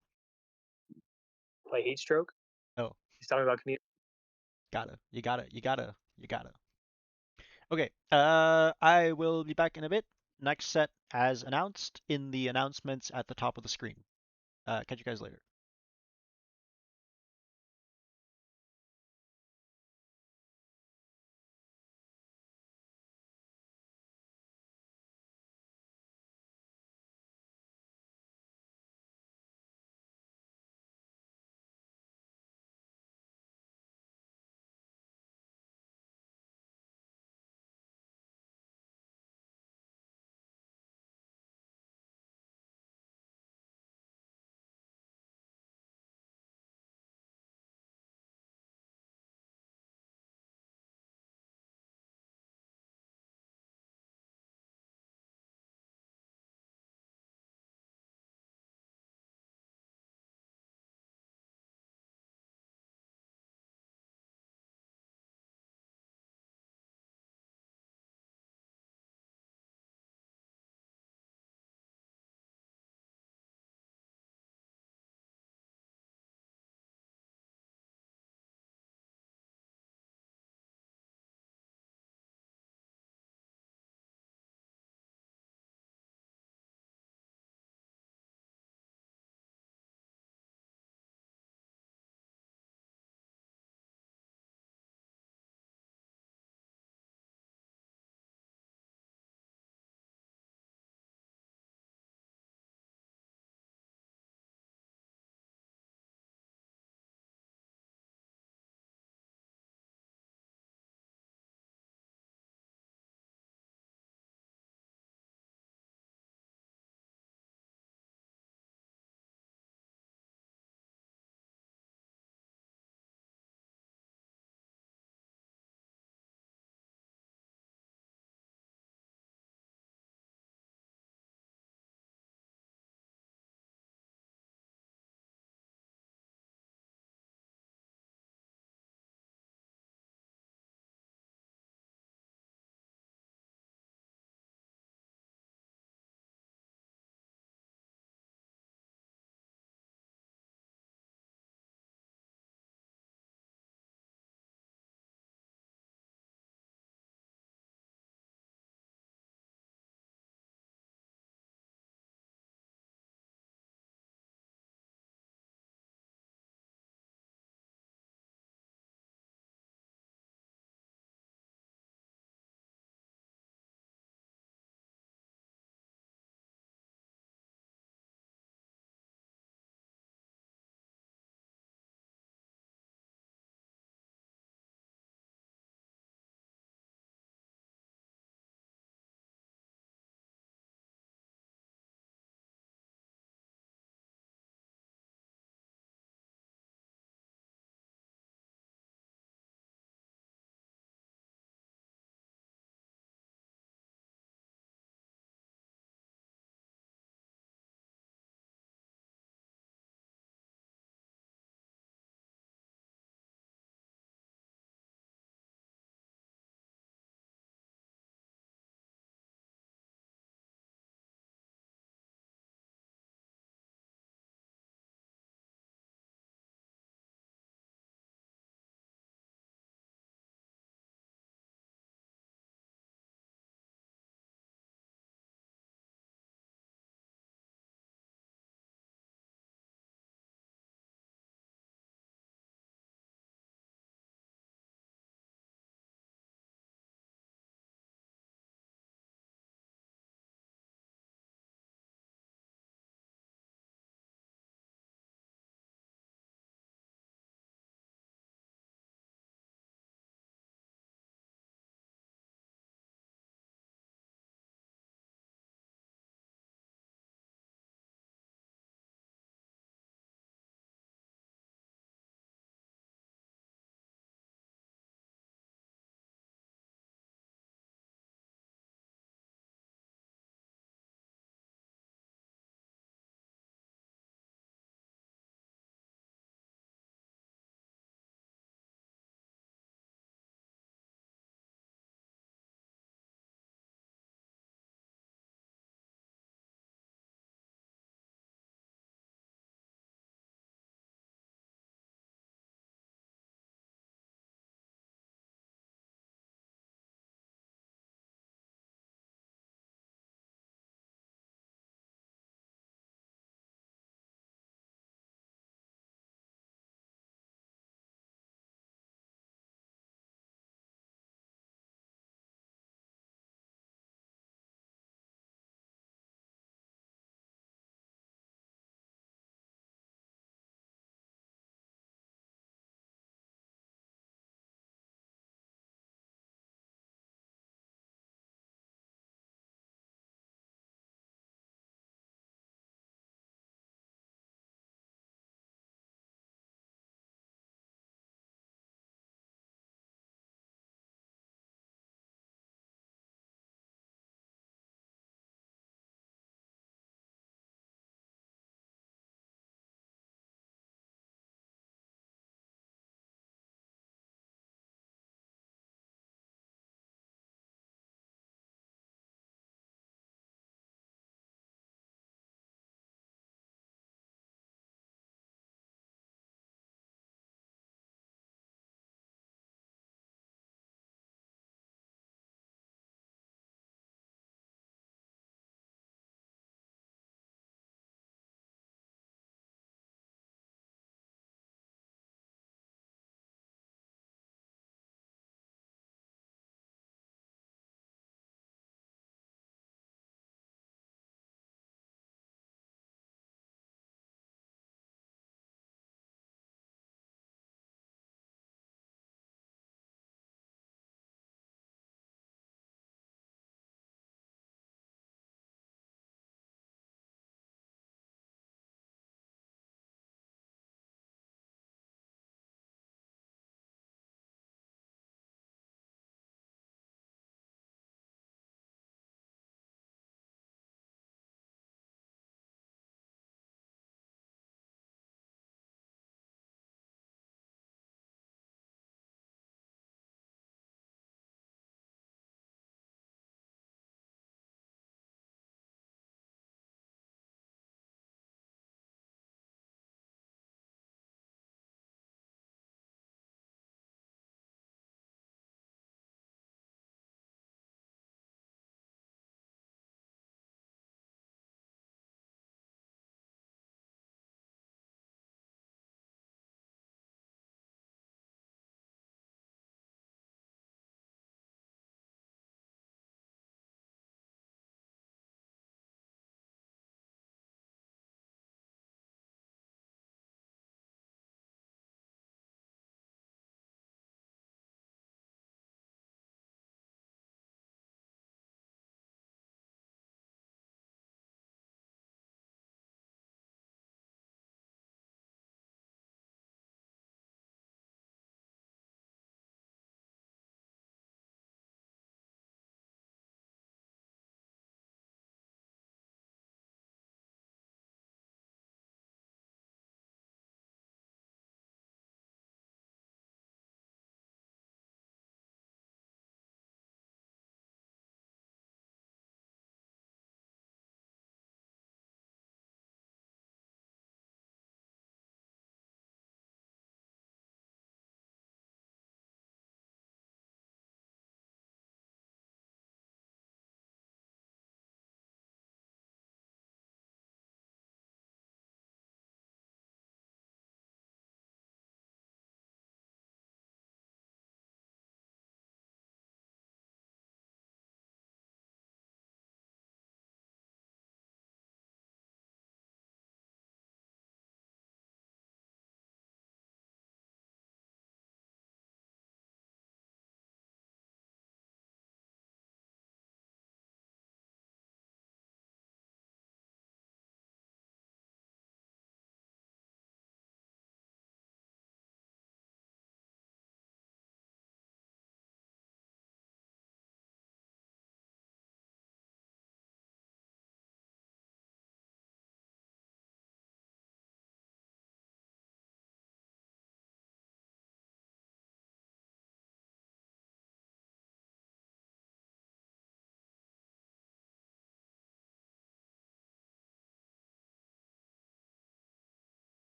Play heat stroke? Oh, He's talking about community. gotta. You gotta. You gotta. You gotta. Okay. I will be back in a bit. Next set as announced in the announcements at the top of the screen. Catch you guys later.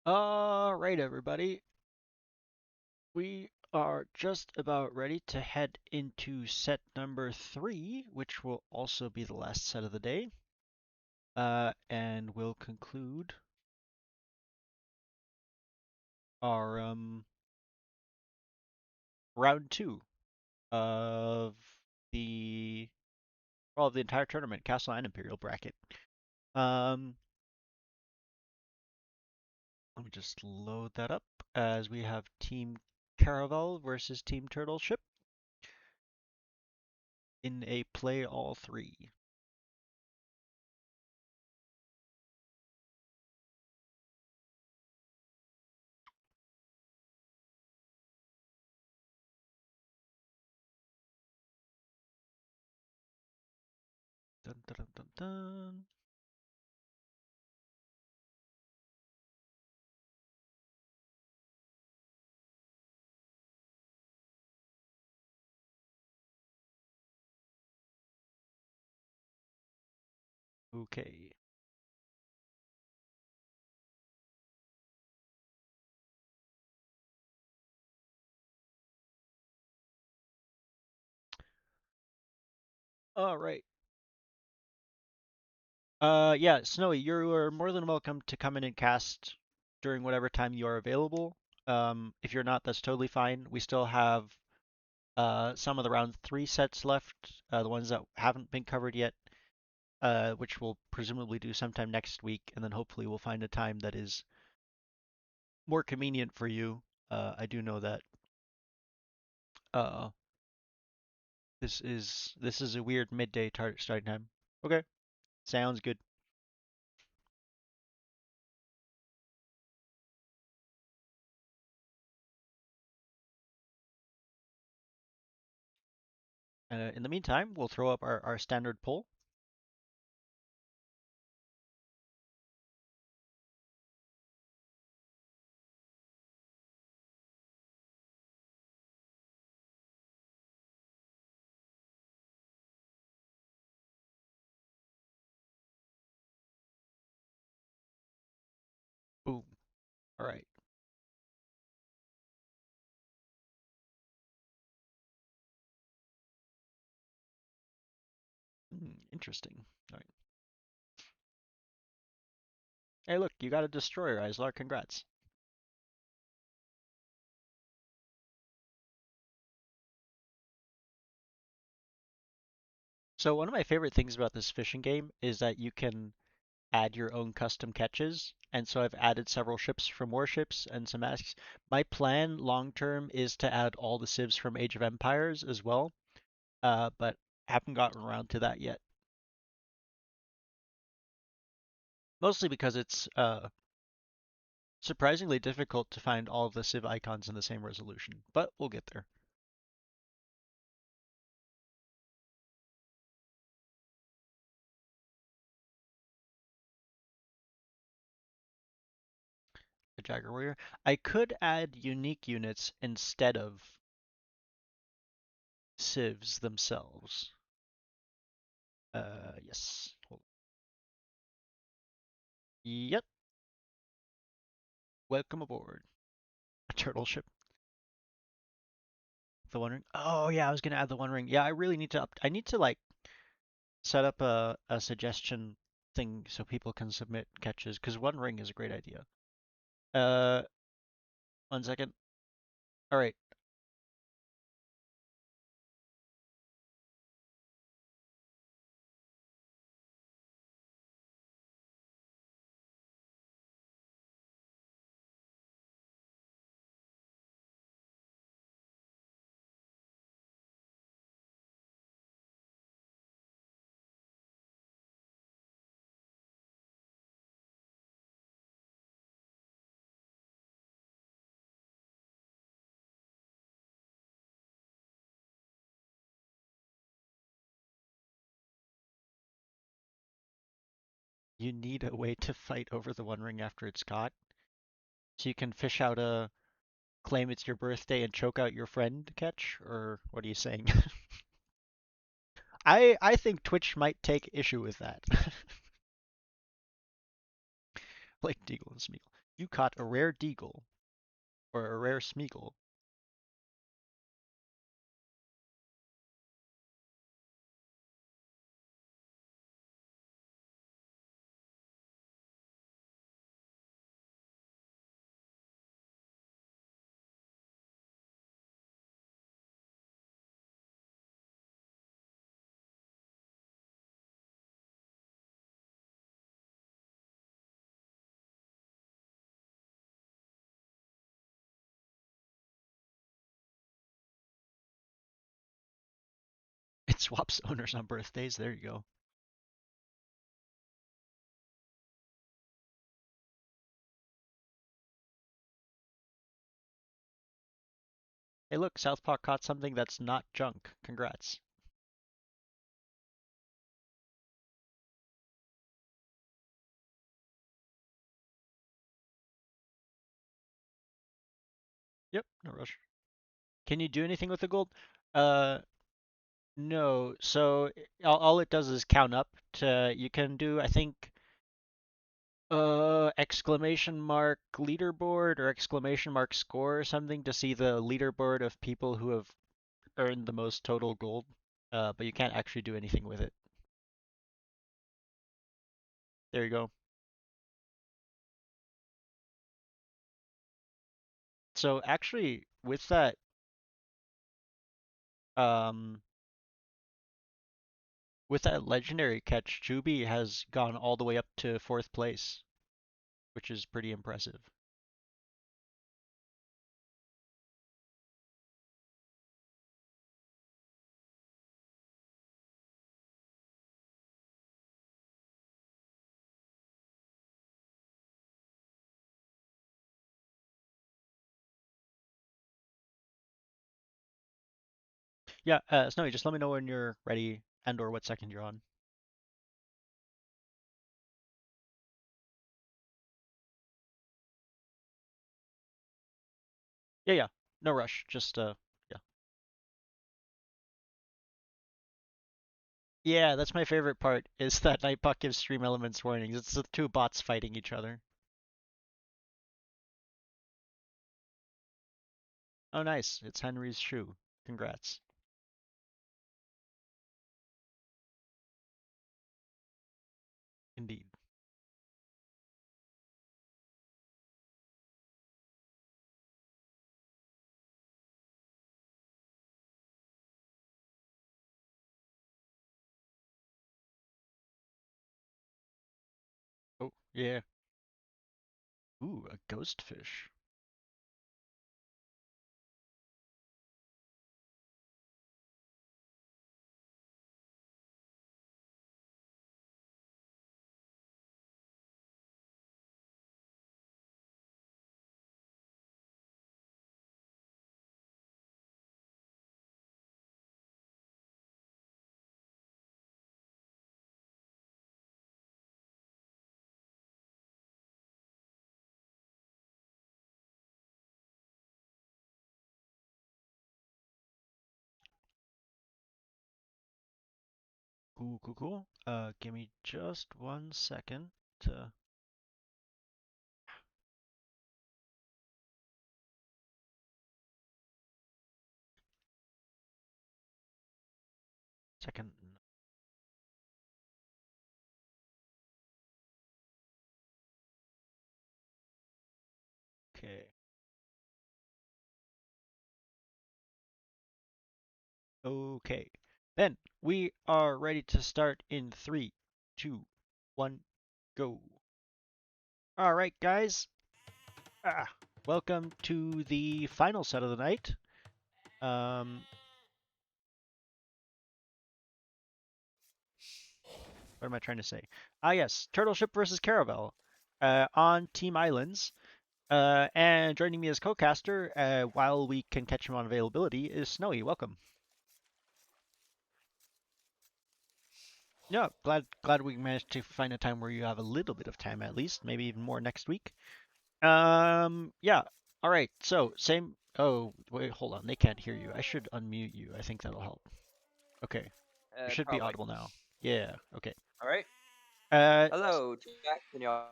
All right, everybody. We are just about ready to head into set number 3, which will also be the last set of the day. And we'll conclude our round 2 of the the entire tournament, Castle and Imperial bracket. Um, Let me just load that up as we have Team Caravel versus Team Turtleship in a play all 3. Dun, dun, dun, dun, dun. Okay. All right. Yeah, Snowy, you are more than welcome to come in and cast during whatever time you are available. If you're not, that's totally fine. We still have some of the round 3 sets left, the ones that haven't been covered yet, which we'll presumably do sometime next week, and then hopefully we'll find a time that is more convenient for you. I do know that uh, this is a weird midday starting time. Okay, sounds good. In the meantime, we'll throw up our standard poll. Boom. All right. Interesting. All right. Hey, look, you got a destroyer, Islar. Congrats. So one of my favorite things about this fishing game is that you can add your own custom catches. And so I've added several ships from warships and some masks. My plan long term is to add all the civs from Age of Empires as well, but haven't gotten around to that yet. Mostly because it's surprisingly difficult to find all of the civ icons in the same resolution, but we'll get there. A Jagger Warrior. I could add unique units instead of civs themselves. Yes. Yep. Welcome aboard. A turtle ship. The One Ring. Oh yeah, I was gonna add the One Ring. Yeah, I really need to I need to like set up a suggestion thing so people can submit catches because One Ring is a great idea. Uh, 1 second. All right. You need a way to fight over the One Ring after it's caught, so you can fish out a claim it's your birthday and choke out your friend catch, or what are you saying? I think Twitch might take issue with that. Like Deagle and Smeagol. You caught a rare deagle, or a rare smeagol. It swaps owners on birthdays. There you go. Hey, look, Southpaw caught something that's not junk. Congrats. Yep, no rush. Can you do anything with the gold? Uh, no. So all it does is count up to. You can do, I think, exclamation mark leaderboard or exclamation mark score or something to see the leaderboard of people who have earned the most total gold. But you can't actually do anything with it. There you go. So actually, um, with that legendary catch, Juby has gone all the way up to fourth place, which is pretty impressive. Yeah, Snowy, just let me know when you're ready and or what second you're on. Yeah, yeah, no rush. Just yeah. Yeah, that's my favorite part is that Nightbot gives stream elements warnings. It's the two bots fighting each other. Oh, nice. It's Henry's shoe. Congrats. Indeed. Oh, yeah. Ooh, a ghost fish. Cool, cool, cool. Give me just 1 second to second. Okay. Okay. Then we are ready to start in three, two, one, go. All right, guys. Ah, welcome to the final set of the night. Um, what am I trying to say? Ah, yes, Turtle Ship versus Caravel, on Team Islands. And joining me as co-caster, while we can catch him on availability, is Snowy. Welcome. Yeah, glad we managed to find a time where you have a little bit of time at least, maybe even more next week. Yeah. All right. So same. Oh, wait, hold on. They can't hear you. I should unmute you. I think that'll help. Okay. You should be Probably. audible now. Yeah. Okay. All right. Uh, Hello, Jack. Can y'all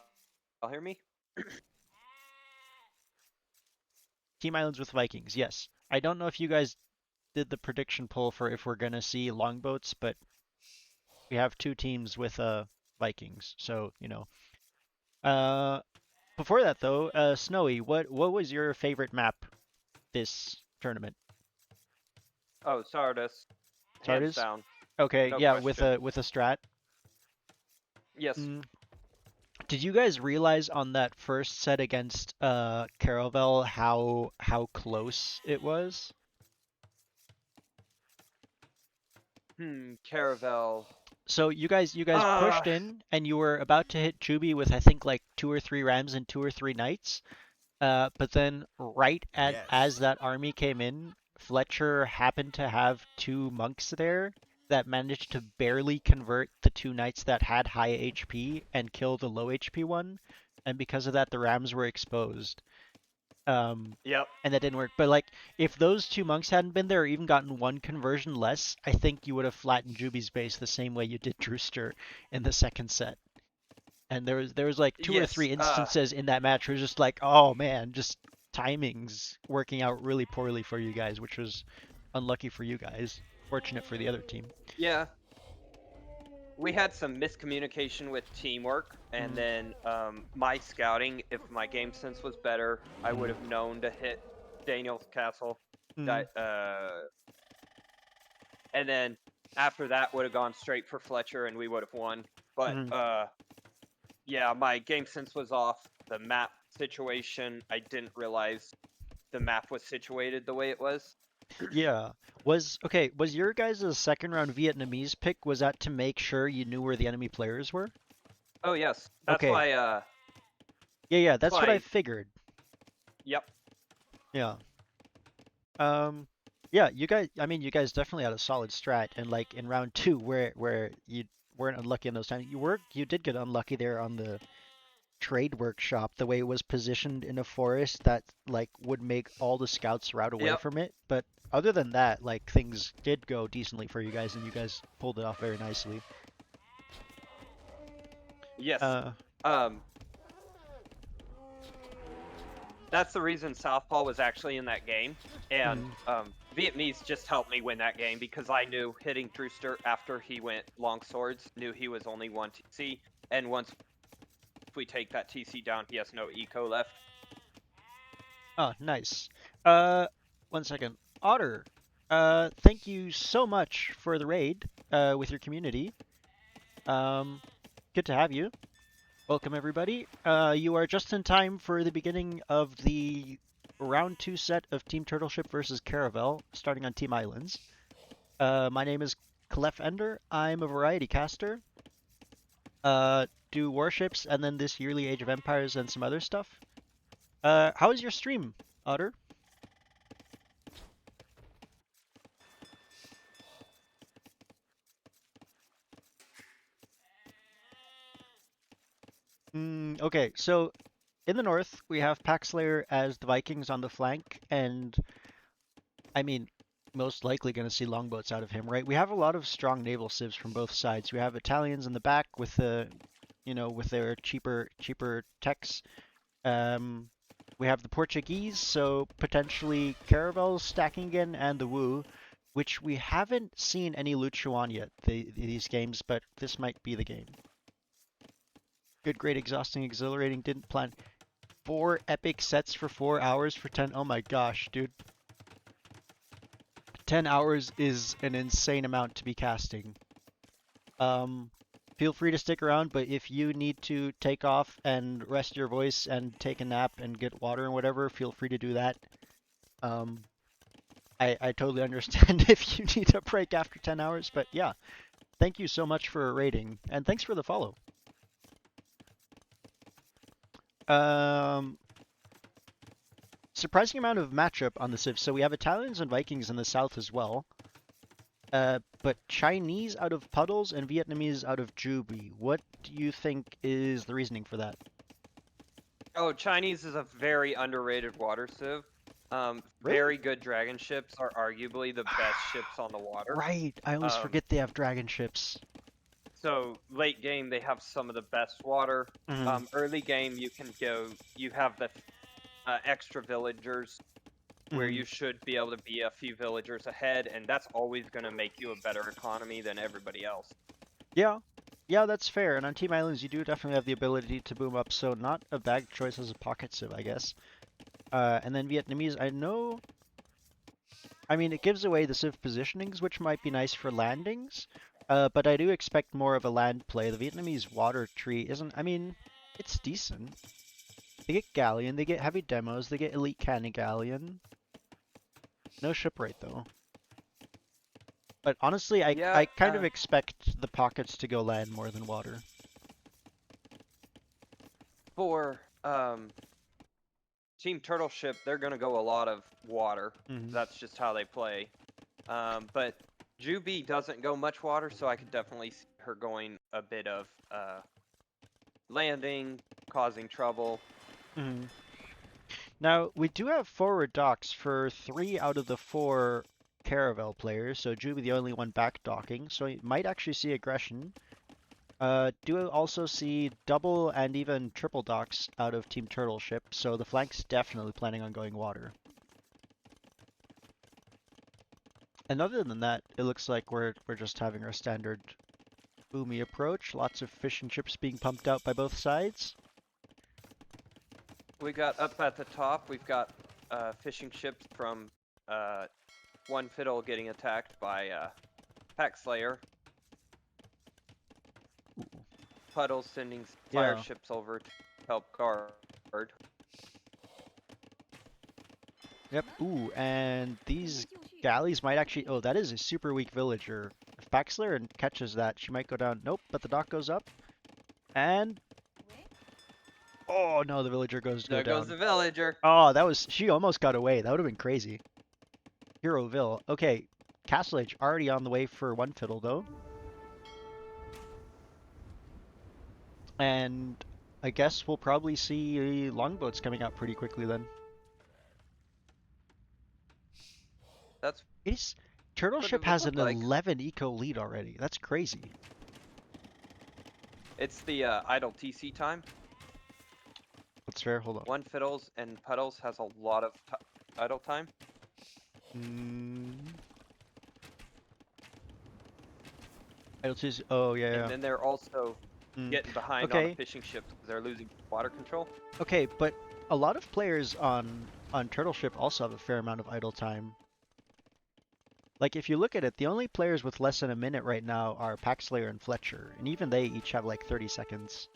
hear me? Team Islands with Vikings, yes. I don't know if you guys did the prediction poll for if we're gonna see longboats, but we have two teams with Vikings, so you know. Uh, Before that though, Snowy, what was your favorite map this tournament? Oh, Sardis, hands Sardis? down, Okay, no yeah, question. with a strat. Yes. Mm. Did you guys realize on that first set against Caravel how close it was? Caravel. So you guys Uh, pushed in and you were about to hit Juby with I think like 2 or 3 rams and 2 or 3 knights. But then right at as Yes. that army came in, Fletcher happened to have 2 monks there that managed to barely convert the 2 knights that had high HP and kill the low HP one, and because of that the rams were exposed. Um, yep. and that didn't work. But like, if those 2 monks hadn't been there, or even gotten 1 conversion less, I think you would have flattened Juby's base the same way you did Drewster in the second set. And there was like two or Yes. three instances in that match where it was just like, oh man, just timings working out really poorly for you guys, which was unlucky for you guys, fortunate for the other team. Yeah. We had some miscommunication with teamwork, and Mhm. then my scouting. If my game sense was better, I would have known to hit Daniel's castle. Mhm. And then after that, would have gone straight for Fletcher, and we would have won. But Mhm. yeah, my game sense was off. The map situation, I didn't realize the map was situated the way it was. Yeah. Was your guys' second round Vietnamese pick, was that to make sure you knew where the enemy players were? Oh yes, that's Okay. why. Yeah, That's that's what I why. figured. Yep. Yeah. Um, yeah, you guys definitely had a solid strat, and like in round two, where you weren't unlucky in those times, you did get unlucky there on the trade workshop, the way it was positioned in a forest that like would make all the scouts route away Yep. from it. But other than that, like things did go decently for you guys, and you guys pulled it off very nicely. Yes. Uh, Um. That's the reason Southpaw was actually in that game, and mhm. Vietnamese just helped me win that game because I knew hitting Drewster after he went long swords, knew he was only 1 TC, and once we take that TC down, he has no eco left. Oh, nice. Uh, 1 second. Otter, thank you so much for the raid, with your community. Good to have you. Welcome, everybody. You are just in time for the beginning of the round 2 set of Team Turtleship versus Caravel, starting on Team Islands. My name is Clef Ender. I'm a variety caster. Do warships and then this yearly Age of Empires and some other stuff. How is your stream, Otter? Okay, so in the north, we have Paxslayer as the Vikings on the flank, and I mean, most likely going to see longboats out of him, right? We have a lot of strong naval civs from both sides. We have Italians in the back with with their cheaper techs. Um, we have the Portuguese, so potentially Caravels stacking again, and the Wu, which we haven't seen any Luchuan yet these games, but this might be the game. Good, great, exhausting, exhilarating. Didn't plan 4 epic sets for 4 hours for 10. Oh my gosh, dude. 10 hours is an insane amount to be casting. Feel free to stick around, but if you need to take off and rest your voice and take a nap and get water and whatever, feel free to do that. Um, I totally understand if you need a break after 10 hours, but yeah, thank you so much for rating, and thanks for the follow. Um, Surprising amount of matchup on the Civ. So we have Italians and Vikings in the south as well. But Chinese out of Puddles and Vietnamese out of Juby. What do you think is the reasoning for that? Oh, Chinese is a very underrated water civ. Really? Very good dragon ships are arguably the best ships on the water. Right, I always Um, forget they have dragon ships. so late game they have some of the best water. Mhm. Early game you can go. You have the extra villagers where Mhm. you should be able to be a few villagers ahead, and that's always going to make you a better economy than everybody else. Yeah. Yeah, that's fair. And on Team Islands, you do definitely have the ability to boom up, so not a bad choice as a pocket civ, I guess. And then Vietnamese, I know. I mean, it gives away the civ positionings, which might be nice for landings. But I do expect more of a land play. The Vietnamese water tree isn't. I mean, it's decent. They get galleon, they get heavy demos, they get elite cannon galleon. No shipwright though. But honestly, I Yeah, kind of expect the pockets to go land more than water. for Team Turtle Ship, they're going to go a lot of water. Mhm. That's just how they play. But Juby doesn't go much water, so I could definitely see her going a bit of landing, causing trouble. Mhm. Now, we do have forward docks for 3 out of the 4 Caravel players, so Juby the only one back docking, so you might actually see aggression. Do also see double and even triple docks out of Team Turtle Ship, so the flank's definitely planning on going water. And other than that, it looks like we're just having our standard boomy approach. Lots of fishing ships being pumped out by both sides. We got up at the top, we've got fishing ships from One Fiddle getting attacked by Pack Slayer. Puddles sending fire Yeah. ships over to help guard. Yep. Ooh, and these galleys might actually. Oh, that is a super weak villager. If Paxler catches that, she might go down. Nope, but the dock goes up. And oh no, the villager goes There goes down. the villager. Oh, that was she almost got away. That would have been crazy. Heroville. Okay, Castle Age already on the way for one fiddle though. And I guess we'll probably see longboats coming out pretty quickly then. That's It's Turtle what Ship it would has look an like. 11 eco lead already. That's crazy. It's the idle TC time. That's fair. Hold on. One Fiddles and Puddles has a lot of idle time. Mm. Idle Tuesday. Oh yeah, And yeah. then they're also Mm. getting behind on the Okay. fishing ships because they're losing water control. Okay, but a lot of players on Turtle Ship also have a fair amount of idle time. Like if you look at it, the only players with less than a minute right now are Paxslayer and Fletcher, and even they each have like 30 seconds.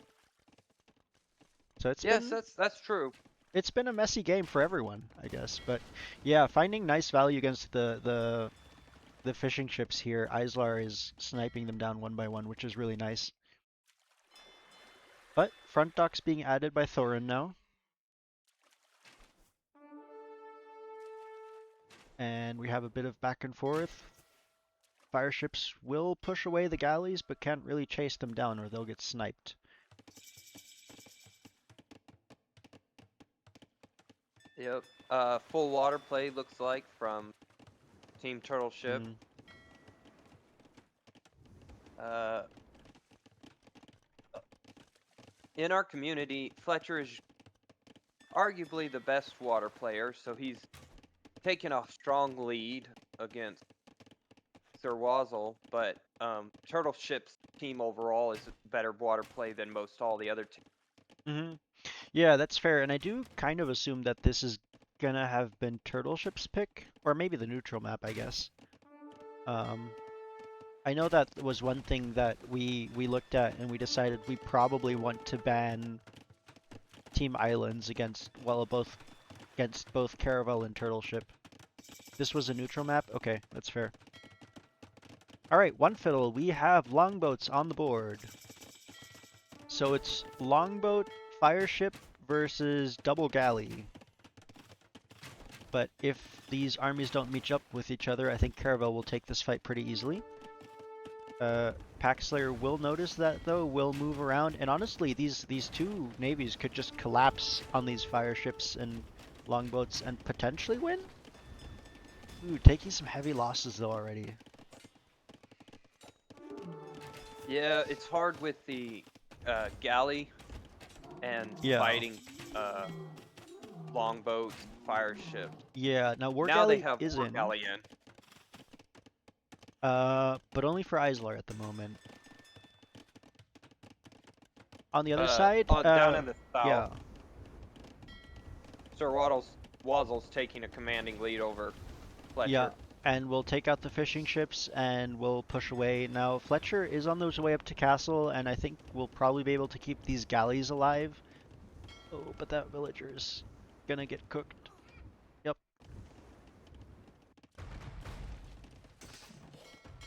So Yes, that's true. it's been a messy game for everyone, I guess. But yeah, finding nice value against the fishing ships here. Islar is sniping them down one by one, which is really nice. But front dock's being added by Thorin now. And we have a bit of back and forth. Fire ships will push away the galleys, but can't really chase them down or they'll get sniped. Yep. Full water play looks like from Team Turtle Ship. Mm. In our community, Fletcher is arguably the best water player, so he's taken a strong lead against Sir Wazzle, but Turtle Ship's team overall is better water play than most all the other teams. Mm-hmm. Yeah, that's fair. And I do kind of assume that this is gonna have been Turtle Ship's pick, or maybe the neutral map, I guess. I know that was one thing that we looked at and we decided we probably want to ban Team Islands against against both Caravel and Turtle Ship. This was a neutral map? Okay, that's fair. Alright, one fiddle, we have longboats on the board. So it's longboat, fire ship versus double galley. But if these armies don't meet up with each other, I think Caravel will take this fight pretty easily. Packslayer will notice that though, will move around, and honestly, these two navies could just collapse on these fire ships and longboats and potentially win? Ooh, taking some heavy losses though already. Yeah, it's hard with the galley and Yeah. fighting longboats, fire ships. Yeah, now War Now they Galley have is War in, Galley in. but only for Islar at the moment. On the other side, Down in the yeah, south, Sir Wazzle's taking a commanding lead over yeah, Fletcher. and we'll take out the fishing ships and we'll push away. Now Fletcher is on his way up to castle, and I think we'll probably be able to keep these galleys alive. Oh, but that villager's gonna get cooked. Yep.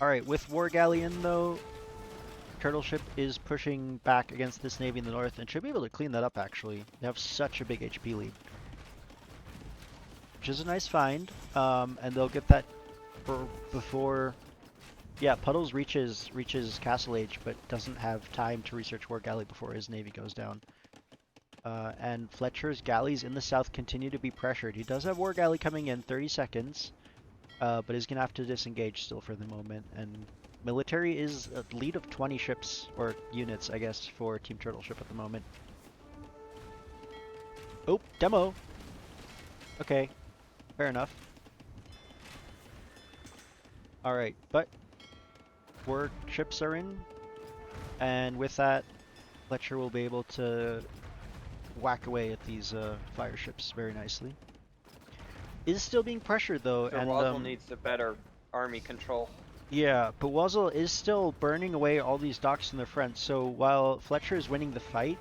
Alright, with War Galley in though, Turtle Ship is pushing back against this navy in the north and should be able to clean that up actually. They have such a big HP lead. Which is a nice find, and they'll get that before... Yeah, Puddles reaches Castle Age, but doesn't have time to research War Galley before his navy goes down. And Fletcher's galleys in the south continue to be pressured. He does have War Galley coming in 30 seconds, but he's going to have to disengage still for the moment. And military is a lead of 20 ships, or units, I guess, for Team Turtle Ship at the moment. Oh, demo! Okay, fair enough. Alright, but war ships are in, and with that, Fletcher will be able to whack away at these fire ships very nicely. Is still being pressured though, Sir and Wazzle needs a better army control. yeah, but Wazzle is still burning away all these docks in the front. So while Fletcher is winning the fight,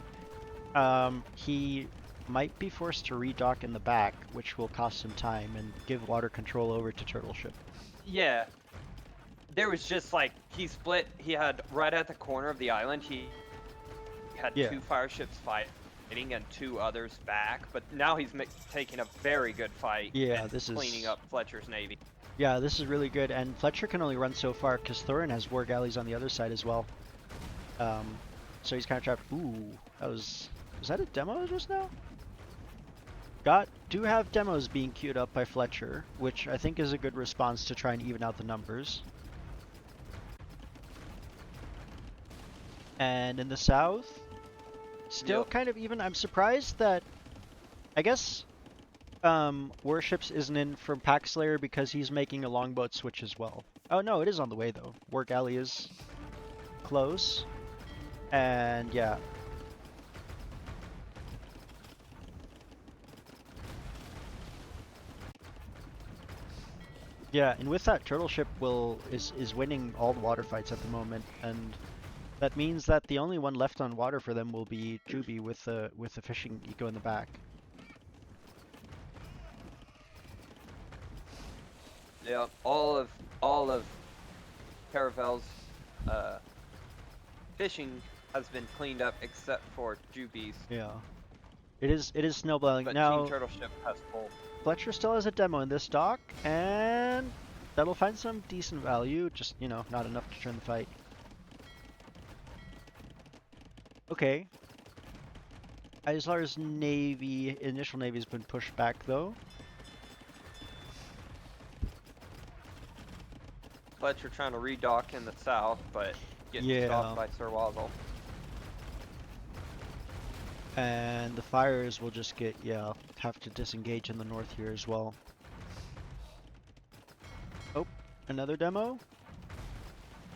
he might be forced to redock in the back, which will cost him time and give water control over to Turtle Ship. Yeah. There was just like, he split, he had right at the corner of the island, he had Yeah. 2 fire ships fighting and 2 others back, but now he's taking a very good fight. Yeah, and this is cleaning up Fletcher's navy. Yeah, this is really good, and Fletcher can only run so far because Thorin has war galleys on the other side as well. So he's kind of trapped. Ooh, was that a demo just now? Do have demos being queued up by Fletcher, which I think is a good response to try and even out the numbers. And in the south, still kind of even. I'm surprised that, I guess, Warships isn't in from Packslayer because he's making a longboat switch as well. Oh no, it is on the way though. War Galley is close. And yeah. Yeah, and with that, Turtle Ship is winning all the water fights at the moment, and that means that the only one left on water for them will be Juby with the fishing eco in the back. Yeah, all of Caravel's fishing has been cleaned up except for Juby's. Yeah. It is snowballing. But Now Team Turtle Ship has full. Fletcher still has a demo in this dock, and that'll find some decent value, just, you know, not enough to turn the fight. Okay. Islar's initial navy has been pushed back though. Fletcher trying to redock in the south, but getting stopped by Sir Wazzle. And the fires will just get, have to disengage in the north here as well. Oh, another demo?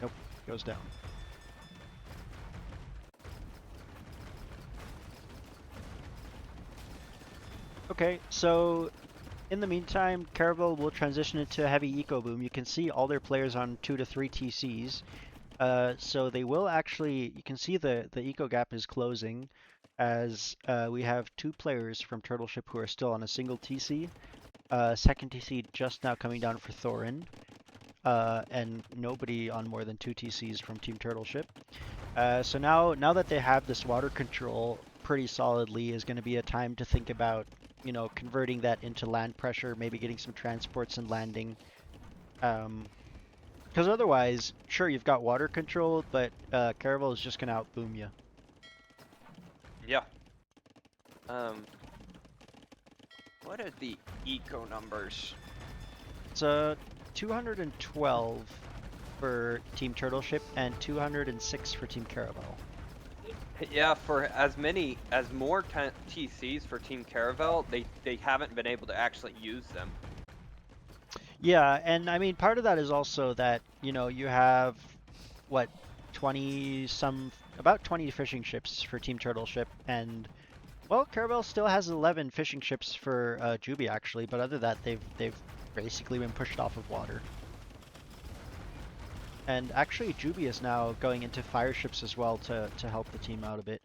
Nope, goes down. Okay, so in the meantime, Caravel will transition into heavy eco boom. You can see all their players on 2 to 3 TCs. So they will actually, you can see the eco gap is closing as we have 2 players from Turtle Ship who are still on a single TC. Second TC just now coming down for Thorin. And nobody on more than 2 TCs from Team Turtle Ship. So now that they have this water control pretty solidly is going to be a time to think about, you know, converting that into land pressure, maybe getting some transports and landing. Because otherwise, sure, you've got water control, but Caravel is just going to outboom you. Yeah. What are the eco numbers? It's 212 for Team Turtle Ship and 206 for Team Caravel. Yeah, for as more TCs for Team Caravel, they haven't been able to actually use them. Yeah, and I mean, part of that is also that, you know, you have, what, 20 some, about 20 fishing ships for Team Turtle Ship, and, well, Caravel still has 11 fishing ships for Juby, actually, but other than that, they've basically been pushed off of water. And actually, Juby is now going into fire ships as well to help the team out a bit.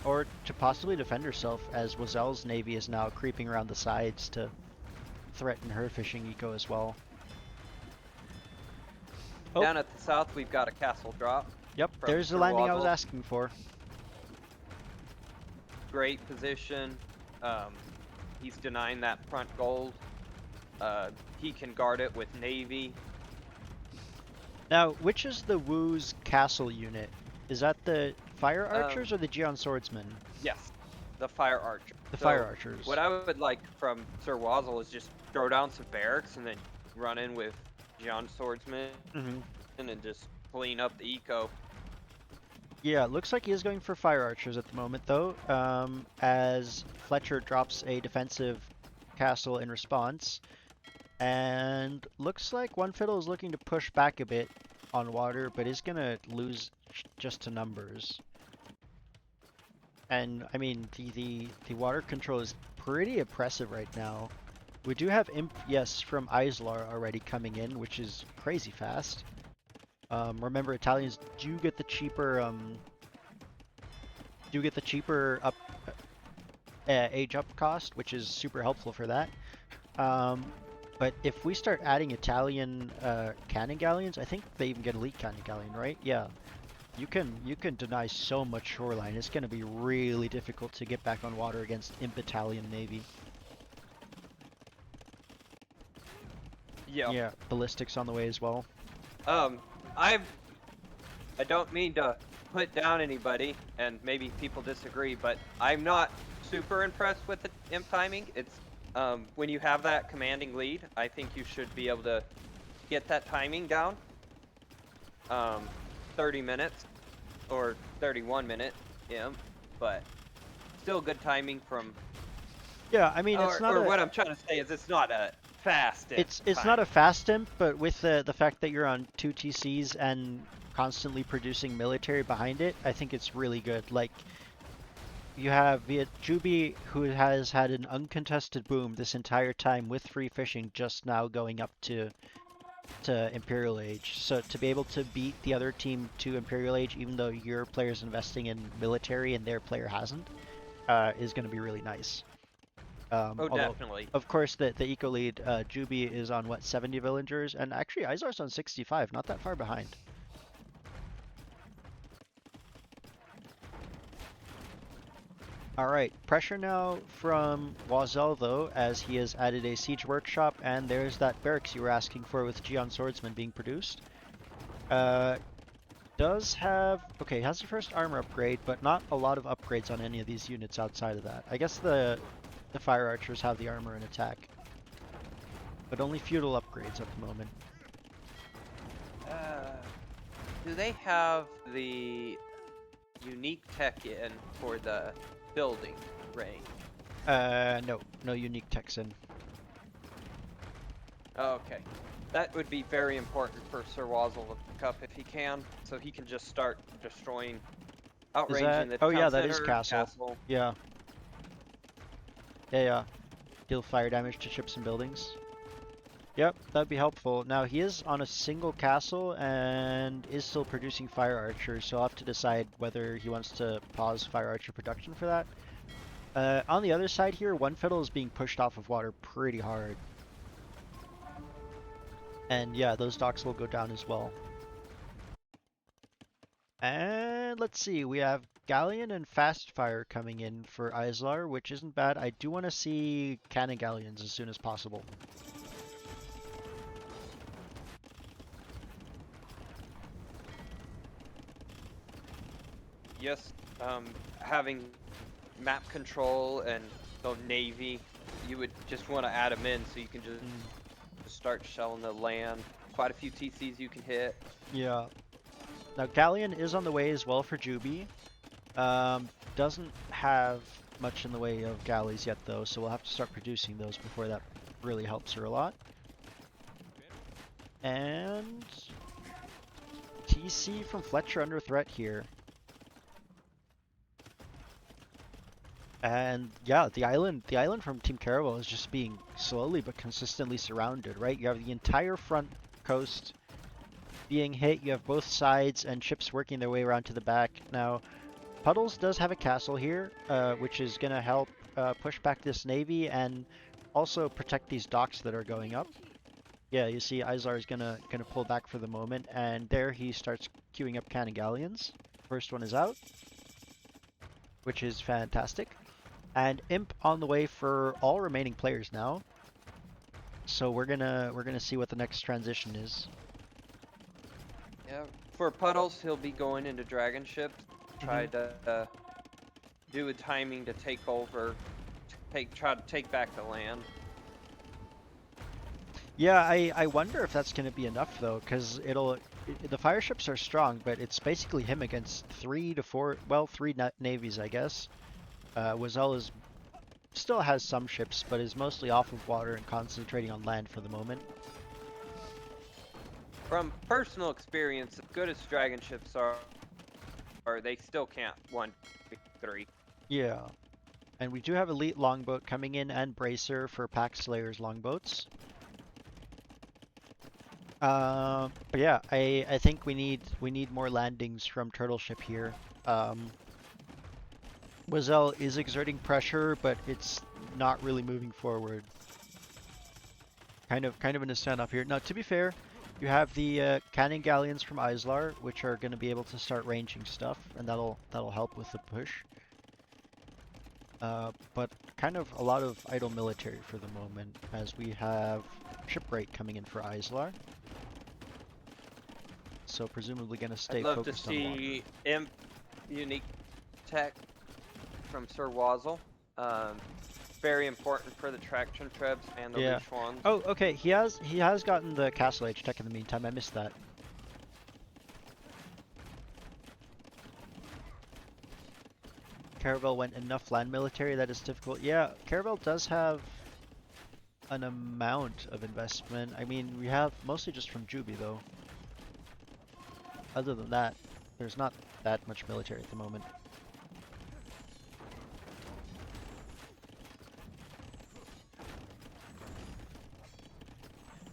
Or to possibly defend herself, as Wazel's navy is now creeping around the sides to threaten her fishing eco as well. Oh. Down at the south, we've got a castle drop. Yep, from there's the Sir landing I was Wazzle. asking for. Great position. He's denying that front gold. He can guard it with navy. Now, which is the Wu's castle unit? Is that the fire archers or the Geon swordsmen? Yes, the fire archer. The So fire archers. What I would like from Sir Wazzle is just throw down some barracks and then run in with Geon swordsmen and just clean up the eco. Yeah, it looks like he is going for fire archers at the moment, though, as Fletcher drops a defensive castle in response. And looks like One Fiddle is looking to push back a bit on water, but is going to lose just to numbers. And, I mean, the water control is pretty oppressive right now. We do have Imp, yes, from Islar already coming in, which is crazy fast. Remember, Italians do get the cheaper up age up cost, which is super helpful for that. But if we start adding Italian cannon galleons, I think they even get elite cannon galleon, right? Yeah, you can deny so much shoreline. It's going to be really difficult to get back on water against Imp Italian navy. Yeah. Yeah, ballistics on the way as well. I don't mean to put down anybody, and maybe people disagree, but I'm not super impressed with the imp timing. It's when you have that commanding lead, I think you should be able to get that timing down. 30 minutes or 31 minute imp, but still good timing from. Yeah, I mean, it's not. Or what I'm trying to say is it's not a fast imp. It's not a fast imp, but with the fact that you're on 2 TCs and constantly producing military behind it, I think it's really good. Like, you have Juby, who has had an uncontested boom this entire time with free fishing, just now going up to Imperial Age. So to be able to beat the other team to Imperial Age, even though your player's investing in military and their player hasn't, is going to be really nice. Although, definitely. Of course, the eco lead, Juby, is on what, 70 villagers, and actually Izar's on 65, not that far behind. Alright, pressure now from Wazel, though, as he has added a siege workshop, and there's that barracks you were asking for with Geon Swordsman being produced. Does have, okay, has the first armor upgrade, but not a lot of upgrades on any of these units outside of that. I guess the fire archers have the armor and attack, but only feudal upgrades at the moment. Do they have the unique tech in for the building range? No unique techs in. Okay. That would be very important for Sir Wazzle to pick up if he can, so he can just start destroying, outranging the oh town yeah, that center, is castle. Yeah. Yeah. Deal fire damage to ships and buildings. Yep, that'd be helpful. Now, he is on a single castle and is still producing fire archers, so I'll have to decide whether he wants to pause fire archer production for that. On the other side here, One Fiddle is being pushed off of water pretty hard. And yeah, those docks will go down as well. And let's see, we have Galleon and Fast Fire coming in for Islar, which isn't bad. I do want to see cannon galleons as soon as possible. Yes, having map control and the navy, you would just want to add them in so you can just start shelling the land. Quite a few TCs you can hit. Yeah. Now Galleon is on the way as well for Juby. Doesn't have much in the way of galleys yet though, so we'll have to start producing those before that really helps her a lot. And TC from Fletcher under threat here. And yeah, the island from Team Caravel is just being slowly but consistently surrounded, right? You have the entire front coast being hit, you have both sides and ships working their way around to the back. Now, Puddles does have a castle here, which is going to help push back this navy and also protect these docks that are going up. Yeah, you see Izar is gonna pull back for the moment, and there he starts queuing up cannon galleons. First one is out, which is fantastic. And Imp on the way for all remaining players now. So we're gonna see what the next transition is. Yeah, for Puddles, he'll be going into dragon ships, try to do a timing to take over, try to take back the land. Yeah, I wonder if that's gonna be enough though, because the fire ships are strong, but it's basically him against 3 to 4, well, 3 navies, I guess. Wazelle still has some ships, but is mostly off of water and concentrating on land for the moment. From personal experience, as good as dragon ships are, they still can't 1v3. Yeah. And we do have Elite Longboat coming in and Bracer for Pack Slayer's Longboats. But yeah, I think we need more landings from Turtle Ship here. Wazelle is exerting pressure, but it's not really moving forward. Kind of in a standoff here. Now, to be fair, you have the cannon galleons from Islar, which are going to be able to start ranging stuff, and that'll help with the push. But kind of a lot of idle military for the moment, as we have Shipwright coming in for Islar. So presumably going to stay I'd love to focused on water. see Imp unique tech from Sir Wazzle. Very important for the traction trebs and the leash wands. Oh, okay. He has gotten the Castle Age tech in the meantime. I missed that. Caravel went enough land military that is difficult. Yeah, Caravel does have an amount of investment. I mean, we have mostly just from Juby though. Other than that, there's not that much military at the moment.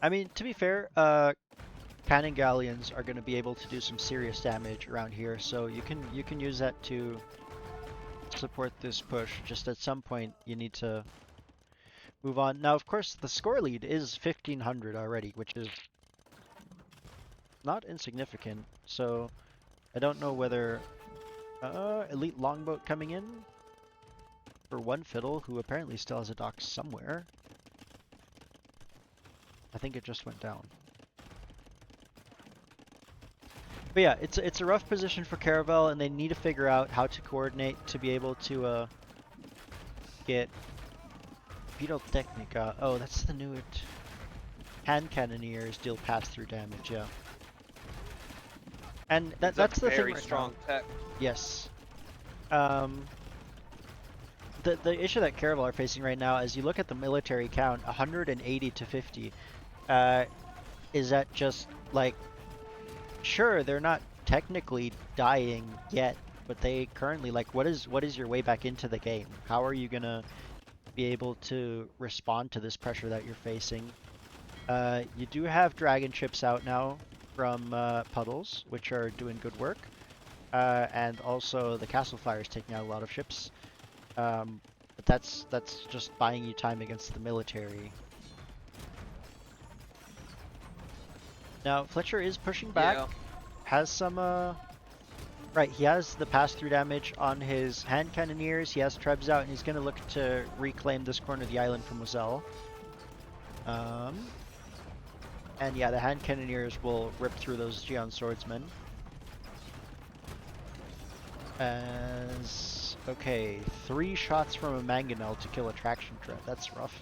I mean, to be fair, cannon galleons are going to be able to do some serious damage around here, so you can use that to support this push. Just at some point, you need to move on. Now, of course, the score lead is 1500 already, which is not insignificant. So I don't know whether Elite Longboat coming in for one fiddle, who apparently still has a dock somewhere. I think it just went down. But yeah, it's a rough position for Caravel, and they need to figure out how to coordinate to be able to get Technica. Oh, that's the new hand cannoneers deal pass-through damage. Yeah, and that's the thing very right strong now. tech. Yes. The issue that Caravel are facing right now, as you look at the military count, 180 to 50, is that just like, sure, they're not technically dying yet, but they currently, like, what is your way back into the game? How are you gonna be able to respond to this pressure that you're facing? You do have dragon ships out now from Puddles, which are doing good work, and also the Castle Fire is taking out a lot of ships. But that's just buying you time against the military. Now Fletcher is pushing back. Yeah. Has some right, he has the pass-through damage on his hand cannoneers. He has trebs out, and he's going to look to reclaim this corner of the island from Wazelle. And yeah, the hand cannoneers will rip through those Geon swordsmen. As okay, 3 shots from a mangonel to kill a traction trap. That's rough.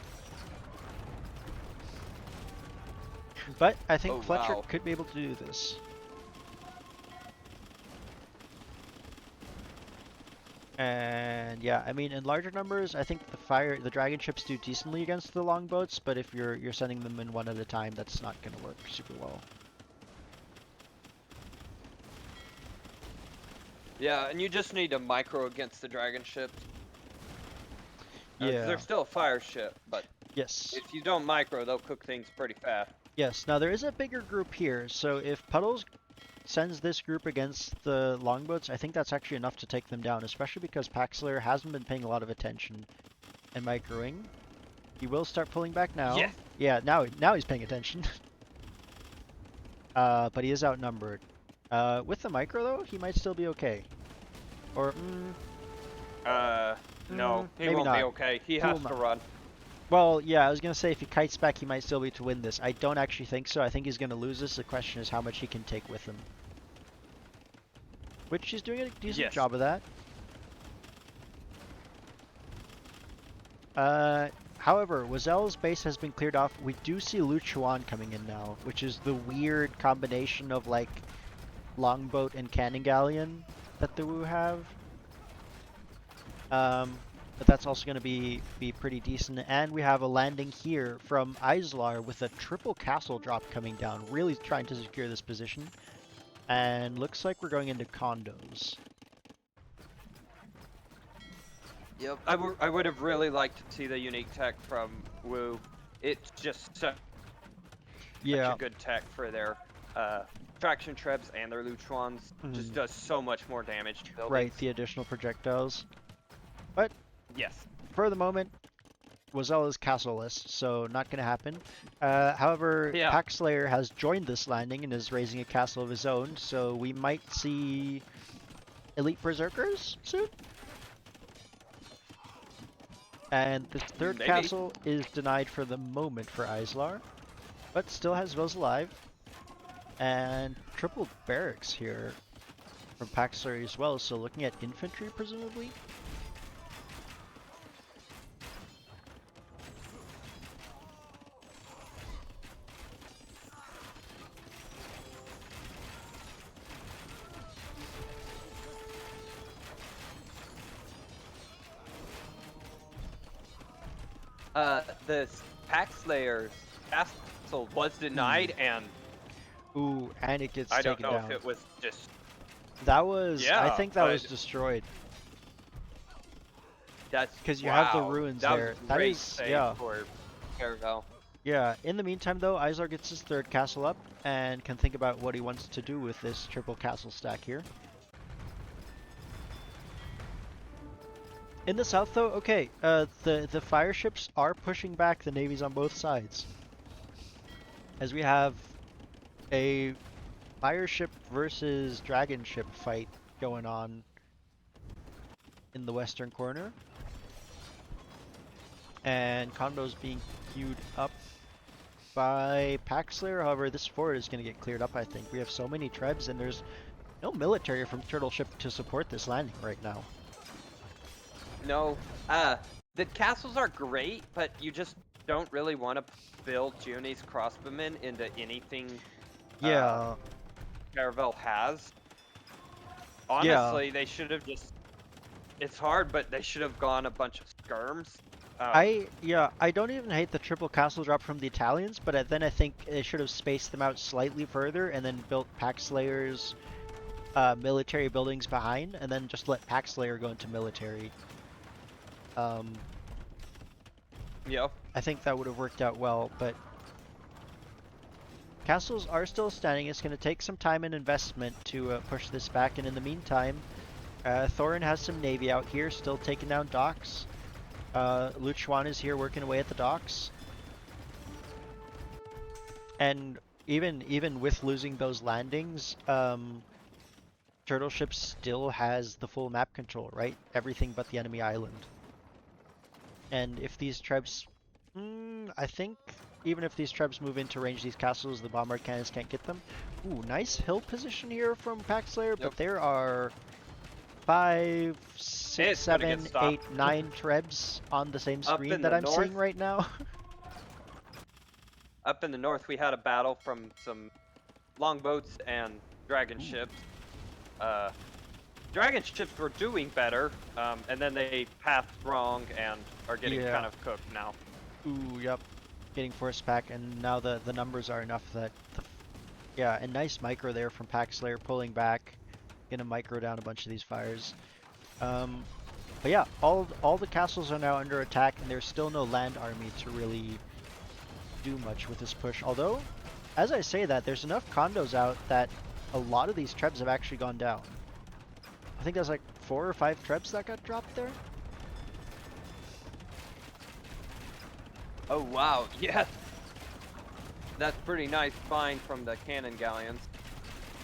But I think Fletcher wow. could be able to do this. And yeah, I mean, in larger numbers, I think the dragon ships do decently against the longboats, but if you're sending them in one at a time, that's not going to work super well. Yeah, and you just need to micro against the dragon ships. 'Cause Yeah. they're still a fire ship, but Yes. if you don't micro, they'll cook things pretty fast. Yes. Now there is a bigger group here, so if Puddles sends this group against the longboats, I think that's actually enough to take them down, especially because Paxlayer hasn't been paying a lot of attention and microing. He will start pulling back now. Yes. Yeah, now he's paying attention. But he is outnumbered. With the micro though, he might still be okay. Or No, he maybe won't not. be okay. He will has to not. run. well, yeah, I was gonna say if he kites back, he might still be to win this. I don't actually think so. I think he's gonna lose this. The question is how much he can take with him. Which he's doing a decent Yes. job of that. However, Wazel's base has been cleared off. We do see Lu Chuan coming in now, which is the weird combination of like longboat and cannon galleon that the Wu have. But that's also going to be pretty decent. And we have a landing here from Islar with a triple castle drop coming down, really trying to secure this position. And looks like we're going into condos. Yep. I would have really liked to see the unique tech from Wu. It's just such Yeah, a good tech for their traction trebs and their Luchuans. Just Mhm. does so much more damage to buildings. right, the additional projectiles. Yes. For the moment, Wazel is castle-less, so not going to happen. However, Yeah. Paxlayer has joined this landing and is raising a castle of his own, so we might see elite berserkers soon. And this third Maybe. castle is denied for the moment for Islar, but still has those alive. And triple barracks here from Paxlayer as well, so looking at infantry presumably. The Pax Slayer's castle was denied, and Ooh, and it gets I don't taken know down. if it was just. That was, I Yeah, think that was but- destroyed. That's Because you have the wow, ruins that there. Was a That great is, save yeah. for Caravel. Yeah, in the meantime though, Islar gets his third castle up and can think about what he wants to do with this triple castle stack here. In the south though, okay, the fire ships are pushing back the navies on both sides. As we have a fire ship versus dragon ship fight going on in the western corner. And condos being queued up by Paxlayer. However, this fort is going to get cleared up, I think. We have so many trebs, and there's no military from Turtle Ship to support this landing right now. No, the castles are great, but you just don't really want to build Junie's crossbowmen into anything. Yeah, Caravel has. Honestly, they should have just. It's hard, but they should have gone a bunch of skirms. I don't even hate the triple castle drop from the Italians, but then I think they should have spaced them out slightly further and then built Paxlayer's military buildings behind, and then just let Paxlayer go into military. Yep. I think that would have worked out well, but castles are still standing. It's going to take some time and investment to push this back, and in the meantime, Thorin has some navy out here, still taking down docks. Lu Chuan is here working away at the docks. And even with losing those landings, Turtle Ship still has the full map control, right? Everything but the enemy island. And if these trebs, I think even if these trebs move into range these castles, the bombard cannons can't get them. Ooh, nice hill position here from Paxlayer, but there are 5, 6, It's gonna get 7, stopped. 8, 9 trebs on the same Up screen in that the I'm seeing north. right now. Up in the north, we had a battle from some longboats and dragon ships. dragon ships were doing better, and then they passed wrong and are getting Yeah. kind of cooked now. Ooh, yep. Getting force pack, and now the numbers are enough that yeah, and nice micro there from Packslayer pulling back, gonna micro down a bunch of these fires. But yeah, all the castles are now under attack, and there's still no land army to really do much with this push. Although, as I say that, there's enough condos out that a lot of these trebs have actually gone down. I think there's like 4 or 5 trebs that got dropped there. Oh wow, yes! That's pretty nice find from the cannon galleons.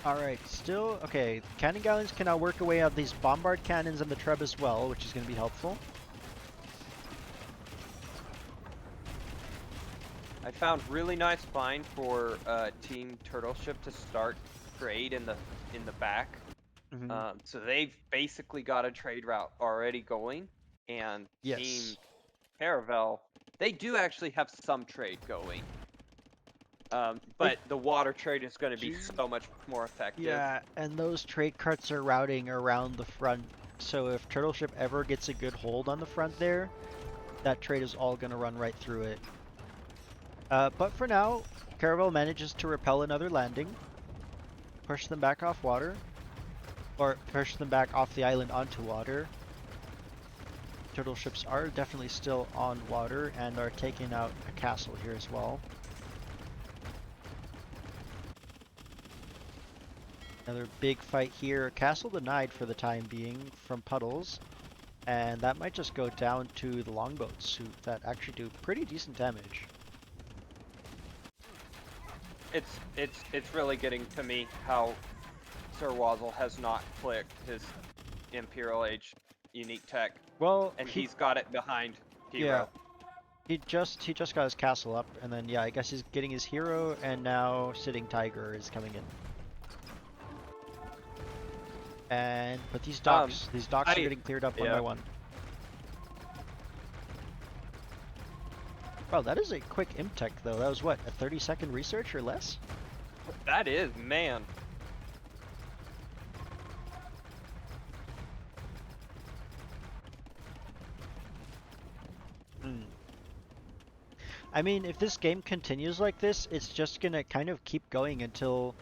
Alright, still, okay, cannon galleons can now work away on these bombard cannons and the treb as well, which is going to be helpful. I found really nice find for Team Turtle Ship to start trade in the back. So they've basically got a trade route already going, and Yes. Team Caravel, they do actually have some trade going. But the water trade is going to be so much more effective. Yeah, and those trade carts are routing around the front, so if Turtle Ship ever gets a good hold on the front there, that trade is all going to run right through it. But for now, Caravel manages to repel another landing, push them back off water, or push them back off the island onto water. Turtle ships are definitely still on water and are taking out a castle here as well. Another big fight here. Castle denied for the time being from Puddles, and that might just go down to the longboats, that actually do pretty decent damage. It's really getting to me how Sir Wazzle has not clicked his Imperial Age unique tech. Well, and he's got it behind hero. Yeah. He just got his castle up, and then yeah, I guess he's getting his hero, and now Sitting Tiger is coming in. But these docks are getting cleared up one by one. Wow, that is a quick imtech though. That was what, a 30-second research or less? That is, man. I mean, if this game continues like this, it's just gonna kind of keep going until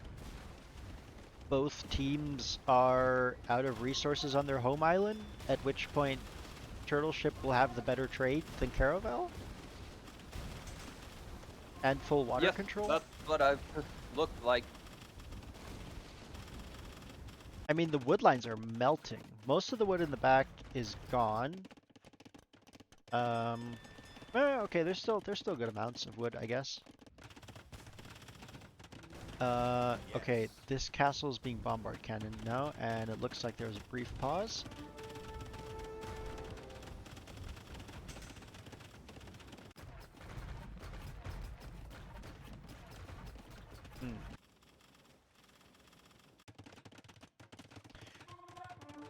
both teams are out of resources on their home island, at which point Turtle Ship will have the better trade than Caravel. And full water control. That's what I've looked like. I mean, the wood lines are melting. Most of the wood in the back is gone. Okay, there's still good amounts of wood, I guess. Okay, this castle is being bombard cannoned now, and it looks like there was a brief pause.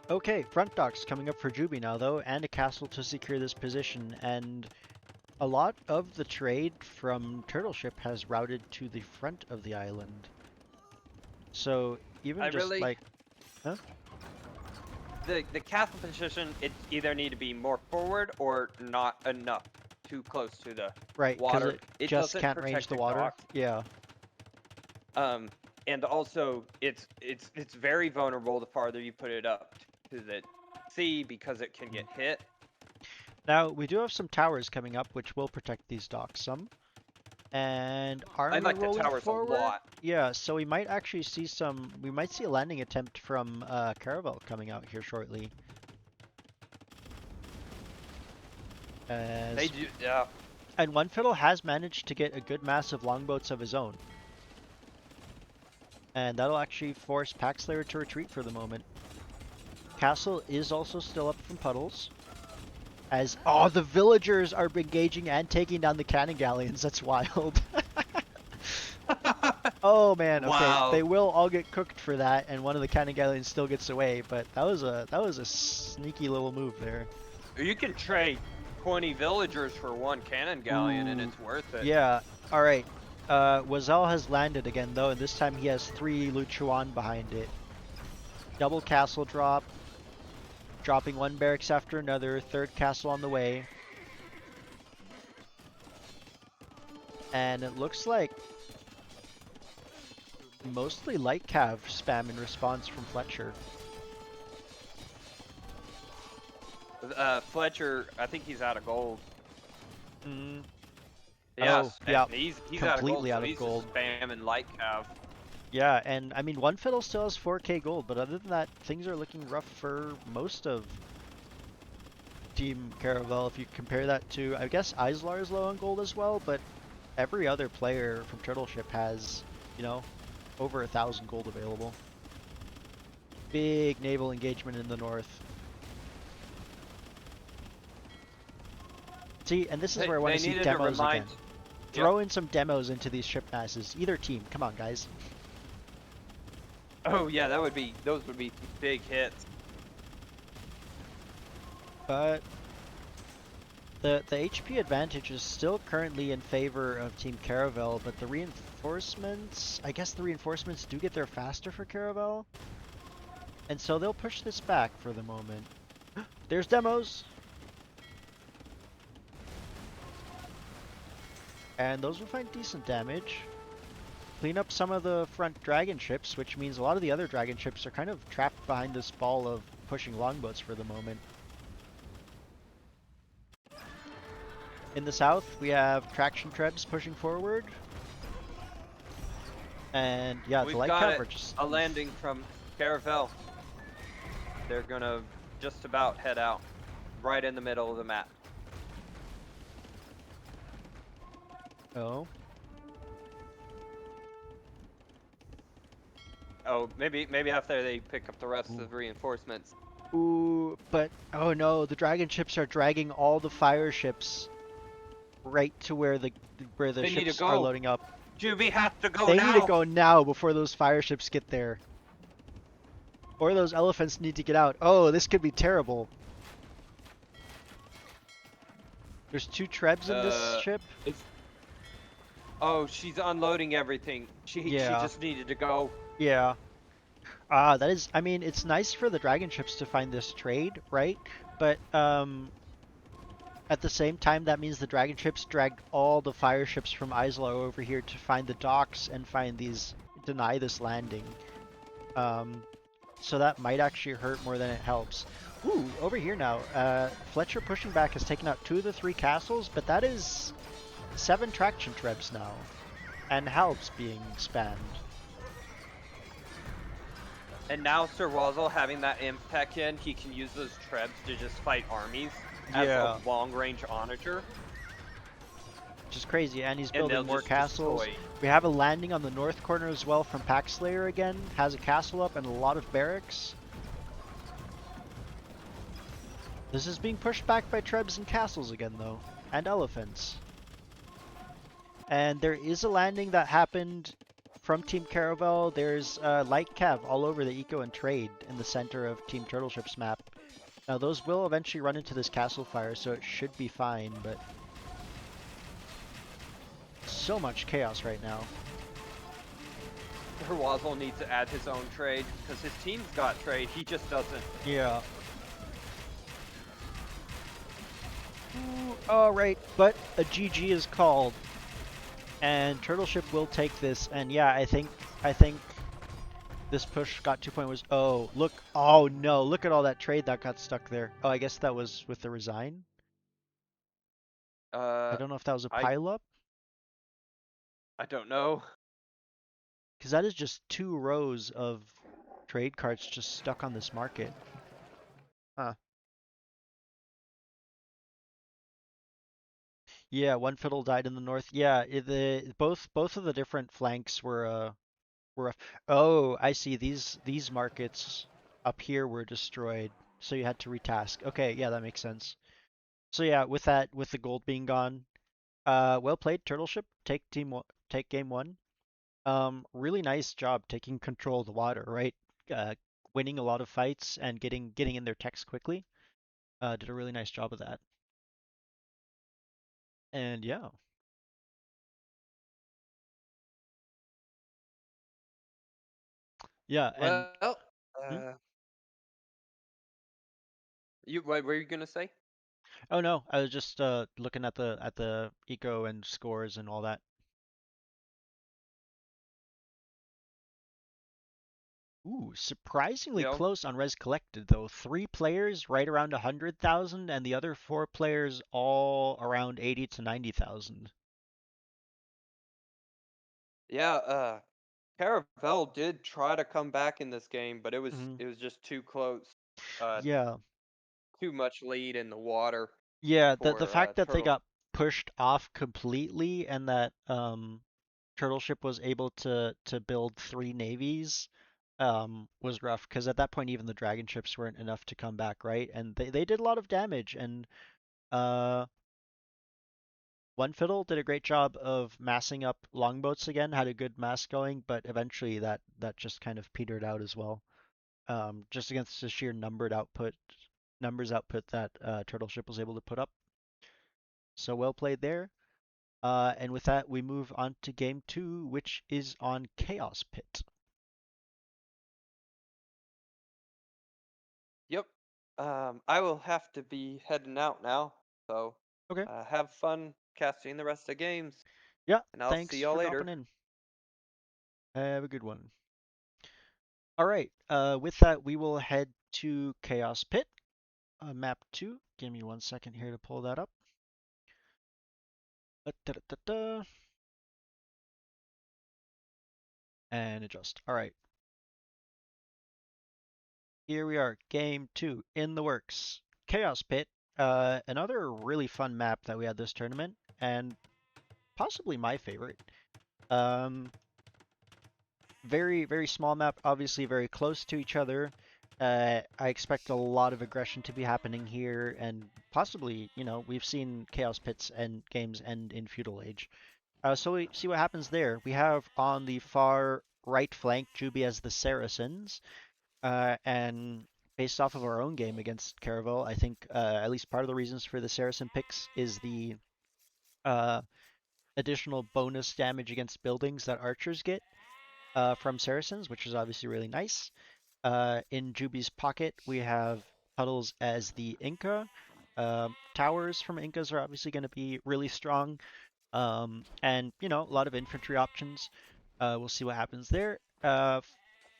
Okay, front docks coming up for Juby now though, and a castle to secure this position, and a lot of the trade from Turtle Ship has routed to the front of the island. So even huh? The castle position, it either need to be more forward or not enough, too close to the water. It just can't range the water. Dock. Yeah. And also it's very vulnerable the farther you put it up to the sea because it can get hit. Now we do have some towers coming up which will protect these docks some. And army I like the towers forward. a lot. Yeah, so we might actually see we might see a landing attempt from Caravel coming out here shortly. They do, yeah. And One Fiddle has managed to get a good mass of longboats of his own. And that'll actually force Packslayer to retreat for the moment. Castle is also still up from Puddles. As the villagers are engaging and taking down the cannon galleons. That's wild. Oh man, okay. Wow. They will all get cooked for that, and one of the cannon galleons still gets away. But that was a sneaky little move there. You can trade 20 villagers for one cannon galleon, and it's worth it. Yeah. All right. Wazel has landed again though, and this time he has 3 Luchuan behind it. Double castle drop. dropping one barracks after another, third castle on the way. And it looks like mostly light cav spam in response from Fletcher. Fletcher, I think he's out of gold. Mm. Yes, Oh, yeah, he's out of gold, completely so out of he's gold. just spamming light cav. Yeah, and I mean, One Fiddle still has 4k gold, but other than that, things are looking rough for most of Team Caravel. If you compare that to, I guess Islar is low on gold as well, but every other player from Turtleship has, you know, over 1,000 gold available. Big naval engagement in the north. See, and this is where I want They to see needed to demos remind. again. Yep. Throw in some demos into these ship masses. Either team, come on, guys. Oh yeah, those would be big hits. But the HP advantage is still currently in favor of Team Caravel, but the reinforcements, I guess the reinforcements do get there faster for Caravel. And so they'll push this back for the moment. There's demos! And those will find decent damage. Clean up some of the front dragon ships, which means a lot of the other dragon ships are kind of trapped behind this ball of pushing longboats for the moment. In the south, we have traction trebs pushing forward. And yeah, We've the light got cav are just... a landing from Caravel. They're gonna just about head out, right in the middle of the map. Oh. Oh, maybe after they pick up the rest Ooh. of the reinforcements. Ooh, but oh no, the dragon ships are dragging all the fire ships right to where the They need to ships are go. loading up. Juby has to go They now. need to go now before those fire ships get there. Or those elephants need to get out. Oh, this could be terrible. There's 2 trebs in this ship. Oh, she's unloading everything. She Yeah. just needed to go. Yeah. That is, I mean, it's nice for the dragon ships to find this trade, right? But, at the same time, that means the dragon ships dragged all the fire ships from Isla over here to find the docks and deny this landing. So that might actually hurt more than it helps. Ooh, over here now, Fletcher pushing back has taken out 2 of the 3 castles, but that is 7 traction trebs now. And Halb's being spammed. And now Sir Wazzle having that impact in, he can use those trebs to just fight armies as Yeah. a long-range onager. Which is crazy, and he's And they'll building more just castles. destroy. We have a landing on the north corner as well from Packslayer again. Has a castle up and a lot of barracks. This is being pushed back by trebs and castles again though, and elephants. And there is a landing that happened from Team Caravel. There's light cav all over the eco and trade in the center of Team Turtleship's map. Now those will eventually run into this castle fire, so it should be fine, but so much chaos right now. Sir Wazzle needs to add his own trade, because his team's got trade, he just doesn't. Yeah. Alright, but a GG is called. And Turtleship will take this, and yeah, I think this push got 2 point was, oh, look, oh no, look at all that trade that got stuck there. Oh, I guess that was with the resign? I don't know if that was a pileup, I don't know. because that is just 2 rows of trade carts just stuck on this market. Huh. Yeah, One Fiddle died in the north. Yeah, both of the different flanks were rough. Oh, I see. These markets up here were destroyed, so you had to retask. Okay, yeah, that makes sense. So yeah, with the gold being gone, well played, Turtleship. Take game 1. Really nice job taking control of the water, right? Winning a lot of fights and getting in their techs quickly. Did a really nice job of that. And yeah. Yeah, and Well, hmm? What were you gonna say? Oh no, I was just looking at the eco and scores and all that. Ooh, surprisingly Yep. close on res collected though. 3 players right around 100,000, and the other 4 players all around 80 to 90,000. Yeah. Caravel did try to come back in this game, but Hmm. it was just too close. Uh, Yeah, too much lead in the water yeah. The for fact that they Turtle. got pushed off completely and that Turtle Ship was able to build 3 navies was rough because at that point even the dragon ships weren't enough to come back, right? And they did a lot of damage and uh One Fiddle did a great job of massing up longboats again, had a good mass going, but eventually that just kind of petered out as well. Just against the sheer numbers output that Turtle Ship was able to put up. So well played there. And with that, we move on to game two, which is on Chaos Pit. Yep. I will have to be heading out now, so Okay. have fun casting the rest of the games, Yeah, and I'll see thanks y'all for later. dropping in. Have a good one. All right. With that, we will head to Chaos Pit, map 2. Give me 1 second here to pull that up. Da-da-da-da. And adjust. All right. Here we are, game 2 in the works. Chaos Pit, another really fun map that we had this tournament, and possibly my favorite. Um, very small map, obviously very close to each other. I expect a lot of aggression to be happening here, and possibly, we've seen Chaos Pits and games end in Feudal Age. So we see what happens there. We have on the far right flank Juby as the Saracens, and based off of our own game against Caravel, I think at least part of the reasons for the Saracen picks is the uh, additional bonus damage against buildings that archers get from Saracens, which is obviously really nice. In Juby's pocket, we have Puddles as the Inca. Towers from Incas are obviously going to be really strong. And, a lot of infantry options. We'll see what happens there.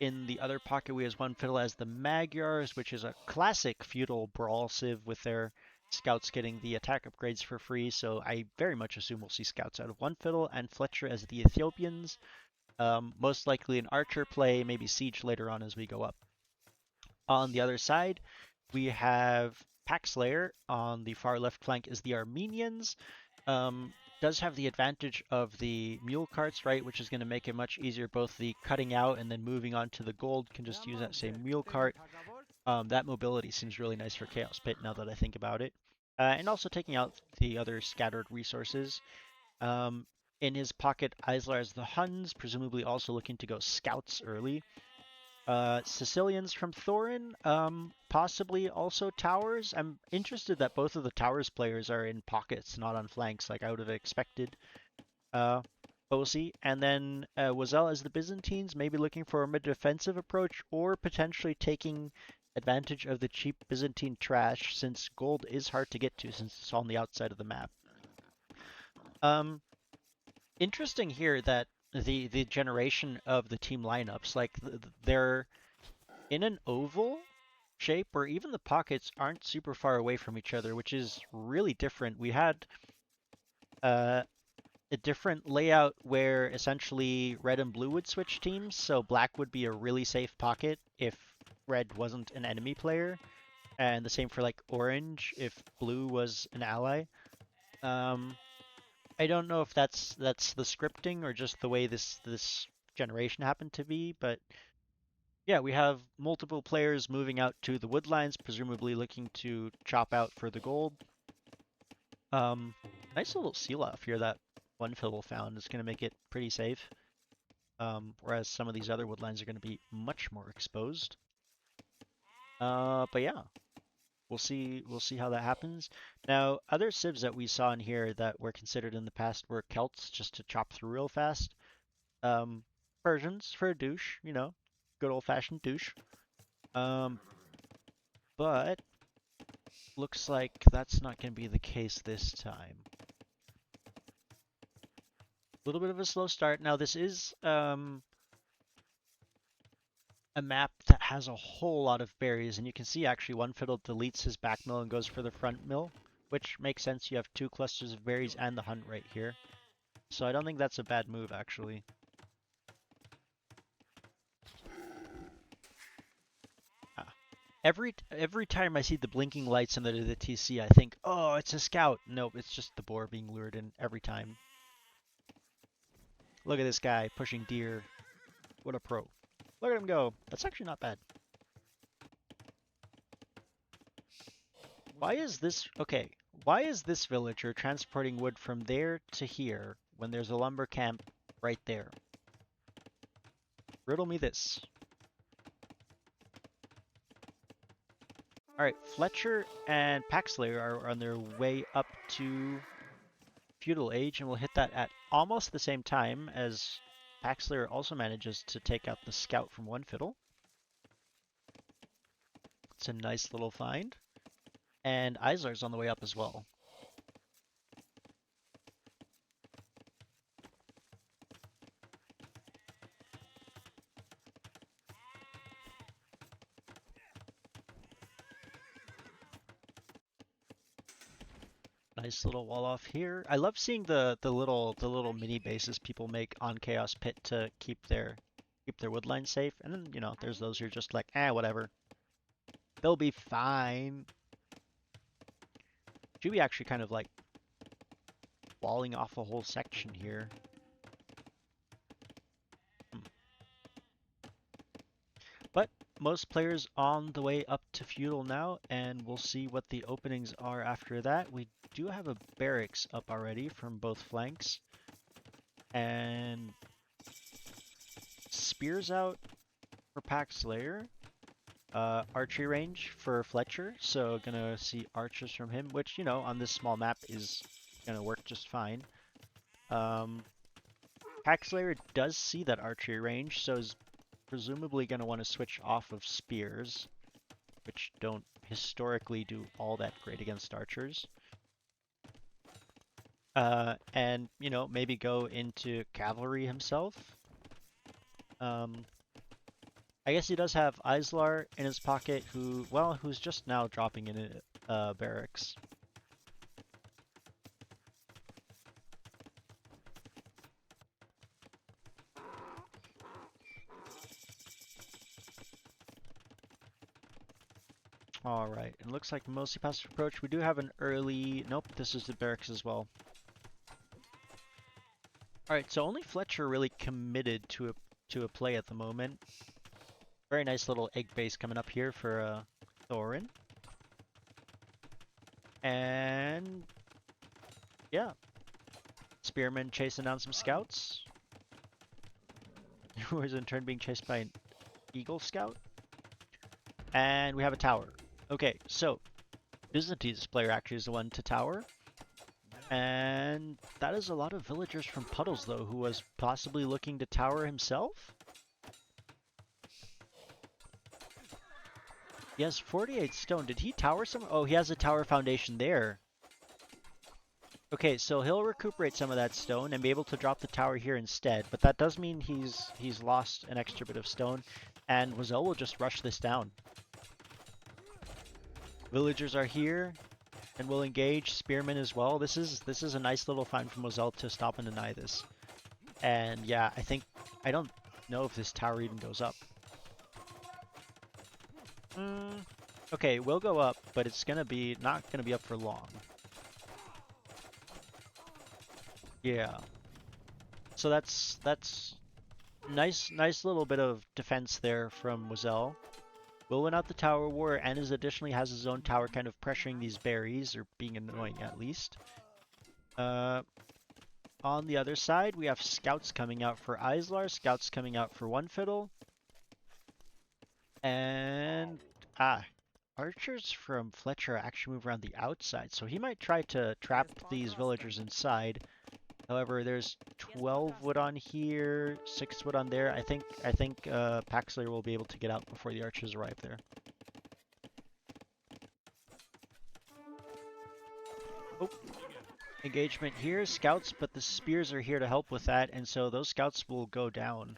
In the other pocket, we have One Fiddle as the Magyars, which is a classic feudal brawl civ with their scouts getting the attack upgrades for free. So I very much assume we'll see scouts out of One Fiddle and Fletcher as the Ethiopians. Most likely an archer play, maybe siege later on as we go up. On the other side, we have Paxlayer on the far left flank is the Armenians. Does have the advantage of the mule carts, right, which is going to make it much easier. Both the cutting out and then moving on to the gold can just use that same mule cart. That mobility seems really nice for Chaos Pit now that I think about it. And also taking out the other scattered resources. Um, in his pocket, Islar has the Huns, presumably also looking to go scouts early. Sicilians from Thorin, possibly also towers. I'm interested that both of the towers players are in pockets, not on flanks, like I would have expected. Uh, Bosi, and then Wazel as the Byzantines, maybe looking for a more defensive approach or potentially taking advantage of the cheap Byzantine trash since gold is hard to get to since it's on the outside of the map. Um, Interesting here that the generation of the team lineups, like they're in an oval shape where even the pockets aren't super far away from each other, which is really different. We had uh, a different layout where essentially red and blue would switch teams, so black would be a really safe pocket if red wasn't an enemy player, and the same for like orange if blue was an ally. Um, I don't know if that's the scripting or just the way this generation happened to be, but yeah, we have multiple players moving out to the woodlines, presumably looking to chop out for the gold. Um, Nice little seal off here that One Fiddle found is going to make it pretty safe. Whereas some of these other woodlines are going to be much more exposed. But yeah, we'll see how that happens. Now, other civs that we saw in here that were considered in the past were Celts, just to chop through real fast. Um, Persians for a douche, good old-fashioned douche. Um, but looks like that's not going to be the case this time. A little bit of a slow start. Now this is a map that has a whole lot of berries, and you can see actually one fiddle deletes his back mill and goes for the front mill, which makes sense. You have 2 clusters of berries and the hunt right here. So I don't think that's a bad move, actually. Every time I see the blinking lights under the TC, I think, oh, it's a scout. Nope, it's just the boar being lured in every time. Look at this guy pushing deer. What a pro. Look at him go. That's actually not bad. Why is this... Okay, why is this villager transporting wood from there to here when there's a lumber camp right there? Riddle me this. Alright, Fletcher and Paxslayer are on their way up to Feudal Age, and we'll hit that at almost the same time as Paxslayer also manages to take out the scout from one fiddle. It's a nice little find. And Islar's on the way up as well. Nice little wall off here. I love seeing the little mini bases people make on Chaos Pit to keep their wood line safe. And then, you know, there's those who are just like, whatever. They'll be fine. Should be actually kind of like walling off a whole section here. But most players on the way up to Feudal now, and we'll see what the openings are after that. We do have a barracks up already from both flanks. And spears out for Paxslayer. Archery range for Fletcher, so gonna see archers from him, which, you know, on this small map is gonna work just fine. Paxslayer does see that archery range, so is presumably gonna want to switch off of spears, which don't historically do all that great against archers. And, you know, maybe go into cavalry himself. I guess he does have Islar in his pocket, who's just now dropping in a barracks. Alright, it looks like mostly passive approach. We do have an early... Nope, this is the barracks as well. Alright, so only Fletcher really committed to a play at the moment. Very nice little egg base coming up here for Thorin. And yeah, Spearman chasing down some scouts. Who is in turn being chased by an Eagle Scout. And we have a tower. Okay, so Byzantine's player actually is the one to tower. And that is a lot of villagers from Puddles, though, who was possibly looking to tower himself. He has 48 stone. Did he tower some? Oh, he has a tower foundation there. Okay, so he'll recuperate some of that stone and be able to drop the tower here instead. But that does mean he's lost an extra bit of stone, and Wazelle will just rush this down. Villagers are here and will engage spearmen as well. This is a nice little find from Wazelle to stop and deny this. And yeah, I don't know if this tower even goes up. Okay, we'll go up, but it's not gonna be up for long. Yeah. So that's nice little bit of defense there from Wazelle. Will win out the tower war, and additionally has his own tower kind of pressuring these berries, or being annoying at least. On the other side, we have scouts coming out for Islar, scouts coming out for one fiddle. And archers from Fletcher actually move around the outside, so he might try to trap these villagers inside. However, there's 12 wood on here, 6 wood on there. I think Paxslayer will be able to get out before the archers arrive there. Oh, engagement here, scouts, but the spears are here to help with that, and so those scouts will go down.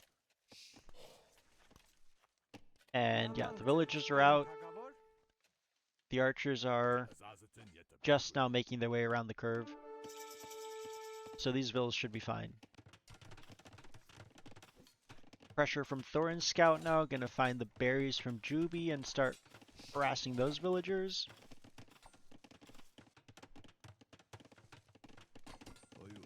And yeah, the villagers are out. The archers are just now making their way around the curve. So these villas should be fine. Pressure from Thorin's scout now, gonna find the berries from Juby and start harassing those villagers.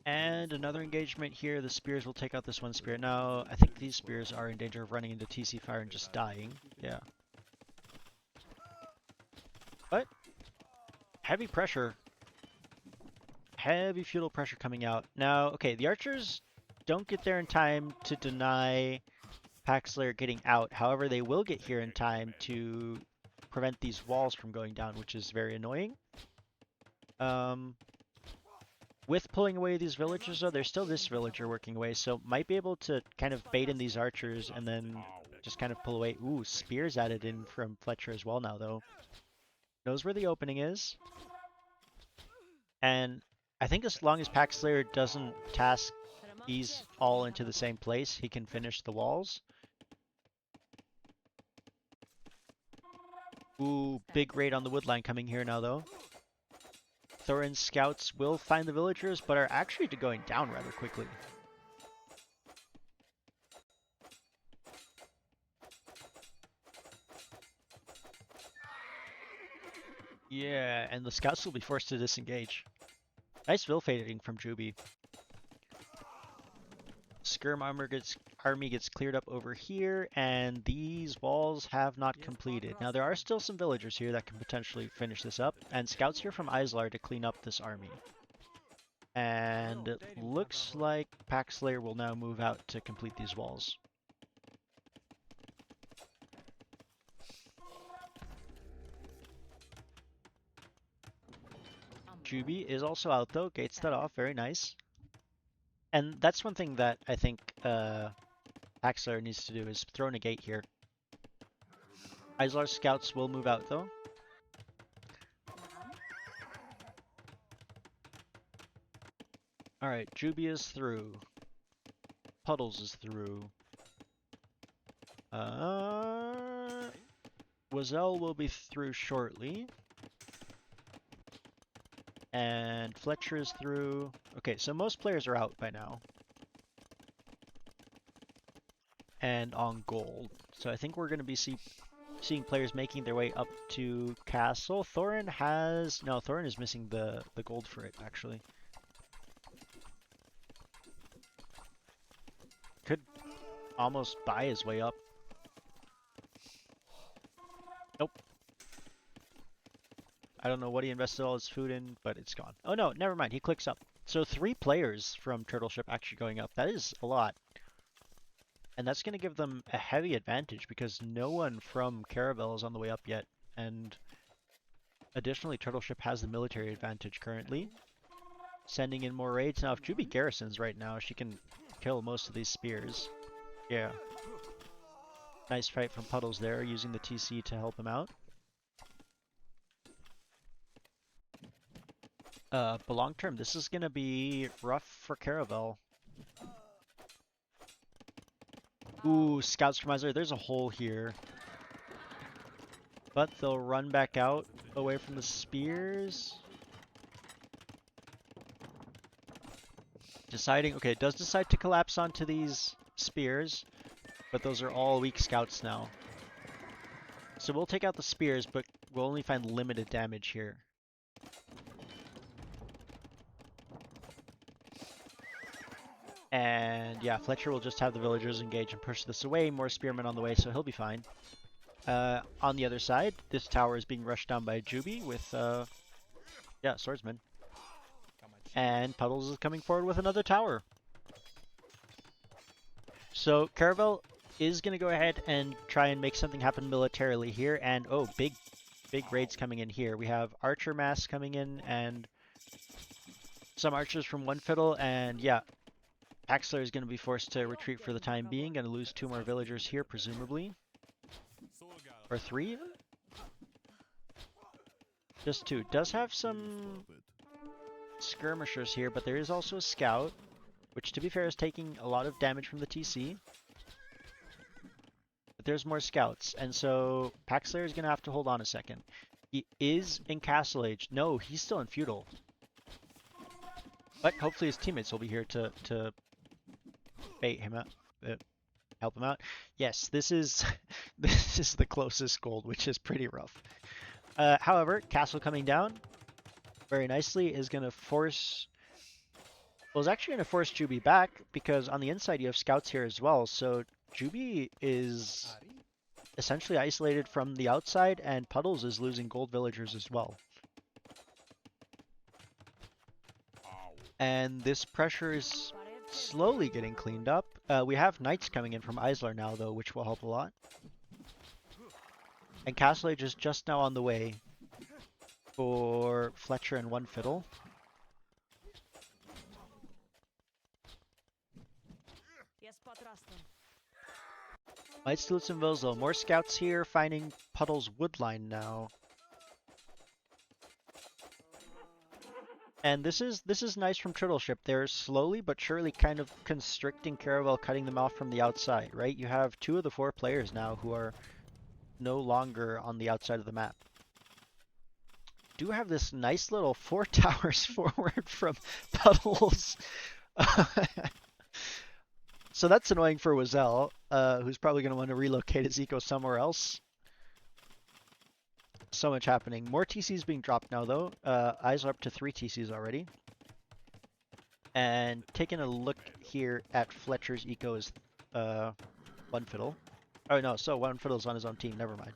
And another engagement here. The spears will take out this one spear. Now, I think these spears are in danger of running into TC fire and just dying. Yeah. But, heavy pressure. Heavy feudal pressure coming out. Now, okay, the archers don't get there in time to deny Paxlayer getting out. However, they will get here in time to prevent these walls from going down, which is very annoying. With pulling away these villagers, though, there's still this villager working away, so might be able to kind of bait in these archers and then just kind of pull away. Ooh, spears added in from Fletcher as well now, though. Knows where the opening is. And I think as long as Paxlayer doesn't task these all into the same place, he can finish the walls. Ooh, big raid on the woodline coming here now, though. Thorin's scouts will find the villagers, but are actually going down rather quickly. Yeah, and the scouts will be forced to disengage. Nice vil fading from Juby. Skirm army gets cleared up over here, and these walls have not completed. Now there are still some villagers here that can potentially finish this up, and scouts here from Islar to clean up this army. And it looks like Paxlayer will now move out to complete these walls. Juby is also out though, gates that off, very nice. And that's one thing that I think Paxlayer needs to do is throw in a gate here. Islar's scouts will move out though. Alright, Juby is through. Puddles is through. Wazelle will be through shortly. And Fletcher is through. Okay, so most players are out by now. And on gold. So I think we're going to be seeing players making their way up to castle. Thorin has... No, Thorin is missing the gold for it, actually. Could almost buy his way up. Nope. I don't know what he invested all his food in, but it's gone. Oh no, never mind. He clicks up. So 3 players from Turtleship actually going up. That is a lot. And that's going to give them a heavy advantage because no one from Caravel is on the way up yet. And additionally, Turtleship has the military advantage currently. Sending in more raids. Now, if Juby garrisons right now, she can kill most of these spears. Yeah. Nice fight from Puddles there, using the TC to help him out. But long term, this is going to be rough for Caravel. Ooh, scouts from Isar. There's a hole here. But they'll run back out, away from the spears. Deciding, okay, it does decide to collapse onto these spears, but those are all weak scouts now. So we'll take out the spears, but we'll only find limited damage here. And yeah, Fletcher will just have the villagers engage and push this away. More spearmen on the way, so he'll be fine. On the other side, this tower is being rushed down by Juby with, yeah, swordsmen. And Puddles is coming forward with another tower. So Caravel is going to go ahead and try and make something happen militarily here. And oh, big raids coming in here. We have archer mass coming in and some archers from One Fiddle. And yeah, Paxlayer is going to be forced to retreat for the time being. Going to lose 2 more villagers here, presumably. Or 3 even? Just 2. Does have some skirmishers here, but there is also a scout, which to be fair is taking a lot of damage from the TC. But there's more scouts, and so Paxlayer is going to have to hold on a second. He is in Castle Age. No, he's still in Feudal. But hopefully his teammates will be here to bait him out, help him out. Yes, this is this is the closest gold, which is pretty rough. However, Castle coming down very nicely is going to force... Well, it's actually going to force Juby back, because on the inside you have scouts here as well, so Juby is essentially isolated from the outside, and Puddles is losing gold villagers as well. And this pressure is slowly getting cleaned up. We have knights coming in from Islar now, though, which will help a lot. And Castle Age is just now on the way for Fletcher and one fiddle. Might steal some vills though. More scouts here, finding Puddle's woodline now. And this is nice from Turtleship. They're slowly but surely kind of constricting Caravel, cutting them off from the outside, right? You have 2 of the 4 players now who are no longer on the outside of the map. Do have this nice little 4 towers forward from Puddles. So that's annoying for Wazelle, who's probably going to want to relocate his eco somewhere else. So much happening. More TCs being dropped now, though. Eyes are up to 3 TCs already. And taking a look here at Fletcher's eco is one fiddle. Oh no, so one fiddle's on his own team. Never mind.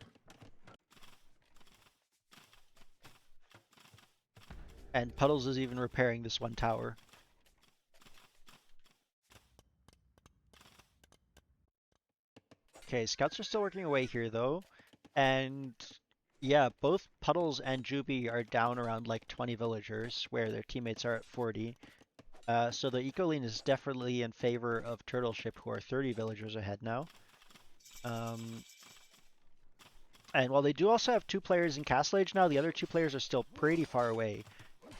And Puddles is even repairing this one tower. Okay, scouts are still working away here though, and yeah, both Puddles and Juby are down around like 20 villagers, where their teammates are at 40. So the eco lean is definitely in favor of Turtleship, who are 30 villagers ahead now. And while they do also have 2 players in Castle Age now, the other 2 players are still pretty far away.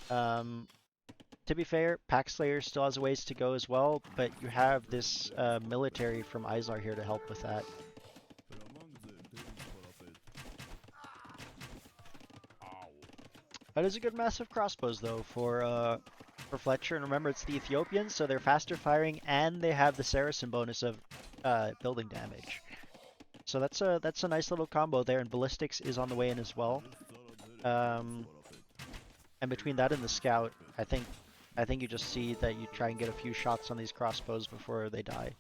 To be fair, Paxlayer still has a ways to go as well, but you have this military from Islar here to help with that. That is a good massive crossbows though for Fletcher, and remember it's the Ethiopians, so they're faster firing and they have the Saracen bonus of building damage. So that's a nice little combo there, and ballistics is on the way in as well. And between that and the scout, I think you just see that you try and get a few shots on these crossbows before they die.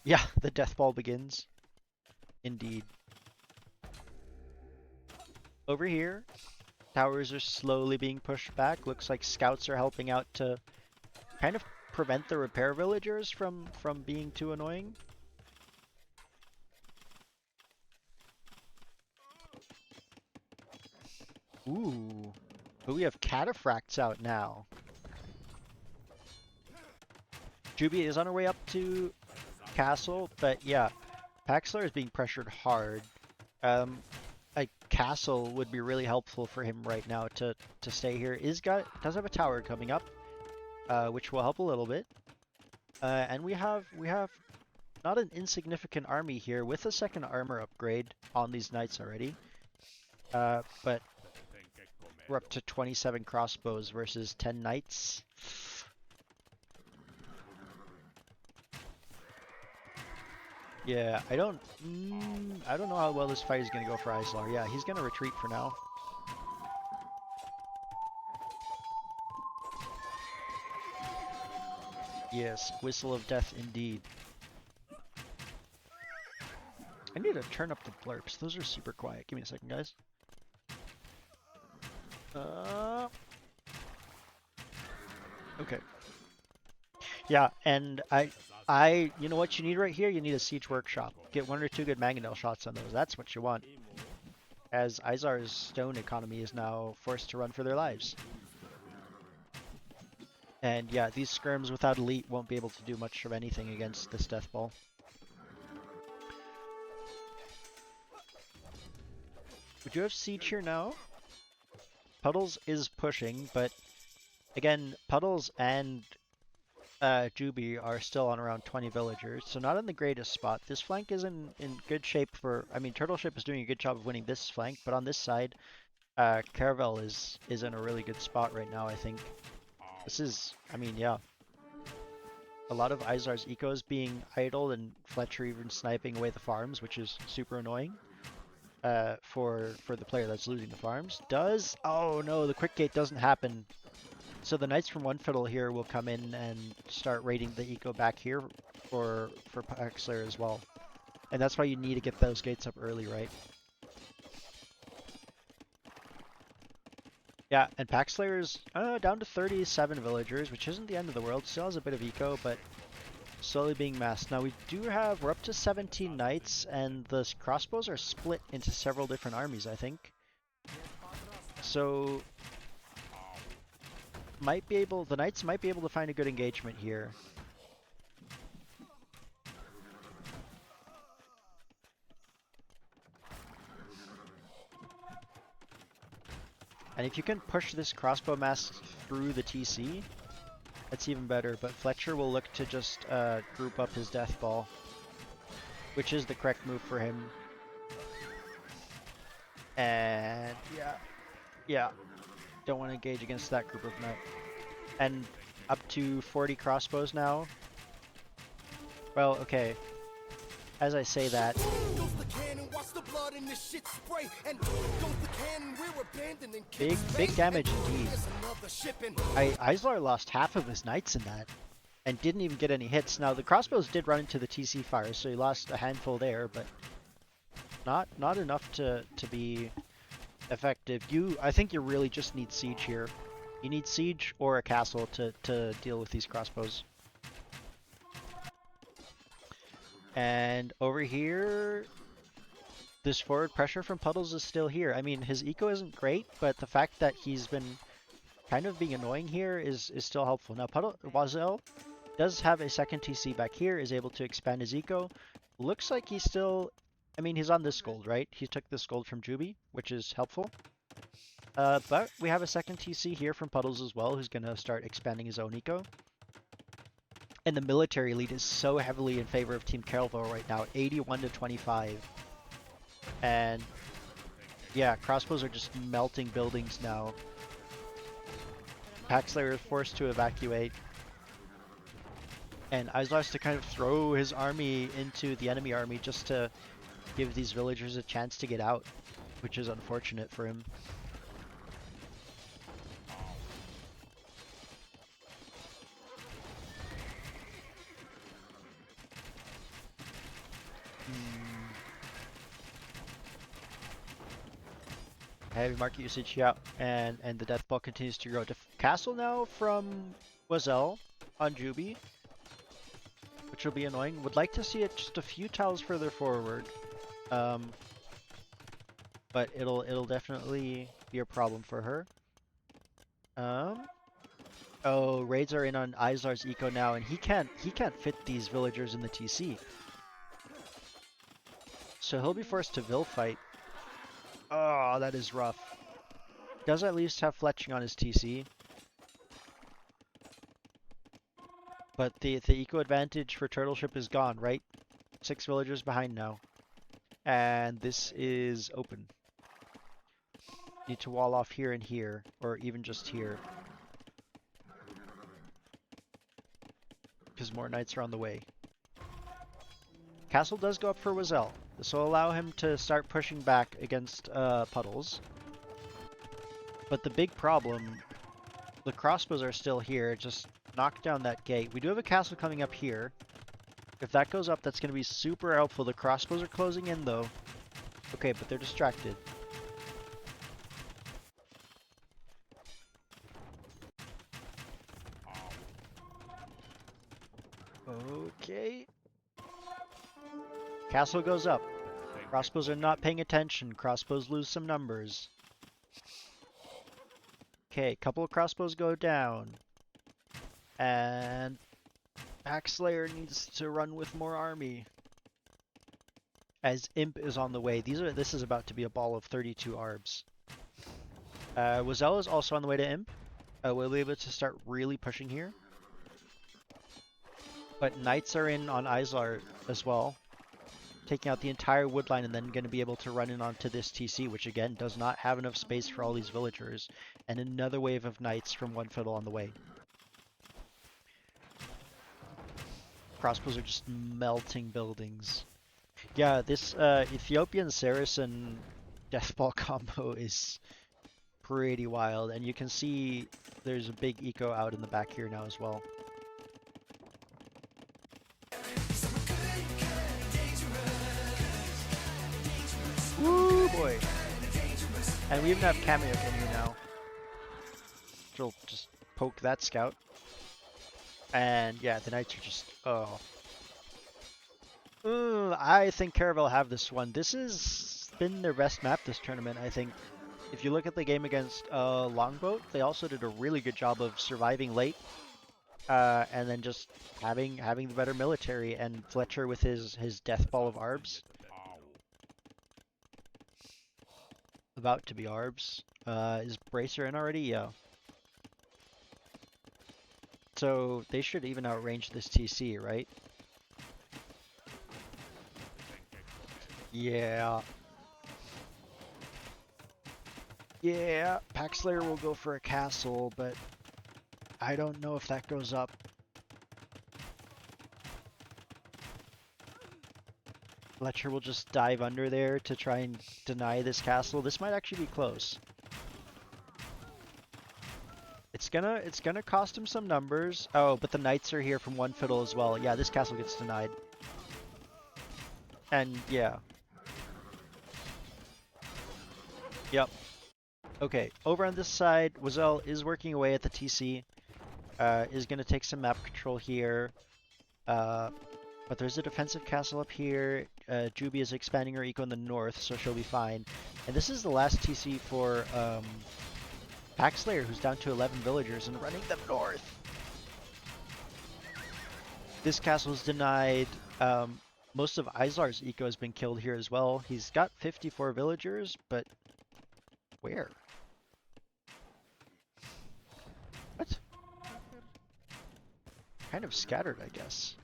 Yeah, the death ball begins. Indeed. Over here, towers are slowly being pushed back. Looks like scouts are helping out to kind of prevent the repair villagers from being too annoying. Ooh. But we have cataphracts out now. Juby is on her way up to Castle, but yeah, Paxlar is being pressured hard. A castle would be really helpful for him right now to stay here. Does have a tower coming up, which will help a little bit. And we have not an insignificant army here with a second armor upgrade on these knights already. But we're up to 27 crossbows versus 10 knights. Yeah, I don't know how well this fight is going to go for Islar. Yeah, he's going to retreat for now. Yes, whistle of death indeed. I need to turn up the blurps. Those are super quiet. Give me a second, guys. Okay. Yeah, and you know what you need right here? You need a siege workshop. Get 1 or 2 good mangonel shots on those. That's what you want. As Izar's stone economy is now forced to run for their lives. And yeah, these skirms without elite won't be able to do much of anything against this death ball. We do have siege here now. Puddles is pushing, but again, Puddles and Juby are still on around 20 villagers, so not in the greatest spot. This flank is in good shape for. I mean, Turtleship is doing a good job of winning this flank, but on this side, Caravel is in a really good spot right now. I think this is. I mean, yeah, a lot of Izar's ecos being idled and Fletcher even sniping away the farms, which is super annoying. For the player that's losing the farms. Oh no, the quick gate doesn't happen. So the Knights from One Fiddle here will come in and start raiding the eco back here for Paxlayer as well. And that's why you need to get those gates up early, right? Yeah, and Paxlayer's down to 37 villagers, which isn't the end of the world. Still has a bit of eco, but slowly being massed. Now we're up to 17 Knights, and the crossbows are split into several different armies, I think. So the Knights might be able to find a good engagement here. And if you can push this crossbow mass through the TC, that's even better. But Fletcher will look to just group up his death ball, which is the correct move for him. And yeah, don't want to engage against that group of knights. And up to 40 crossbows now. Well, okay. As I say that, big damage indeed. Islar lost half of his knights in that, and didn't even get any hits. Now the crossbows did run into the TC fire, so he lost a handful there, but not enough to be effective. I think you really just need siege here. You need siege or a castle to deal with these crossbows. And over here, this forward pressure from Puddles is still here. I mean, his eco isn't great, but the fact that he's been kind of being annoying here is still helpful. Now, Wazel does have a second TC back here, is able to expand his eco. Looks like he's still... I mean, he's on this gold, right? He took this gold from Juby, which is helpful. But we have a second TC here from Puddles as well, who's going to start expanding his own eco. And the military lead is so heavily in favor of Team Caravel right now, 81 to 25. And yeah, crossbows are just melting buildings now. Paxlayer is forced to evacuate. And Islar has to kind of throw his army into the enemy army just to give these villagers a chance to get out, which is unfortunate for him. Heavy market usage, yeah, and the death ball continues to grow. Castle now from Wazel on Juby, which will be annoying. Would like to see it just a few tiles further forward, but it'll definitely be a problem for her. Oh, raids are in on Islar's eco now, and he can't fit these villagers in the TC, so he'll be forced to Vil fight. Oh, that is rough. Does at least have fletching on his TC. But the eco advantage for Turtleship is gone, right? 6 villagers behind now. And this is open. Need to wall off here and here, or even just here. Because more knights are on the way. Castle does go up for Wazel. This will allow him to start pushing back against Puddles. But the big problem, the crossbows are still here. Just knock down that gate. We do have a castle coming up here. If that goes up, that's going to be super helpful. The crossbows are closing in though. Okay, but they're distracted. Okay. Castle goes up. Crossbows are not paying attention. Crossbows lose some numbers. Okay, couple of crossbows go down. And Paxlayer needs to run with more army. As Imp is on the way. This is about to be a ball of 32 arbs. Wazel is also on the way to Imp. we'll be able to start really pushing here. But Knights are in on Izar as well, taking out the entire wood line and then going to be able to run in onto this TC, which again does not have enough space for all these villagers, and another wave of Knights from One Fiddle on the way. Crossbows are just melting buildings. Yeah, this Ethiopian Saracen Deathball combo is pretty wild, and you can see there's a big eco out in the back here now as well. Woo boy! And we even have Cameo in here now. She'll just poke that scout. And yeah, the Knights are just, oh. I think Caravel have this one. This has been their best map this tournament, I think. If you look at the game against Longboat, they also did a really good job of surviving late. And then just having the better military, and Fletcher with his death ball of Arbs. About to be Arbs. Is Bracer in already? Yeah. So they should even outrange this TC, right? Yeah. Yeah, Packslayer will go for a castle, but I don't know if that goes up. Fletcher will just dive under there to try and deny this castle. This might actually be close. It's gonna cost him some numbers. Oh, but the Knights are here from One Fiddle as well. Yeah, this castle gets denied. And yeah. Yep. Okay, over on this side, Wazelle is working away at the TC. Is gonna take some map control here. But there's a defensive castle up here. Juby is expanding her eco in the north, so she'll be fine. And this is the last TC for Packslayer, who's down to 11 villagers and running them north. This castle is denied. Most of Izar's eco has been killed here as well. He's got 54 villagers, but where? What? Kind of scattered, I guess.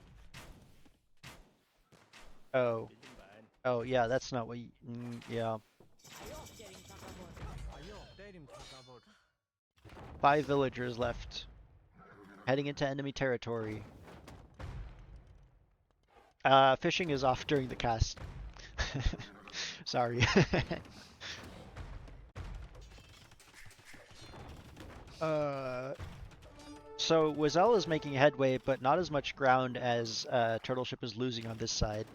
Oh. Oh, yeah, that's not what you... yeah. 5 villagers left. Heading into enemy territory. Fishing is off during the cast. Sorry. So Wazelle is making headway, but not as much ground as Turtleship is losing on this side.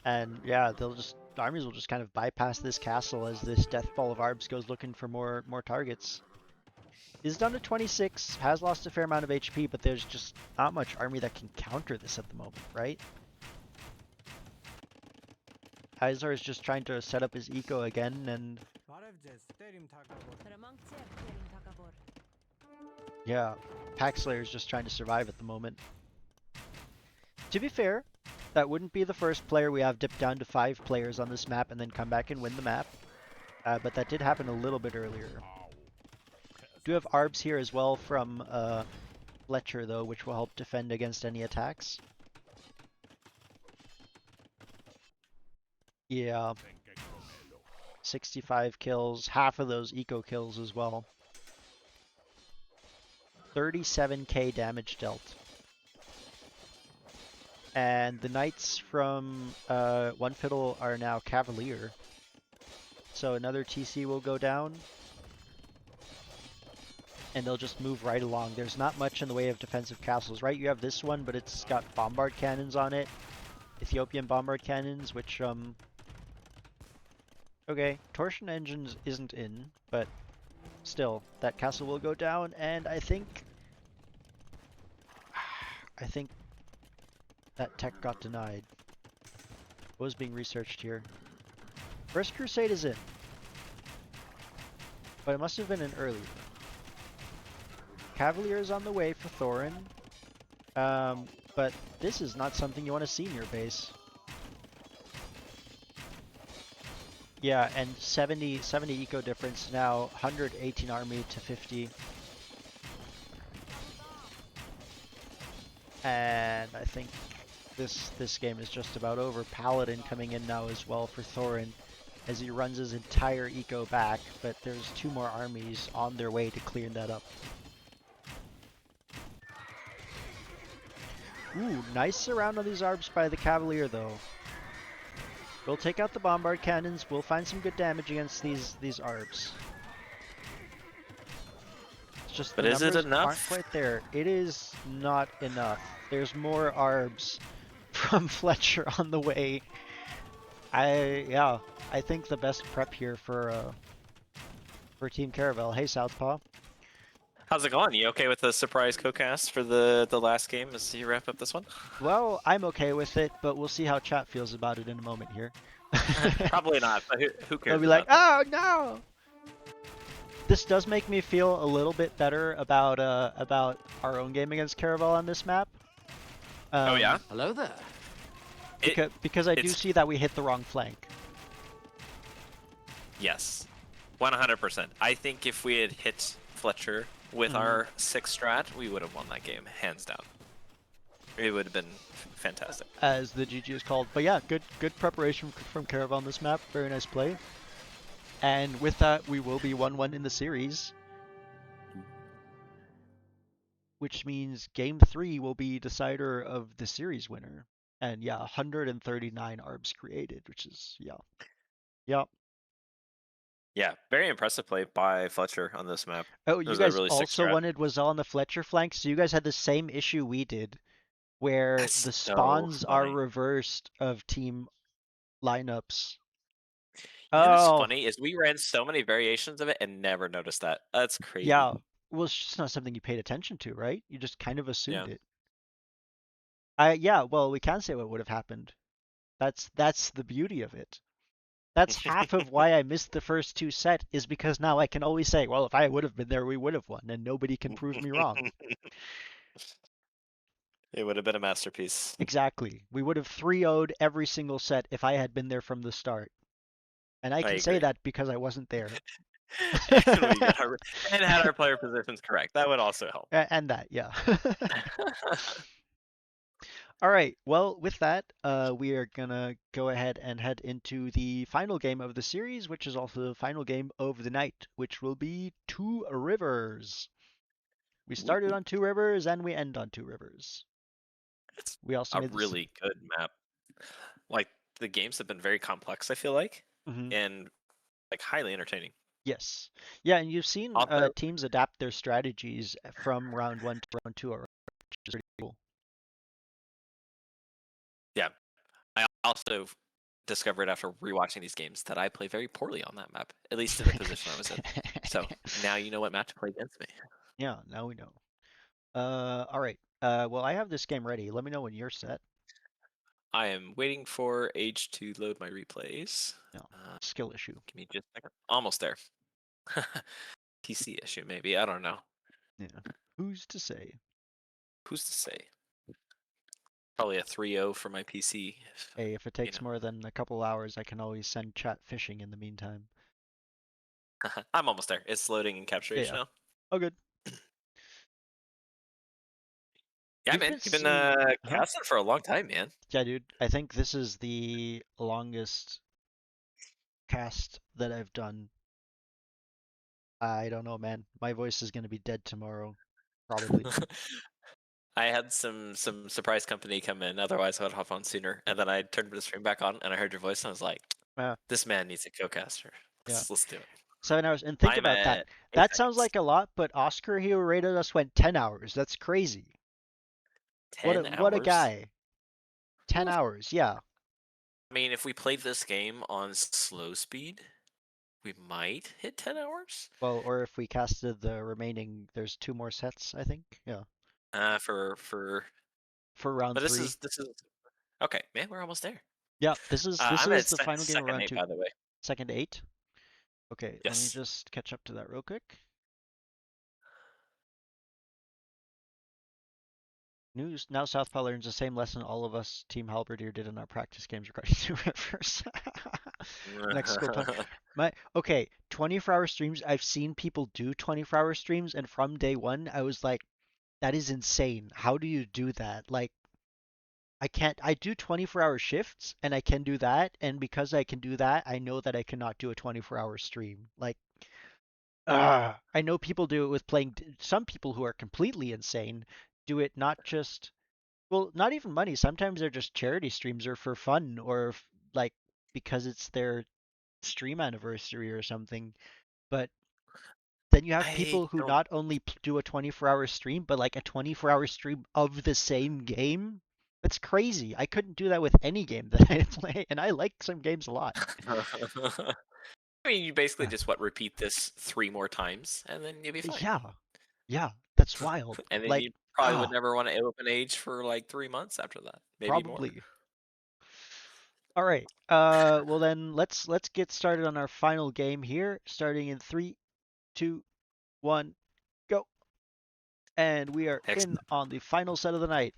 And yeah, the armies will just kind of bypass this castle as this Death Ball of Arbs goes looking for more targets. He's down to 26, has lost a fair amount of HP, but there's just not much army that can counter this at the moment, right? Izar is just trying to set up his eco again, and yeah, Packslayer is just trying to survive at the moment. To be fair, that wouldn't be the first player we have dipped down to 5 players on this map and then come back and win the map. But that did happen a little bit earlier. Do have Arbs here as well from Fletcher though, which will help defend against any attacks. Yeah. 65 kills, half of those eco kills as well. 37k damage dealt. And the Knights from One Fiddle are now Cavalier. So another TC will go down. And they'll just move right along. There's not much in the way of defensive castles, right? You have this one, but it's got bombard cannons on it. Ethiopian bombard cannons, which, okay, torsion engines isn't in, but still, that castle will go down, and I think that tech got denied. What was being researched here? First Crusade is in, but it must have been in earlier. Cavalier is on the way for Thorin, but this is not something you want to see in your base. Yeah, and 70 eco difference now, 118 army to 50. And I think this game is just about over. Paladin coming in now as well for Thorin as he runs his entire eco back, but there's two more armies on their way to clear that up. Ooh, nice surround on these arbs by the Cavalier though. We'll take out the bombard cannons, we'll find some good damage against these arbs. It's just But the is it numbers enough? aren't quite there. It is not enough. There's more arbs from Fletcher on the way. I think the best prep here for Team Caravel. Hey Southpaw. How's it going? You okay with the surprise co-cast for the last game as you wrap up this one? Well, I'm okay with it, but we'll see how chat feels about it in a moment here. Probably not, but who cares? They'll be like, about "Oh no!" This does make me feel a little bit better about our own game against Caravel on this map. Oh yeah? Hello there. Because I do it's- see that we hit the wrong flank. Yes, 100%. I think if we had hit Fletcher with our 6 strat, we would have won that game, hands down. It would have been fantastic. As the GG is called. But yeah, good preparation from Caravel on this map. Very nice play. And with that, we will be 1-1 in the series. Which means game 3 will be decider of the series winner. And yeah, 139 arbs created, which is, yeah. Yep. Yeah, very impressive play by Fletcher on this map. Oh, It you was a guys really sick also strat. wanted Wazal on the Fletcher flank, so you guys had the same issue we did, where That's the so spawns are funny. reversed of team lineups. You know what's Oh, funny is we ran so many variations of it and never noticed that. That's crazy. yeah. Well, it's just not something you paid attention to, right? You just kind of assumed Yeah. it. Yeah, well, we can say what would have happened. That's the beauty of it. That's half of why I missed the first 2 set is because now I can always say, well, if I would have been there, we would have won, and nobody can prove me wrong. It would have been a masterpiece. Exactly. We would have 3-0'd every single set if I had been there from the start. And I can say agree. that because I wasn't there. and we got and had our player positions correct. That would also help. And that, yeah. All right. Well, with that, we are gonna go ahead and head into the final game of the series, which is also the final game of the night, which will be Two Rivers. We started on Two Rivers and we end on Two Rivers. It's We also a made this. really good map. Like the games have been very complex, I feel like, Mhm. and like highly entertaining. Yes. Yeah, and you've seen Also, teams adapt their strategies from round 1 to round 2, which is pretty cool. yeah, I also discovered after rewatching these games that I play very poorly on that map, at least in the position I was in. So now you know what map to play against me. Yeah, now we know. All right. Well, I have this game ready. Let me know when you're set. I am waiting for Age to load my replays. No, skill issue. Give me just a second. Almost there. PC issue, maybe. I don't know. Yeah. Who's to say? Who's to say? Probably a 3-0 for my PC. Hey, if it takes know. more than a couple hours, I can always send chat fishing in the meantime. I'm almost there. It's loading in capture Yeah. now. Oh, good. Yeah, You've man. been You've been seeing- casting for a long time, man. Yeah, dude. I think this is the longest cast that I've done. I don't know, man. My voice is gonna be dead tomorrow, probably. I had some surprise company come in. Otherwise, I would hop on sooner. And then I turned the stream back on, and I heard your voice, and I was like, Yeah. "This man needs a co-caster. Yeah. Let's do it." 7 hours. And think I'm about that. at 8 That sounds seconds. like a lot, but Oscar, who rated us, went 10 hours. That's crazy. 10 What a hours? guy. 10 Oof. hours, yeah. I mean, if we played this game on slow speed, we might hit 10 hours. Well, or if we casted the remaining, there's 2 more sets, I think. Yeah. For round but 3. this is okay, man. We're almost there. Yeah, this is I'm at the final game of second round 8, 2. by the way. Second to 8. Okay, let me Yes. just catch up to that real quick. News now Southpaw learns the same lesson all of us Team Halberdier did in our practice games regarding Two Rivers. Next school plan. Okay, 24-hour streams. I've seen people do 24-hour streams, and from day one, I was like, That is insane. How do you do that? Like, I do 24-hour shifts and I can do that. And because I can do that, I know that I cannot do a 24-hour stream. Like, I know people do it with playing, some people who are completely insane do it not just, well, not even money. Sometimes they're just charity streams or for fun or like because it's their stream anniversary or something. But then you have I people who don't. not only do a 24-hour stream, but like a 24-hour stream of the same game. That's crazy. I couldn't do that with any game that I play, and I like some games a lot. I mean, you basically just repeat this 3 more times, and then you'll be fine. Yeah, yeah, that's wild. And then Like, you probably would never want to open age for like 3 months after that, maybe more. probably. All right. Well then let's get started on our final game here, starting in 3, 2, 1, go. And we are in Excellent. on the final set of the night.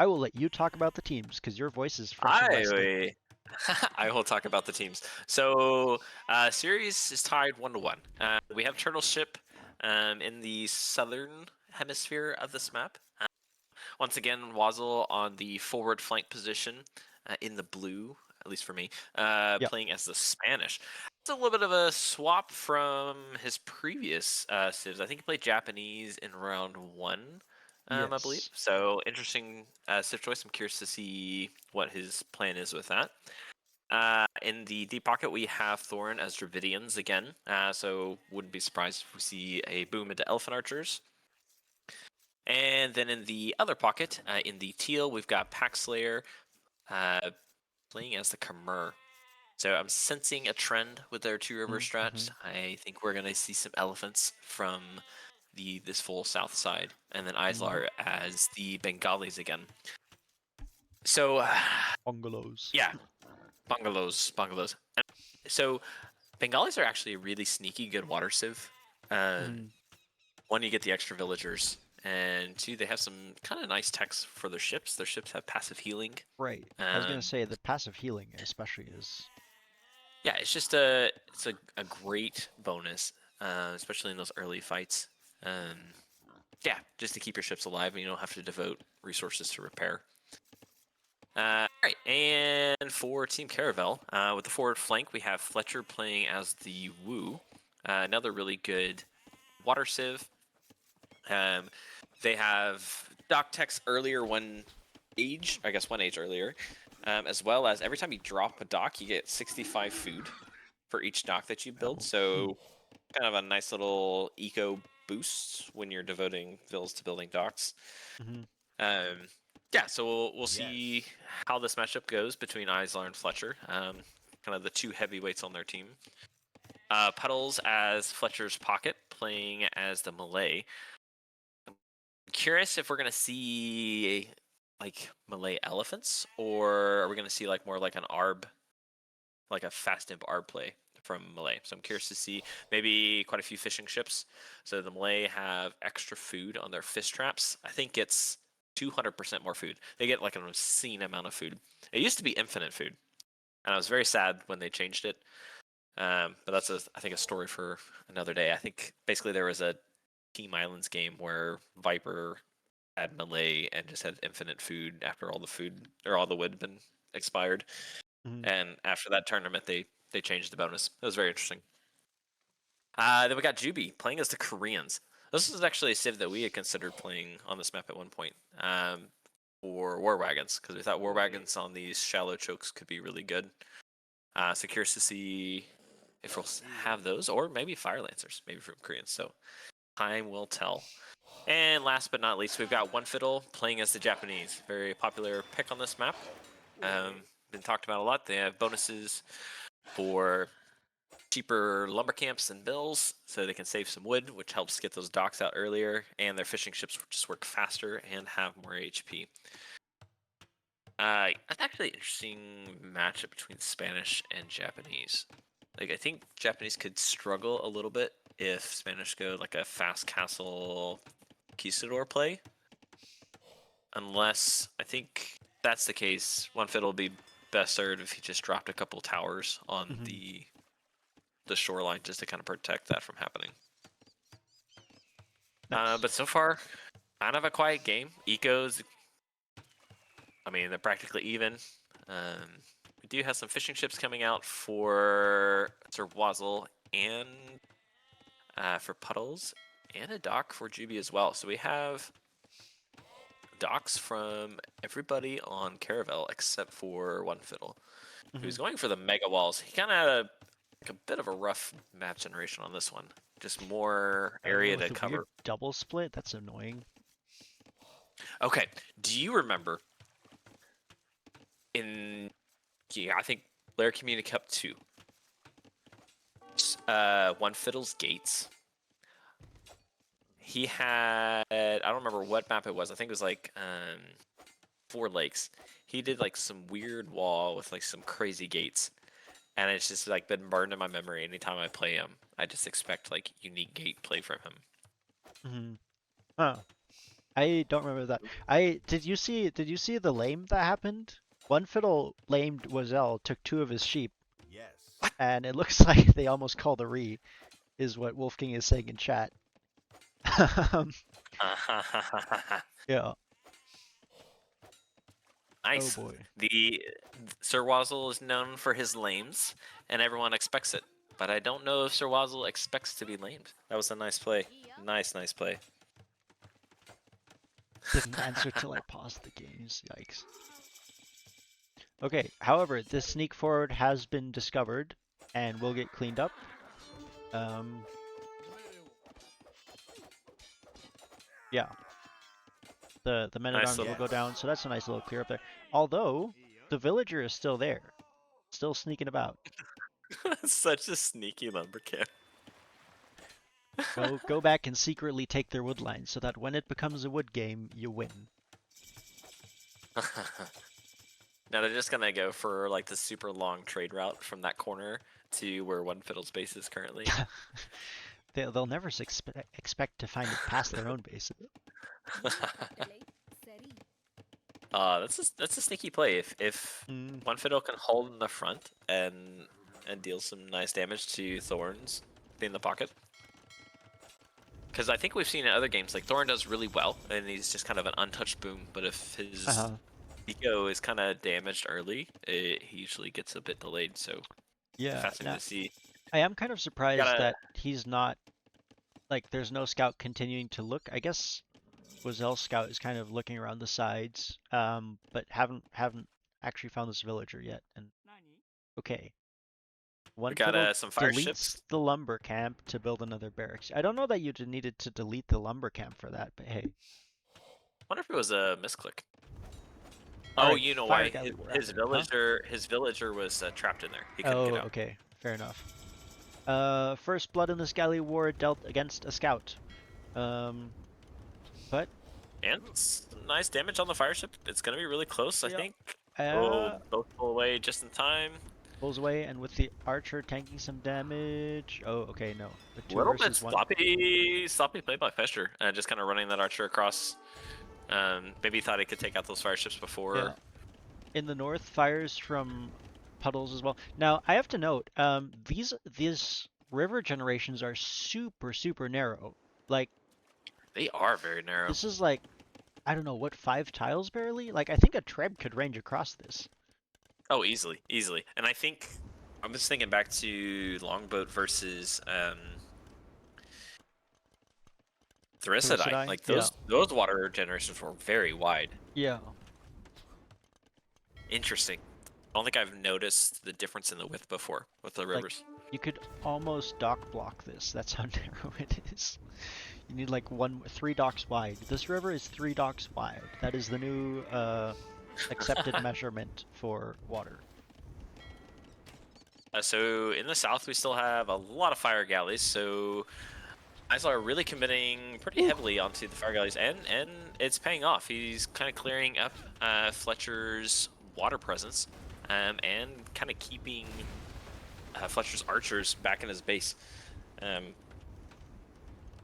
I will let you talk about the teams because your voice is fresh and rested. I will talk about the teams. So, series is tied 1-1. We have Turtle Ship in the southern hemisphere of this map. Once again, Wazzle on the forward flank position in the blue, at least for me, Yep. playing as the Spanish. It's a little bit of a swap from his previous civs. I think he played Japanese in round 1. I believe. Yes. So interesting civ choice. I'm curious to see what his plan is with that. In the deep pocket, we have Thorin as Dravidians again. So wouldn't be surprised if we see a boom into Elfin Archers. And then in the other pocket, in the teal, we've got Packslayer playing as the Khmer. So I'm sensing a trend with their two river strat. I think we're gonna see some elephants from this full south side, and then Islar as the Bengalis again. So Bungalows. yeah, bungalows. And so Bengalis are actually a really sneaky good water civ. One, you get the extra villagers, and two, they have some kind of nice techs for their ships. Their ships have passive healing. Right. I was gonna say the passive healing especially is. Yeah, it's just a great bonus, especially in those early fights. Yeah, just to keep your ships alive, and you don't have to devote resources to repair. All right, and for Team Caravel, with the forward flank, we have Fletcher playing as the Wu, another really good water civ. They have dock techs earlier one age earlier, as well as every time you drop a dock, you get 65 food for each dock that you build. So kind of a nice little eco boost when you're devoting vills to building docks. Yeah, so we'll see how this matchup goes between Islar and Fletcher, kind of the two heavyweights on their team. Puddles as Fletcher's pocket, playing as the Malay. I'm curious if we're going to see like Malay elephants, or are we going to see like more like an Arb, like a fast imp Arb play from Malay. So I'm curious to see maybe quite a few fishing ships. So the Malay have extra food on their fish traps. I think it's 200% more food. They get like an obscene amount of food. It used to be infinite food, and I was very sad when they changed it. But that's I think a story for another day. I think basically there was a Team Islands game where Viper had Malay and just had infinite food after all the food or all the wood had been expired. And after that tournament, they changed the bonus. It was very interesting. Then we got Juby playing as the Koreans. This is actually a civ that we had considered playing on this map at one point for War Wagons, because we thought War Wagons on these shallow chokes could be really good. So curious to see if we'll have those, or maybe Fire Lancers, maybe from Koreans. So time will tell. And last but not least, we've got One Fiddle playing as the Japanese. Very popular pick on this map. Been talked about a lot. They have bonuses for cheaper lumber camps and bills, so they can save some wood, which helps get those docks out earlier, and their fishing ships just work faster and have more HP. That's actually an interesting matchup between Spanish and Japanese. Like, I think Japanese could struggle a little bit if Spanish go like a fast castle Conquistador play. Unless, I think that's the case, One Fiddle will be best served if he just dropped a couple towers on the shoreline just to kind of protect that from happening. Nice. But so far, kind of a quiet game. Ecos, I mean, they're practically even. We do have some fishing ships coming out for Sir Wazzle and for Puddles, and a dock for Juby as well. So we have docks from everybody on Caravel except for One Fiddle, who's going for the Mega Walls. He kind of had a bit of a rough map generation on this one. Just more area with to the cover. weird double split. That's annoying. Okay, do you remember in, yeah, I think Lair Community Cup 2, One Fiddle's Gates? He had, I don't remember what map it was. I think it was like 4 lakes. He did like some weird wall with like some crazy gates. And it's just like been burned in my memory. Anytime I play him, I just expect like unique gate play from him. Mm-hmm. Huh. I don't remember that. Did you see the lame that happened? One Fiddle lamed Wazelle, took 2 of his sheep, Yes. and it looks like they almost called a re, is what Wolfgang is saying in chat. Yeah. Nice. Oh boy. The Sir Wazzle is known for his lames, and everyone expects it. But I don't know if Sir Wazzle expects to be lamed. That was a nice play. Nice play. Didn't answer till I paused the games. Yikes. Okay, however, this sneak forward has been discovered and will get cleaned up. Yeah. The men at Nice arms will little- go down, so that's a nice little clear up there. Although the villager is still there, still sneaking about. Such a sneaky lumber camp. Go back and secretly take their wood line so that when it becomes a wood game, you win. Now they're just gonna go for like the super long trade route from that corner to where One Fiddle's base is currently. They'll never expect to find it past their own base. That's a sneaky play. If One Fiddle can hold in the front and deal some nice damage to Thorns in the pocket. Because I think we've seen in other games, like Thorn does really well, and he's just kind of an untouched boom. But if his eco is kind of damaged early, he usually gets a bit delayed. So yeah, fascinating to see. I am kind of surprised that he's not, like, there's no scout continuing to look. I guess Wazelle's scout is kind of looking around the sides, but haven't actually found this villager yet. And okay. One We got Fiddle some fire deletes ships. the lumber camp to build another barracks. I don't know that you needed to delete the lumber camp for that, but hey. Wonder if it was a misclick. All Oh, right, you know fire why? galley His war after, his villager was trapped in there. He couldn't get out. okay, fair enough. First blood in this galley war dealt against a scout. But And some nice damage on the fire ship. It's gonna be really close, I Yeah. think. Oh, both pull away just in time. pulls away, and with the archer tanking some damage. Oh, okay, no. The A 2 little bit versus 1. sloppy play by Fesher. Just kind of running that archer across. Maybe he thought he could take out those fire ships before. Yeah. In the north, fires from puddles as well. Now, I have to note, these river generations are super narrow. Like, They are very narrow. this is like, I don't know, what, 5 tiles barely? Like, I think a Treb could range across this. Oh, easily. And I think I'm just thinking back to Longboat versus Thirisadai. Like those water generations were very wide. Yeah. Interesting. I don't think I've noticed the difference in the width before with the rivers. You could almost dock block this. That's how narrow it is. You need like 3 docks wide. This river is 3 docks wide. That is the new accepted measurement for water. So in the south, we still have a lot of fire galleys. So Isla are really committing pretty heavily onto the fire galleys, and it's paying off. He's kind of clearing up Fletcher's water presence, and kind of keeping Fletcher's archers back in his base.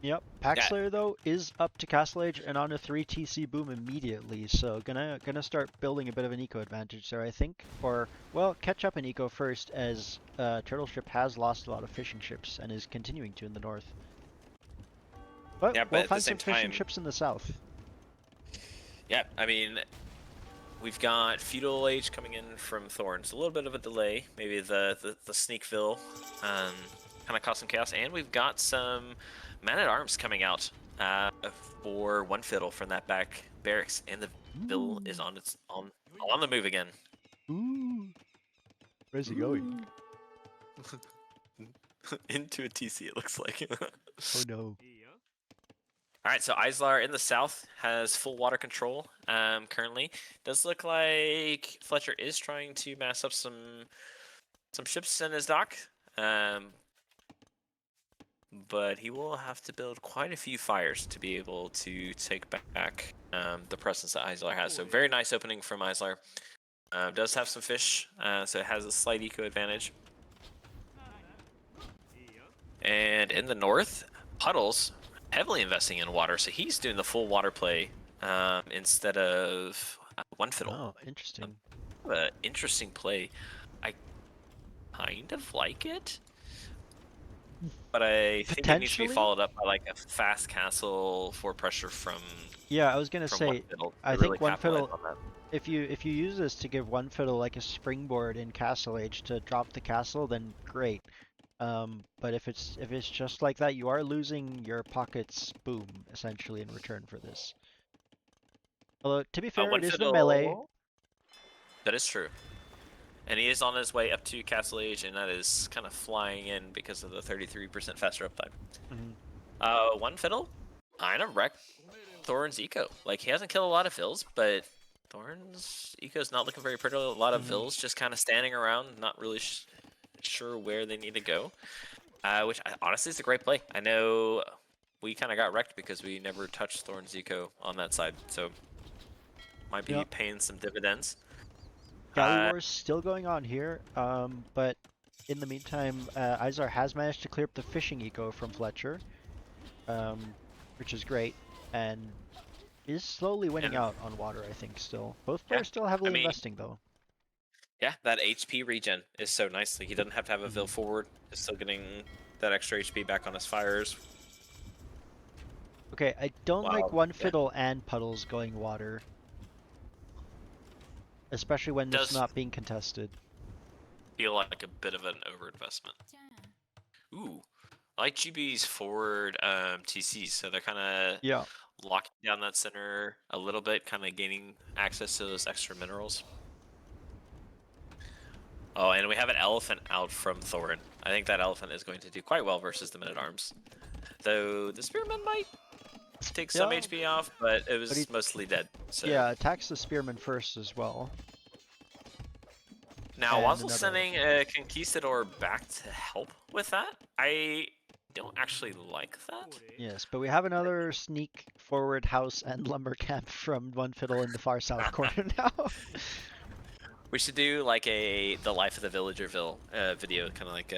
Yep, Paxlayer though is up to Castle Age and on a 3 TC boom immediately, so gonna start building a bit of an eco advantage there, I think. Or, well, catch up in eco first, as Turtle Ship has lost a lot of fishing ships and is continuing to in the north. But Yeah, but we'll at find the same some fishing time- ships in the south. Yeah, I mean, we've got Feudal Age coming in from Thorns. A little bit of a delay. Maybe the Sneakville kind of caused some chaos. And we've got some Man-at-Arms coming out for one Fiddle from that back barracks. And the Bill is on the move again. Ooh. Where's he going? Into a TC, it looks like. Oh no. All right, so Islar in the south has full water control currently. Does look like Fletcher is trying to mass up some ships in his dock, but he will have to build quite a few fires to be able to take back the presence that Islar has. So very nice opening from Islar. Does have some fish, so it has a slight eco advantage. And in the north, Puddles heavily investing in water, so he's doing the full water play instead of one Fiddle. Oh, interesting. Interesting play. I kind of like it, but I think it needs to be Potentially? followed up by like a fast castle for pressure from Yeah, I was gonna One say, Fiddle to I really think one capitalize Fiddle, on that. if you use this to give one Fiddle like a springboard in Castle Age to drop the castle, then great. But if it's just like that, you are losing your pockets boom essentially in return for this. Although to be fair, One it is the Fiddle. melee. That is true. And he is on his way up to Castle Age, and that is kind of flying in because of the 33% faster uptime. Mhm. One Fiddle kind of wrecked Thorn's eco. Like, he hasn't killed a lot of Vills, but Thorn's eco is not looking very pretty. A lot of Vills just kind of standing around, not really sure where they need to go. Which honestly is a great play. I know we kind of got wrecked because we never touched Thorn's eco on that side, so might be Yep. paying some dividends. Galley War's still going on here, but in the meantime, Izar has managed to clear up the fishing eco from Fletcher, which is great, and is slowly winning out on water, I think, still. Both players still heavily investing, though. Yeah, that HP regen is so nice. Like, he doesn't have to have a Vil forward. He's still getting that extra HP back on his fires. Okay, I don't like one Fiddle and Puddles going water. Especially when it's not being contested. Feel like a bit of an overinvestment. Ooh, I like GB's forward TCs, so they're kind of locking down that center a little bit, kind of gaining access to those extra minerals. Oh, and we have an elephant out from Thorin. I think that elephant is going to do quite well versus the Men-at-Arms. Though the Spearman might take some HP off, but it was mostly dead. So. Yeah, attacks the Spearman first as well. Now, Wazzle sending a Conquistador back to help with that? I don't actually like that. Yes, but we have another sneak forward house and lumber camp from one Fiddle in the far south corner now. We should do like the Life of the Villagerville video, kind of like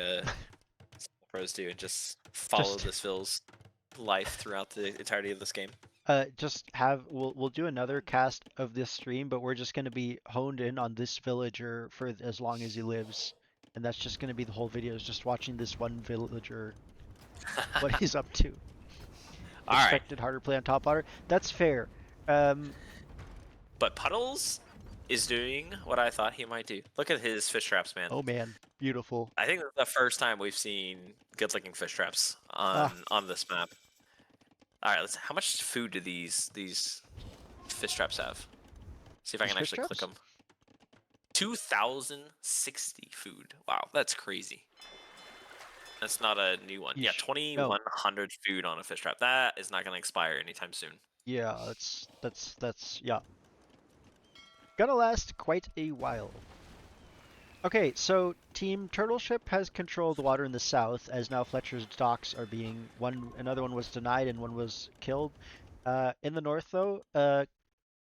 pros do, and just follow this Ville's life throughout the entirety of this game. We'll do another cast of this stream, but we're just going to be honed in on this villager for as long as he lives, and that's just going to be the whole video, is just watching this one villager, what he's up to. Expected harder play on top water. That's fair. But Puddles is doing what I thought he might do. Look at his fish traps, man. Oh man, beautiful. I think that's the first time we've seen good-looking fish traps on this map. All right, how much food do these fish traps have? See if I can actually click them. 2,060 food. Wow, that's crazy. That's not a new one. Yeah, 2,100 food on a fish trap. That is not going to expire anytime soon. Yeah, that's yeah. Gonna last quite a while. Okay, so Team Turtleship has controlled the water in the south, as now Fletcher's docks are being another one was denied and one was killed. In the north, though,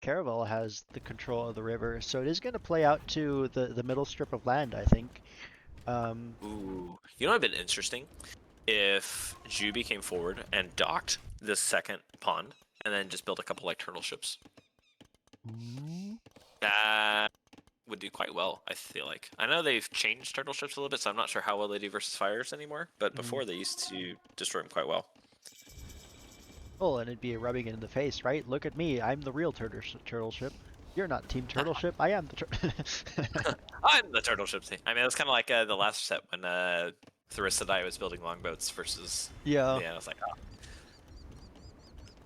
Caravel has the control of the river, so it is going to play out to the middle strip of land, I think. Ooh, you know what would have been interesting if Juby came forward and docked the second pond, and then just built a couple like turtle ships. That would do quite well, I feel like. I know they've changed turtle ships a little bit, so I'm not sure how well they do versus fires anymore, but before they used to destroy them quite well. Oh, and it'd be rubbing it in the face, right? Look at me, I'm the real turtle ship. You're not Team Turtle Ship. I am the turtle. I'm the turtle ship team. I mean, it was kind of like the last set when Thirisadai was building longboats versus. Yeah. Yeah, I was like, oh.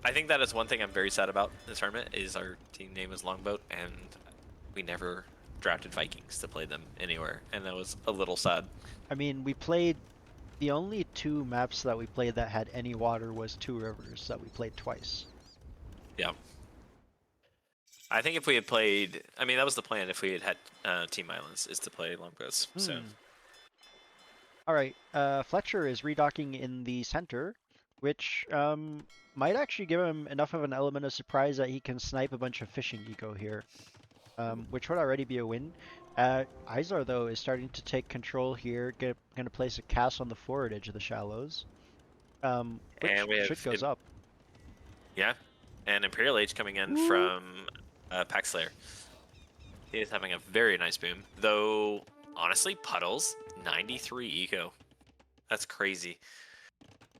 I think that is one thing I'm very sad about this tournament is our team name is Longboat, and we never drafted Vikings to play them anywhere, and that was a little sad. I mean, we played. The only 2 maps that we played that had any water was 2 rivers that we played twice. Yeah. I think if we had played, I mean, that was the plan. If we had had Team Islands, is to play Longboats. So. All right. Fletcher is redocking in the center, which might actually give him enough of an element of surprise that he can snipe a bunch of fishing eco here, which would already be a win. Izar, though, is starting to take control here, going to place a cast on the forward edge of the shallows, which And we have shit goes up. Yeah, and Imperial Age coming in from Pack Slayer. He is having a very nice boom, though, honestly, Puddles, 93 eco. That's crazy.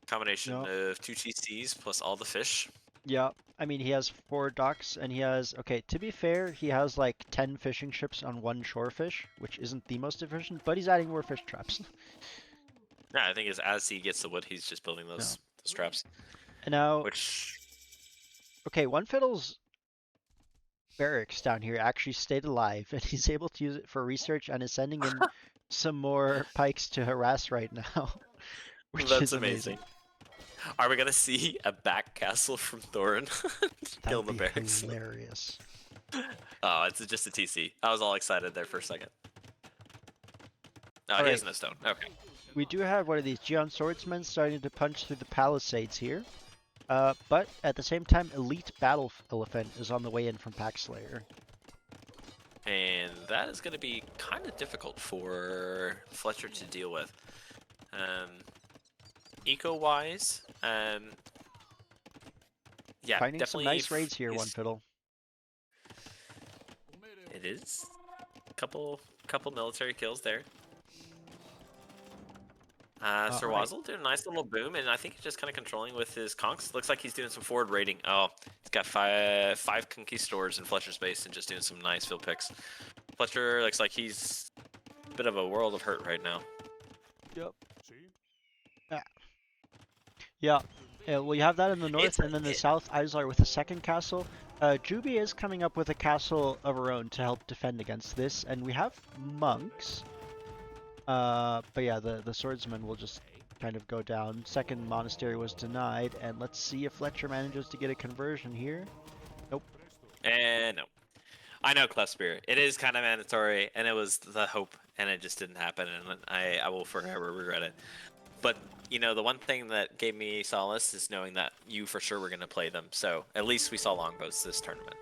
Combination of 2 TCs plus all the fish. Yeah, I mean, he has 4 docks, and he has, okay, to be fair, he has like 10 fishing ships on 1 shore fish, which isn't the most efficient, but he's adding more fish traps. Yeah, I think as he gets the wood, he's just building those traps. And now, Which... okay, One Fiddle's barracks down here actually stayed alive, and he's able to use it for research and is sending in some more pikes to harass right now, which That's is amazing. Are we gonna see a back castle from Thorin kill the barracks? Hilarious. Oh, it's just a TC. I was all excited there for a second. Oh, he right. has no stone. Okay. We do have one of these Geon swordsmen starting to punch through the palisades here, but at the same time, Elite Battle Elephant is on the way in from Pack Slayer. And that is going to be kind of difficult for Fletcher to deal with. Eco-wise, yeah, Finding some definitely nice raids here, is- One Fiddle. It is. Couple military kills there. Sir Alright. Wazzle doing a nice little boom, and I think he's just kind of controlling with his conks. Looks like he's doing some forward raiding. Oh, he's got five conquistadors in Fletcher's base and just doing some nice field picks. Fletcher looks like he's a bit of a world of hurt right now. Yep. Yeah. Well, you have that in the north, and then the south, Izar with a second castle. Juby is coming up with a castle of her own to help defend against this, and we have monks. But yeah, the swordsman will just kind of go down. Second monastery was denied, and let's see if Fletcher manages to get a conversion here. Nope. And no. I know Cleft Spirit. It is kind of mandatory, and it was the hope, and it just didn't happen, and I will forever regret it. But, you know, the one thing that gave me solace is knowing that you for sure were going to play them. So at least we saw longboats this tournament.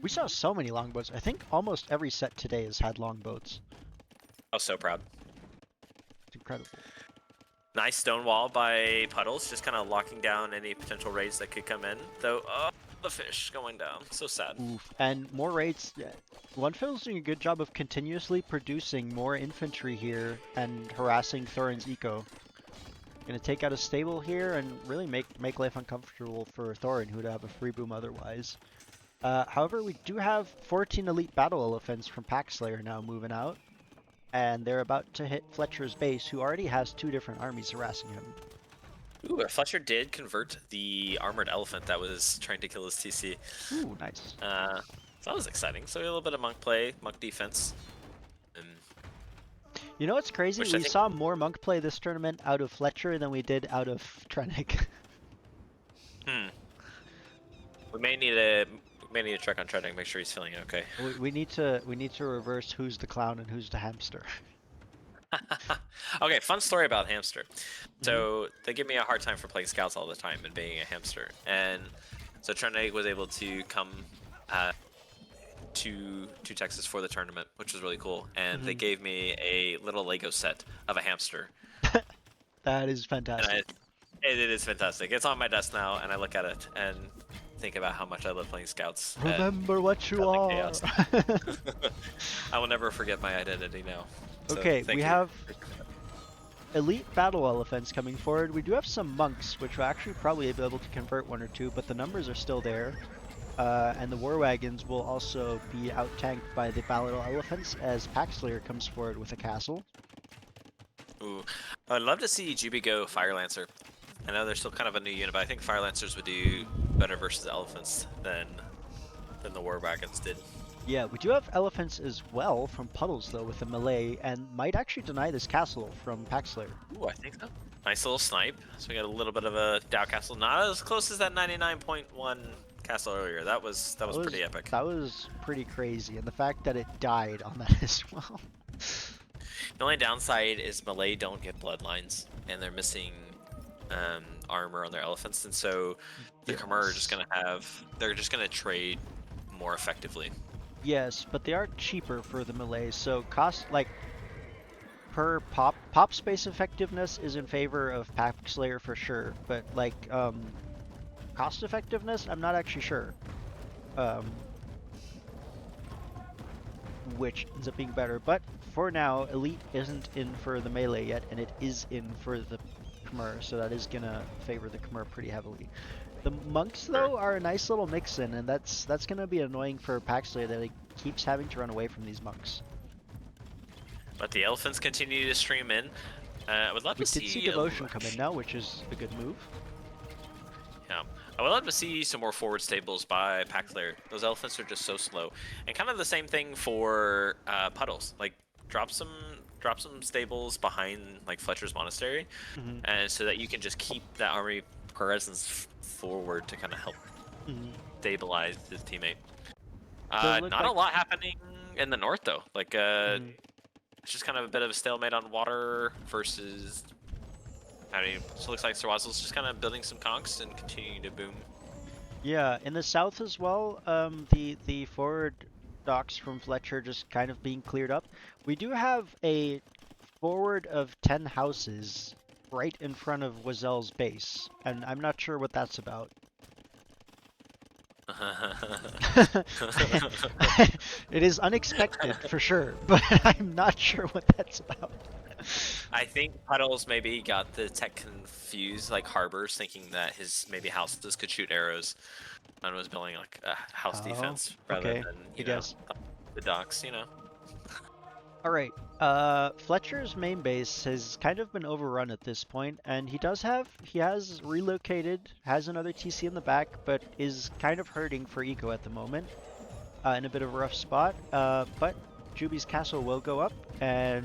We saw so many longboats. I think almost every set today has had longboats. I was so proud. It's incredible. Nice stone wall by Puddles, just kind of locking down any potential raids that could come in. Though, oh, the fish going down. So sad. Oof. And more raids. One Fiddle's doing a good job of continuously producing more infantry here and harassing Thorin's eco. Gonna take out a stable here and really make life uncomfortable for Thorin, who'd have a free boom otherwise. However, we do have 14 elite battle elephants from Pack Slayer now moving out, and they're about to hit Fletcher's base, who already has 2 different armies harassing him. Ooh, Fletcher did convert the armored elephant that was trying to kill his TC. Ooh, nice. So that was exciting. So a little bit of monk play, monk defense. And You know what's crazy? Which I We think- saw more monk play this tournament out of Fletcher than we did out of Trennick. we may need to check on Treading, make sure he's feeling okay. we need to reverse who's the clown and who's the hamster. Okay, fun story about hamster. So they give me a hard time for playing scouts all the time and being a hamster, and so Trennig was able to come to Texas for the tournament, which was really cool. And they gave me a little Lego set of a hamster. That is fantastic. And it is fantastic. It's on my desk now, and I look at it and think about how much I love playing scouts. and Remember what you Celtic are. Chaos. I will never forget my identity now. So Okay, thank we you. have elite battle elephants coming forward. We do have some monks, which will actually probably be able to convert 1 or 2, but the numbers are still there. And the war wagons will also be out-tanked by the battle elephants as Paxslayer comes forward with a castle. Ooh, I'd love to see GB go Fire Lancer. I know they're still kind of a new unit, but I think Fire Lancers would do better versus elephants than the war wagons did. Yeah, we do have elephants as well from Puddles though with the melee, and might actually deny this castle from Paxslayer. Ooh, I think so. Nice little snipe. So we got a little bit of a Dow castle, not as close as that 99.1 castle earlier. That was pretty epic. That was pretty crazy, and the fact that it died on that as well. The only downside is melee don't get bloodlines, and they're missing armor on their elephants, and so the Khmer are just they're just gonna trade more effectively. Yes, but they are cheaper for the melee, so cost like per pop space effectiveness is in favor of Paxslayer for sure, but like cost effectiveness, I'm not actually sure. Which ends up being better, but for now, Elite isn't in for the melee yet, and it is in for the Khmer, so that is gonna favor the Khmer pretty heavily. The monks though are a nice little mix-in, and that's gonna be annoying for Paxslayer that he keeps having to run away from these monks. But the elephants continue to stream in. I would love to see. We did see Devotion come in now, which is a good move. Yeah, I would love to see some more forward stables by Paxslayer. Those elephants are just so slow, and kind of the same thing for Puddles. Like drop some stables behind like Fletcher's monastery, and so that you can just keep that army presence forward to kind of help stabilize his teammate. Not a lot happening in the north though. Like it's just kind of a bit of a stalemate on water versus. I mean, so it looks like Thirisadai's just kind of building some conks and continuing to boom. Yeah, in the south as well, the forward docks from Fletcher just kind of being cleared up. We do have a forward of 10 houses right in front of Wazel's base, and I'm not sure what that's about. It is unexpected for sure, but I'm not sure what that's about. I think Puddles maybe got the tech confused, like Harbors, thinking that his maybe houses could shoot arrows, and was building like a house defense rather than the docks. All right. Fletcher's main base has kind of been overrun at this point, and he has relocated, has another TC in the back, but is kind of hurting for eco at the moment, in a bit of a rough spot. But Juby's castle will go up and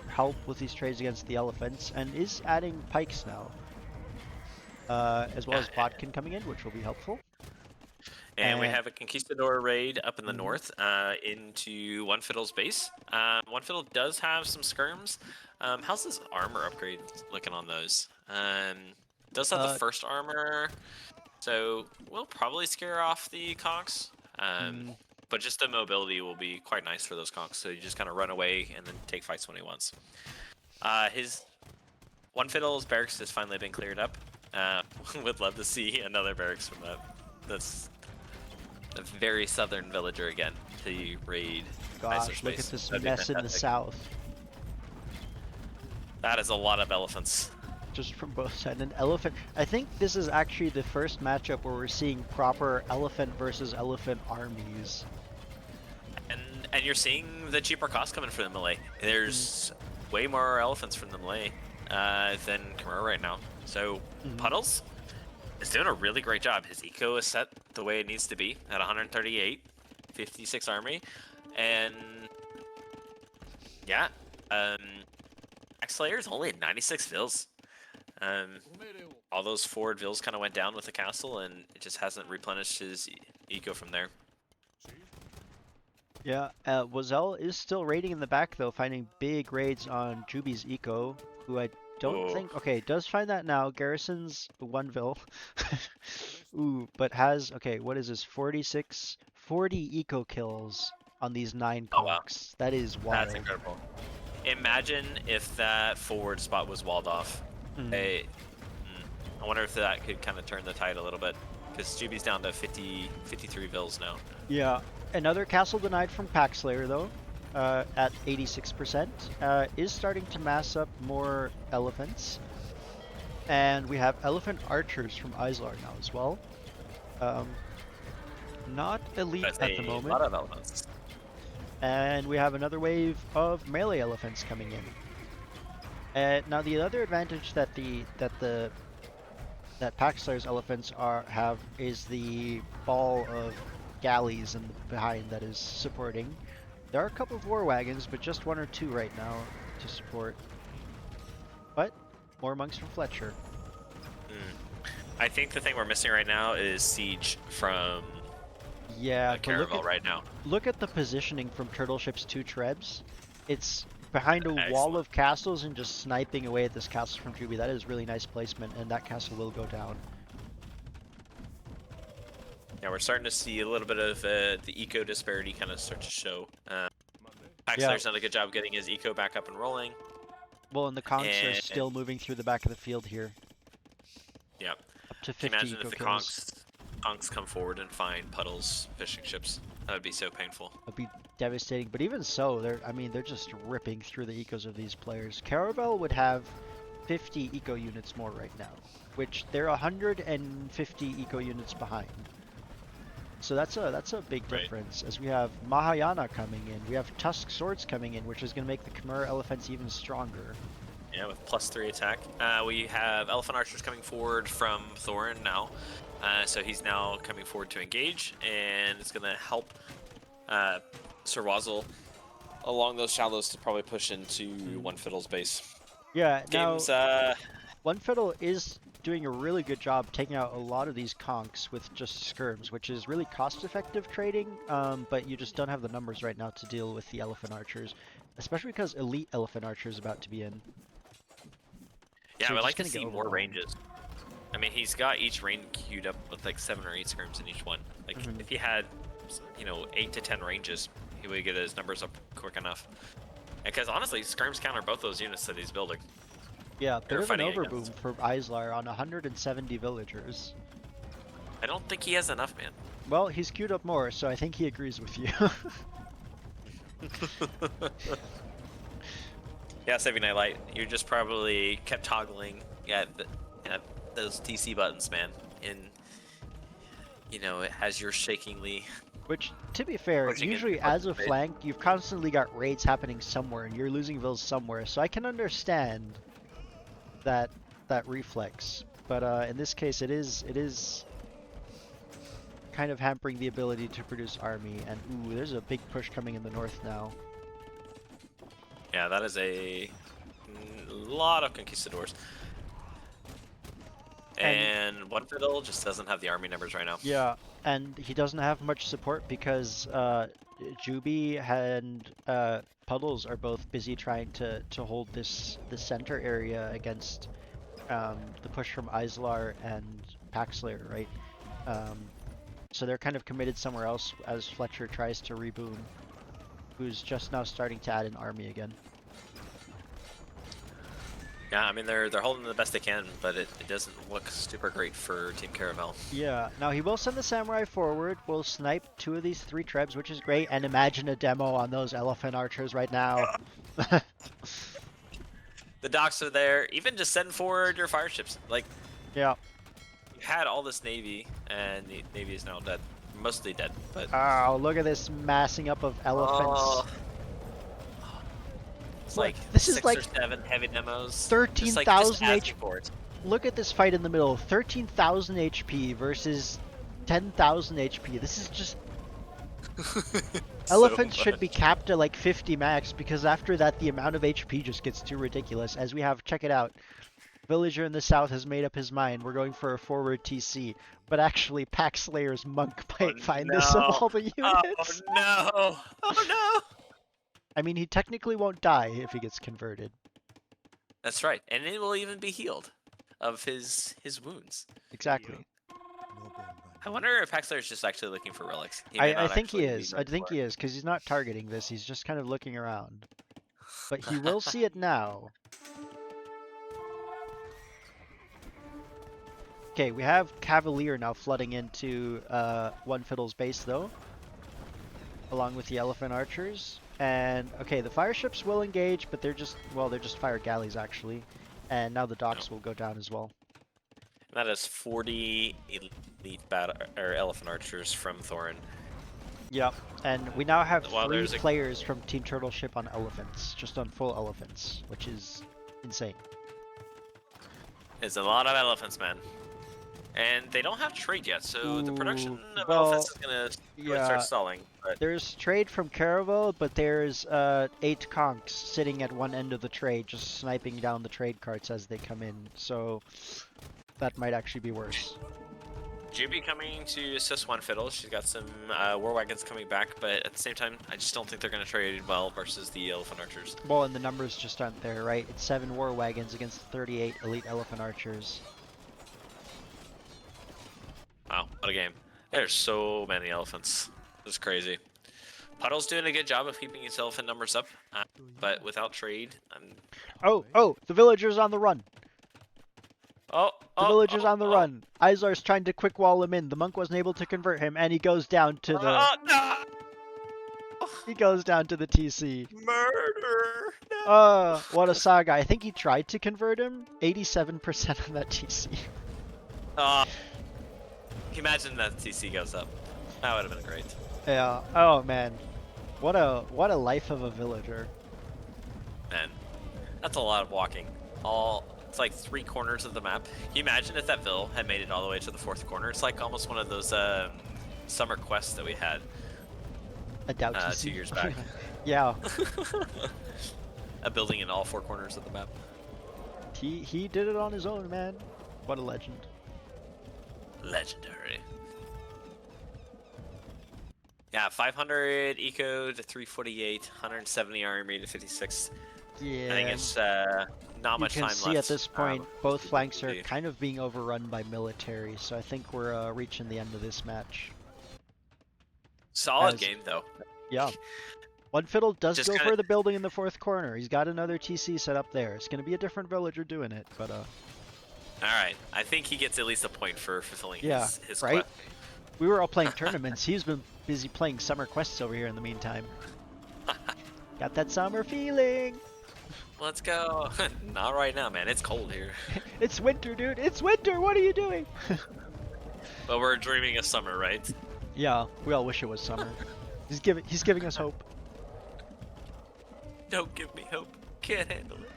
help with these trades against the elephants, and is adding pikes now, as well as Bodkin coming in, which will be helpful. And we have a Conquistador raid up in the north into One Fiddle's base. One Fiddle does have some skirms. How's this armor upgrade looking on those? Does have the first armor, so we'll probably scare off the conks. But just the mobility will be quite nice for those conks, so you just kind of run away and then take fights when he wants. His One Fiddle's barracks has finally been cleared up. Would love to see another barracks from that. That's a very southern villager again to raid. Gosh, look at this mess in the south. That is a lot of elephants. Just from both sides. An elephant. I think this is actually the first matchup where we're seeing proper elephant versus elephant armies. And you're seeing the cheaper cost coming from the melee. There's way more elephants from the melee than Khmer right now. So Puddles is doing a really great job. His eco is set the way it needs to be at 138, 56 army, and yeah, Paxslayer is only at 96 vills. All those forward vills kind of went down with the castle, and it just hasn't replenished his eco from there. Yeah, Wazel is still raiding in the back though, finding big raids on Juby's eco, who I don't think... Okay, does find that now. Garrison's 1 Ooh, but has... Okay, what is this? 40 eco kills on these 9 conks. Wow. That is wild. That's incredible. Imagine if that forward spot was walled off. I wonder if that could kind of turn the tide a little bit, because Juby's down to 53 vills now. Yeah, another castle denied from Paxslayer though. at 86%, is starting to mass up more elephants. And we have elephant archers from Islar now as well. Not elite That's at the a moment. lot of elephants. And we have another wave of melee elephants coming in. Now the other advantage that Paxlar's elephants have is the ball of galleys in the behind that is supporting. There are a couple of war wagons, but just one or two right now to support. But more monks from Fletcher. I think the thing we're missing right now is siege from Yeah, but Caravel right now. look at the positioning from Turtle Ship's 2 trebs. It's behind a wall Excellent. of castles and just sniping away at this castle from Juby. That is really nice placement, and that castle will go down. Yeah, we're starting to see a little bit of the eco disparity kind of start to show. Paxler's done a good job getting his eco back up and rolling. Well, and the conks are And- still moving through the back of the field here. Yep. Up to Can 50 you imagine eco if the kills. conks come forward and find Puddle's fishing ships? That would be so painful. It'd be devastating, but even so, they're just ripping through the ecos of these players. Caravel would have 50 eco units more right now, which they're 150 eco units behind. So that's a big Right. difference. As we have Mahayana coming in, we have Tusk Swords coming in, which is going to make the Khmer elephants even stronger. Yeah, with +3 attack. We have Elephant Archers coming forward from Thorin now. So he's now coming forward to engage, and it's going to help Sir Wazzle along those shallows to probably push into One Fiddle's base. Yeah, Game's, now One Fiddle is doing a really good job taking out a lot of these conks with just skirms, which is really cost-effective trading, but you just don't have the numbers right now to deal with the elephant archers, especially because elite elephant archer is about to be in. yeah, so I you're would like just to gonna see get more overwhelmed. ranges. I mean, he's got each range queued up with like 7 or 8 skirms in each one. Like, Mhm. if he had, 8 to 10 ranges, he would get his numbers up quick enough. Because honestly, skirms counter both those units that he's building. Yeah, bit They're of an fighting overboom against. for Islar on 170 villagers. I don't think he has enough, man. Well, he's queued up more, so I think he agrees with you. Yeah, Saving Night Light, you just probably kept toggling at those TC buttons, man. And, as you're shakingly. Which, to be fair, Pushing it usually into as a Fletcher's base. flank, you've constantly got raids happening somewhere, and you're losing vills somewhere, so I can understand that reflex. But in this case, it is kind of hampering the ability to produce army. And ooh, there's a big push coming in the north now. Yeah, that is a lot of conquistadors. And One Fiddle just doesn't have the army numbers right now. Yeah, and he doesn't have much support because Juby and Puddles are both busy trying to hold the center area against the push from Islar and Paxler, right? So they're kind of committed somewhere else as Fletcher tries to reboom, who's just now starting to add an army again. Yeah, I mean they're holding the best they can, but it doesn't look super great for Team Caravel. Yeah, now he will send the samurai forward, will snipe 2 of these 3 trebs, which is great, and imagine a demo on those elephant archers right now. The docks are there. Even just send forward your fire ships. Like, Yeah. you had all this navy, and the navy is now dead, mostly dead. But Oh, look at this massing up of elephants. Oh. It's Look, like this is 6 like or 7 heavy demos. 13,000 just asking for it. Look at this fight in the middle. 13,000 HP versus 10,000 HP. This is just... Elephants should be capped at like 50 max, because after that the amount of HP just gets too ridiculous. As we have, check it out. Villager in the south has made up his mind. We're going for a forward TC. But actually, Pack Slayer's monk might find this of all the units. Oh no! Oh no! I mean, he technically won't die if he gets converted. That's right, and it will even be healed of his wounds. Exactly. I wonder if Paxler is just actually looking for relics. He I may not think he actually be is. I ready think for he it. is, because he's not targeting this. He's just kind of looking around. But he will see it now. Okay, we have Cavalier now flooding into One Fiddle's base, though. along with the elephant archers. And okay, the fire ships will engage, but they're just fire galleys actually. And now the docks will go down as well. That is 40 elite battle or elephant archers from Thorin. Yep. And we now have Well, 3 there's a- players from Team Turtle Ship on elephants, just on full elephants, which is insane. It's a lot of elephants, man. And they don't have trade yet, so the production of well, elephants is gonna really yeah. start stalling. But There's trade from Caravel, but there's 8 conks sitting at one end of the trade, just sniping down the trade carts as they come in. So that might actually be worse. Juby coming to assist one fiddle. She's got some war wagons coming back, but at the same time, I just don't think they're gonna trade well versus the elephant archers. Well, and the numbers just aren't there, right? It's 7 war wagons against 38 elite elephant archers. Wow, what a game! There's so many elephants. It's crazy. Puddle's doing a good job of keeping his elephant numbers up, but without trade, Oh, the villager's on the run. The the villager's on the run. Islar's trying to quick wall him in. The monk wasn't able to convert him, and he goes down to the No! he goes down to the TC. Murder! No! What a saga. I think he tried to convert him. 87% on that TC. Imagine that TC goes up. That would have been great. Yeah. Oh man. What a life of a villager. Man, that's a lot of walking. It's like 3 corners of the map. Can you imagine if that Vil had made it all the way to the 4th corner? It's like almost one of those summer quests that we had A doubt TC. 2 years back. Yeah. A building in all 4 corners of the map. He did it on his own, man. What a legend. Legendary. Yeah, 500 eco to 348, 170 army to 56. Yeah. I think it's not much you time can see left. at this point, both flanks are see. kind of being overrun by military, so I think we're reaching the end of this match. Solid as- game though. Yeah. One fiddle does Just go kinda- for the building in the 4th corner. He's got another TC set up there. It's going to be a different villager doing it, but Alright, I think he gets at least a point for fulfilling yeah, his right? quest. We were all playing tournaments. He's been busy playing summer quests over here in the meantime. Got that summer feeling. Let's go. Not right now, man. It's cold here. It's winter, dude. It's winter. What are you doing? But we're dreaming of summer, right? Yeah, we all wish it was summer. He's giving us hope. Don't give me hope. Can't handle it.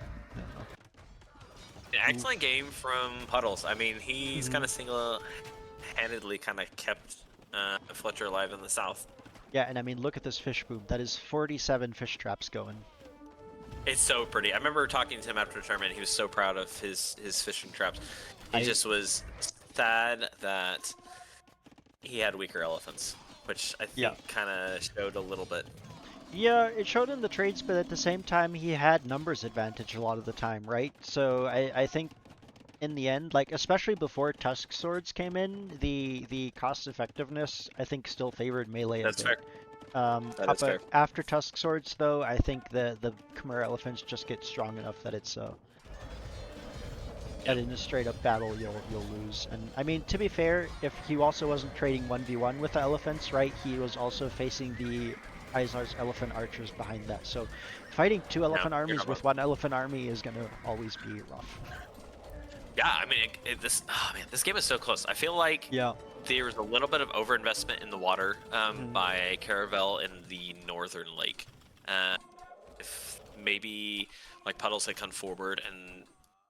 An excellent game from Puddles. I mean, he's kind of single-handedly kind of kept Fletcher alive in the south. Yeah, and I mean, look at this fish boom. That is 47 fish traps going. It's so pretty. I remember talking to him after the tournament. He was so proud of his fishing traps. He just was sad that he had weaker elephants, which I think kind of showed a little bit. Yeah, it showed in the trades, but at the same time, he had numbers advantage a lot of the time, right? So I think in the end, like especially before Tusk Swords came in, the cost effectiveness I think still favored melee. That's fair. That is fair. After Tusk Swords, though, I think the Khmer elephants just get strong enough that it's that in a straight up battle you'll lose. And I mean, to be fair, if he also wasn't trading 1v1 with the elephants, right? He was also facing the Islar's elephant archers behind that. So fighting 2 elephant armies with 1 elephant army is gonna always be rough. Yeah, I mean, this game is so close. I feel like there was a little bit of overinvestment in the water by Caravel in the northern lake. If maybe like Puddles had come forward and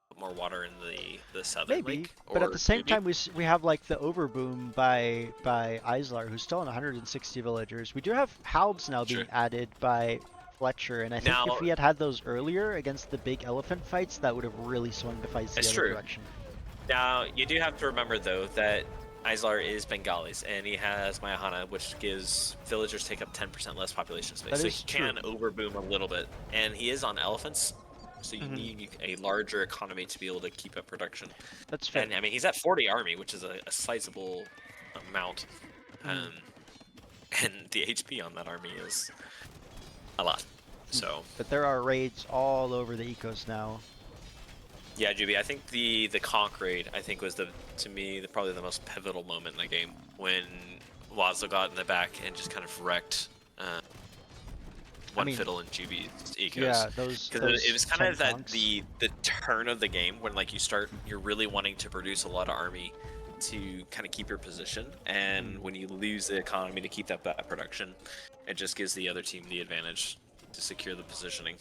put more water in the southern lake. But at the same time, we have like the overboom by Islar, who's still on 160 villagers. We do have Halbs now being added by Fletcher, and I think if we had those earlier against the big elephant fights, that would have really swung the fights the other direction. Now, you do have to remember, though, that Islar is Bengalis, and he has Mayahana, which gives villagers take up 10% less population space. So he can overboom a little bit. And he is on elephants, so you need a larger economy to be able to keep up production. That's fair. And, I mean, he's at 40 army, which is a sizable amount. And the HP on that army is a lot. So, but there are raids all over the ecos now. Yeah, Juby, I think the conk raid was to me probably the most pivotal moment in the game when Wazo got in the back and just kind of wrecked uh, I One mean, Fiddle and Juby's ecos. yeah, those Because it was kind 10 of that conks. the turn of the game when like you're really wanting to produce a lot of army to kind of keep your position, and when you lose the economy to keep that production, it just gives the other team the advantage to secure the positioning.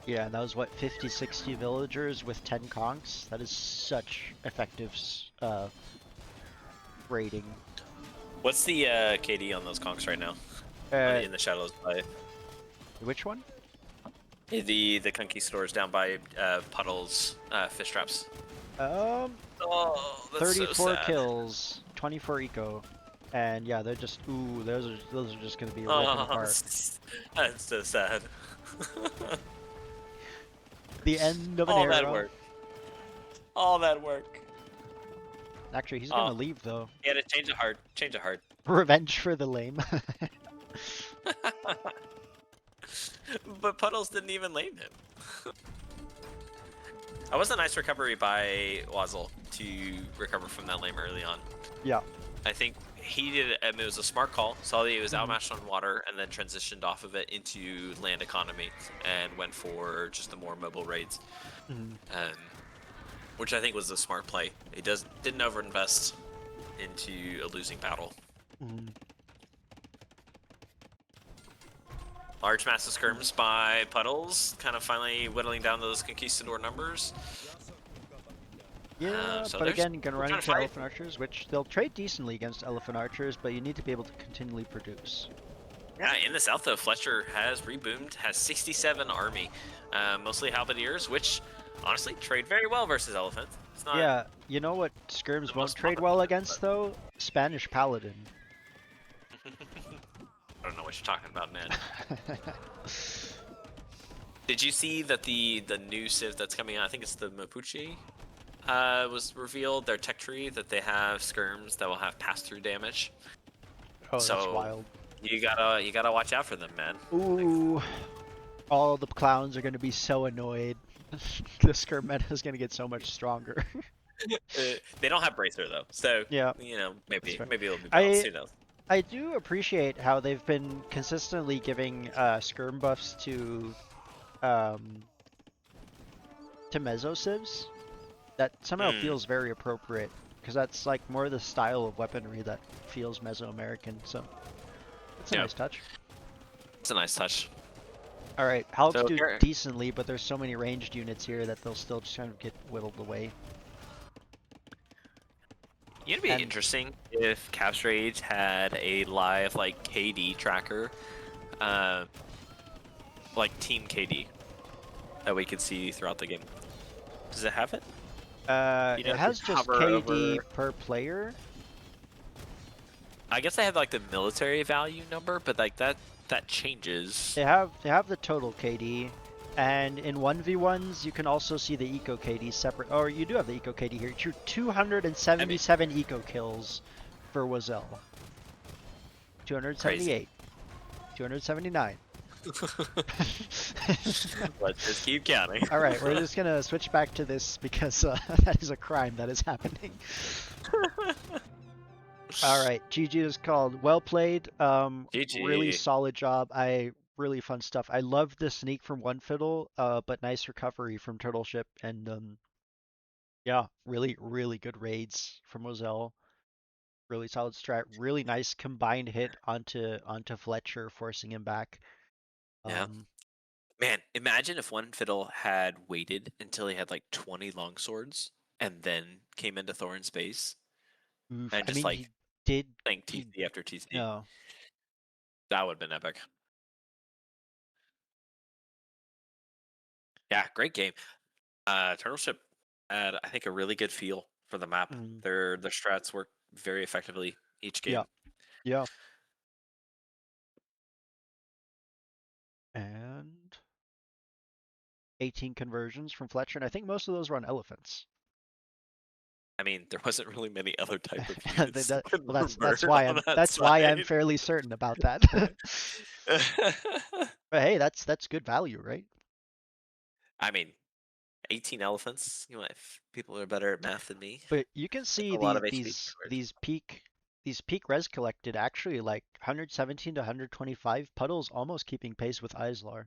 Yeah, and that was what, 50, 60 villagers with 10 conks? That is such effective raiding. What's the KD on those conks right now? In the shadows by Which one? the conquistadors down by Puddles fish traps. Um, Oh, that's 34 so sad. kills, 24 eco. And yeah, they're just, ooh, those are just gonna be ripping Oh, apart. that's so sad. The end of an All era. that work. All that work. Actually, he's gonna leave though. He had to change of heart. Change of heart. Revenge for the lame. But Puddles didn't even lame him. That was a nice recovery by Wazzle to recover from that lame early on. Yeah. I think he did it. It was a smart call. Saw that he was outmatched on water, and then transitioned off of it into land economy and went for just the more mobile raids, which I think was a smart play. He didn't overinvest into a losing battle. Large massive skirms by Puddles, kind of finally whittling down those conquistador numbers. Yeah, So but they're again, gonna run trying into to fight. elephant archers, which they'll trade decently against elephant archers, but you need to be able to continually produce. Yeah, in the south though, Fletcher has reboomed, has 67 army, mostly halberdiers, which honestly trade very well versus elephants. It's not Yeah, you know what skirms the won't most trade common, well but- against though? Spanish paladin. I don't know what you're talking about, man. Did you see that the new civ that's coming out? I think it's the Mapuche. Was revealed their tech tree that they have skirms that will have pass-through damage. Oh, that's So wild. you gotta watch out for them, man. Ooh, all the clowns are gonna be so annoyed. The skirm meta is gonna get so much stronger. They don't have bracer though, so Yeah, you know maybe fair. it'll be balanced. Who knows? I do appreciate how they've been consistently giving skirm buffs um to meso civs. That somehow feels very appropriate because that's like more the style of weaponry that feels Mesoamerican. So it's a nice touch. It's a nice touch. All right, Halbs So do here- decently, but there's so many ranged units here that they'll still just kind of get whittled away. It'd be interesting if Caps Rage had a live like KD tracker, like Team KD, that we could see throughout the game. Does it have it? It has just hover KD over- per player. I guess they have like the military value number, but like that changes. They have the total KD, and in 1v1s you can also see the eco KD separate. Or you do have the eco KD here. 277 eco kills for Wazel. 278. 279. Let's just keep counting. All right, we're just gonna switch back to this because that is a crime that is happening. All right, GG is called. Well played. GG. Really solid job. Really fun stuff. I love the sneak from One Fiddle, but nice recovery from Turtleship, and yeah, really good raids from Moselle. Really solid strat. Really nice combined hit onto Fletcher, forcing him back. Yeah. Man, imagine if One Fiddle had waited until he had like 20 longswords and then came into Thorin's base Oof. and I just mean, like he did. think TC after TC. No. That would have been epic. Yeah, great game. Turtleship had, I think, a really good feel for the map. Their strats work very effectively each game. Yeah. And 18 conversions from Fletcher, and I think most of those were on elephants. I mean, there wasn't really many other type of units. Well, that's why I'm fairly certain about that. But hey, that's good value, right? I mean, 18 elephants. You know, if people are better at math than me. But you can see a lot of HP these peak these peak res collected actually like 117 to 125 puddles, almost keeping pace with Islar,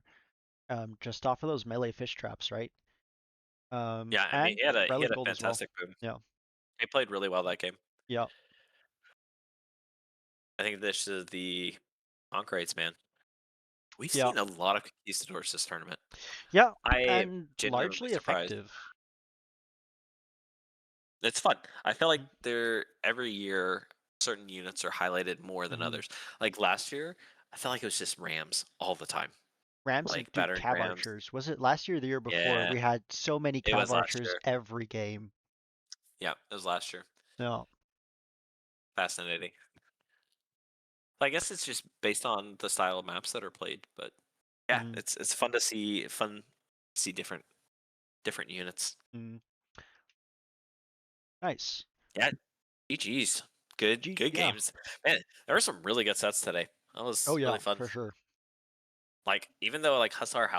just off of those melee fish traps, right? Yeah, I mean And he relic had a gold as well. fantastic boom. Yeah, He played really well that game. yeah, I think this is the Conquerates, man. We've yeah, seen a lot of conquistadors this tournament. yeah, I and genuinely largely surprised. effective. It's fun. I feel like Mm, they're every year certain units are highlighted more than mhm. others. Like last year, I felt like it was just Rams all the time. Rams and Like dude, battering Cav Rams. archers. Was it last year or the year before? Yeah, We had so many it Cav was last archers year. every game. Yeah, it was last year. Yeah. Fascinating. I guess it's just based on the style of maps that are played, but yeah, Mm, it's fun to see different units. mm. Nice. Yeah, GG's. Good Yeah. games. Man, there were some really good sets today. That Oh was yeah, really fun. for sure. Like even though like Hussar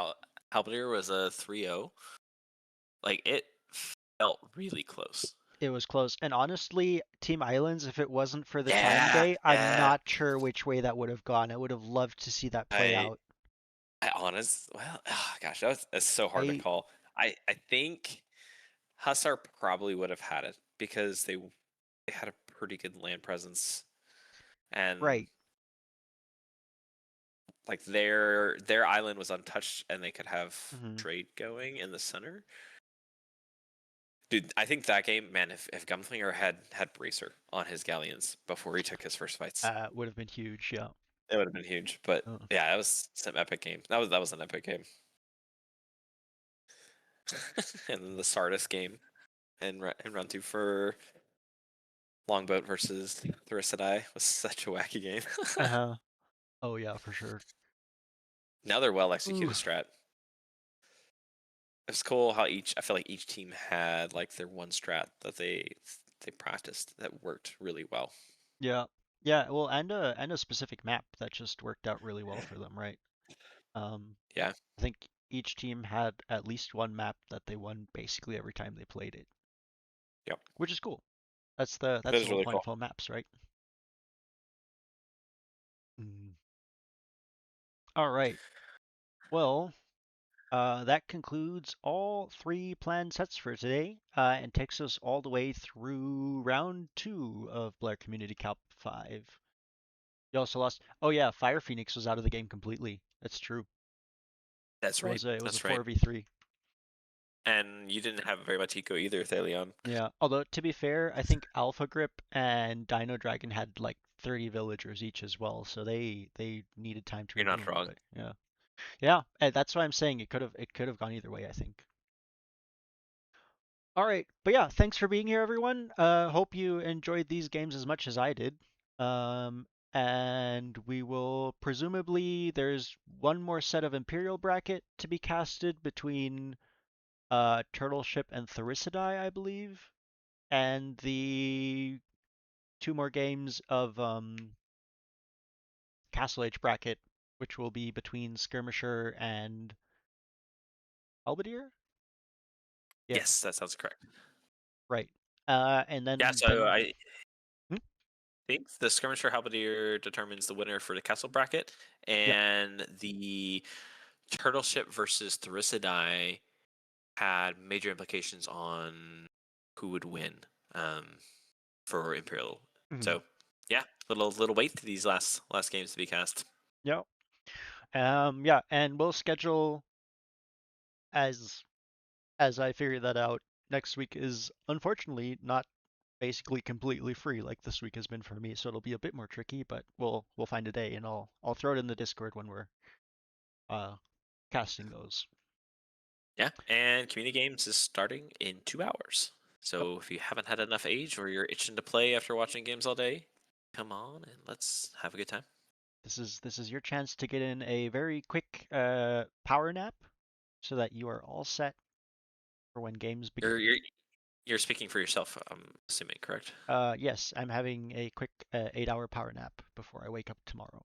Halberd was a 3-0, like it felt really close. It was close. And honestly, Team Islands, if it wasn't for the time Yeah, day, I'm yeah. not sure which way that would have gone. I would have loved to see that play I out. gosh, that's so hard to I call. I think Hussar probably would have had it because they had a pretty good land presence and right. like their island was untouched and they could have Hmm. trade going in the center. Dude, I think that game, man, if Gunslinger had Bracer on his galleons before he took his first fights, Would have been huge, yeah. it would have been huge. But Uh, yeah, that was some epic game. That was an epic game. And then the Sardis game and run two for Longboat versus Thirisadai was such a wacky game. uh-huh. Oh yeah, for sure. Now they're well Ooh. executed strat. It's cool how I feel like each team had like their one strat that they practiced that worked really well. Yeah. Yeah, well, and a specific map that just worked out really well for them, right? Um, Yeah, I think each team had at least one map that they won basically every time they played it, yep. which is cool. That That's the is whole really point cool. of all maps, right? Mm. All right. Well, that concludes all three planned sets for today, and takes us all the way through round two of Blair Community Cup 5. You also lost. Oh yeah, Fire Phoenix was out of the game completely. That's true. That's right. It was a That's right. 4v3. And you didn't have very much eco either, Thalion. Yeah. Although to be fair, I think Alpha Grip and Dino Dragon had like 30 villagers each as well, so they needed time to You're not resume. wrong. But yeah, yeah, and that's why I'm saying it could have gone either way. I think. All right, but yeah, thanks for being here, everyone. Hope you enjoyed these games as much as I did. Um, and we will presumably there's one more set of Imperial bracket to be casted between Turtle Ship and Thirisadai, I believe, and the two more games of Castle Age bracket, which will be between Skirmisher and Halberdier. Yeah, Yes, that sounds correct. right. And Yeah, then so I hmm? think the skirmisher halberdier determines the winner for the castle bracket, Yep. and the turtle ship versus Thirisadai had major implications on who would win um, for Imperial. Mhm. So yeah, little wait to these last games to be cast. Yep. Yeah, and we'll schedule as I figure that out. Next week is unfortunately not basically completely free like this week has been for me, so it'll be a bit more tricky, but we'll find a day and I'll throw it in the Discord when we're uh casting those. Yeah, and community games is starting in 2 hours. Yep. So if you haven't had enough age or you're itching to play after watching games all day, come on and let's have a good time. This is your chance to get in a very quick power nap so that you are all set for when games begin. You're speaking for yourself, I'm assuming, correct? Yes, I'm having a quick 8-hour power nap before I wake up tomorrow.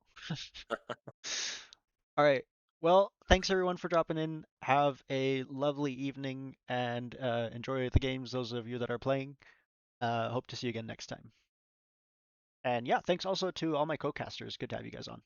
All right. Well, thanks everyone for dropping in. Have a lovely evening and enjoy the games, those of you that are playing. Hope to see you again next time. And yeah, thanks also to all my co-casters. Good to have you guys on.